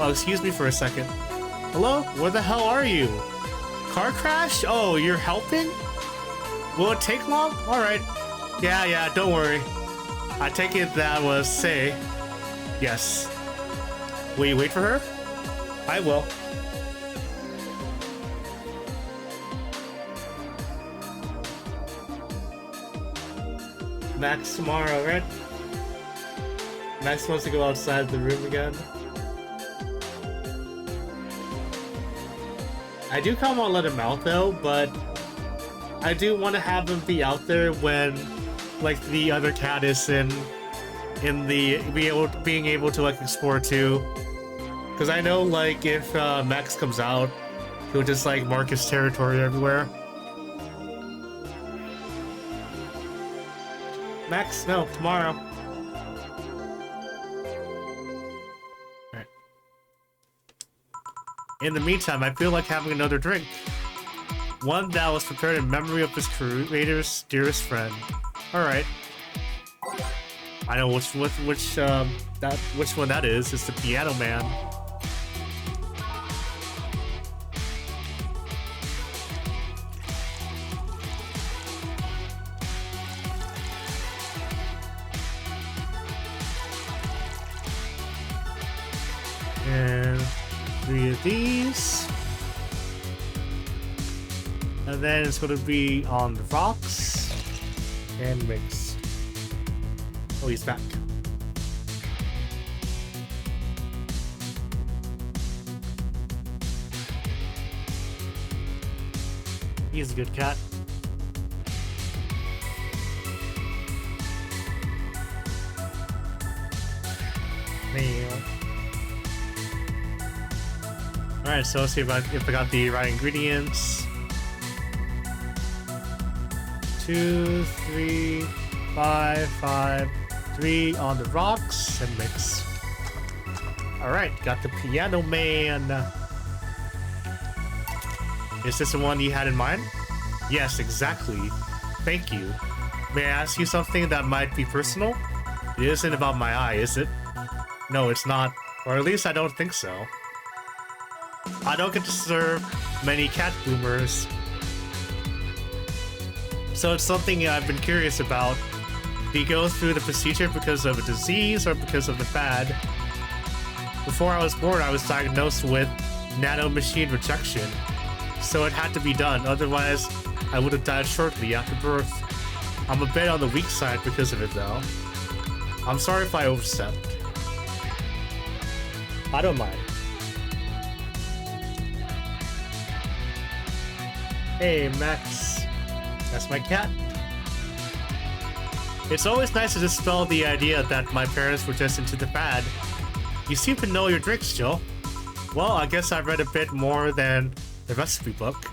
Oh, excuse me for a second. Hello? Where the hell are you? Car crash? Oh, you're helping? Will it take long? Alright. Yeah, don't worry. I take it that was Say. Yes. Will you wait for her? I will. Max tomorrow, right? Max wants to go outside the room again. I do kind of want to let him out though, but I do want to have him be out there when, like, the other cat is in the being able to like explore too. Because I know, like, if Max comes out, he'll just like mark his territory everywhere. Max, no, tomorrow. Alright. In the meantime, I feel like having another drink. One that was prepared in memory of his creator's dearest friend. Alright. I know which one that is. It's the Piano Man. And 3 of these. And then it's going to be on the rocks and mix. Oh, he's back. He's a good cat. Man. Alright, so let's see if I got the right ingredients. 2, 3, 5, 5, 3 on the rocks and mix. Alright, got the Piano Man. Is this the one you had in mind? Yes, exactly. Thank you. May I ask you something that might be personal? It isn't about my eye, is it? No, it's not. Or at least I don't think so. I don't get to serve many cat boomers. So it's something I've been curious about. Do you go through the procedure because of a disease or because of the fad? Before I was born, I was diagnosed with nanomachine rejection. So it had to be done, otherwise I would have died shortly after birth. I'm a bit on the weak side because of it though. I'm sorry if I overstepped. I don't mind. Hey, Max. That's my cat. It's always nice to dispel the idea that my parents were just into the fad. You seem to know your drinks, Jill. Well, I guess I've read a bit more than the recipe book.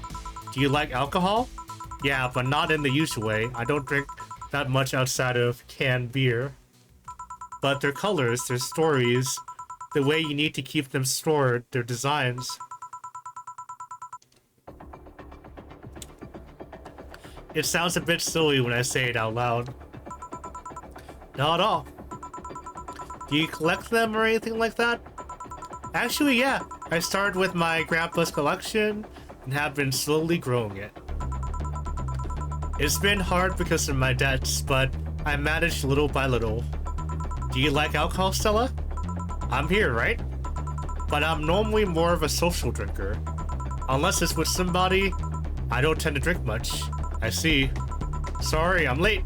Do you like alcohol? Yeah, but not in the usual way. I don't drink that much outside of canned beer. But their colors, their stories, the way you need to keep them stored, their designs. It sounds a bit silly when I say it out loud. Not at all. Do you collect them or anything like that? Actually, yeah. I started with my grandpa's collection and have been slowly growing it. It's been hard because of my debts, but I managed little by little. Do you like alcohol, Stella? I'm here, right? But I'm normally more of a social drinker. Unless it's with somebody, I don't tend to drink much. I see. Sorry, I'm late.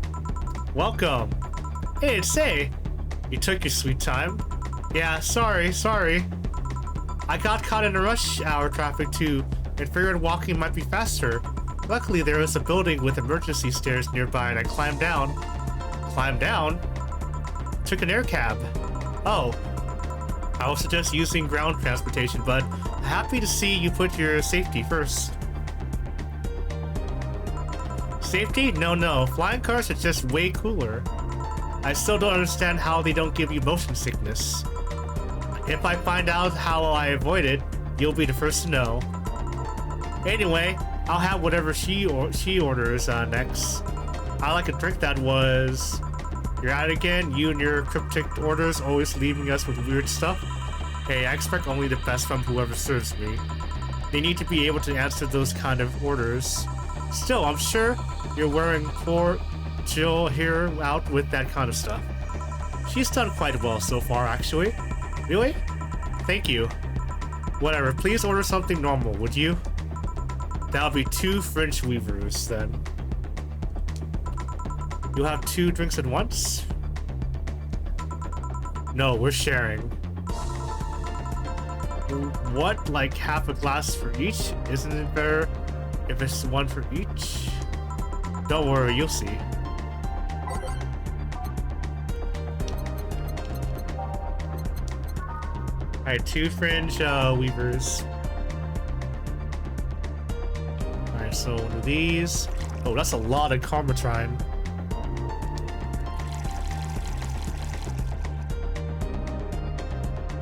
Welcome. Hey, it's Say. You took your sweet time. Yeah, sorry. I got caught in a rush hour traffic too, and figured walking might be faster. Luckily, there was a building with emergency stairs nearby, and I climbed down. Climbed down? Took an air cab. Oh. I was just using ground transportation, but happy to see you put your safety first. Safety? No. Flying cars are just way cooler. I still don't understand how they don't give you motion sickness. If I find out how I avoid it, you'll be the first to know. Anyway, I'll have whatever she orders next. I like a drink that was... You're at it again, you and your cryptic orders always leaving us with weird stuff. Hey, I expect only the best from whoever serves me. They need to be able to answer those kind of orders. Still, I'm sure you're wearing poor Jill here out with that kind of stuff. She's done quite well so far, actually. Really? Thank you. Whatever, please order something normal, would you? That'll be 2 French weavers, then. You'll have 2 drinks at once? No, we're sharing. What? Like half a glass for each? Isn't it better if it's 1 for each? Don't worry, you'll see. Alright, 2 fringe weavers. Alright, so 1 of these. Oh, that's a lot of Karmatrine.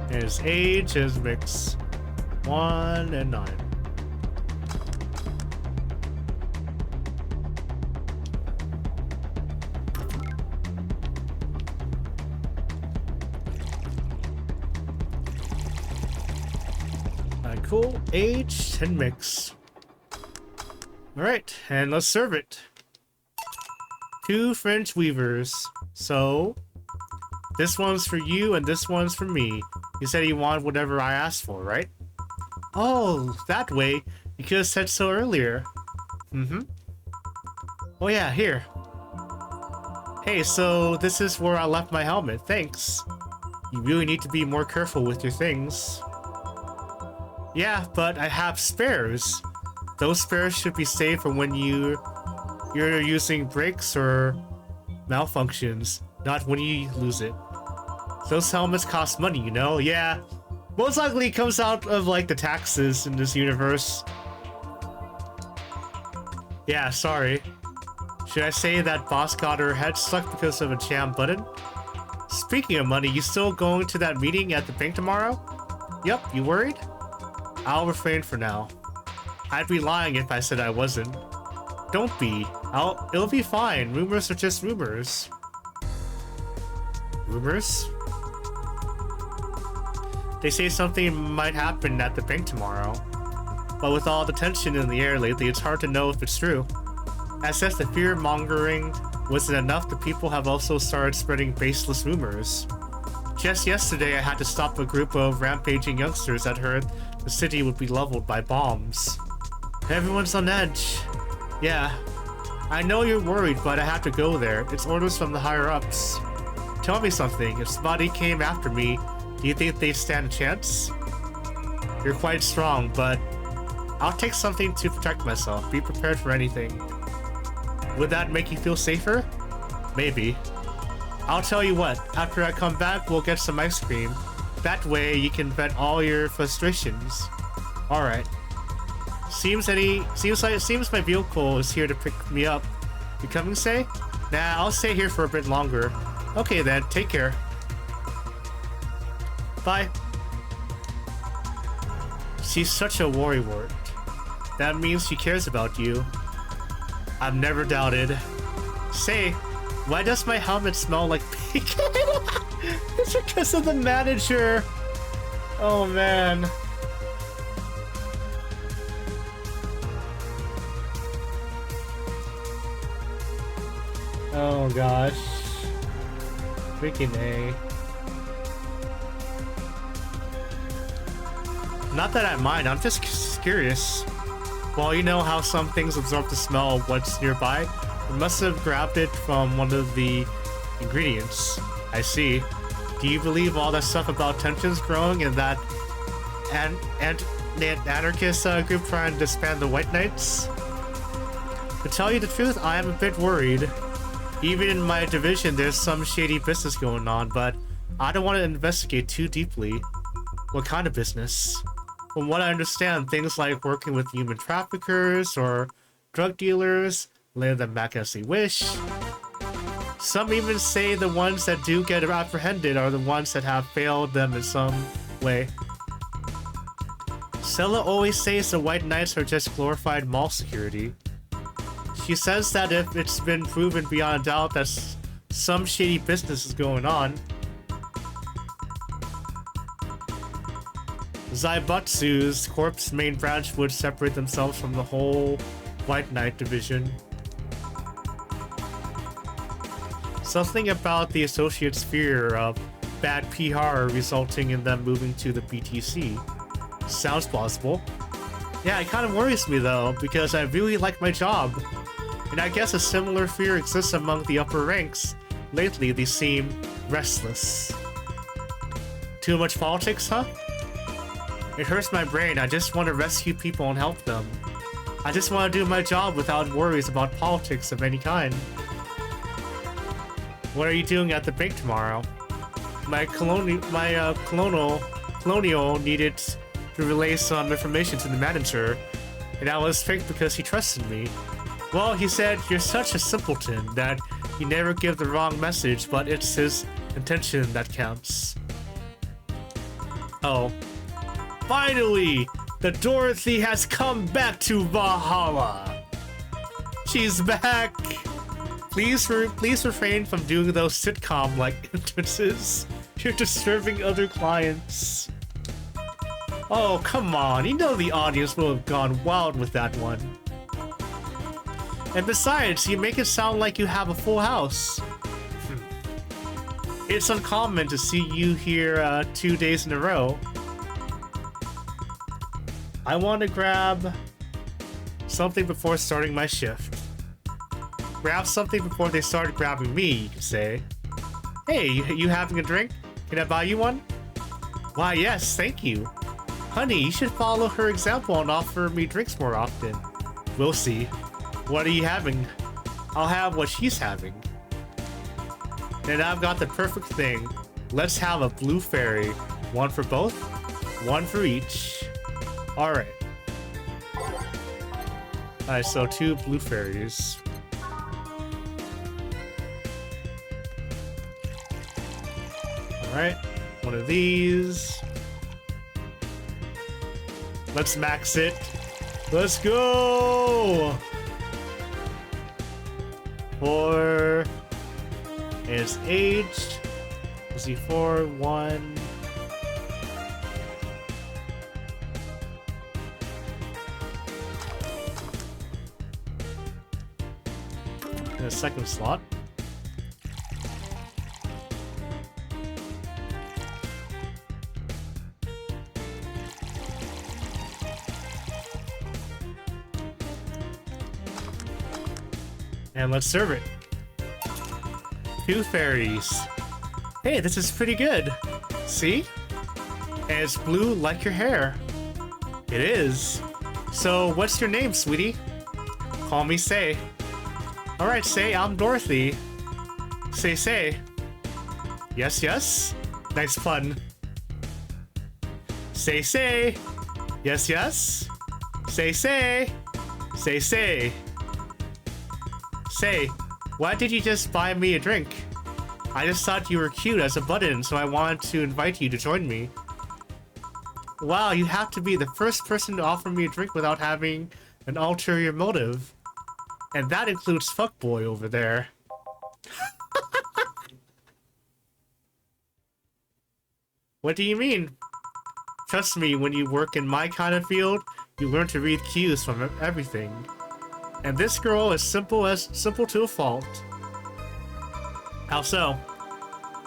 There's age, there's mix. 1 and 9. Alright, cool. Age and mix. Alright, and let's serve it. 2 French weavers. So, this one's for you and this one's for me. You said you wanted whatever I asked for, right? Oh, that way. You could have said so earlier. Mm-hmm. Oh yeah, here. Hey, so this is where I left my helmet. Thanks. You really need to be more careful with your things. Yeah, but I have spares. Those spares should be saved for when you're using breaks or malfunctions, not when you lose it. Those helmets cost money, you know? Yeah. Most likely it comes out of, like, the taxes in this universe. Yeah, sorry. Should I say that boss got her head stuck because of a jam button? Speaking of money, you still going to that meeting at the bank tomorrow? Yup, you worried? I'll refrain for now. I'd be lying if I said I wasn't. Don't be. It'll be fine. Rumors are just rumors. Rumors? They say something might happen at the bank tomorrow. But with all the tension in the air lately, it's hard to know if it's true. As if the fear-mongering wasn't enough, the people have also started spreading baseless rumors. Just yesterday, I had to stop a group of rampaging youngsters that heard the city would be leveled by bombs. Everyone's on edge. Yeah. I know you're worried, but I have to go there. It's orders from the higher-ups. Tell me something. If somebody came after me, do you think they stand a chance? You're quite strong, but I'll take something to protect myself. Be prepared for anything. Would that make you feel safer? Maybe. I'll tell you what, after I come back, we'll get some ice cream. That way, you can vent all your frustrations. Alright. Seems my vehicle is here to pick me up. You coming, say? Nah, I'll stay here for a bit longer. Okay then, take care. Bye. She's such a worrywart. That means she cares about you. I've never doubted. Say, why does my helmet smell like bacon? It's because of the manager. Oh man. Oh gosh. Freaking A. Not that I mind, I'm just curious. Well, you know how some things absorb the smell of what's nearby? We must have grabbed it from one of the ingredients. I see. Do you believe all that stuff about tensions growing and that anarchist group trying to disband the White Knights? To tell you the truth, I am a bit worried. Even in my division, there's some shady business going on, but I don't want to investigate too deeply. What kind of business? From what I understand, things like working with human traffickers or drug dealers, letting them back as they wish. Some even say the ones that do get apprehended are the ones that have failed them in some way. Sella always says the White Knights are just glorified mall security. She says that if it's been proven beyond a doubt that some shady business is going on, Zaibutsu's corp's main branch would separate themselves from the whole White Knight division. Something about the Associates' fear of bad PR resulting in them moving to the BTC. Sounds plausible. Yeah, it kind of worries me though, because I really like my job. And I guess a similar fear exists among the upper ranks. Lately, they seem restless. Too much politics, huh? It hurts my brain. I just want to rescue people and help them. I just want to do my job without worries about politics of any kind. What are you doing at the bank tomorrow? My colonial needed to relay some information to the manager, and I was fake because he trusted me. Well, he said, you're such a simpleton that you never give the wrong message, but it's his intention that counts. Oh. Finally! The Dorothy has come back to Valhalla! She's back! Please refrain from doing those sitcom-like entrances. You're disturbing other clients. Oh, come on. You know the audience will have gone wild with that one. And besides, you make it sound like you have a full house. It's uncommon to see you here 2 days in a row. I want to grab something before starting my shift. Grab something before they start grabbing me, you could say. Hey, you having a drink? Can I buy you one? Why, yes, thank you. Honey, you should follow her example and offer me drinks more often. We'll see. What are you having? I'll have what she's having. And I've got the perfect thing. Let's have a blue fairy. One for both, one for each. Alright. Alright, so 2 blue fairies. Alright, one of these. Let's max it. Let's go! 4 is aged. Let's see, 4, 1. In a second slot. And let's serve it. 2 fairies. Hey, this is pretty good. See? And it's blue like your hair. It is. So, what's your name, sweetie? Call me Say. Alright, Say, I'm Dorothy. Say. Yes, yes? Nice pun. Say. Yes, yes? Say. Say. Say, why did you just buy me a drink? I just thought you were cute as a button, so I wanted to invite you to join me. Wow, you have to be the first person to offer me a drink without having an ulterior motive. And that includes fuckboy over there. What do you mean? Trust me, when you work in my kind of field, you learn to read cues from everything. And this girl is simple to a fault. How so?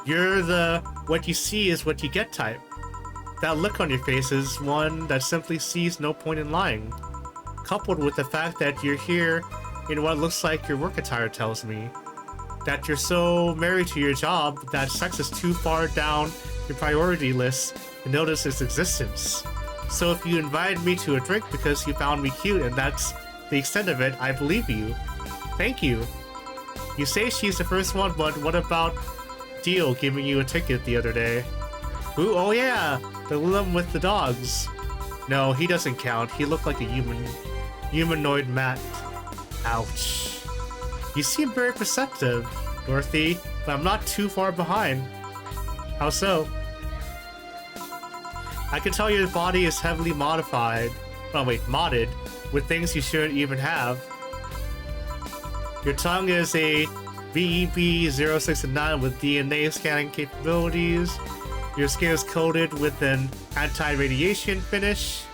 You're the what you see is what you get type. That look on your face is one that simply sees no point in lying. Coupled with the fact that you're here in what looks like your work attire tells me. That you're so married to your job that sex is too far down your priority list to notice its existence. So if you invited me to a drink because you found me cute and that's the extent of it, I believe you. Thank you. You say she's the first one, but what about Deal giving you a ticket the other day? Ooh, oh yeah, the one with the dogs. No, he doesn't count. He looked like a humanoid Matt. Ouch. You seem very perceptive, Dorothy, but I'm not too far behind. How so? I can tell your body is heavily modded, with things you shouldn't even have. Your tongue is a VEB-069 with DNA scanning capabilities. Your skin is coated with an anti-radiation finish.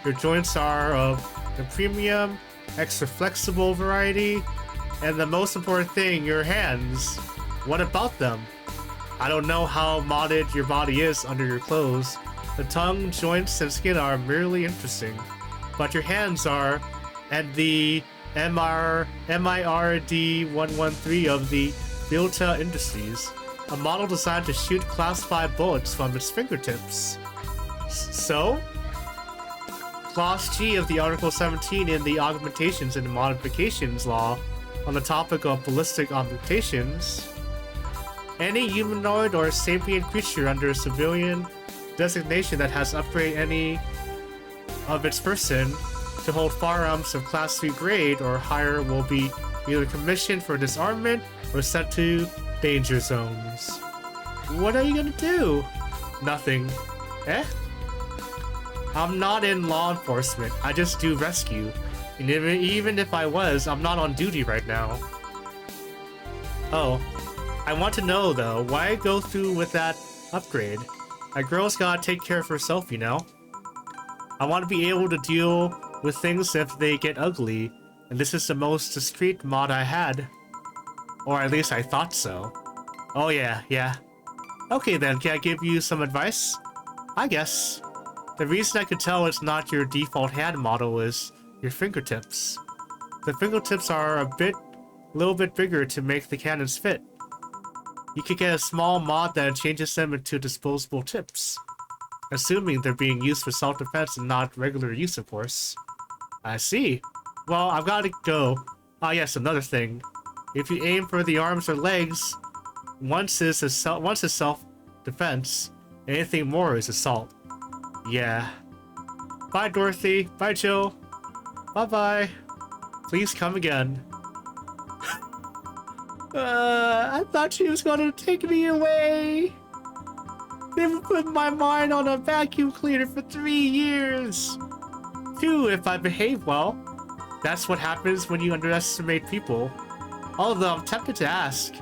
Your joints are of the premium, extra flexible variety. And the most important thing, your hands. What about them? I don't know how modded your body is under your clothes. The tongue, joints, and skin are merely interesting. But your hands are, and the MIRD-113 of the Bilta Industries, a model designed to shoot Class 5 bullets from its fingertips. So? Clause G of the Article 17 in the Augmentations and Modifications Law on the topic of ballistic augmentations. Any humanoid or sapient creature under a civilian designation that has upgraded any of its person to hold firearms of Class 3 grade or higher will be either commissioned for disarmament or sent to danger zones. What are you gonna do? Nothing. Eh? I'm not in law enforcement, I just do rescue. And even if I was, I'm not on duty right now. Oh. I want to know though, why go through with that upgrade? A girl's gotta take care of herself, you know? I want to be able to deal with things if they get ugly, and this is the most discreet mod I had. Or at least I thought so. Oh yeah. Okay then, can I give you some advice? I guess. The reason I could tell it's not your default hand model is your fingertips. The fingertips are a little bit bigger to make the cannons fit. You could get a small mod that changes them into disposable tips. Assuming they're being used for self-defense and not regular use, of course. I see. Well, I've got to go. Ah yes, another thing. If you aim for the arms or legs, once is self-defense, anything more is assault. Yeah. Bye, Dorothy. Bye, Jill. Bye-bye. Please come again. I thought she was going to take me away. They've put my mind on a vacuum cleaner for 3 years. 2 if I behave well. That's what happens when you underestimate people. Although I'm tempted to ask.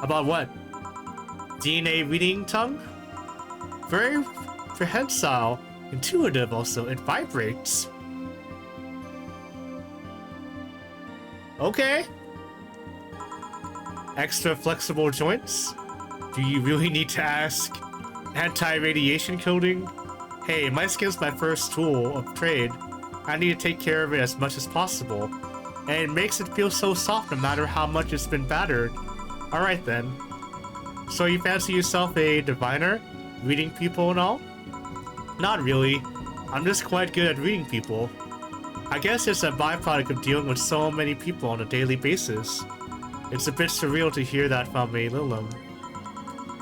About what? DNA reading tongue? Very prehensile. Intuitive also. It vibrates. Okay. Extra flexible joints? Do you really need to ask? Anti-radiation coating? Hey, my skin's my first tool of trade. I need to take care of it as much as possible. And it makes it feel so soft no matter how much it's been battered. Alright then. So you fancy yourself a diviner? Reading people and all? Not really. I'm just quite good at reading people. I guess it's a byproduct of dealing with so many people on a daily basis. It's a bit surreal to hear that from a Lilum.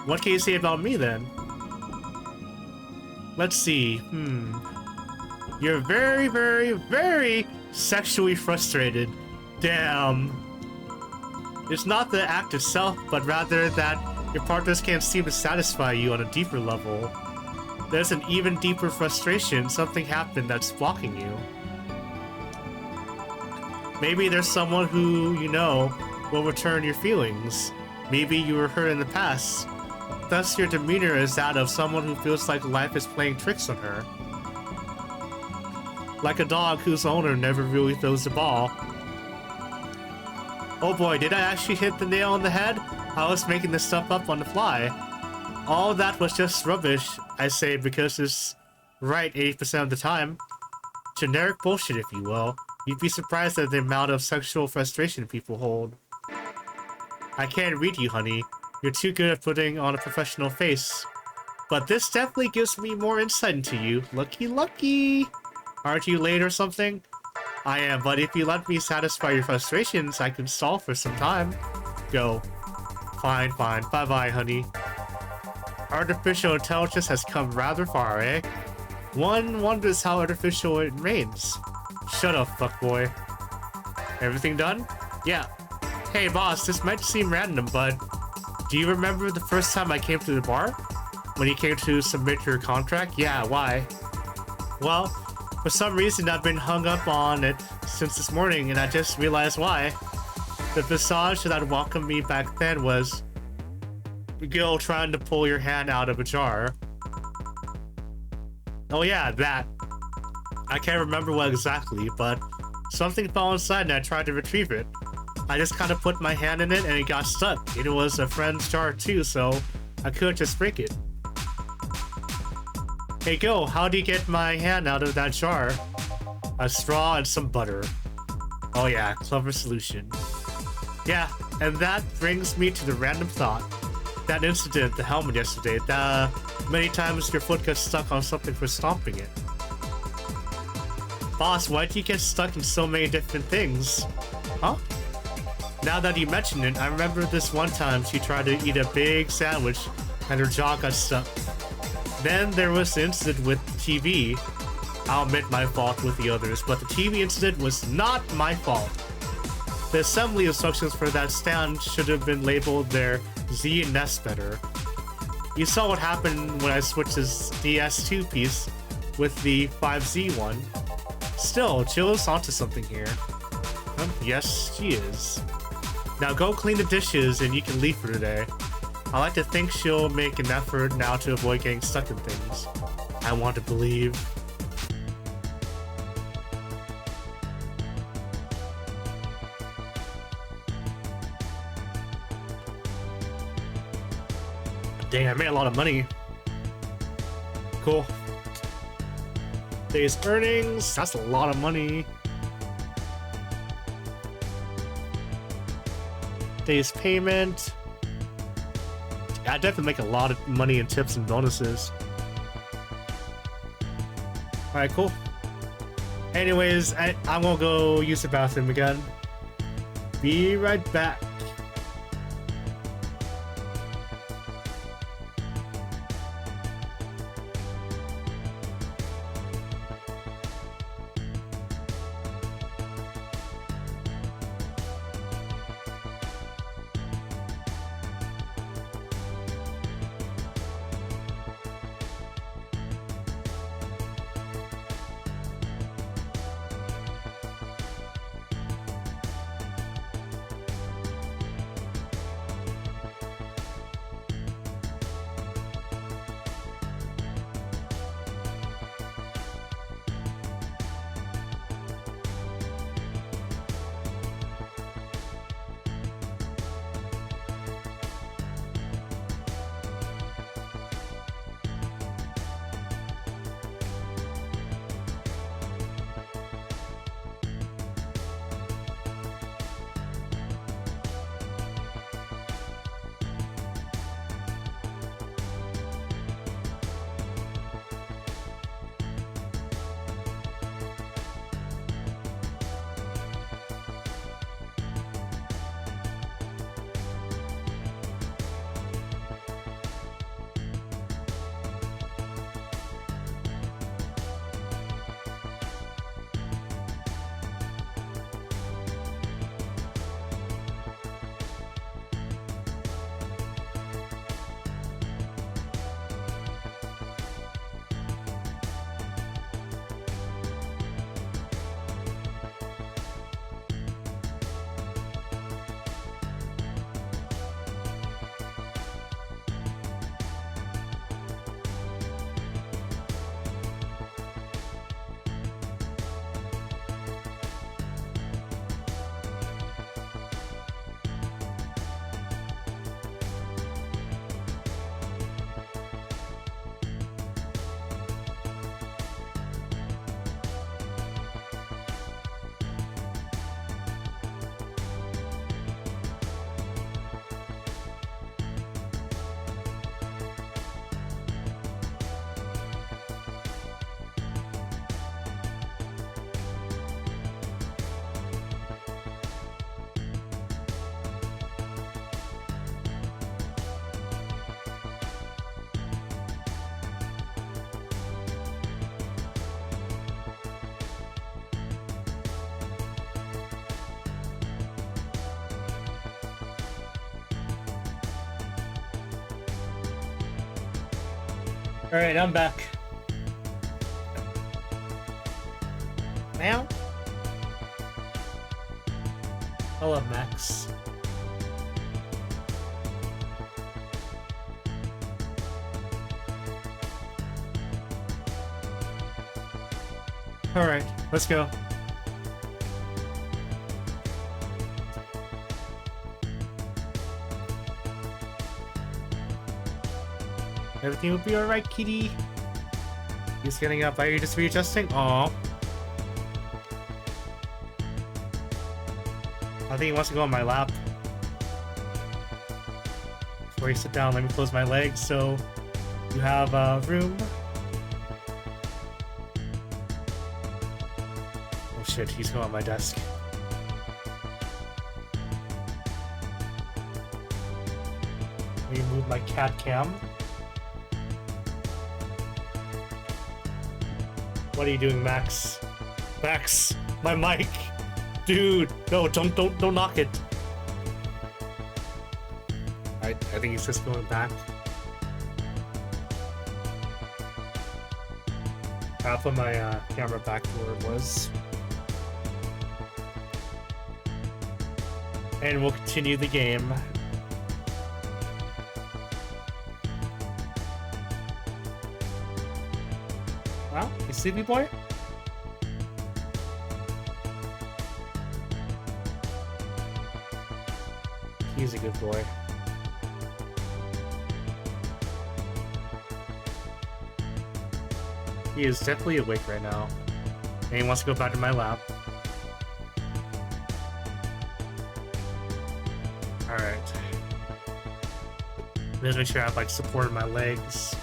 What can you say about me then? Let's see, You're very, very, very sexually frustrated. Damn. It's not the act itself, but rather that your partners can't seem to satisfy you on a deeper level. There's an even deeper frustration, something happened that's blocking you. Maybe there's someone who, you know, will return your feelings. Maybe you were hurt in the past. Thus your demeanor is that of someone who feels like life is playing tricks on her. Like a dog whose owner never really throws the ball. Oh boy, did I actually hit the nail on the head? I was making this stuff up on the fly. All that was just rubbish, I say, because it's right 80% of the time. Generic bullshit, if you will. You'd be surprised at the amount of sexual frustration people hold. I can't read you, honey. You're too good at putting on a professional face. But this definitely gives me more insight into you. Lucky, lucky! Aren't you late or something? I am, but if you let me satisfy your frustrations, I can stall for some time. Go. Fine, fine. Bye-bye, honey. Artificial intelligence has come rather far, eh? One wonders how artificial it remains. Shut up, fuckboy. Everything done? Yeah. Hey, boss, this might seem random, but do you remember the first time I came to the bar? When you came to submit your contract? Yeah, why? Well, for some reason I've been hung up on it since this morning, and I just realized why. The visage that welcomed me back then was a girl trying to pull your hand out of a jar. Oh yeah, that. I can't remember what exactly, but something fell inside and I tried to retrieve it. I just kind of put my hand in it and it got stuck. It was a friend's jar too, so I couldn't just break it. Hey girl, how do you get my hand out of that jar? A straw and some butter. Oh yeah, clever solution. Yeah, and that brings me to the random thought. That incident, the helmet yesterday, many times your foot gets stuck on something for stomping it. Boss, why do you get stuck in so many different things? Huh? Now that you mention it, I remember this one time she tried to eat a big sandwich and her jaw got stuck. Then there was the incident with TV. I'll admit my fault with the others, but the TV incident was not my fault. The assembly instructions for that stand should have been labeled their Z and S better. You saw what happened when I switched this DS2 piece with the 5Z one. Still, Jill is onto something here. Yes, she is. Now go clean the dishes and you can leave for today. I like to think she'll make an effort now to avoid getting stuck in things. I want to believe. Dang, I made a lot of money. Cool. Day's earnings, that's a lot of money. Day's payment. I definitely make a lot of money in tips and bonuses. Alright, cool. Anyways, I'm gonna go use the bathroom again. Be right back. Alright, I'm back. Now? Hello, Max. Alright, let's go. Everything will be alright, kitty. He's getting up. Are you just readjusting? Aww. I think he wants to go on my lap. Before you sit down, let me close my legs so you have room. Oh shit, he's going on my desk. Let me move my cat cam. What are you doing, Max? Max, my mic! Dude, no, don't knock it. I think he's just going back. I'll put my camera back to where it was. And we'll continue the game. Well, you sleepy boy? He's a good boy. He is definitely awake right now. And he wants to go back to my lap. Alright. Let's make sure I have like support in my legs.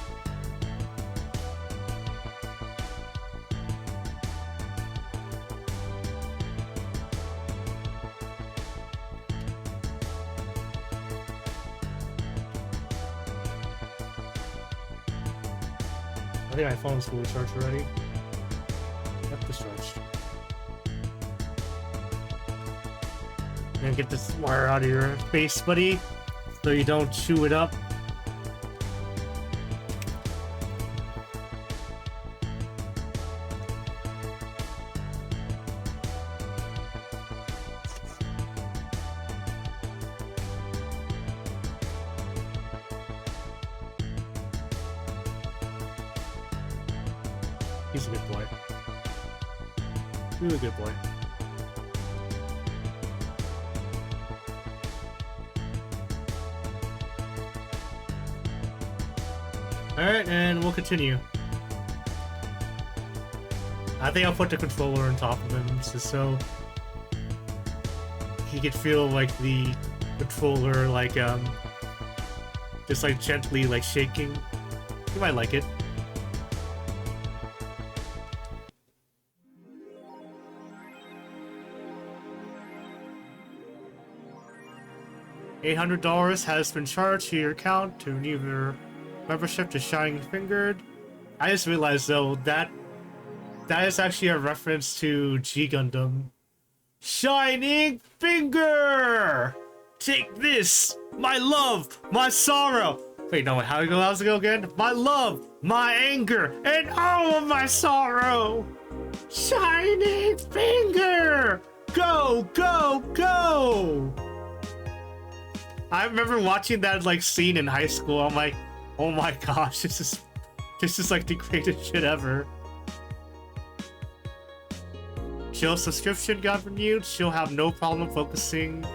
I think my phone's fully charged already. Yep, discharged. And get this wire out of your face, buddy, so you don't chew it up. He's a good boy. Really good boy. Alright, and we'll continue. I think I'll put the controller on top of him just so he could feel like the controller like just like gently like shaking. He might like it. $800 has been charged to your account to renew your membership to Shining Fingered. I just realized though that is actually a reference to G Gundam. Shining Finger! Take this! My love! My sorrow! Wait, no, how's it go again? My love! My anger! And all of my sorrow! Shining Finger! Go! Go! Go! I remember watching that like scene in high school. I'm like, oh my gosh, this is like the greatest shit ever. Jill's subscription got renewed. She'll have no problem focusing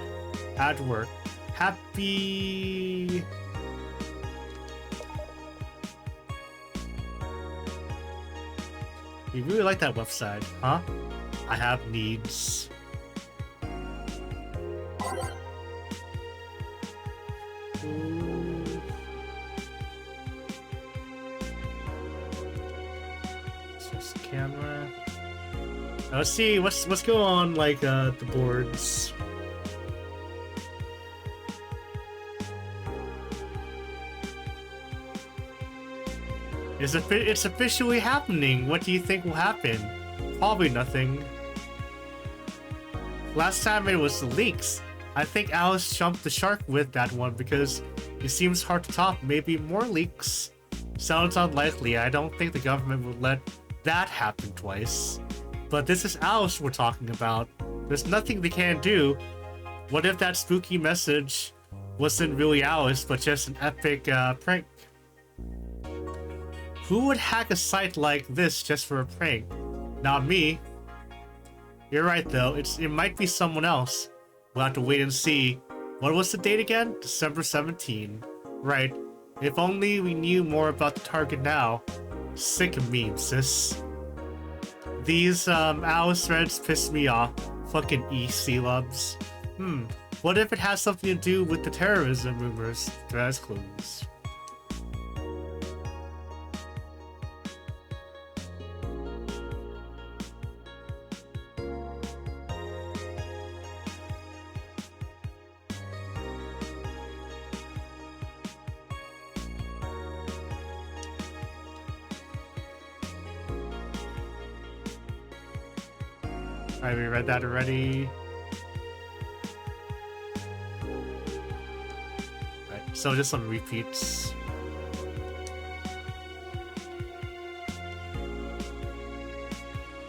at work. Happy. You really like that website, huh? I have needs. Just camera. Now let's see what's going on like the boards. It's officially happening. What do you think will happen? Probably nothing. Last time it was the leaks. I think Alice jumped the shark with that one because it seems hard to top. Maybe more leaks. Sounds unlikely. I don't think the government would let that happen twice. But this is Alice we're talking about. There's nothing they can do. What if that spooky message wasn't really Alice, but just an epic prank? Who would hack a site like this just for a prank? Not me. You're right though, it might be someone else. We'll have to wait and see. What was the date again? December 17. Right. If only we knew more about the target now. Sick of memes, sis. These Alice threads piss me off. Fucking E-C-Lubs. What if it has something to do with the terrorism rumors? There's clues. Alright, we read that already. Alright, so just some repeats.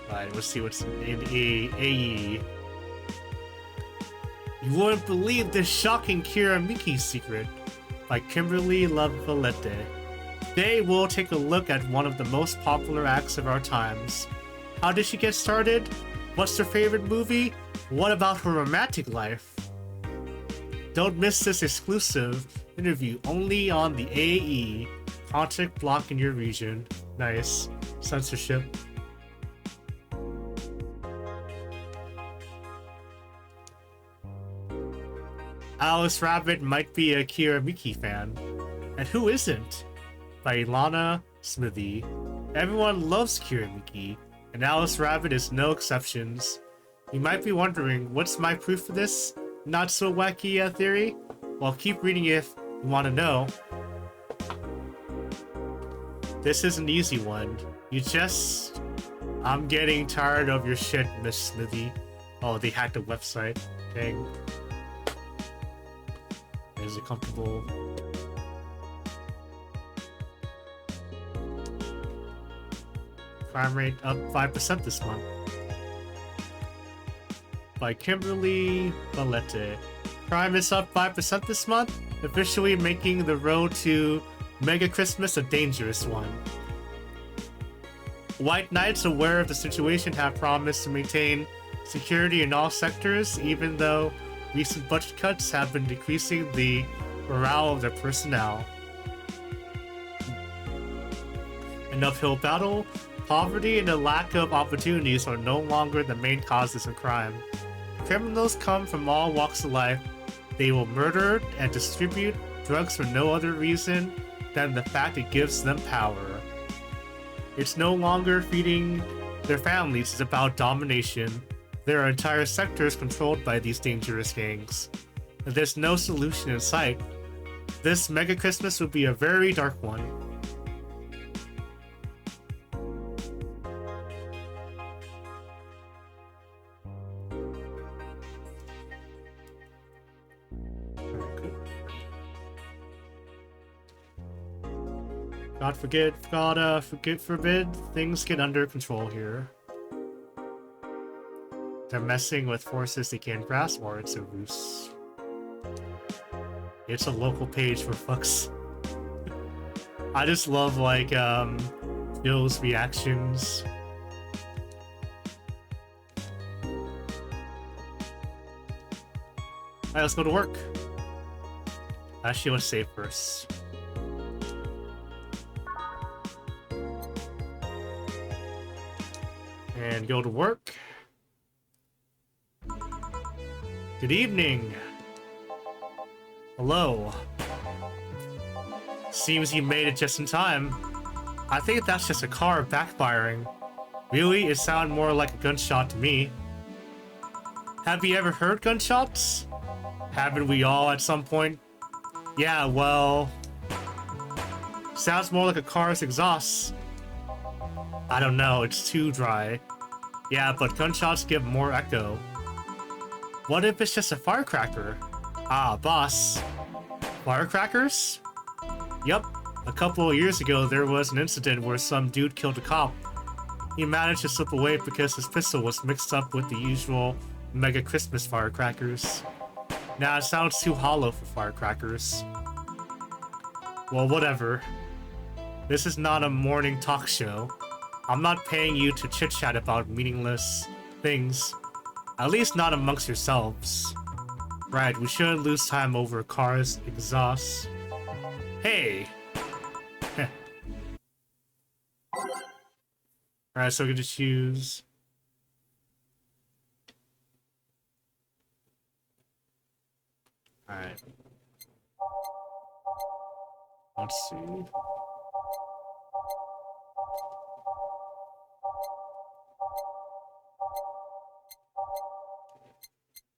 Alright, let's see what's in AE. You wouldn't believe this shocking Kira Miki secret by Kimberly Lavalette. Today we'll take a look at one of the most popular acts of our times. How did she get started? What's her favorite movie? What about her romantic life? Don't miss this exclusive interview only on the AE. Contact block in your region. Nice. Censorship. Alice Rabbit might be a Kira Miki fan. And who isn't? By Ilana Smithy. Everyone loves Kira Miki, and Alice Rabbit is no exceptions. You might be wondering, what's my proof for this not so wacky theory? Well, keep reading if you want to know. This is an easy one. I'm getting tired of your shit, Miss Smithy. Oh, they hacked the website. Dang. Is it comfortable? Crime rate up 5% this month. By Kimberly Valette. Crime is up 5% this month, officially making the road to Mega Christmas a dangerous one. White Knights, aware of the situation, have promised to maintain security in all sectors, even though recent budget cuts have been decreasing the morale of their personnel. An uphill battle, poverty and a lack of opportunities are no longer the main causes of crime. Criminals come from all walks of life. They will murder and distribute drugs for no other reason than the fact it gives them power. It's no longer feeding their families, it's about domination. There are entire sectors controlled by these dangerous gangs. And there's no solution in sight. This Mega Christmas will be a very dark one. God forbid things get under control here. They're messing with forces they can't grasp, or it's a ruse. It's a local page for fucks. I just love, like, Bill's reactions. Alright, let's go to work. Actually, let's save first. And go to work. Good evening. Hello. Seems you made it just in time. I think that's just a car backfiring. Really? It sounded more like a gunshot to me. Have you ever heard gunshots? Haven't we all at some point? Yeah, well... Sounds more like a car's exhaust. I don't know, it's too dry. Yeah, but gunshots give more echo. What if it's just a firecracker? Ah, boss. Firecrackers? Yup. A couple of years ago, there was an incident where some dude killed a cop. He managed to slip away because his pistol was mixed up with the usual Mega Christmas firecrackers. Nah, it sounds too hollow for firecrackers. Well, whatever. This is not a morning talk show. I'm not paying you to chit-chat about meaningless things. At least not amongst yourselves. Right, we shouldn't lose time over cars' exhausts. Hey! Alright, so we're gonna choose... Alright. Let's see.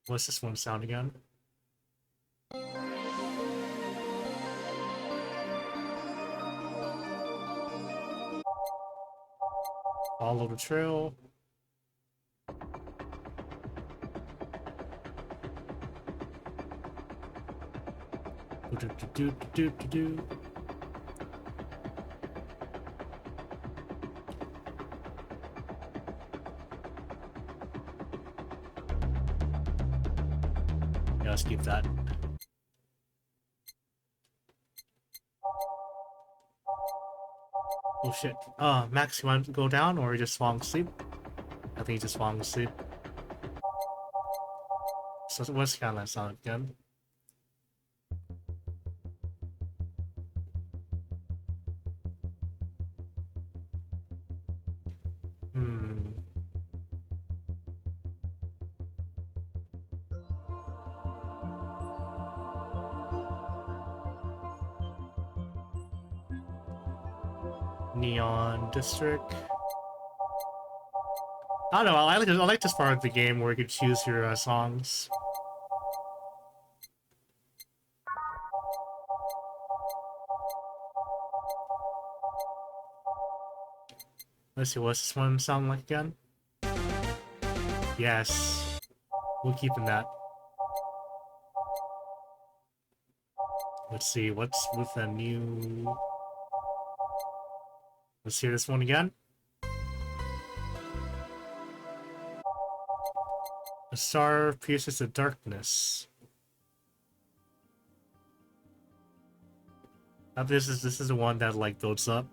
What's this one sound again? Follow the trail. Do. Yeah, let's keep that. Oh shit. Max, you want to go down or you just falling asleep? I think he's just falling asleep. So what's kind of that sound again? Neon District. I don't know. I like this part of the game where you can choose your songs. Let's see, what's this one sound like again? Yes. We're keeping that. Let's see, what's with the new... Let's hear this one again. A star pierces the darkness. Now this is the one that like builds up.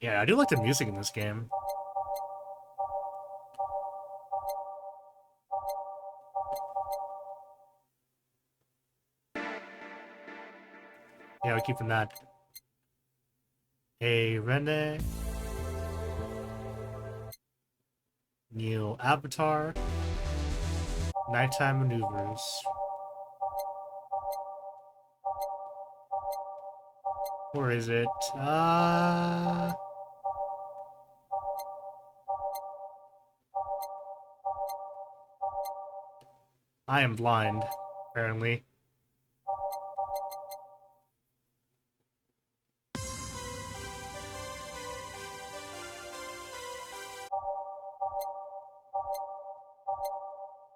Yeah, I do like the music in this game. Yeah, we're keeping that. Hey, Rene. New avatar. Nighttime maneuvers. Where is it? I am blind, apparently.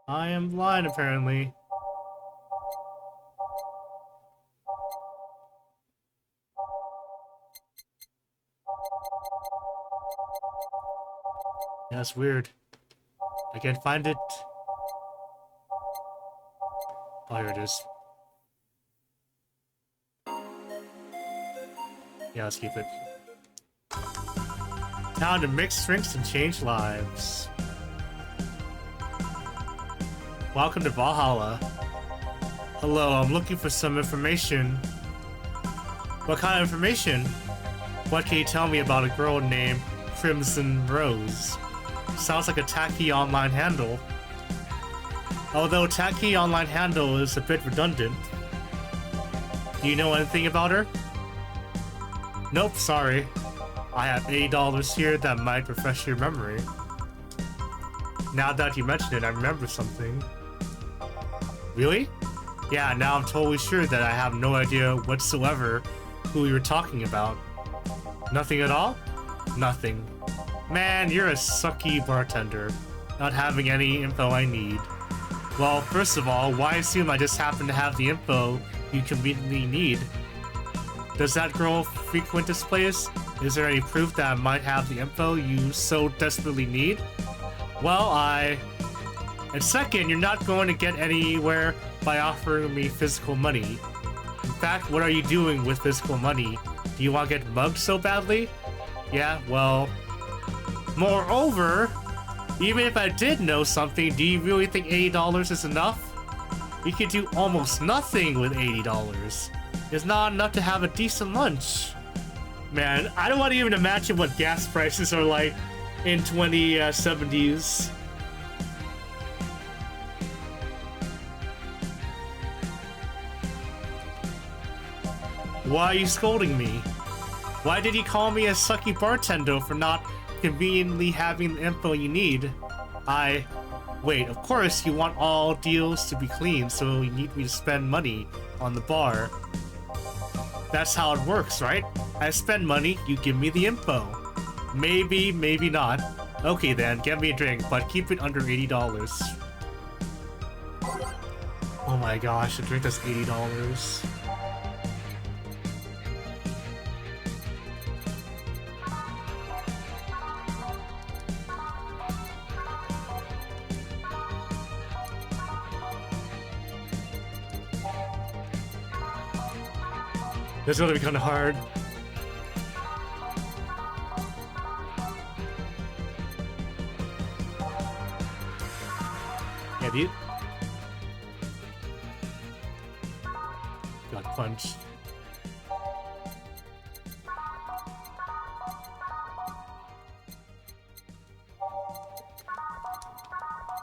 I am blind, apparently. Yeah, that's weird. I can't find it. Oh, here it is. Yeah, let's keep it. Time to mix drinks and change lives. Welcome to Valhalla. Hello, I'm looking for some information. What kind of information? What can you tell me about a girl named Crimson Rose? Sounds like a tacky online handle. Although tacky online handle is a bit redundant. Do you know anything about her? Nope, sorry. I have $80 here that might refresh your memory. Now that you mention it, I remember something. Really? Yeah, now I'm totally sure that I have no idea whatsoever who you were talking about. Nothing at all? Nothing. Man, you're a sucky bartender, not having any info I need. Well, first of all, why assume I just happen to have the info you conveniently need? Does that girl frequent this place? Is there any proof that I might have the info you so desperately need? Well, And second, you're not going to get anywhere by offering me physical money. In fact, what are you doing with physical money? Do you want to get mugged so badly? Yeah, well... Moreover, even if I did know something, do you really think $80 is enough? You could do almost nothing with $80. It's not enough to have a decent lunch. Man, I don't want to even imagine what gas prices are like in 2070s. Why are you scolding me? Why did you call me a sucky bartender for not conveniently having the info you need? Wait, of course you want all deals to be clean, so you need me to spend money on the bar. That's how it works, right? I spend money, you give me the info. Maybe, maybe not. Okay then, get me a drink, but keep it under $80. Oh my gosh, a drink that's $80. This is gonna be kind of hard. Yeah, dude. Got punched.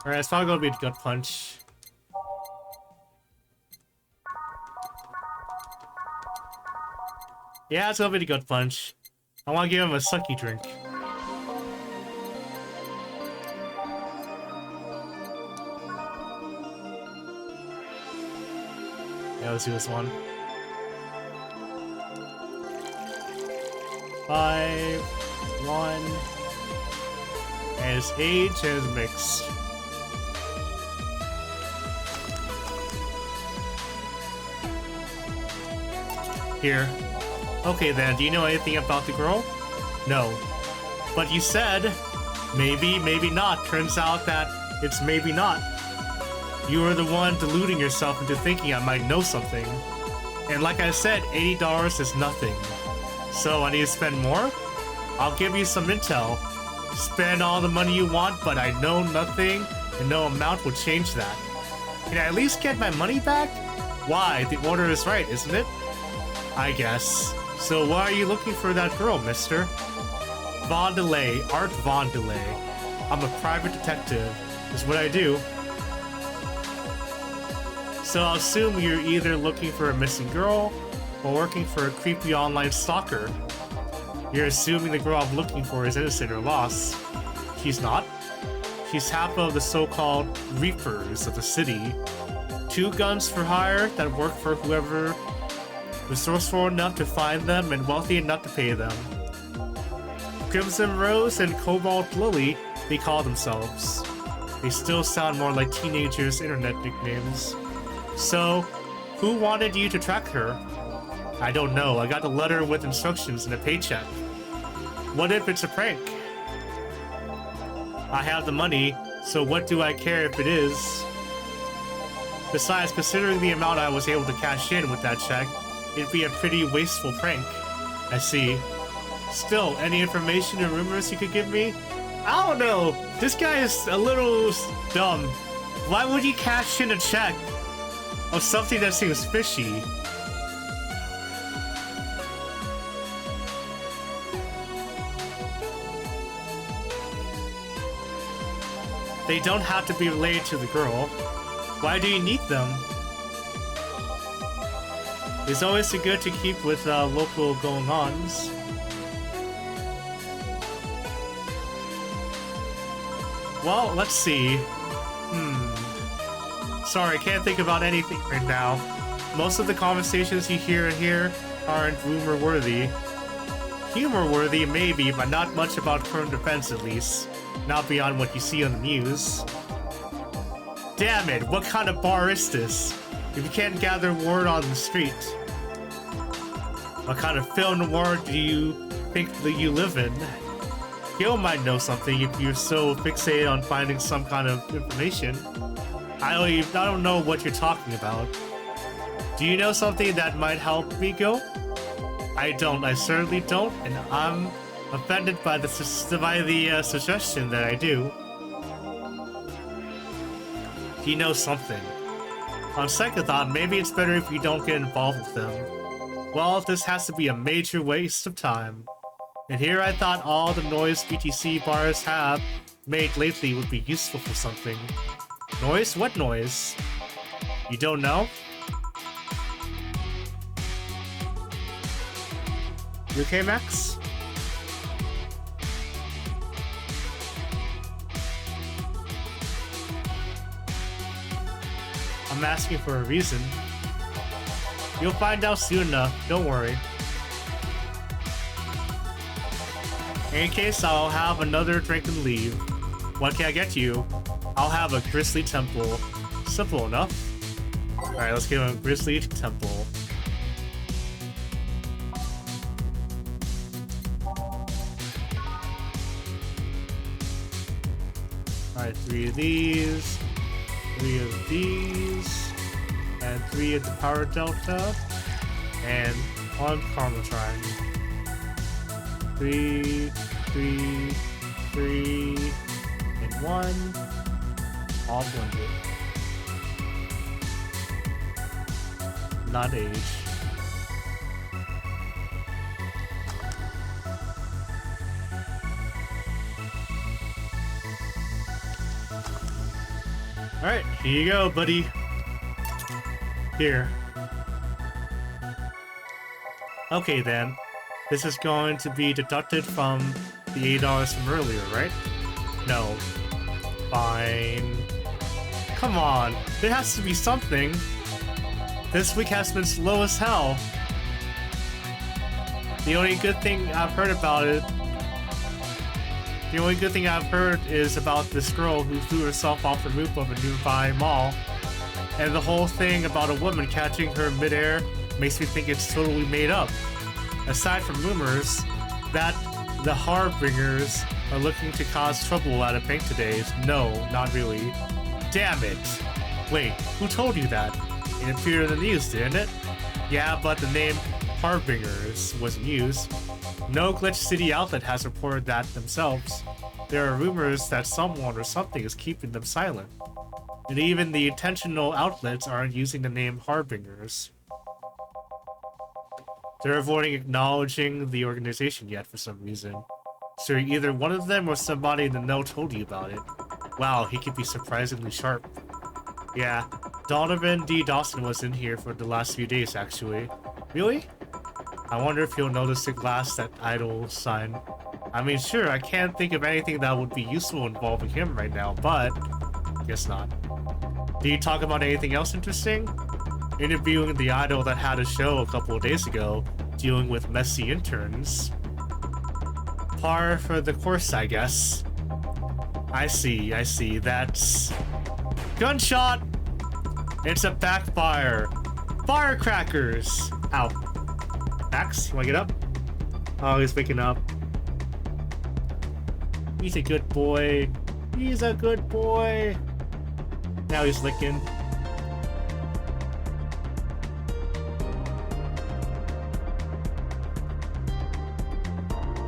Alright, it's probably gonna be a gut punch. Yeah, it's gonna be the gut punch. I wanna give him a sucky drink. Yeah, let's do this one. 5, 1, and his age is mixed. Here. Okay then, do you know anything about the girl? No. But you said, maybe, maybe not. Turns out that it's maybe not. You were the one deluding yourself into thinking I might know something. And like I said, $80 is nothing. So I need to spend more? I'll give you some intel. Spend all the money you want, but I know nothing, and no amount will change that. Can I at least get my money back? Why? The order is right, isn't it? I guess. So why are you looking for that girl, mister? Vondelay, Art Vondelay. I'm a private detective, is what I do. So I'll assume you're either looking for a missing girl, or working for a creepy online stalker. You're assuming the girl I'm looking for is innocent or lost. She's not. She's half of the so-called Reapers of the city. 2 guns for hire that work for whoever resourceful enough to find them and wealthy enough to pay them. Crimson Rose and Cobalt Lily, they call themselves. They still sound more like teenagers' internet nicknames. So, who wanted you to track her? I don't know. I got a letter with instructions and a paycheck. What if it's a prank? I have the money, so what do I care if it is? Besides, considering the amount I was able to cash in with that check, it'd be a pretty wasteful prank. I see. Still, any information or rumors you could give me? I don't know. This guy is a little dumb. Why would you cash in a check of something that seems fishy? They don't have to be related to the girl. Why do you need them? It's always good to keep with local going-ons. Well, let's see. Sorry, I can't think about anything right now. Most of the conversations you hear here aren't rumor-worthy. Humor-worthy, maybe, but not much about current events, at least. Not beyond what you see on the news. Damn it, what kind of bar is this? If you can't gather word on the street. What kind of film noir do you think that you live in? Gil might know something if you're so fixated on finding some kind of information. I don't know what you're talking about. Do you know something that might help me, Gil? I don't. I certainly don't, and I'm offended by the suggestion that I do. He knows something. On second thought, maybe it's better if you don't get involved with them. Well, this has to be a major waste of time. And here I thought all the noise BTC bars have made lately would be useful for something. Noise? What noise? You don't know? You okay, Max? I'm asking for a reason. You'll find out soon enough, don't worry. In case, I'll have another drink and leave. What can I get you? I'll have a Grizzly Temple. Simple enough. Alright, let's give him a Grizzly Temple. Alright, 3 of these, 3 of these, and 3 of the Power Delta, and 1 Caramel Triangle. 3, 3, 3, and 1, all blended. Not age. Alright, here you go, buddy. Here. Okay then. This is going to be deducted from the $8 from earlier, right? No. Fine. Come on, there has to be something. This week has been slow as hell. The only good thing I've heard about it... The only good thing I've heard is about this girl who threw herself off the roof of a nearby mall. And the whole thing about a woman catching her midair makes me think it's totally made up. Aside from rumors that the Harbingers are looking to cause trouble at a bank today, no, not really. Damn it! Wait, who told you that? It appeared in the news, didn't it? Yeah, but the name Harbingers wasn't used. No Glitch City outlet has reported that themselves. There are rumors that someone or something is keeping them silent. And even the intentional outlets aren't using the name Harbingers. They're avoiding acknowledging the organization yet for some reason. So either one of them or somebody in the know told you about it. Wow, he could be surprisingly sharp. Yeah, Donovan D. Dawson was in here for the last few days, actually. Really? I wonder if he'll notice the glass that idol sign. I mean, sure, I can't think of anything that would be useful involving him right now, but... guess not. Did you talk about anything else interesting? Interviewing the idol that had a show a couple of days ago, dealing with messy interns. Par for the course, I guess. I see, that's... Gunshot! It's a backfire! Firecrackers! Ow. Max, you wanna get up? Oh, he's waking up. He's a good boy. He's a good boy. Now he's licking.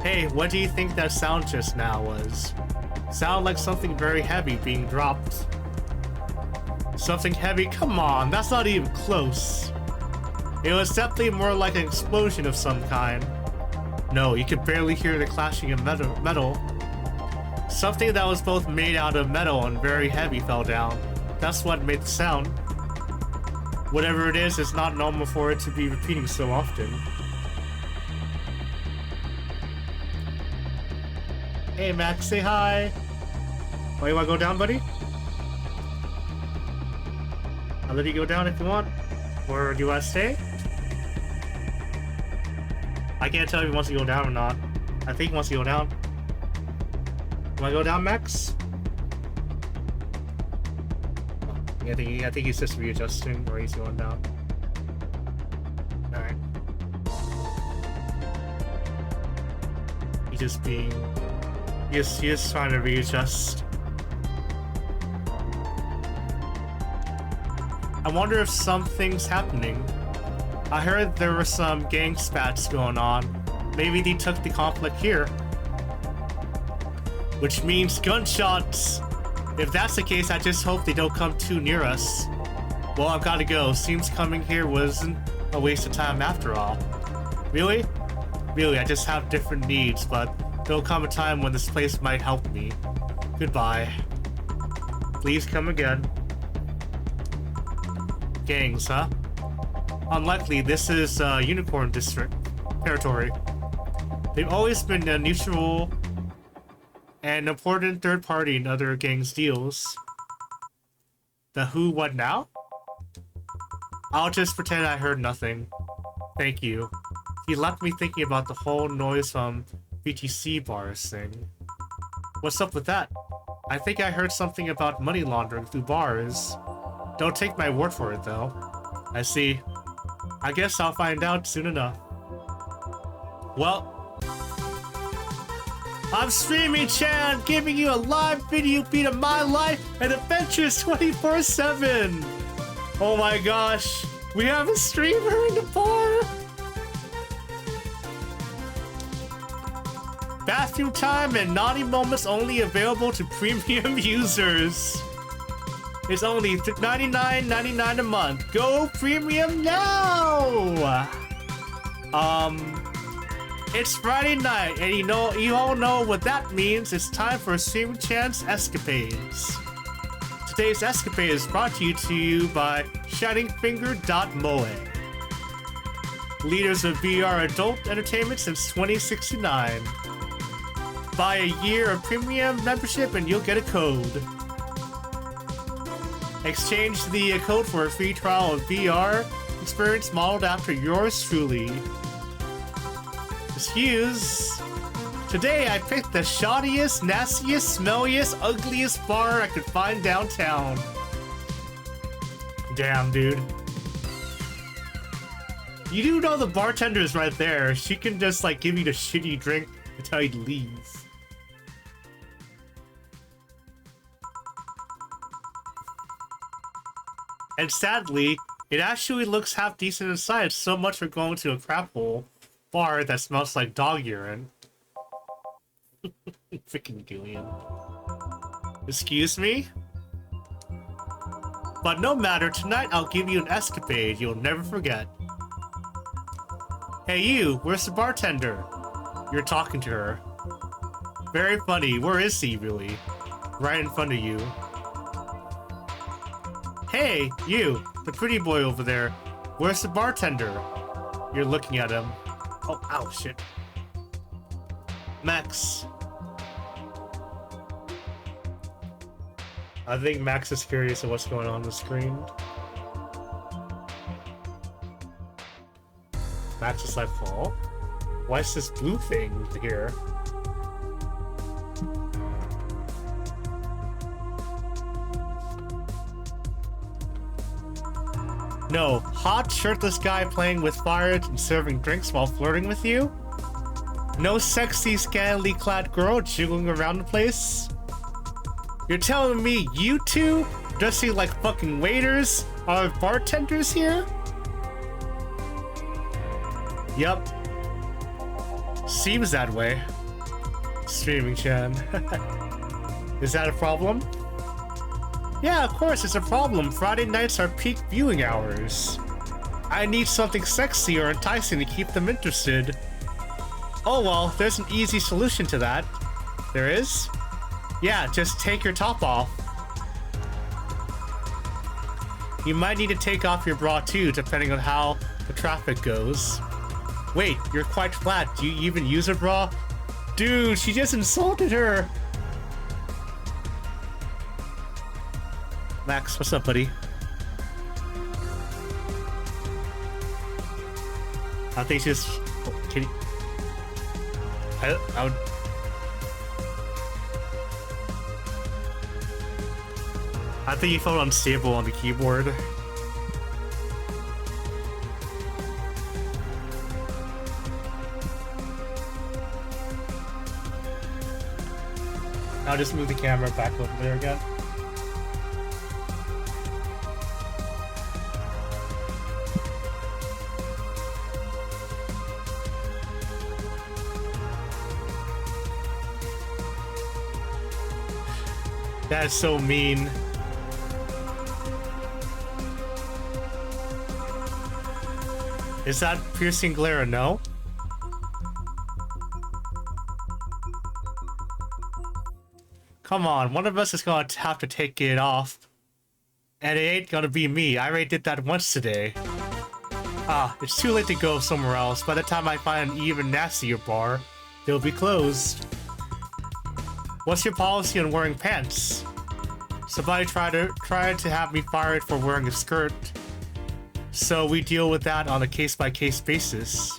Hey, what do you think that sound just now was? Sound like something very heavy being dropped. Something heavy? Come on, that's not even close. It was definitely more like an explosion of some kind. No, you could barely hear the clashing of metal. Something that was both made out of metal and very heavy fell down. That's what made the sound. Whatever it is, it's not normal for it to be repeating so often. Hey Max, say hi! Oh, you wanna go down, buddy? I'll let you go down if you want. Or do you wanna stay? I can't tell if he wants to go down or not. I think he wants to go down. Wanna go down, Max? I think he's just readjusting, or he's going down. Alright. He's just being... He is trying to readjust. I wonder if something's happening. I heard there were some gang spats going on. Maybe they took the conflict here. Which means gunshots. If that's the case, I just hope they don't come too near us. Well, I've got to go. Seems coming here wasn't a waste of time after all. Really? Really, I just have different needs, but there'll come a time when this place might help me. Goodbye. Please come again. Gangs, huh? Unlikely, this is Unicorn District territory. They've always been a neutral and important third party in other gangs' deals. The who, what now? I'll just pretend I heard nothing. Thank you. He left me thinking about the whole noise from BTC bars thing. What's up with that? I think I heard something about money laundering through bars. Don't take my word for it, though. I see. I guess I'll find out soon enough. Well, I'm Streaming Chan, giving you a live video feed of my life and adventures 24/7. Oh my gosh, we have a streamer in the bar. Bathroom time and naughty moments only available to premium users. It's only $99.99 a month. Go premium now! It's Friday night, and you all know what that means. It's time for Streaming Chan's Escapades. Today's escapade is brought to you by ShiningFinger.moe. Leaders of VR adult entertainment since 2069. Buy a year of premium membership and you'll get a code. Exchange the code for a free trial of VR experience modeled after yours truly. Excuse. Today I picked the shoddiest, nastiest, smelliest, ugliest bar I could find downtown. Damn, dude. You do know the bartender is right there. She can just like give you the shitty drink and tell you to leave. And sadly, it actually looks half decent inside, so much for going to a crap hole bar that smells like dog urine. Freaking Gillian. Excuse me? But no matter, tonight I'll give you an escapade you'll never forget. Hey you, where's the bartender? You're talking to her. Very funny, where is he really? Right in front of you. Hey, you, the pretty boy over there. Where's the bartender? You're looking at him. Oh, ow, shit. Max. I think Max is curious of what's going on the screen. Max is like, oh, why is this blue thing here? No, hot shirtless guy playing with fire and serving drinks while flirting with you? No sexy scantily clad girl jiggling around the place? You're telling me you two, dressing like fucking waiters, are bartenders here? Yup. Seems that way. Streaming Chan. Is that a problem? Yeah, of course it's a problem. Friday nights are peak viewing hours. I need something sexy or enticing to keep them interested. Oh well, there's an easy solution to that. There is? Yeah, just take your top off. You might need to take off your bra too, depending on how the traffic goes. Wait, you're quite flat. Do you even use a bra? Dude, she just insulted her! Max, what's up, buddy? I think she's... Oh, kitty. I would... I think you felt unstable on the keyboard. I'll just move the camera back over there again. That is so mean. Is that piercing glare a no? Come on, one of us is gonna have to take it off. And it ain't gonna be me. I already did that once today. Ah, it's too late to go somewhere else. By the time I find an even nastier bar, they'll be closed. What's your policy on wearing pants? Somebody tried to have me fired for wearing a skirt. So we deal with that on a case-by-case basis.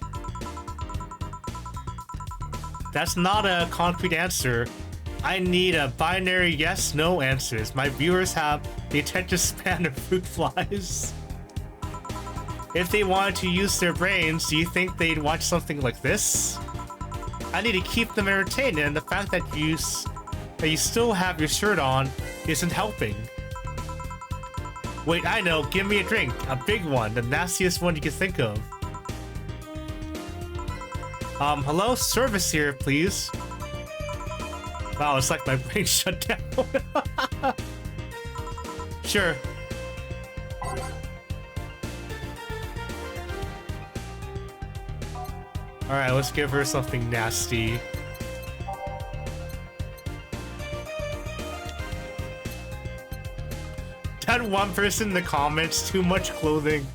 That's not a concrete answer. I need a binary yes-no answers. My viewers have the attention span of fruit flies. If they wanted to use their brains, do you think they'd watch something like this? I need to keep them entertained, and the fact that you still have your shirt on isn't helping. Wait, I know. Give me a drink. A big one. The nastiest one you can think of. Hello? Service here, please. Wow, it's like my brain shut down. Sure. Alright, let's give her something nasty. That one person in the comments, too much clothing.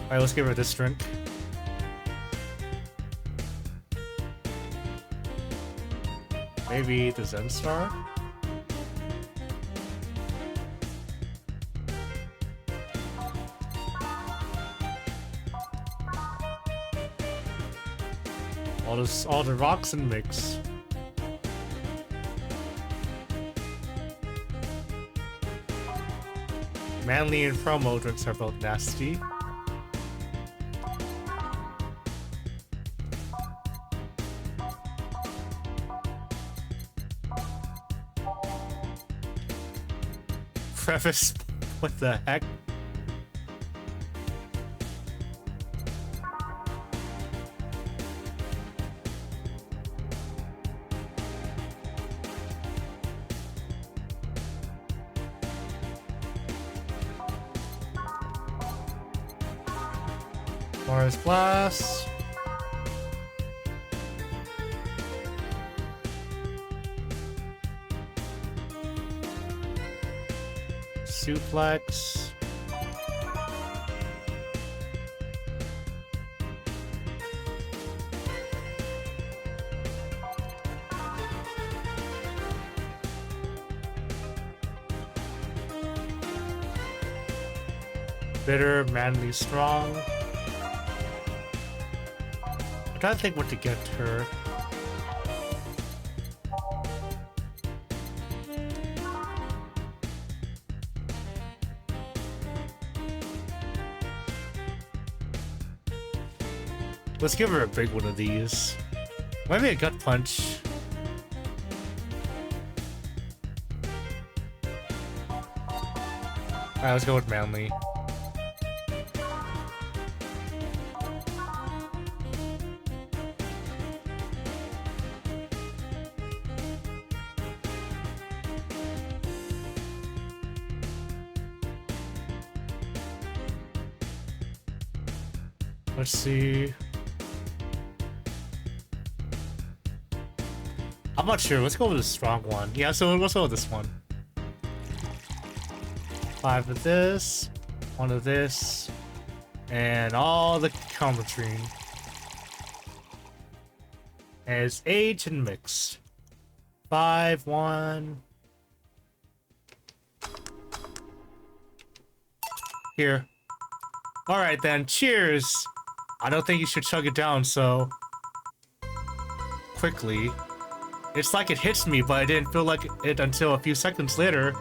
Alright, let's give her this drink. Maybe the Zen Star? All the rocks and mix. Manly and promo drinks are both nasty. Preface? What the heck? Mars Blast. Suplex. Bitter, manly, strong. I'm trying to think what to get her. Let's give her a big one of these. Maybe a gut punch. Alright, let's go with manly. Let's see. I'm not sure. Let's go with a strong one. Yeah, so let's go with this one. 5 of this, 1 of this, and all the combination. And it's aged and mixed. 5, 1. Here. Alright then, cheers! I don't think you should chug it down so quickly. It's like it hits me, but I didn't feel like it until a few seconds later.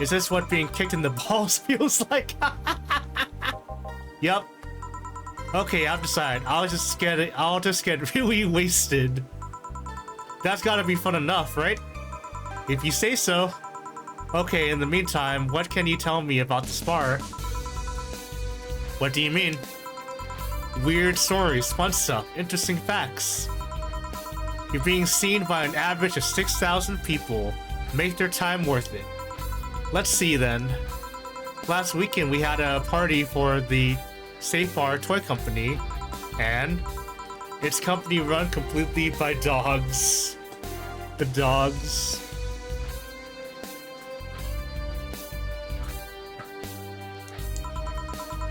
Is this what being kicked in the balls feels like? Yep. Okay, I've decided. I'll just get really wasted. That's gotta be fun enough, right? If you say so. Okay, in the meantime, what can you tell me about the spar? What do you mean? Weird stories, fun stuff, interesting facts. You're being seen by an average of 6,000 people. Make their time worth it. Let's see then. Last weekend we had a party for the Safe Bar Toy Company, and it's company run completely by dogs. The dogs.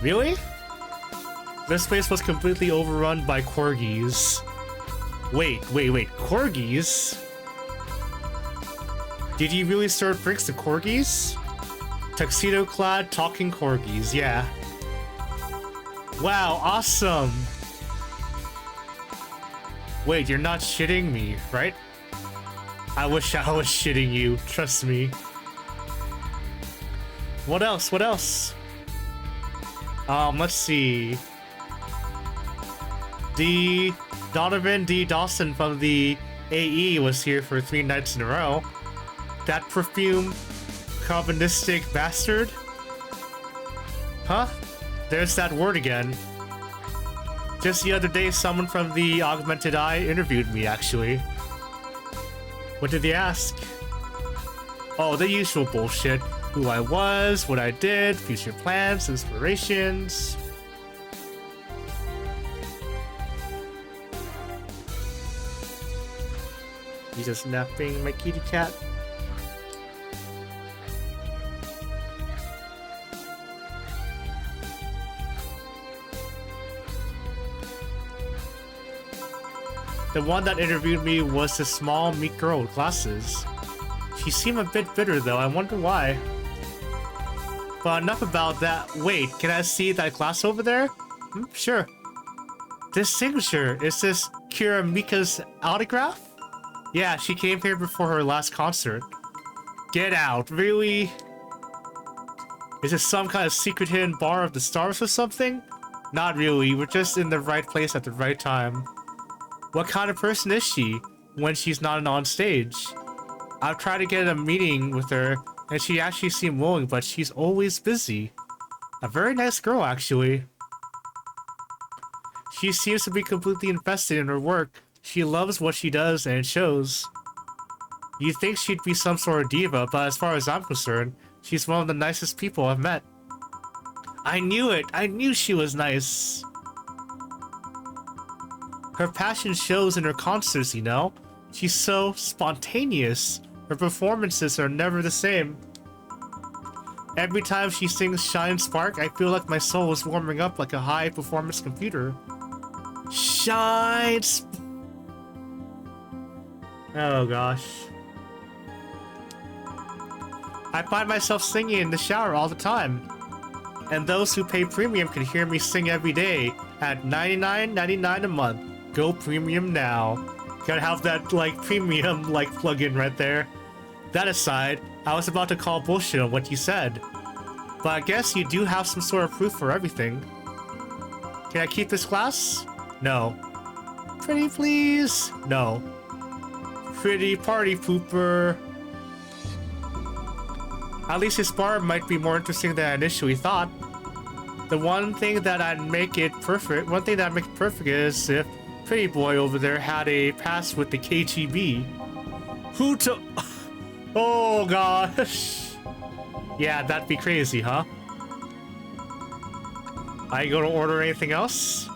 Really? This place was completely overrun by corgis. Wait, corgis? Did you really serve drinks to corgis? Tuxedo-clad talking corgis, yeah. Wow, awesome! Wait, you're not shitting me, right? I wish I was shitting you, trust me. What else? What else? Let's see. Donovan D. Dawson from the AE was here for 3 nights in a row. That perfume carbonistic bastard? Huh? There's that word again. Just the other day, someone from the Augmented Eye interviewed me, actually. What did they ask? Oh, the usual bullshit. Who I was, what I did, future plans, inspirations. You just napping, my kitty cat? The one that interviewed me was the small, meek girl with glasses. She seemed a bit bitter though, I wonder why. But enough about that. Wait, can I see that glass over there? Sure. This signature, is this Kira Mika's autograph? Yeah, she came here before her last concert. Get out, really? Is this some kind of secret hidden bar of the stars or something? Not really, we're just in the right place at the right time. What kind of person is she when she's not on stage? I've tried to get a meeting with her, and she actually seemed willing, but she's always busy. A very nice girl, actually. She seems to be completely invested in her work. She loves what she does, and it shows. You'd think she'd be some sort of diva, but as far as I'm concerned, she's one of the nicest people I've met. I knew it! I knew she was nice! Her passion shows in her concerts, you know? She's so spontaneous. Her performances are never the same. Every time she sings Shine Spark, I feel like my soul is warming up like a high-performance computer. Shine Oh gosh. I find myself singing in the shower all the time. And those who pay premium can hear me sing every day at $99.99 a month. Go premium now. Gotta have that, like, premium, like, plugin right there. That aside, I was about to call bullshit on what you said. But I guess you do have some sort of proof for everything. Can I keep this glass? No. Pretty please? No. Pretty party pooper. At least his bar might be more interesting than I initially thought. The one thing that'd make it perfect is if Pretty boy over there had a pass with the KGB. Who to... Oh gosh. Yeah, that'd be crazy, huh? Are you gonna order anything else?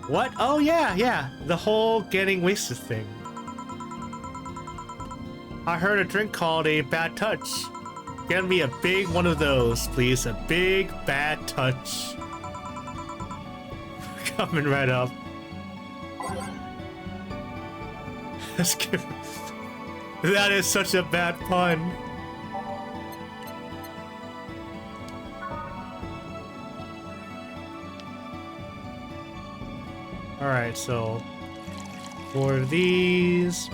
What? Oh yeah. The whole getting wasted thing. I heard a drink called a bad touch. Get me a big one of those, please. A big bad touch. Coming right up. That is such a bad pun. Alright, so for these,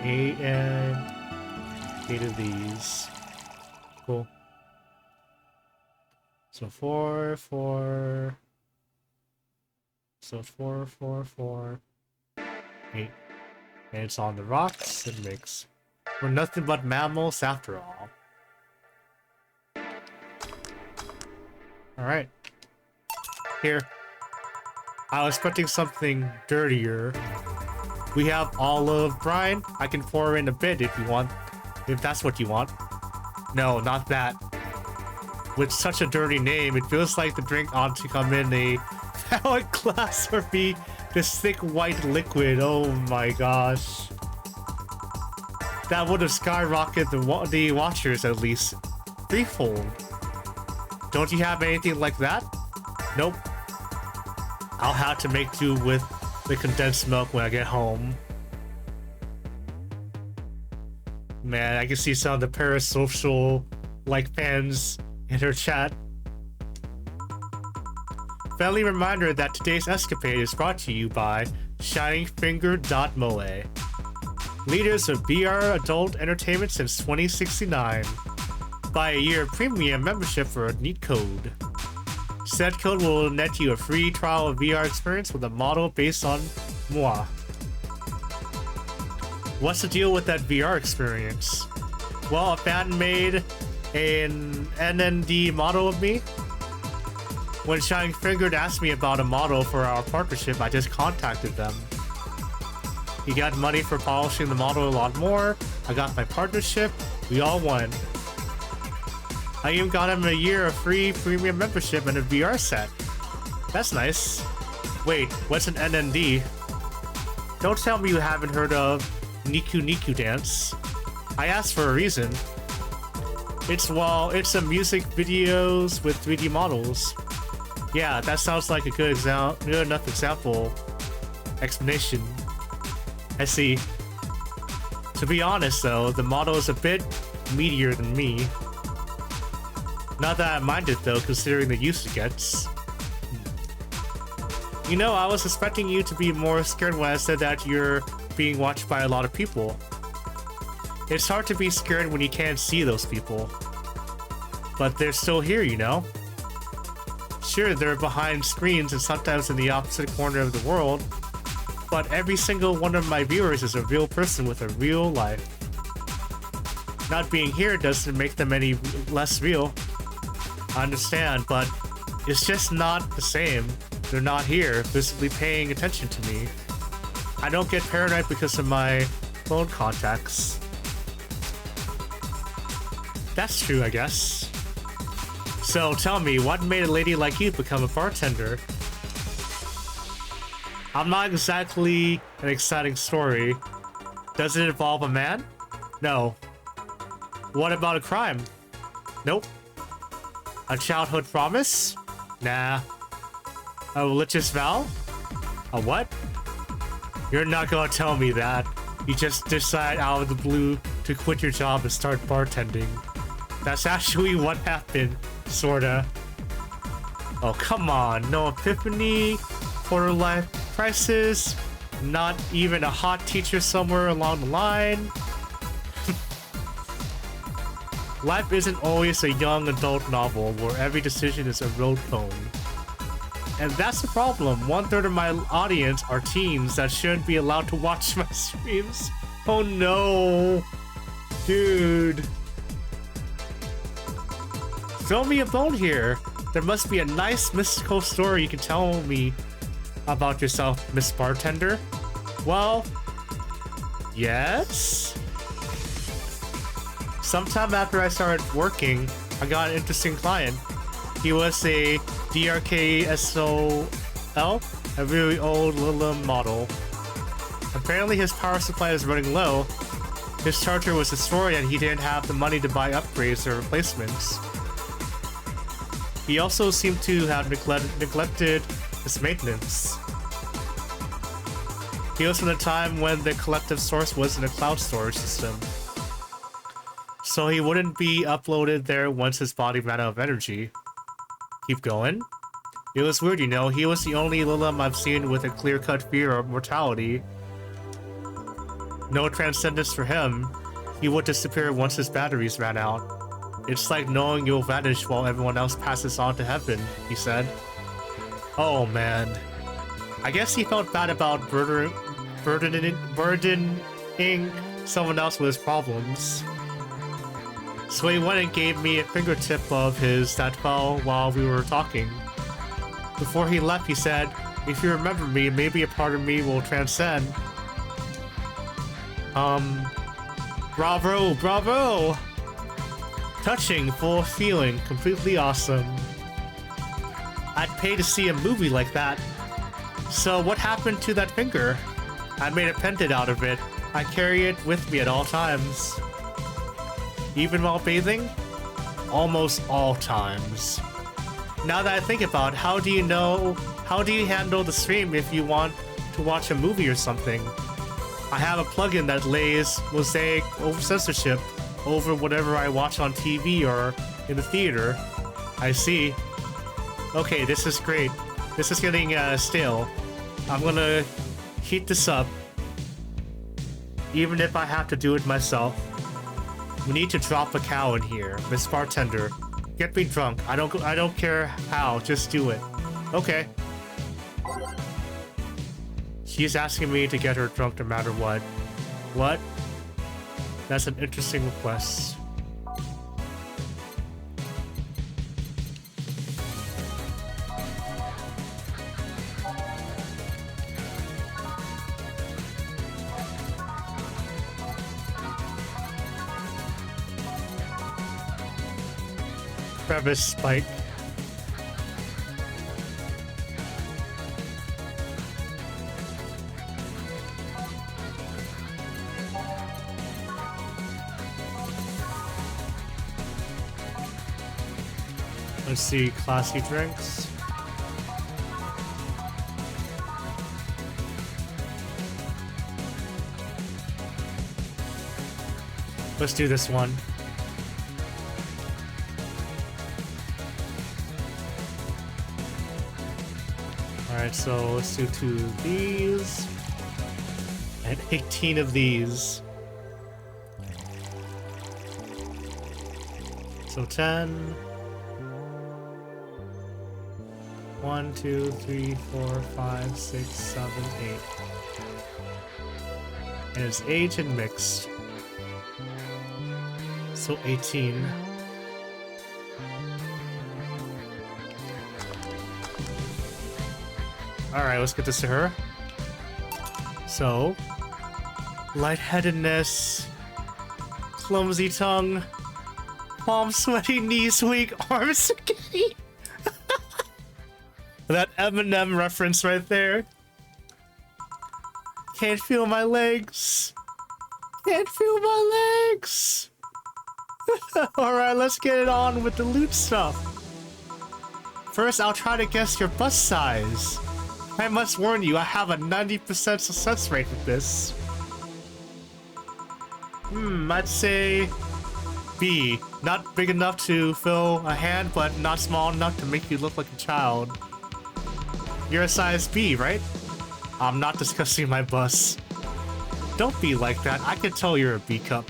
and 8 of these. Cool. So 4, 8. And it's on the rocks and mix. We're nothing but mammals after all. Alright. Here. I was expecting something dirtier. We have olive brine. I can pour in a bit if you want, if that's what you want. No, not that. With such a dirty name, it feels like the drink ought to come in a pallet glass or be this thick white liquid. Oh my gosh. That would have skyrocketed the watchers at least threefold. Don't you have anything like that? Nope. I'll have to make do with the condensed milk when I get home. Man, I can see some of the parasocial fans in her chat. Friendly reminder that today's escapade is brought to you by ShiningFinger.moe, leaders of VR adult entertainment since 2069. Buy a year premium membership for a neat code. Said code will net you a free trial of VR experience with a model based on moi. What's the deal with that VR experience? Well, a fan made an NND model of me. When Shining Fingered asked me about a model for our partnership, I just contacted them. He got money for polishing the model a lot more. I got my partnership. We all won. I even got him a year of free premium membership and a VR set. That's nice. Wait, what's an NND? Don't tell me you haven't heard of Niku Niku Dance. I asked for a reason. It's a music videos with 3D models. Yeah, that sounds like a good enough example. Explanation. I see. To be honest though, the model is a bit meatier than me. Not that I mind it though, considering the use it gets. You know, I was expecting you to be more scared when I said that you're being watched by a lot of people. It's hard to be scared when you can't see those people. But they're still here, you know? Sure, they're behind screens and sometimes in the opposite corner of the world, but every single one of my viewers is a real person with a real life. Not being here doesn't make them any less real. I understand, but it's just not the same. They're not here, visibly paying attention to me. I don't get paranoid because of my phone contacts. That's true, I guess. So tell me, what made a lady like you become a bartender? I'm not exactly an exciting story. Does it involve a man? No. What about a crime? Nope. A childhood promise? Nah. A religious vow? A what? You're not gonna tell me that. You just decide out of the blue to quit your job and start bartending. That's actually what happened, sorta. Oh, come on. No epiphany, quarter life crisis, not even a hot teacher somewhere along the line. Life isn't always a young adult novel where every decision is a road cone. And that's the problem. 1/3 of my audience are teens that shouldn't be allowed to watch my streams. Oh no. Dude. Throw me a bone here. There must be a nice mystical story you can tell me about yourself, Miss Bartender. Well, yes? Sometime after I started working, I got an interesting client. He was a DRK-SOL, a really old Lilum model. Apparently his power supply is running low. His charger was destroyed and he didn't have the money to buy upgrades or replacements. He also seemed to have neglected his maintenance. He was from the time when the collective source was in a cloud storage system, so he wouldn't be uploaded there once his body ran out of energy. Keep going. It was weird, you know, he was the only Lilum I've seen with a clear-cut fear of mortality. No transcendence for him. He would disappear once his batteries ran out. It's like knowing you'll vanish while everyone else passes on to heaven, he said. Oh man. I guess he felt bad about burdening someone else with his problems. So he went and gave me a fingertip of his that fell while we were talking. Before he left, he said, "If you remember me, maybe a part of me will transcend." Um, bravo, bravo! Touching, full of feeling, completely awesome. I'd pay to see a movie like that. So what happened to that finger? I made a pendant out of it. I carry it with me at all times. Even while bathing? Almost all times. Now that I think about it, how do you handle the stream if you want to watch a movie or something? I have a plugin that lays mosaic over censorship over whatever I watch on TV or in the theater. I see. Okay, this is great. This is getting stale. I'm gonna heat this up, even if I have to do it myself. We need to drop a cow in here, Miss Bartender. Get me drunk. I don't care how. Just do it. Okay. She's asking me to get her drunk no matter what. What? That's an interesting request. Crevice spike. Let's see, classy drinks. Let's do this one. Alright, so let's do 2 of these. And 18 of these. So 10. 1, 2, 3, 4, 5, 6, 7, 8. And it's aged and mixed. So 18. Alright, let's get this to her. So, lightheadedness, clumsy tongue, palms sweaty, knees weak, arms spaghetti. That Eminem reference right there. Can't feel my legs. Can't feel my legs. Alright, let's get it on with the loot stuff. First, I'll try to guess your bust size. I must warn you, I have a 90% success rate with this. I'd say B. Not big enough to fill a hand, but not small enough to make you look like a child. You're a size B, right? I'm not discussing my bust. Don't be like that. I can tell you're a B cup.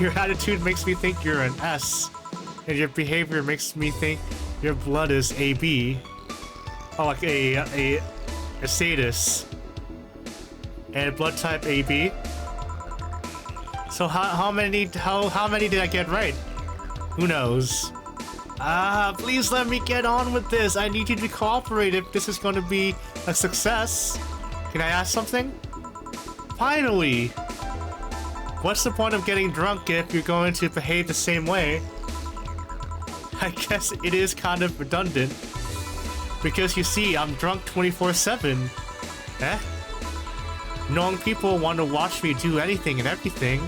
Your attitude makes me think you're an S, and your behavior makes me think your blood is AB. Oh, like a sadist. And blood type AB. So how many did I get right? Who knows? Please let me get on with this. I need you to cooperate if this is going to be a success. Can I ask something? Finally! What's the point of getting drunk if you're going to behave the same way? I guess it is kind of redundant. Because you see, I'm drunk 24/7. Eh? Knowing people want to watch me do anything and everything.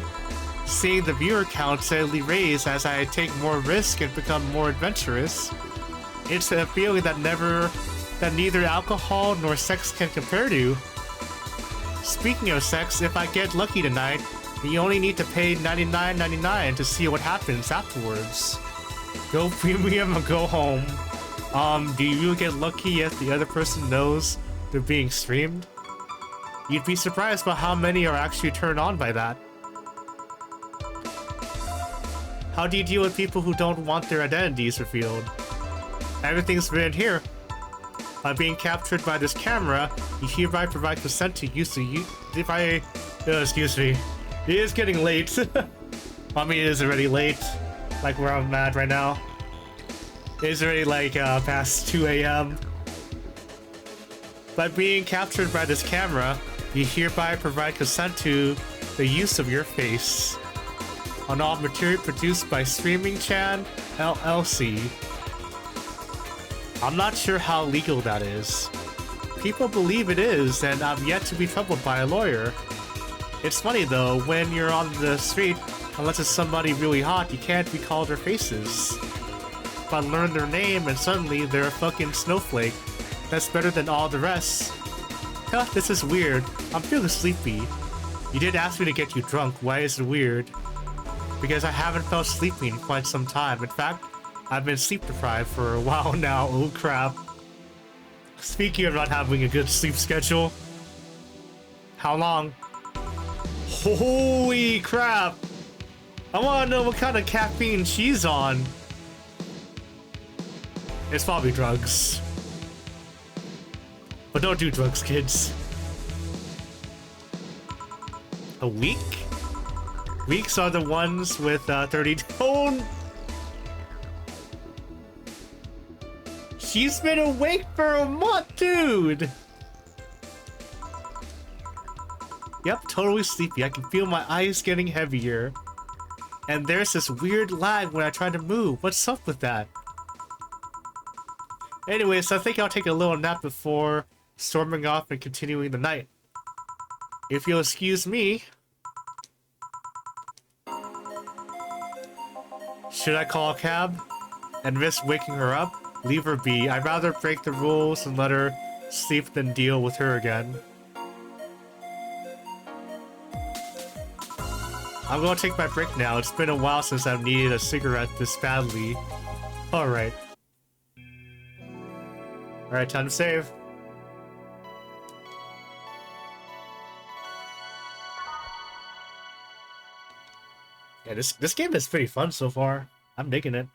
Seeing the viewer count steadily raise as I take more risk and become more adventurous. It's a feeling that neither alcohol nor sex can compare to. Speaking of sex, if I get lucky tonight, you only need to pay $99.99 to see what happens afterwards. Go premium or go home. Do you get lucky if the other person knows they're being streamed? You'd be surprised by how many are actually turned on by that. How do you deal with people who don't want their identities revealed? Everything's written here. By being captured by this camera, you hereby provide consent to use the excuse me. It is getting late. I mean, it is already late. Like where I'm at right now. It's already like past 2 a.m. By being captured by this camera, You hereby provide consent to the use of your face on all material produced by Streaming Chan LLC. I'm not sure how legal that is. People believe it is, and I'm yet to be troubled by a lawyer. It's funny though, when you're on the street, unless it's somebody really hot, you can't be called their faces. If I learn their name and suddenly they're a fucking snowflake, that's better than all the rest. Huh, this is weird. I'm feeling sleepy. You did ask me to get you drunk. Why is it weird? Because I haven't felt sleepy in quite some time. In fact, I've been sleep deprived for a while now. Oh crap. Speaking of not having a good sleep schedule. How long? Holy crap! I wanna know what kind of caffeine she's on. It's probably drugs. But don't do drugs, kids. A week? Weeks are the ones with 30 tone. She's been awake for a month, dude! Yep, totally sleepy. I can feel my eyes getting heavier. And there's this weird lag when I try to move. What's up with that? Anyways, I think I'll take a little nap before storming off and continuing the night. If you'll excuse me. Should I call a cab and risk waking her up? Leave her be. I'd rather break the rules and let her sleep than deal with her again. I'm gonna take my break now. It's been a while since I've needed a cigarette this badly. Alright. Alright, time to save. Yeah, this game is pretty fun so far. I'm digging it.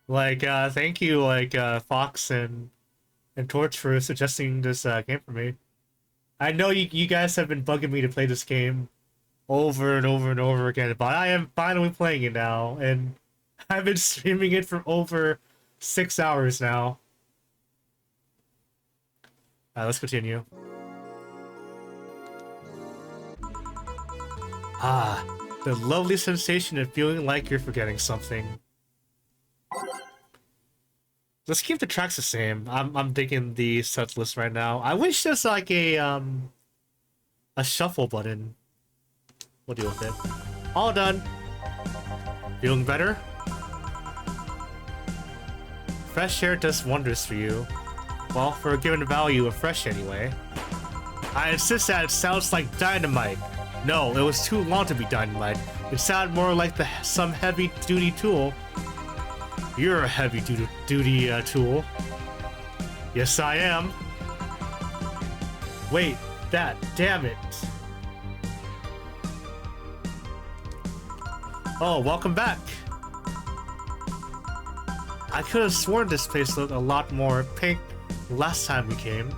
Like, thank you, like, Fox and Torch for suggesting this game for me. I know you guys have been bugging me to play this game over and over and over again, but I am finally playing it now, and I've been streaming it for over 6 hours now. Let's continue. Ah, the lovely sensation of feeling like you're forgetting something. Let's keep the tracks the same. I'm digging the set list right now. I wish there's like a shuffle button. We'll deal with it. All done. Feeling better? Fresh air does wonders for you. Well, for a given value of fresh anyway. I insist that it sounds like dynamite. No, it was too long to be dynamite. It sounded more like some heavy-duty tool. You're a heavy-duty tool. Yes, I am. Wait, damn it. Oh, welcome back. I could have sworn this place looked a lot more pink last time we came.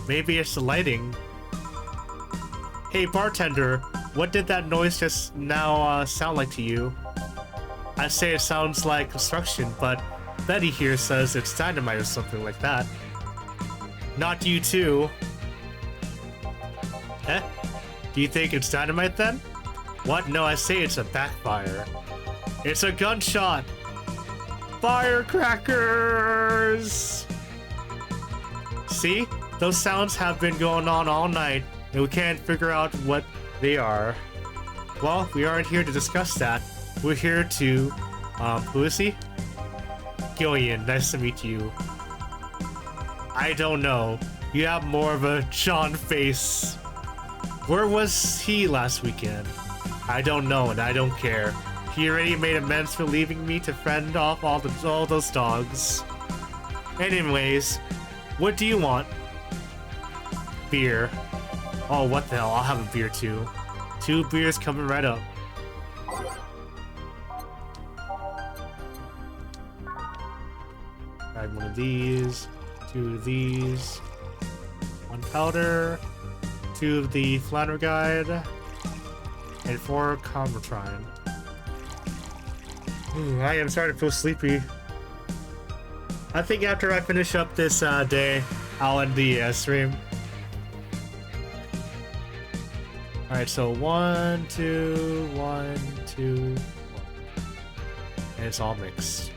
Maybe it's the lighting. Hey bartender, what did that noise just now sound like to you? I'd say it sounds like construction, but Betty here says it's dynamite or something like that. Not you too. Eh? Do you think it's dynamite then? What? No, I say it's a backfire. It's a gunshot! Firecrackers! See? Those sounds have been going on all night, and we can't figure out what they are. Well, we aren't here to discuss that. We're here to, who is he? Gillian, nice to meet you. I don't know. You have more of a John face. Where was he last weekend? I don't know, and I don't care. He already made amends for leaving me to fend off all those dogs. Anyways, what do you want? Beer. Oh, what the hell? I'll have a beer too. 2 beers coming right up. Grab one of these, 2 of these, 1 powder, 2 of the flanner guide, and 4 Combretrine. I am starting to feel sleepy. I think after I finish up this day, I'll end the stream. Alright, so 1, 2, 1, 2, 1. And it's all mixed.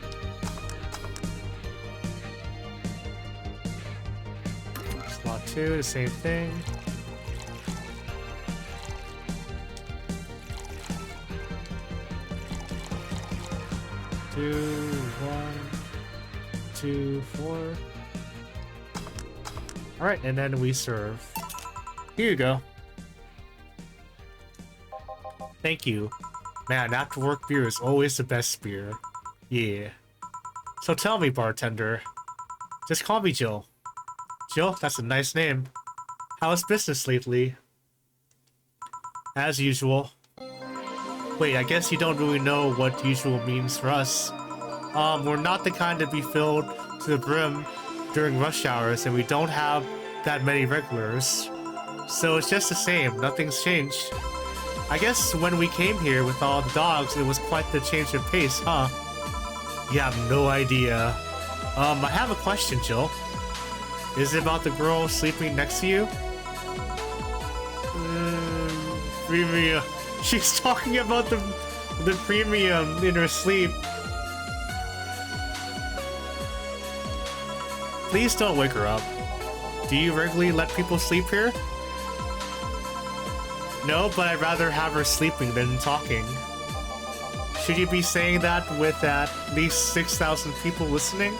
Slot 2, the same thing. Two, 1, 2, 4. Alright, and then we serve. Here you go. Thank you. Man, after work beer is always the best beer. Yeah. So tell me, bartender. Just call me Jill. Jill, that's a nice name. How's business lately? As usual. Wait, I guess you don't really know what usual means for us. We're not the kind to be filled to the brim during rush hours, and we don't have that many regulars. So it's just the same, nothing's changed. I guess when we came here with all the dogs, it was quite the change of pace, huh? You have no idea. I have a question, Jill. Is it about the girl sleeping next to you? Premium. She's talking about the premium in her sleep. Please don't wake her up. Do you regularly let people sleep here? No, but I'd rather have her sleeping than talking. Should you be saying that with at least 6,000 people listening?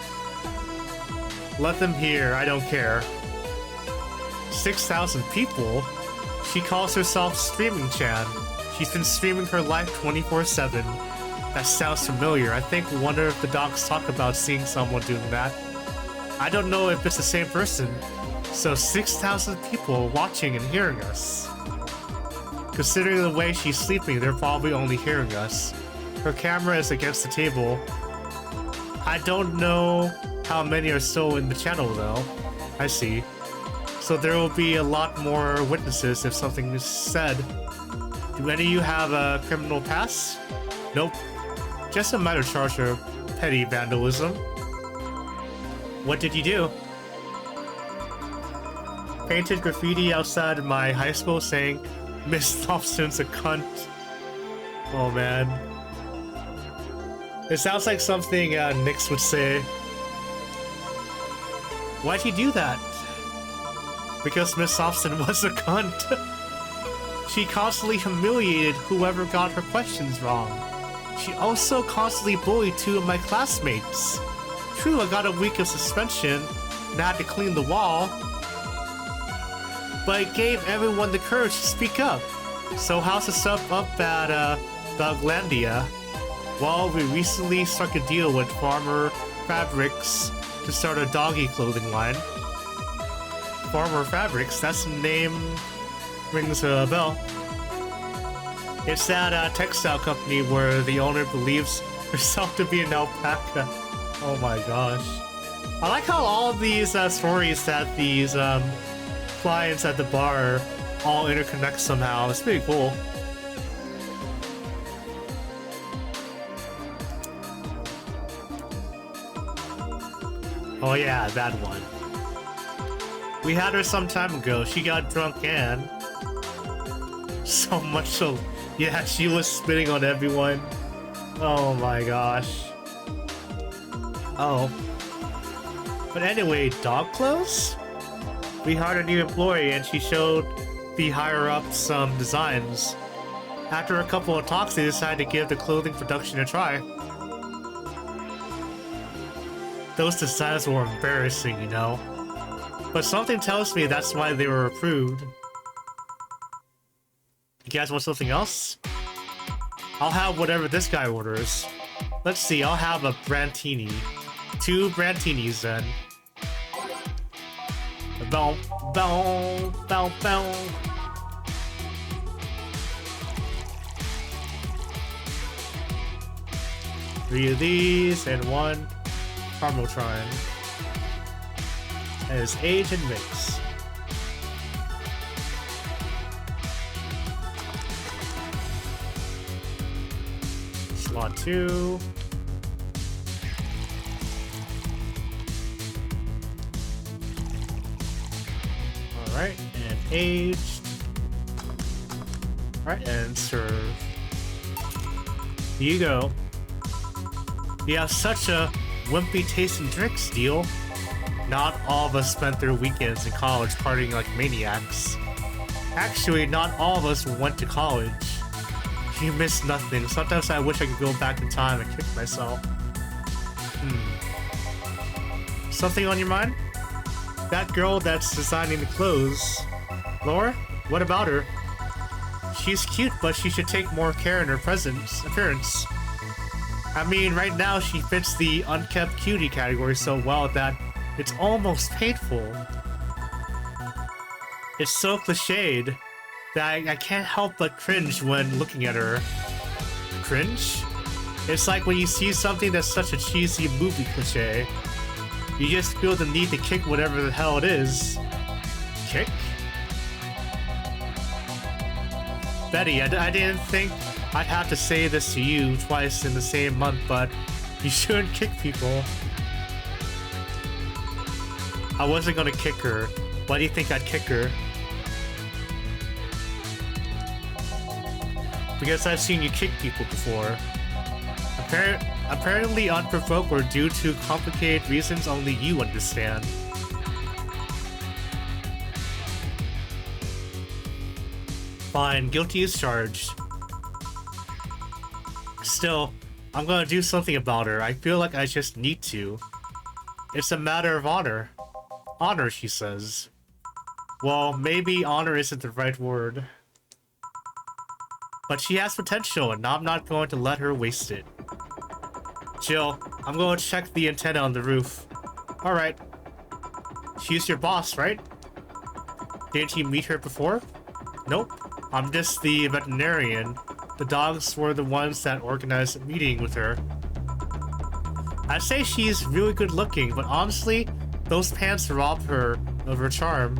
Let them hear, I don't care. 6,000 people? She calls herself Streaming Chan. She's been streaming her life 24/7. That sounds familiar. I think one of the dogs talked about seeing someone doing that. I don't know if it's the same person. So 6,000 people watching and hearing us. Considering the way she's sleeping, they're probably only hearing us. Her camera is against the table. I don't know how many are still in the channel though. I see. So there will be a lot more witnesses if something is said. Do any of you have a criminal past? Nope. Just a minor charge of petty vandalism. What did you do? Painted graffiti outside my high school saying, Miss Thompson's a cunt. Oh man. It sounds like something Nix would say. Why'd you do that? Because Miss Thompson was a cunt. She constantly humiliated whoever got her questions wrong. She also constantly bullied 2 of my classmates. True, I got a week of suspension and I had to clean the wall. But it gave everyone the courage to speak up. So how's the stuff up at Doglandia? Well, we recently struck a deal with Farmer Fabrics to start a doggy clothing line. Farmer Fabrics, that's the name rings a bell. It's that textile company where the owner believes herself to be an alpaca. Oh my gosh. I like how all of these stories that these clients at the bar all interconnect somehow. It's pretty cool. Oh yeah, that one. We had her some time ago. She got drunk and... so much so... yeah, she was spitting on everyone. Oh my gosh. Oh. But anyway, dog clothes? We hired a new employee and she showed the higher-ups some designs. After a couple of talks, they decided to give the clothing production a try. Those designs were embarrassing, you know. But something tells me that's why they were approved. You guys want something else? I'll have whatever this guy orders. Let's see, I'll have a Brantini. 2 Brantinis then. Bow, bow, bow, bow. Three of these and 1 Parmotron. As age and mix. Slot 2. Alright, and aged. Alright, and serve. Here you go. You have such a wimpy taste in drinks, Deal. Not all of us spent their weekends in college partying like maniacs. Actually, not all of us went to college. You missed nothing. Sometimes I wish I could go back in time and kick myself. Something on your mind? That girl that's designing the clothes. Laura? What about her? She's cute, but she should take more care in her appearance. I mean, right now she fits the unkept cutie category so well that it's almost painful. It's so cliched that I can't help but cringe when looking at her. Cringe? It's like when you see something that's such a cheesy movie cliche, you just feel the need to kick whatever the hell it is. Kick? Betty, I didn't think I'd have to say this to you twice in the same month, but you shouldn't kick people. I wasn't gonna kick her. Why do you think I'd kick her? Because I've seen you kick people before. Apparently unprovoked or due to complicated reasons only you understand. Fine, guilty as charged. Still, I'm gonna do something about her. I feel like I just need to. It's a matter of honor. Honor, she says. Well, maybe honor isn't the right word. But she has potential, and I'm not going to let her waste it. Jill, I'm going to check the antenna on the roof. Alright. She's your boss, right? Didn't you meet her before? Nope. I'm just the veterinarian. The dogs were the ones that organized a meeting with her. I'd say she's really good looking, but honestly, those pants rob her of her charm.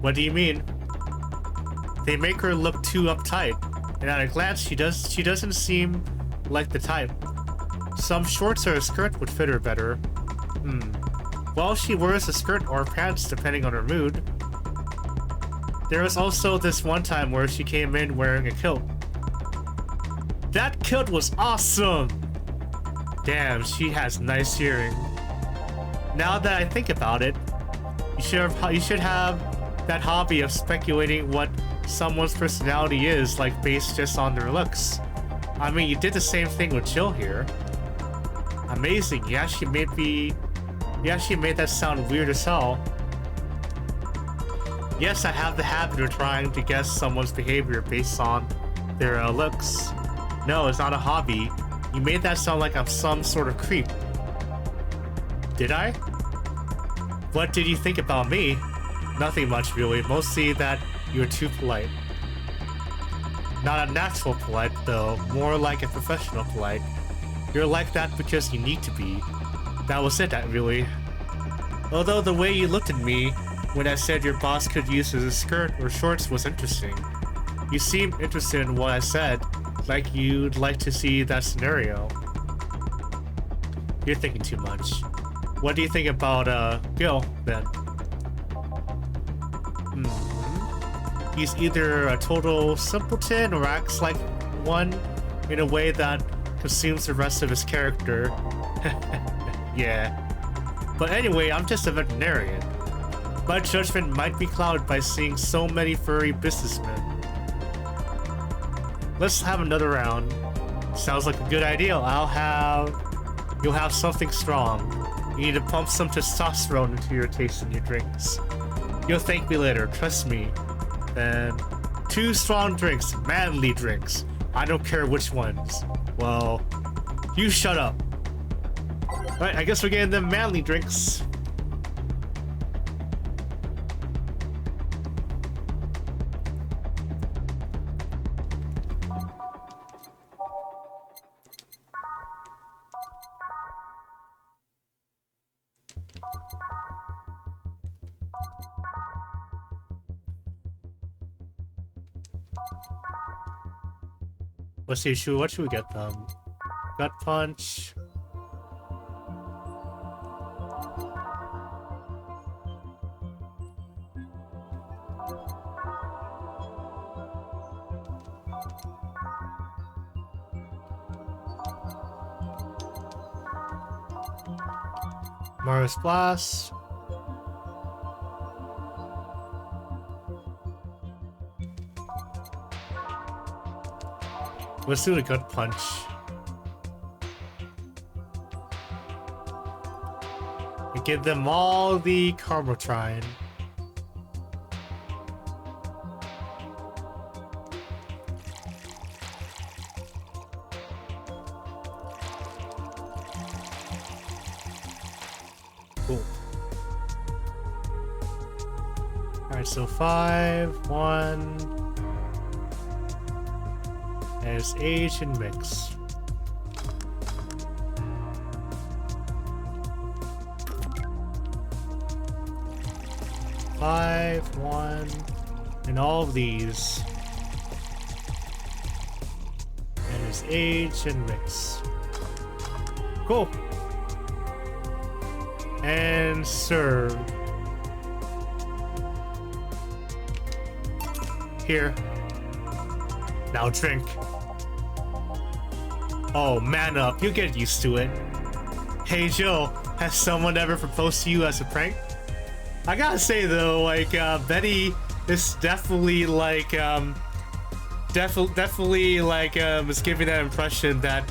What do you mean? They make her look too uptight, and at a glance she doesn't seem like the type. Some shorts or a skirt would fit her better. Well, she wears a skirt or pants depending on her mood. There was also this one time where she came in wearing a kilt. That kilt was awesome! Damn, she has nice hearing. Now that I think about it, you should have that hobby of speculating what someone's personality is, like based just on their looks. I mean, you did the same thing with Jill here. Amazing, you actually made that sound weird as hell. Yes, I have the habit of trying to guess someone's behavior based on their looks. No, it's not a hobby. You made that sound like I'm some sort of creep. Did I? What did you think about me? Nothing much, really. Mostly that you're too polite. Not a natural polite, though. More like a professional polite. You're like that because you need to be. That was it, really. Although the way you looked at me when I said your boss could use a skirt or shorts was interesting. You seemed interested in what I said, like you'd like to see that scenario. You're thinking too much. What do you think about, Gil, then? He's either a total simpleton or acts like one in a way that consumes the rest of his character. Yeah. But anyway, I'm just a veterinarian. My judgment might be clouded by seeing so many furry businessmen. Let's have another round. Sounds like a good idea. You'll have something strong. You need to pump some testosterone into your taste in your drinks. You'll thank me later, trust me. Then, 2 strong drinks, manly drinks. I don't care which ones. Well, you shut up. Alright, I guess we're getting the manly drinks. Let's see, what should we get them? Gut punch. Mars Blast. Let's do a gut punch. And give them all the Carbotrine. Cool. Alright, so 5, 1. As age and mix. Five, 1, and all of these. And his age and mix. Cool. And serve. Here. Now drink. Oh, man up. You get used to it. Hey, Joe, has someone ever proposed to you as a prank? I gotta say, though, like, Betty is definitely, like, definitely, like, is giving that impression that,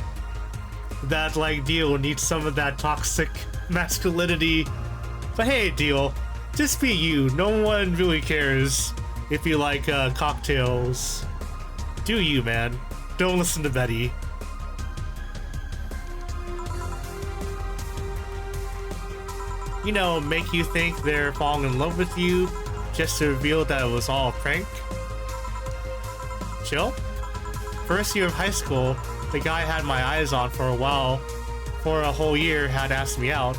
like, Dio needs some of that toxic masculinity. But hey, Dio, just be you. No one really cares if you like, cocktails. Do you, man. Don't listen to Betty. You know, make you think they're falling in love with you just to reveal that it was all a prank. Chill. First year of high school, the guy I had my eyes on for a while, for a whole year, had asked me out.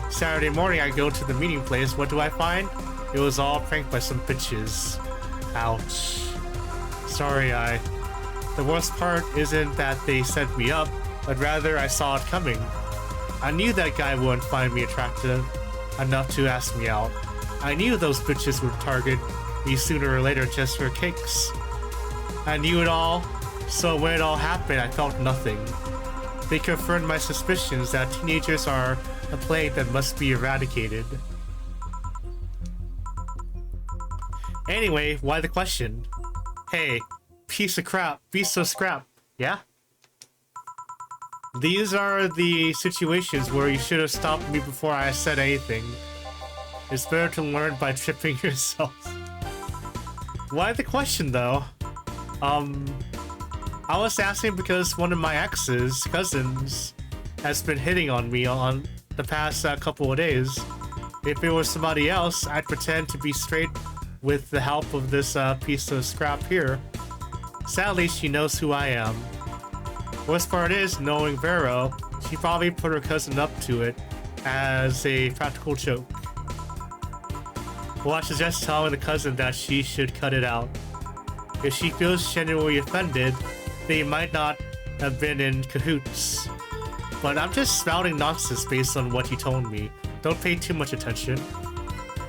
Saturday morning, I go to the meeting place. What do I find? It was all pranked by some bitches. Ouch. Sorry, The worst part isn't that they set me up, but rather I saw it coming. I knew that guy wouldn't find me attractive enough to ask me out. I knew those bitches would target me sooner or later just for kicks. I knew it all, so when it all happened, I felt nothing. They confirmed my suspicions that teenagers are a plague that must be eradicated. Anyway, why the question? Hey, piece of crap, piece of scrap, yeah? These are the situations where you should have stopped me before I said anything. It's better to learn by tripping yourself. Why the question, though? I was asking because one of my ex's cousins has been hitting on me on the past couple of days. If it was somebody else, I'd pretend to be straight with the help of this piece of scrap here. Sadly, she knows who I am. Worst part is, knowing Vero, she probably put her cousin up to it as a practical joke. Well, I suggest telling the cousin that she should cut it out. If she feels genuinely offended, they might not have been in cahoots. But I'm just spouting nonsense based on what you told me. Don't pay too much attention.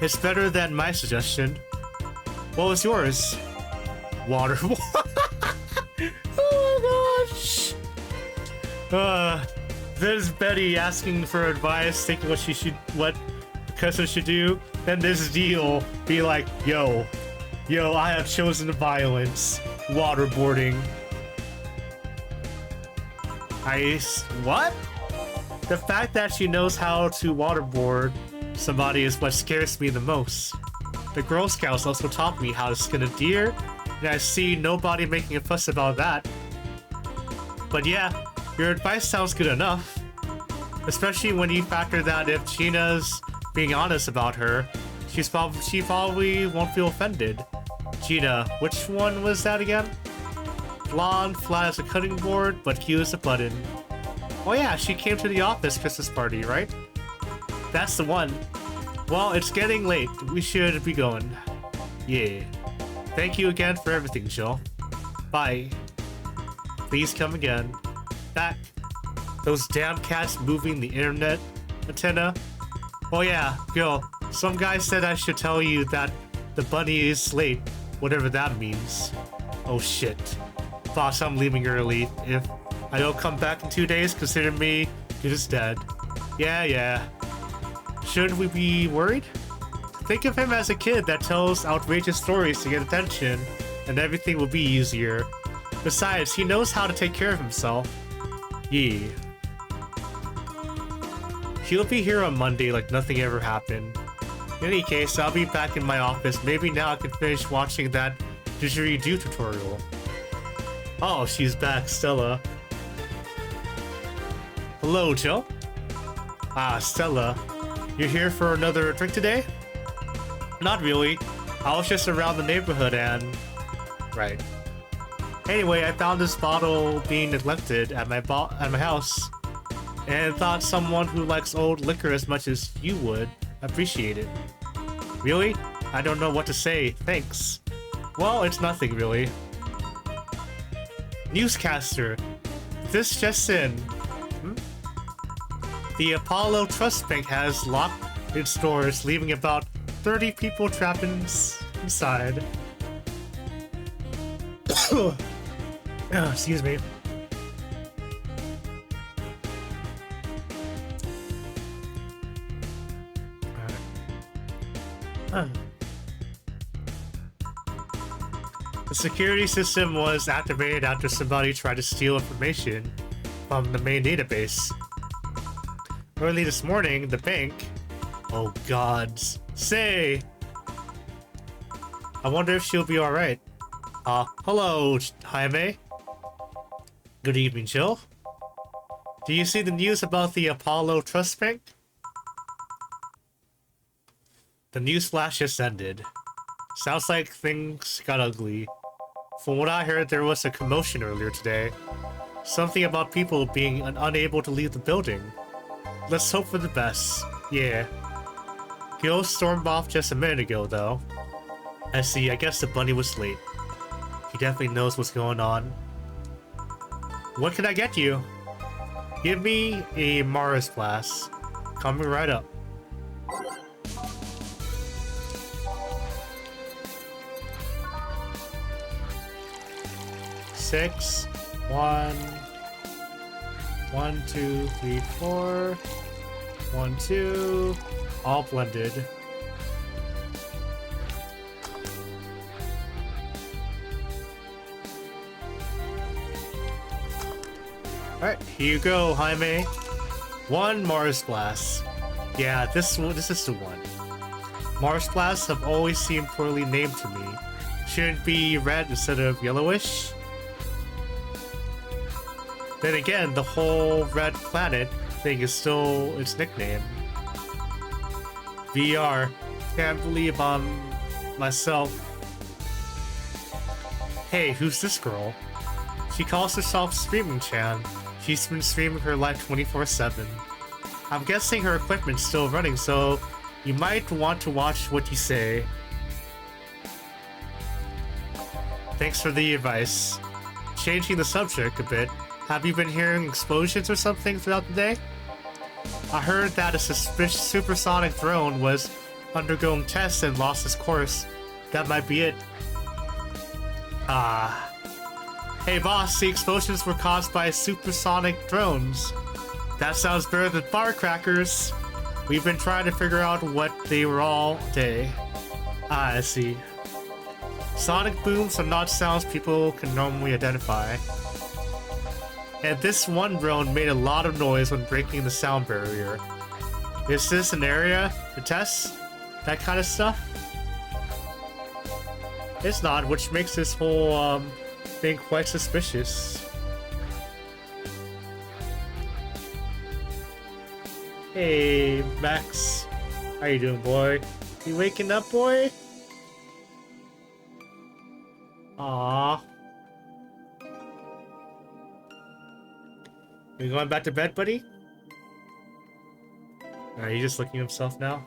It's better than my suggestion. What was yours? Water. Oh my gosh! There's Betty asking for advice, thinking what the cousin should do. Then this deal be like, yo, I have chosen violence. Waterboarding. What? The fact that she knows how to waterboard somebody is what scares me the most. The Girl Scouts also taught me how to skin a deer, and I see nobody making a fuss about that. But yeah, your advice sounds good enough. Especially when you factor that if Gina's being honest about her, she probably won't feel offended. Gina, which one was that again? Blonde, flat as a cutting board, but cute as a button. Oh yeah, she came to the office Christmas party, right? That's the one. Well, it's getting late. We should be going. Yeah. Thank you again for everything, Jill. Bye. Please come again. Back. Those damn cats moving the internet antenna. Oh yeah, Gil. Some guy said I should tell you that the bunny is late, whatever that means. Oh shit. Boss, I'm leaving early. If I don't come back in 2 days, consider me just dead. Yeah. Should we be worried? Think of him as a kid that tells outrageous stories to get attention, and everything will be easier. Besides, he knows how to take care of himself. Yeah. He'll be here on Monday like nothing ever happened. In any case, I'll be back in my office. Maybe now I can finish watching that didgeridoo tutorial. Oh, she's back, Stella. Hello, Jill. Ah, Stella. You're here for another drink today? Not really. I was just around the neighborhood and... Right. Anyway, I found this bottle being neglected at my house, and thought someone who likes old liquor as much as you would appreciate it. Really? I don't know what to say. Thanks. Well, it's nothing really. Newscaster. This just in. The Apollo Trust Bank has locked its doors, leaving about 30 people trapped inside. Excuse me. The security system was activated after somebody tried to steal information from the main database. Early this morning, the bank... Oh gods. Say! I wonder if she'll be alright. Hello, Jaime. Good evening, Jill. Do you see the news about the Apollo Trust Bank? The news flash just ended. Sounds like things got ugly. From what I heard, there was a commotion earlier today. Something about people being unable to leave the building. Let's hope for the best. Yeah. Gil stormed off just a minute ago, though. I see, I guess the bunny was late. He definitely knows what's going on. What can I get you? Give me a Mars Blast. Coming right up. Six, one, 1, 2, 3, 4, 1, 2, all blended. Alright, here you go, Jaime. 1 Mars Blast. Yeah, this is the one. Mars Blasts have always seemed poorly named to me. Should it be red instead of yellowish? Then again, the whole red planet thing is still its nickname. VR. Can't believe I'm myself. Hey, who's this girl? She calls herself Streaming Chan. She's been streaming her life 24/7. I'm guessing her equipment's still running, so you might want to watch what you say. Thanks for the advice. Changing the subject a bit, have you been hearing explosions or something throughout the day? I heard that a suspicious supersonic drone was undergoing tests and lost its course. That might be it. Hey boss, the explosions were caused by supersonic drones. That sounds better than firecrackers. We've been trying to figure out what they were all day. I see. Sonic booms are not sounds people can normally identify. And this one drone made a lot of noise when breaking the sound barrier. Is this an area to test? That kind of stuff? It's not, which makes this whole thing quite suspicious. Hey, Max. How you doing, boy? You waking up, boy? Aww. You going back to bed, buddy? Are you just looking at himself now?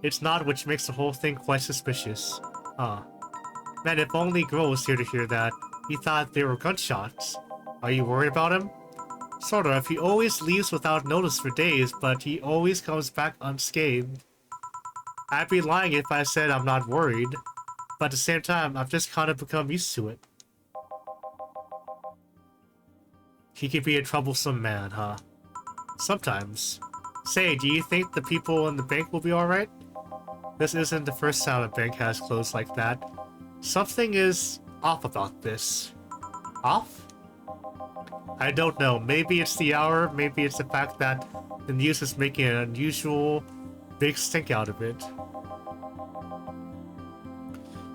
It's not, which makes the whole thing quite suspicious. Man, if only Girl was here to hear that. He thought they were gunshots. Are you worried about him? Sorta. He always leaves without notice for days, but he always comes back unscathed. I'd be lying if I said I'm not worried, but at the same time, I've just kind of become used to it. He could be a troublesome man, huh? Sometimes. Say, do you think the people in the bank will be alright? This isn't the first time a bank has closed like that. Something is off about this. Off? I don't know. Maybe it's the hour, maybe it's the fact that the news is making an unusual big stink out of it.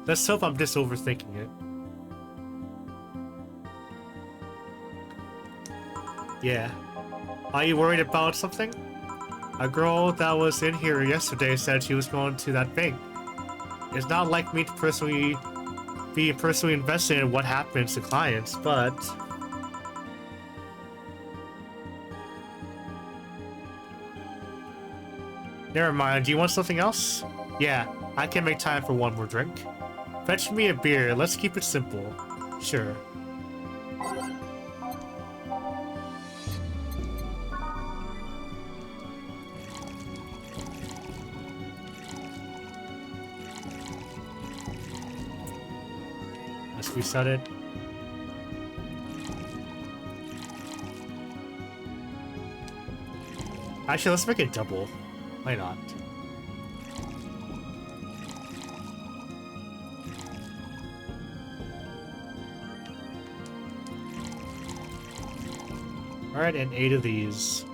Let's hope I'm just overthinking it. Yeah. Are you worried about something? A girl that was in here yesterday said she was going to that bank. It's not like me to be personally invested in what happens to clients, but... Never mind, do you want something else? Yeah, I can make time for one more drink. Fetch me a beer, let's keep it simple. Sure. Let's reset it. Actually, let's make it double. Why not? Alright, and 8 of these.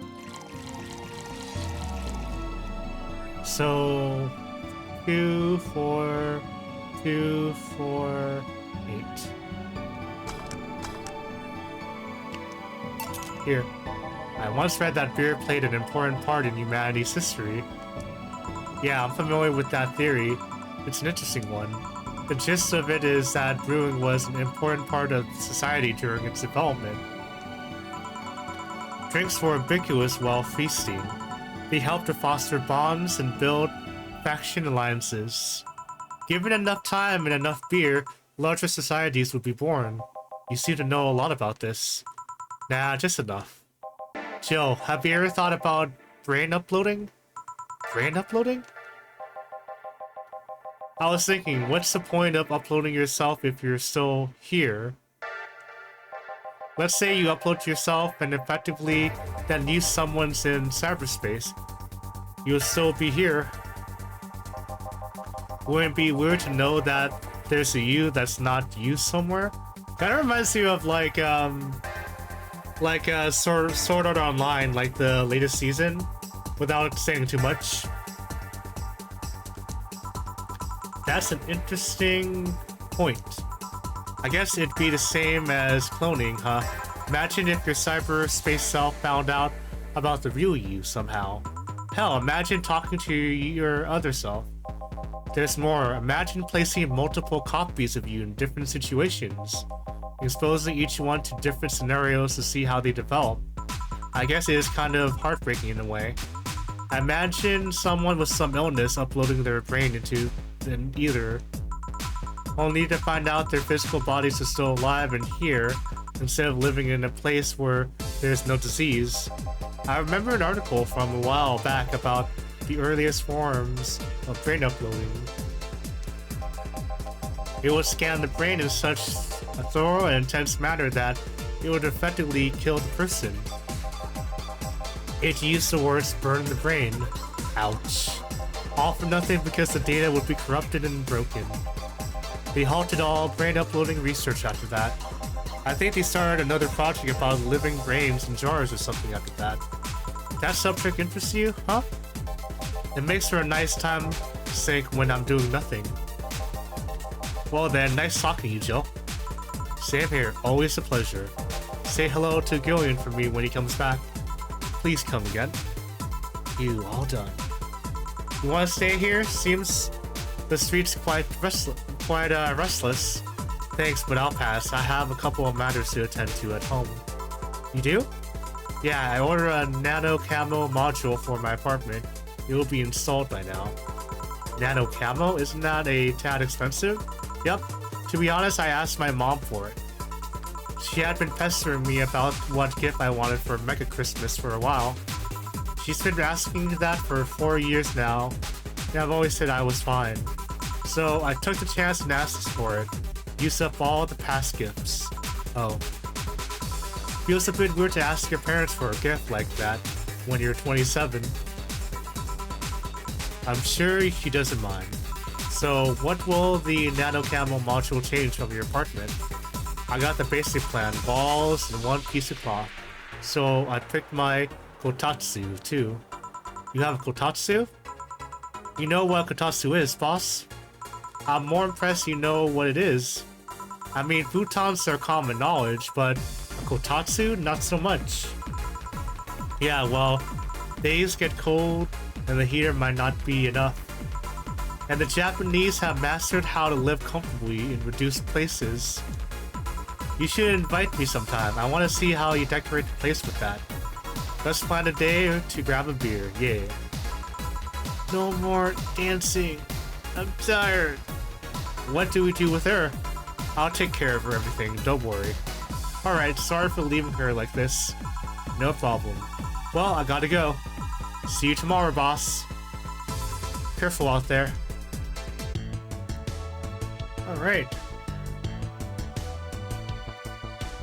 So... 2, 4... 2, 4... 8. Here. I once read that beer played an important part in humanity's history. Yeah, I'm familiar with that theory. It's an interesting one. The gist of it is that brewing was an important part of society during its development. Drinks were ubiquitous while feasting. They helped to foster bonds and build faction alliances. Given enough time and enough beer, larger societies would be born. You seem to know a lot about this. Nah, just enough. Joe, have you ever thought about brain uploading? Brain uploading? I was thinking, what's the point of uploading yourself if you're still here? Let's say you upload yourself and effectively then use someone's in cyberspace. You'll still be here. Wouldn't it be weird to know that there's a you that's not you somewhere? Kinda reminds me of like Sword Art Online, like the latest season, without saying too much. That's an interesting point. I guess it'd be the same as cloning, huh? Imagine if your cyberspace self found out about the real you somehow. Hell, imagine talking to your other self. There's more. Imagine placing multiple copies of you in different situations, exposing each one to different scenarios to see how they develop. I guess it is kind of heartbreaking in a way. Imagine someone with some illness uploading their brain into either, only to find out their physical bodies are still alive and here, instead of living in a place where there's no disease. I remember an article from a while back about the earliest forms of brain uploading. It would scan the brain in such a thorough and intense manner that it would effectively kill the person. It used the words burn the brain. Ouch. All for nothing because the data would be corrupted and broken. They halted all brain uploading research after that. I think they started another project about living brains in jars or something after that. That subject interests you, huh? It makes for a nice time sink when I'm doing nothing. Well then, nice talking to you, Jill. Same here, always a pleasure. Say hello to Gillian for me when he comes back. Please come again. You all done. You want to stay here? Seems the street's quite restless. Thanks, but I'll pass. I have a couple of matters to attend to at home. You do? Yeah, I ordered a nano camo module for my apartment. It will be installed by now. Nano camo? Isn't that a tad expensive? Yep. To be honest, I asked my mom for it. She had been pestering me about what gift I wanted for Mega Christmas for a while. She's been asking that for 4 years now, and I've always said I was fine. So I took the chance and asked for it. Used up all the past gifts. Oh. Feels a bit weird to ask your parents for a gift like that when you're 27. I'm sure she doesn't mind. So, what will the nano camo module change from your apartment? I got the basic plan, walls and one piece of cloth. So, I picked my kotatsu, too. You have a kotatsu? You know what kotatsu is, boss? I'm more impressed you know what it is. I mean, futons are common knowledge, but a kotatsu? Not so much. Yeah, well, days get cold and the heater might not be enough. And the Japanese have mastered how to live comfortably in reduced places. You should invite me sometime. I want to see how you decorate the place with that. Let's find a day to grab a beer, yeah. No more dancing. I'm tired. What do we do with her? I'll take care of her everything, don't worry. Alright, sorry for leaving her like this. No problem. Well, I gotta go. See you tomorrow, boss. Careful out there. Alright.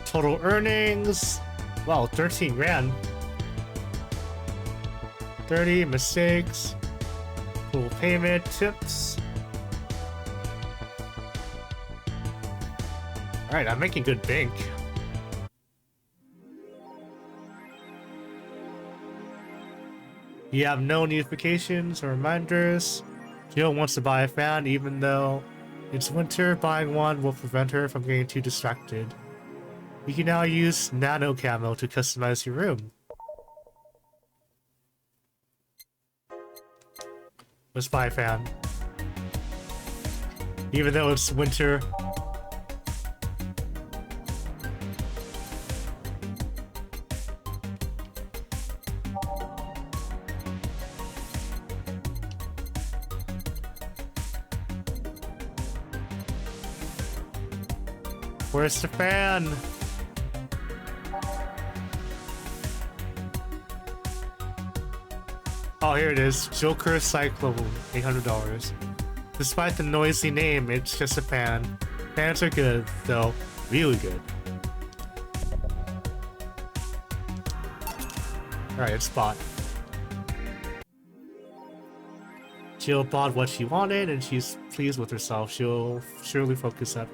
Total earnings. Wow, 13 grand. 30 mistakes. Full payment, tips. Alright, I'm making good bank. You have no notifications or reminders. Jill wants to buy a fan even though it's winter. Buying one will prevent her from getting too distracted. You can now use nano camo to customize your room. Let's buy a fan. Even though it's winter. Where's the fan? Oh, here it is. Joker Cyclone, $800. Despite the noisy name, it's just a fan. Fans are good, though. Really good. Alright, it's bought. Jill bought what she wanted, and she's pleased with herself. She'll surely focus up.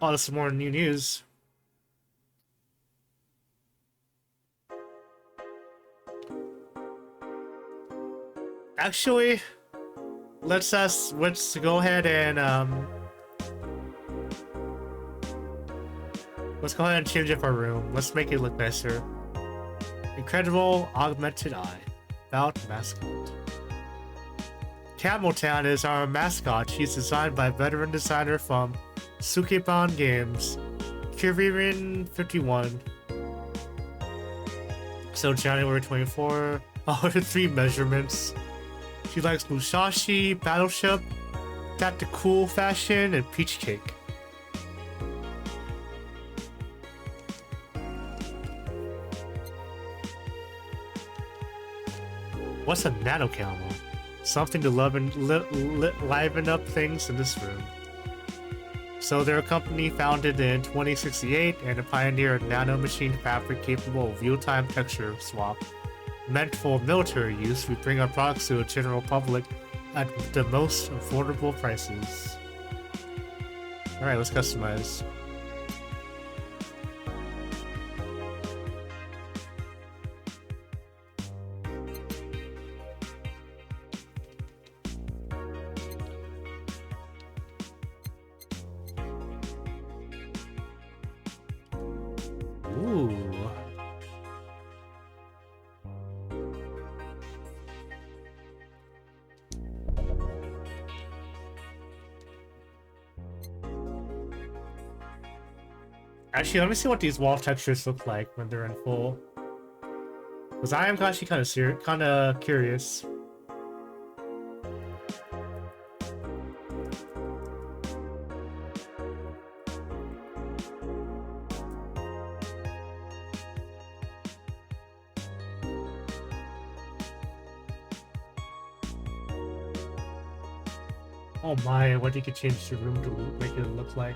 Oh, there's some more new news. Actually, let's go ahead and let's go ahead and change up our room. Let's make it look nicer. Incredible augmented eye. About mascot. Cameltown is our mascot. She's designed by veteran designer from Sukeban Games, Kiririn51. So January 24. Oh, her 3 measurements. She likes Musashi, Battleship, Tactical Fashion, and Peach Cake. What's a nano camo? Something to liven up things in this room. So they're a company founded in 2068 and a pioneer of nano-machine fabric capable of real-time texture swap. Meant for military use, we bring our products to the general public at the most affordable prices. Alright, let's customize. Ooh. Actually, let me see what these wall textures look like when they're in full. Because I am actually kind of curious. Oh my, what you could change the room to make it look like.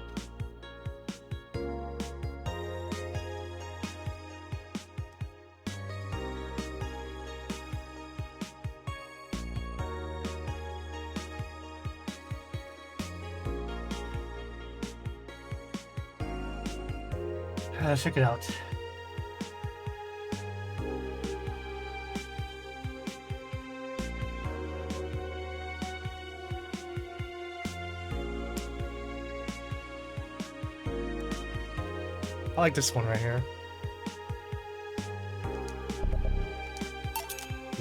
Check it out. I like this one right here.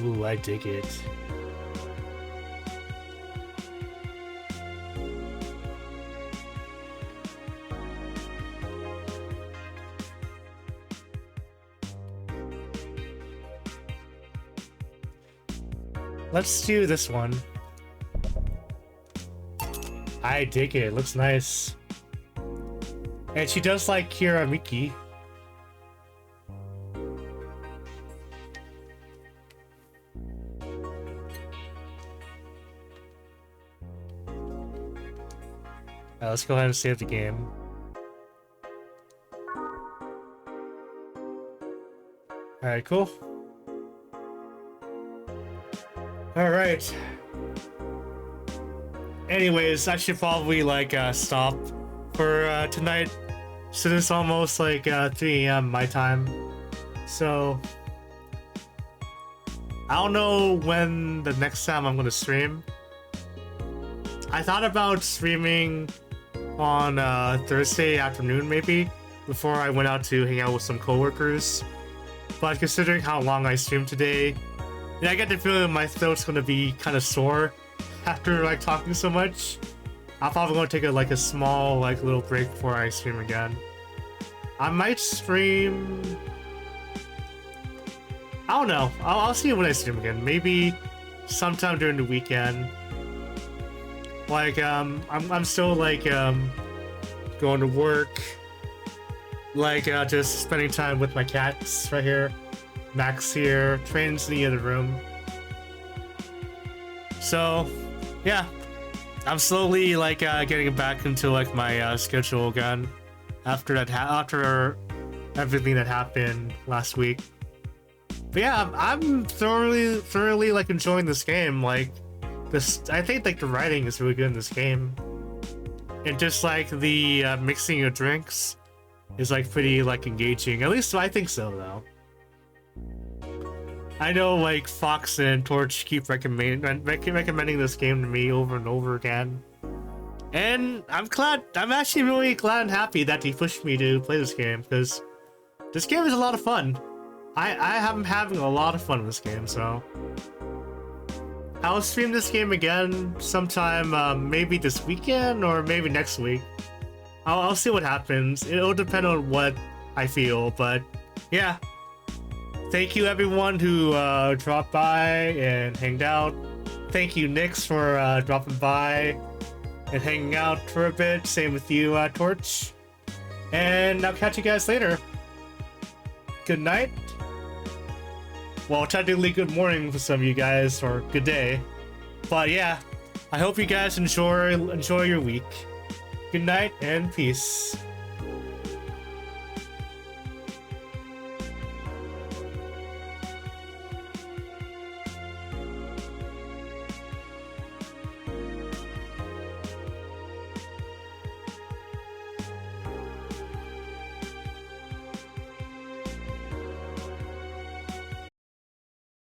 Ooh, I dig it. Let's do this one. I dig it. It looks nice. And she does like Kira Miki. Let's go ahead and save the game. Alright, cool. Alright. Anyways, I should probably like stop for tonight, since it's almost like 3 AM my time. So I don't know when the next time I'm gonna stream. I thought about streaming on Thursday afternoon maybe, before I went out to hang out with some coworkers. But considering how long I streamed today, and I get the feeling my throat's gonna be kind of sore after like talking so much, I'm probably gonna take a small little break before I stream again. I might stream. I don't know. I'll see when I stream again. Maybe sometime during the weekend. Like I'm still going to work. Just spending time with my cats right here. Max here. Train's in the other room. So yeah, I'm slowly getting back into my schedule again after after everything that happened last week. But yeah, I'm thoroughly enjoying this game. I think the writing is really good in this game, and just the mixing of drinks is pretty engaging. At least I think so, though. I know Fox and Torch keep recommending this game to me over and over again, and I'm actually really glad and happy that they pushed me to play this game, because this game is a lot of fun. I am having a lot of fun with this game, so I'll stream this game again sometime, maybe this weekend or maybe next week. I'll see what happens. It'll depend on what I feel, but yeah. Thank you everyone who dropped by and hanged out. Thank you, Nix, for dropping by and hanging out for a bit. Same with you, Torch. And I'll catch you guys later. Good night. Well, technically good morning for some of you guys, or good day. But yeah, I hope you guys enjoy your week. Good night and peace.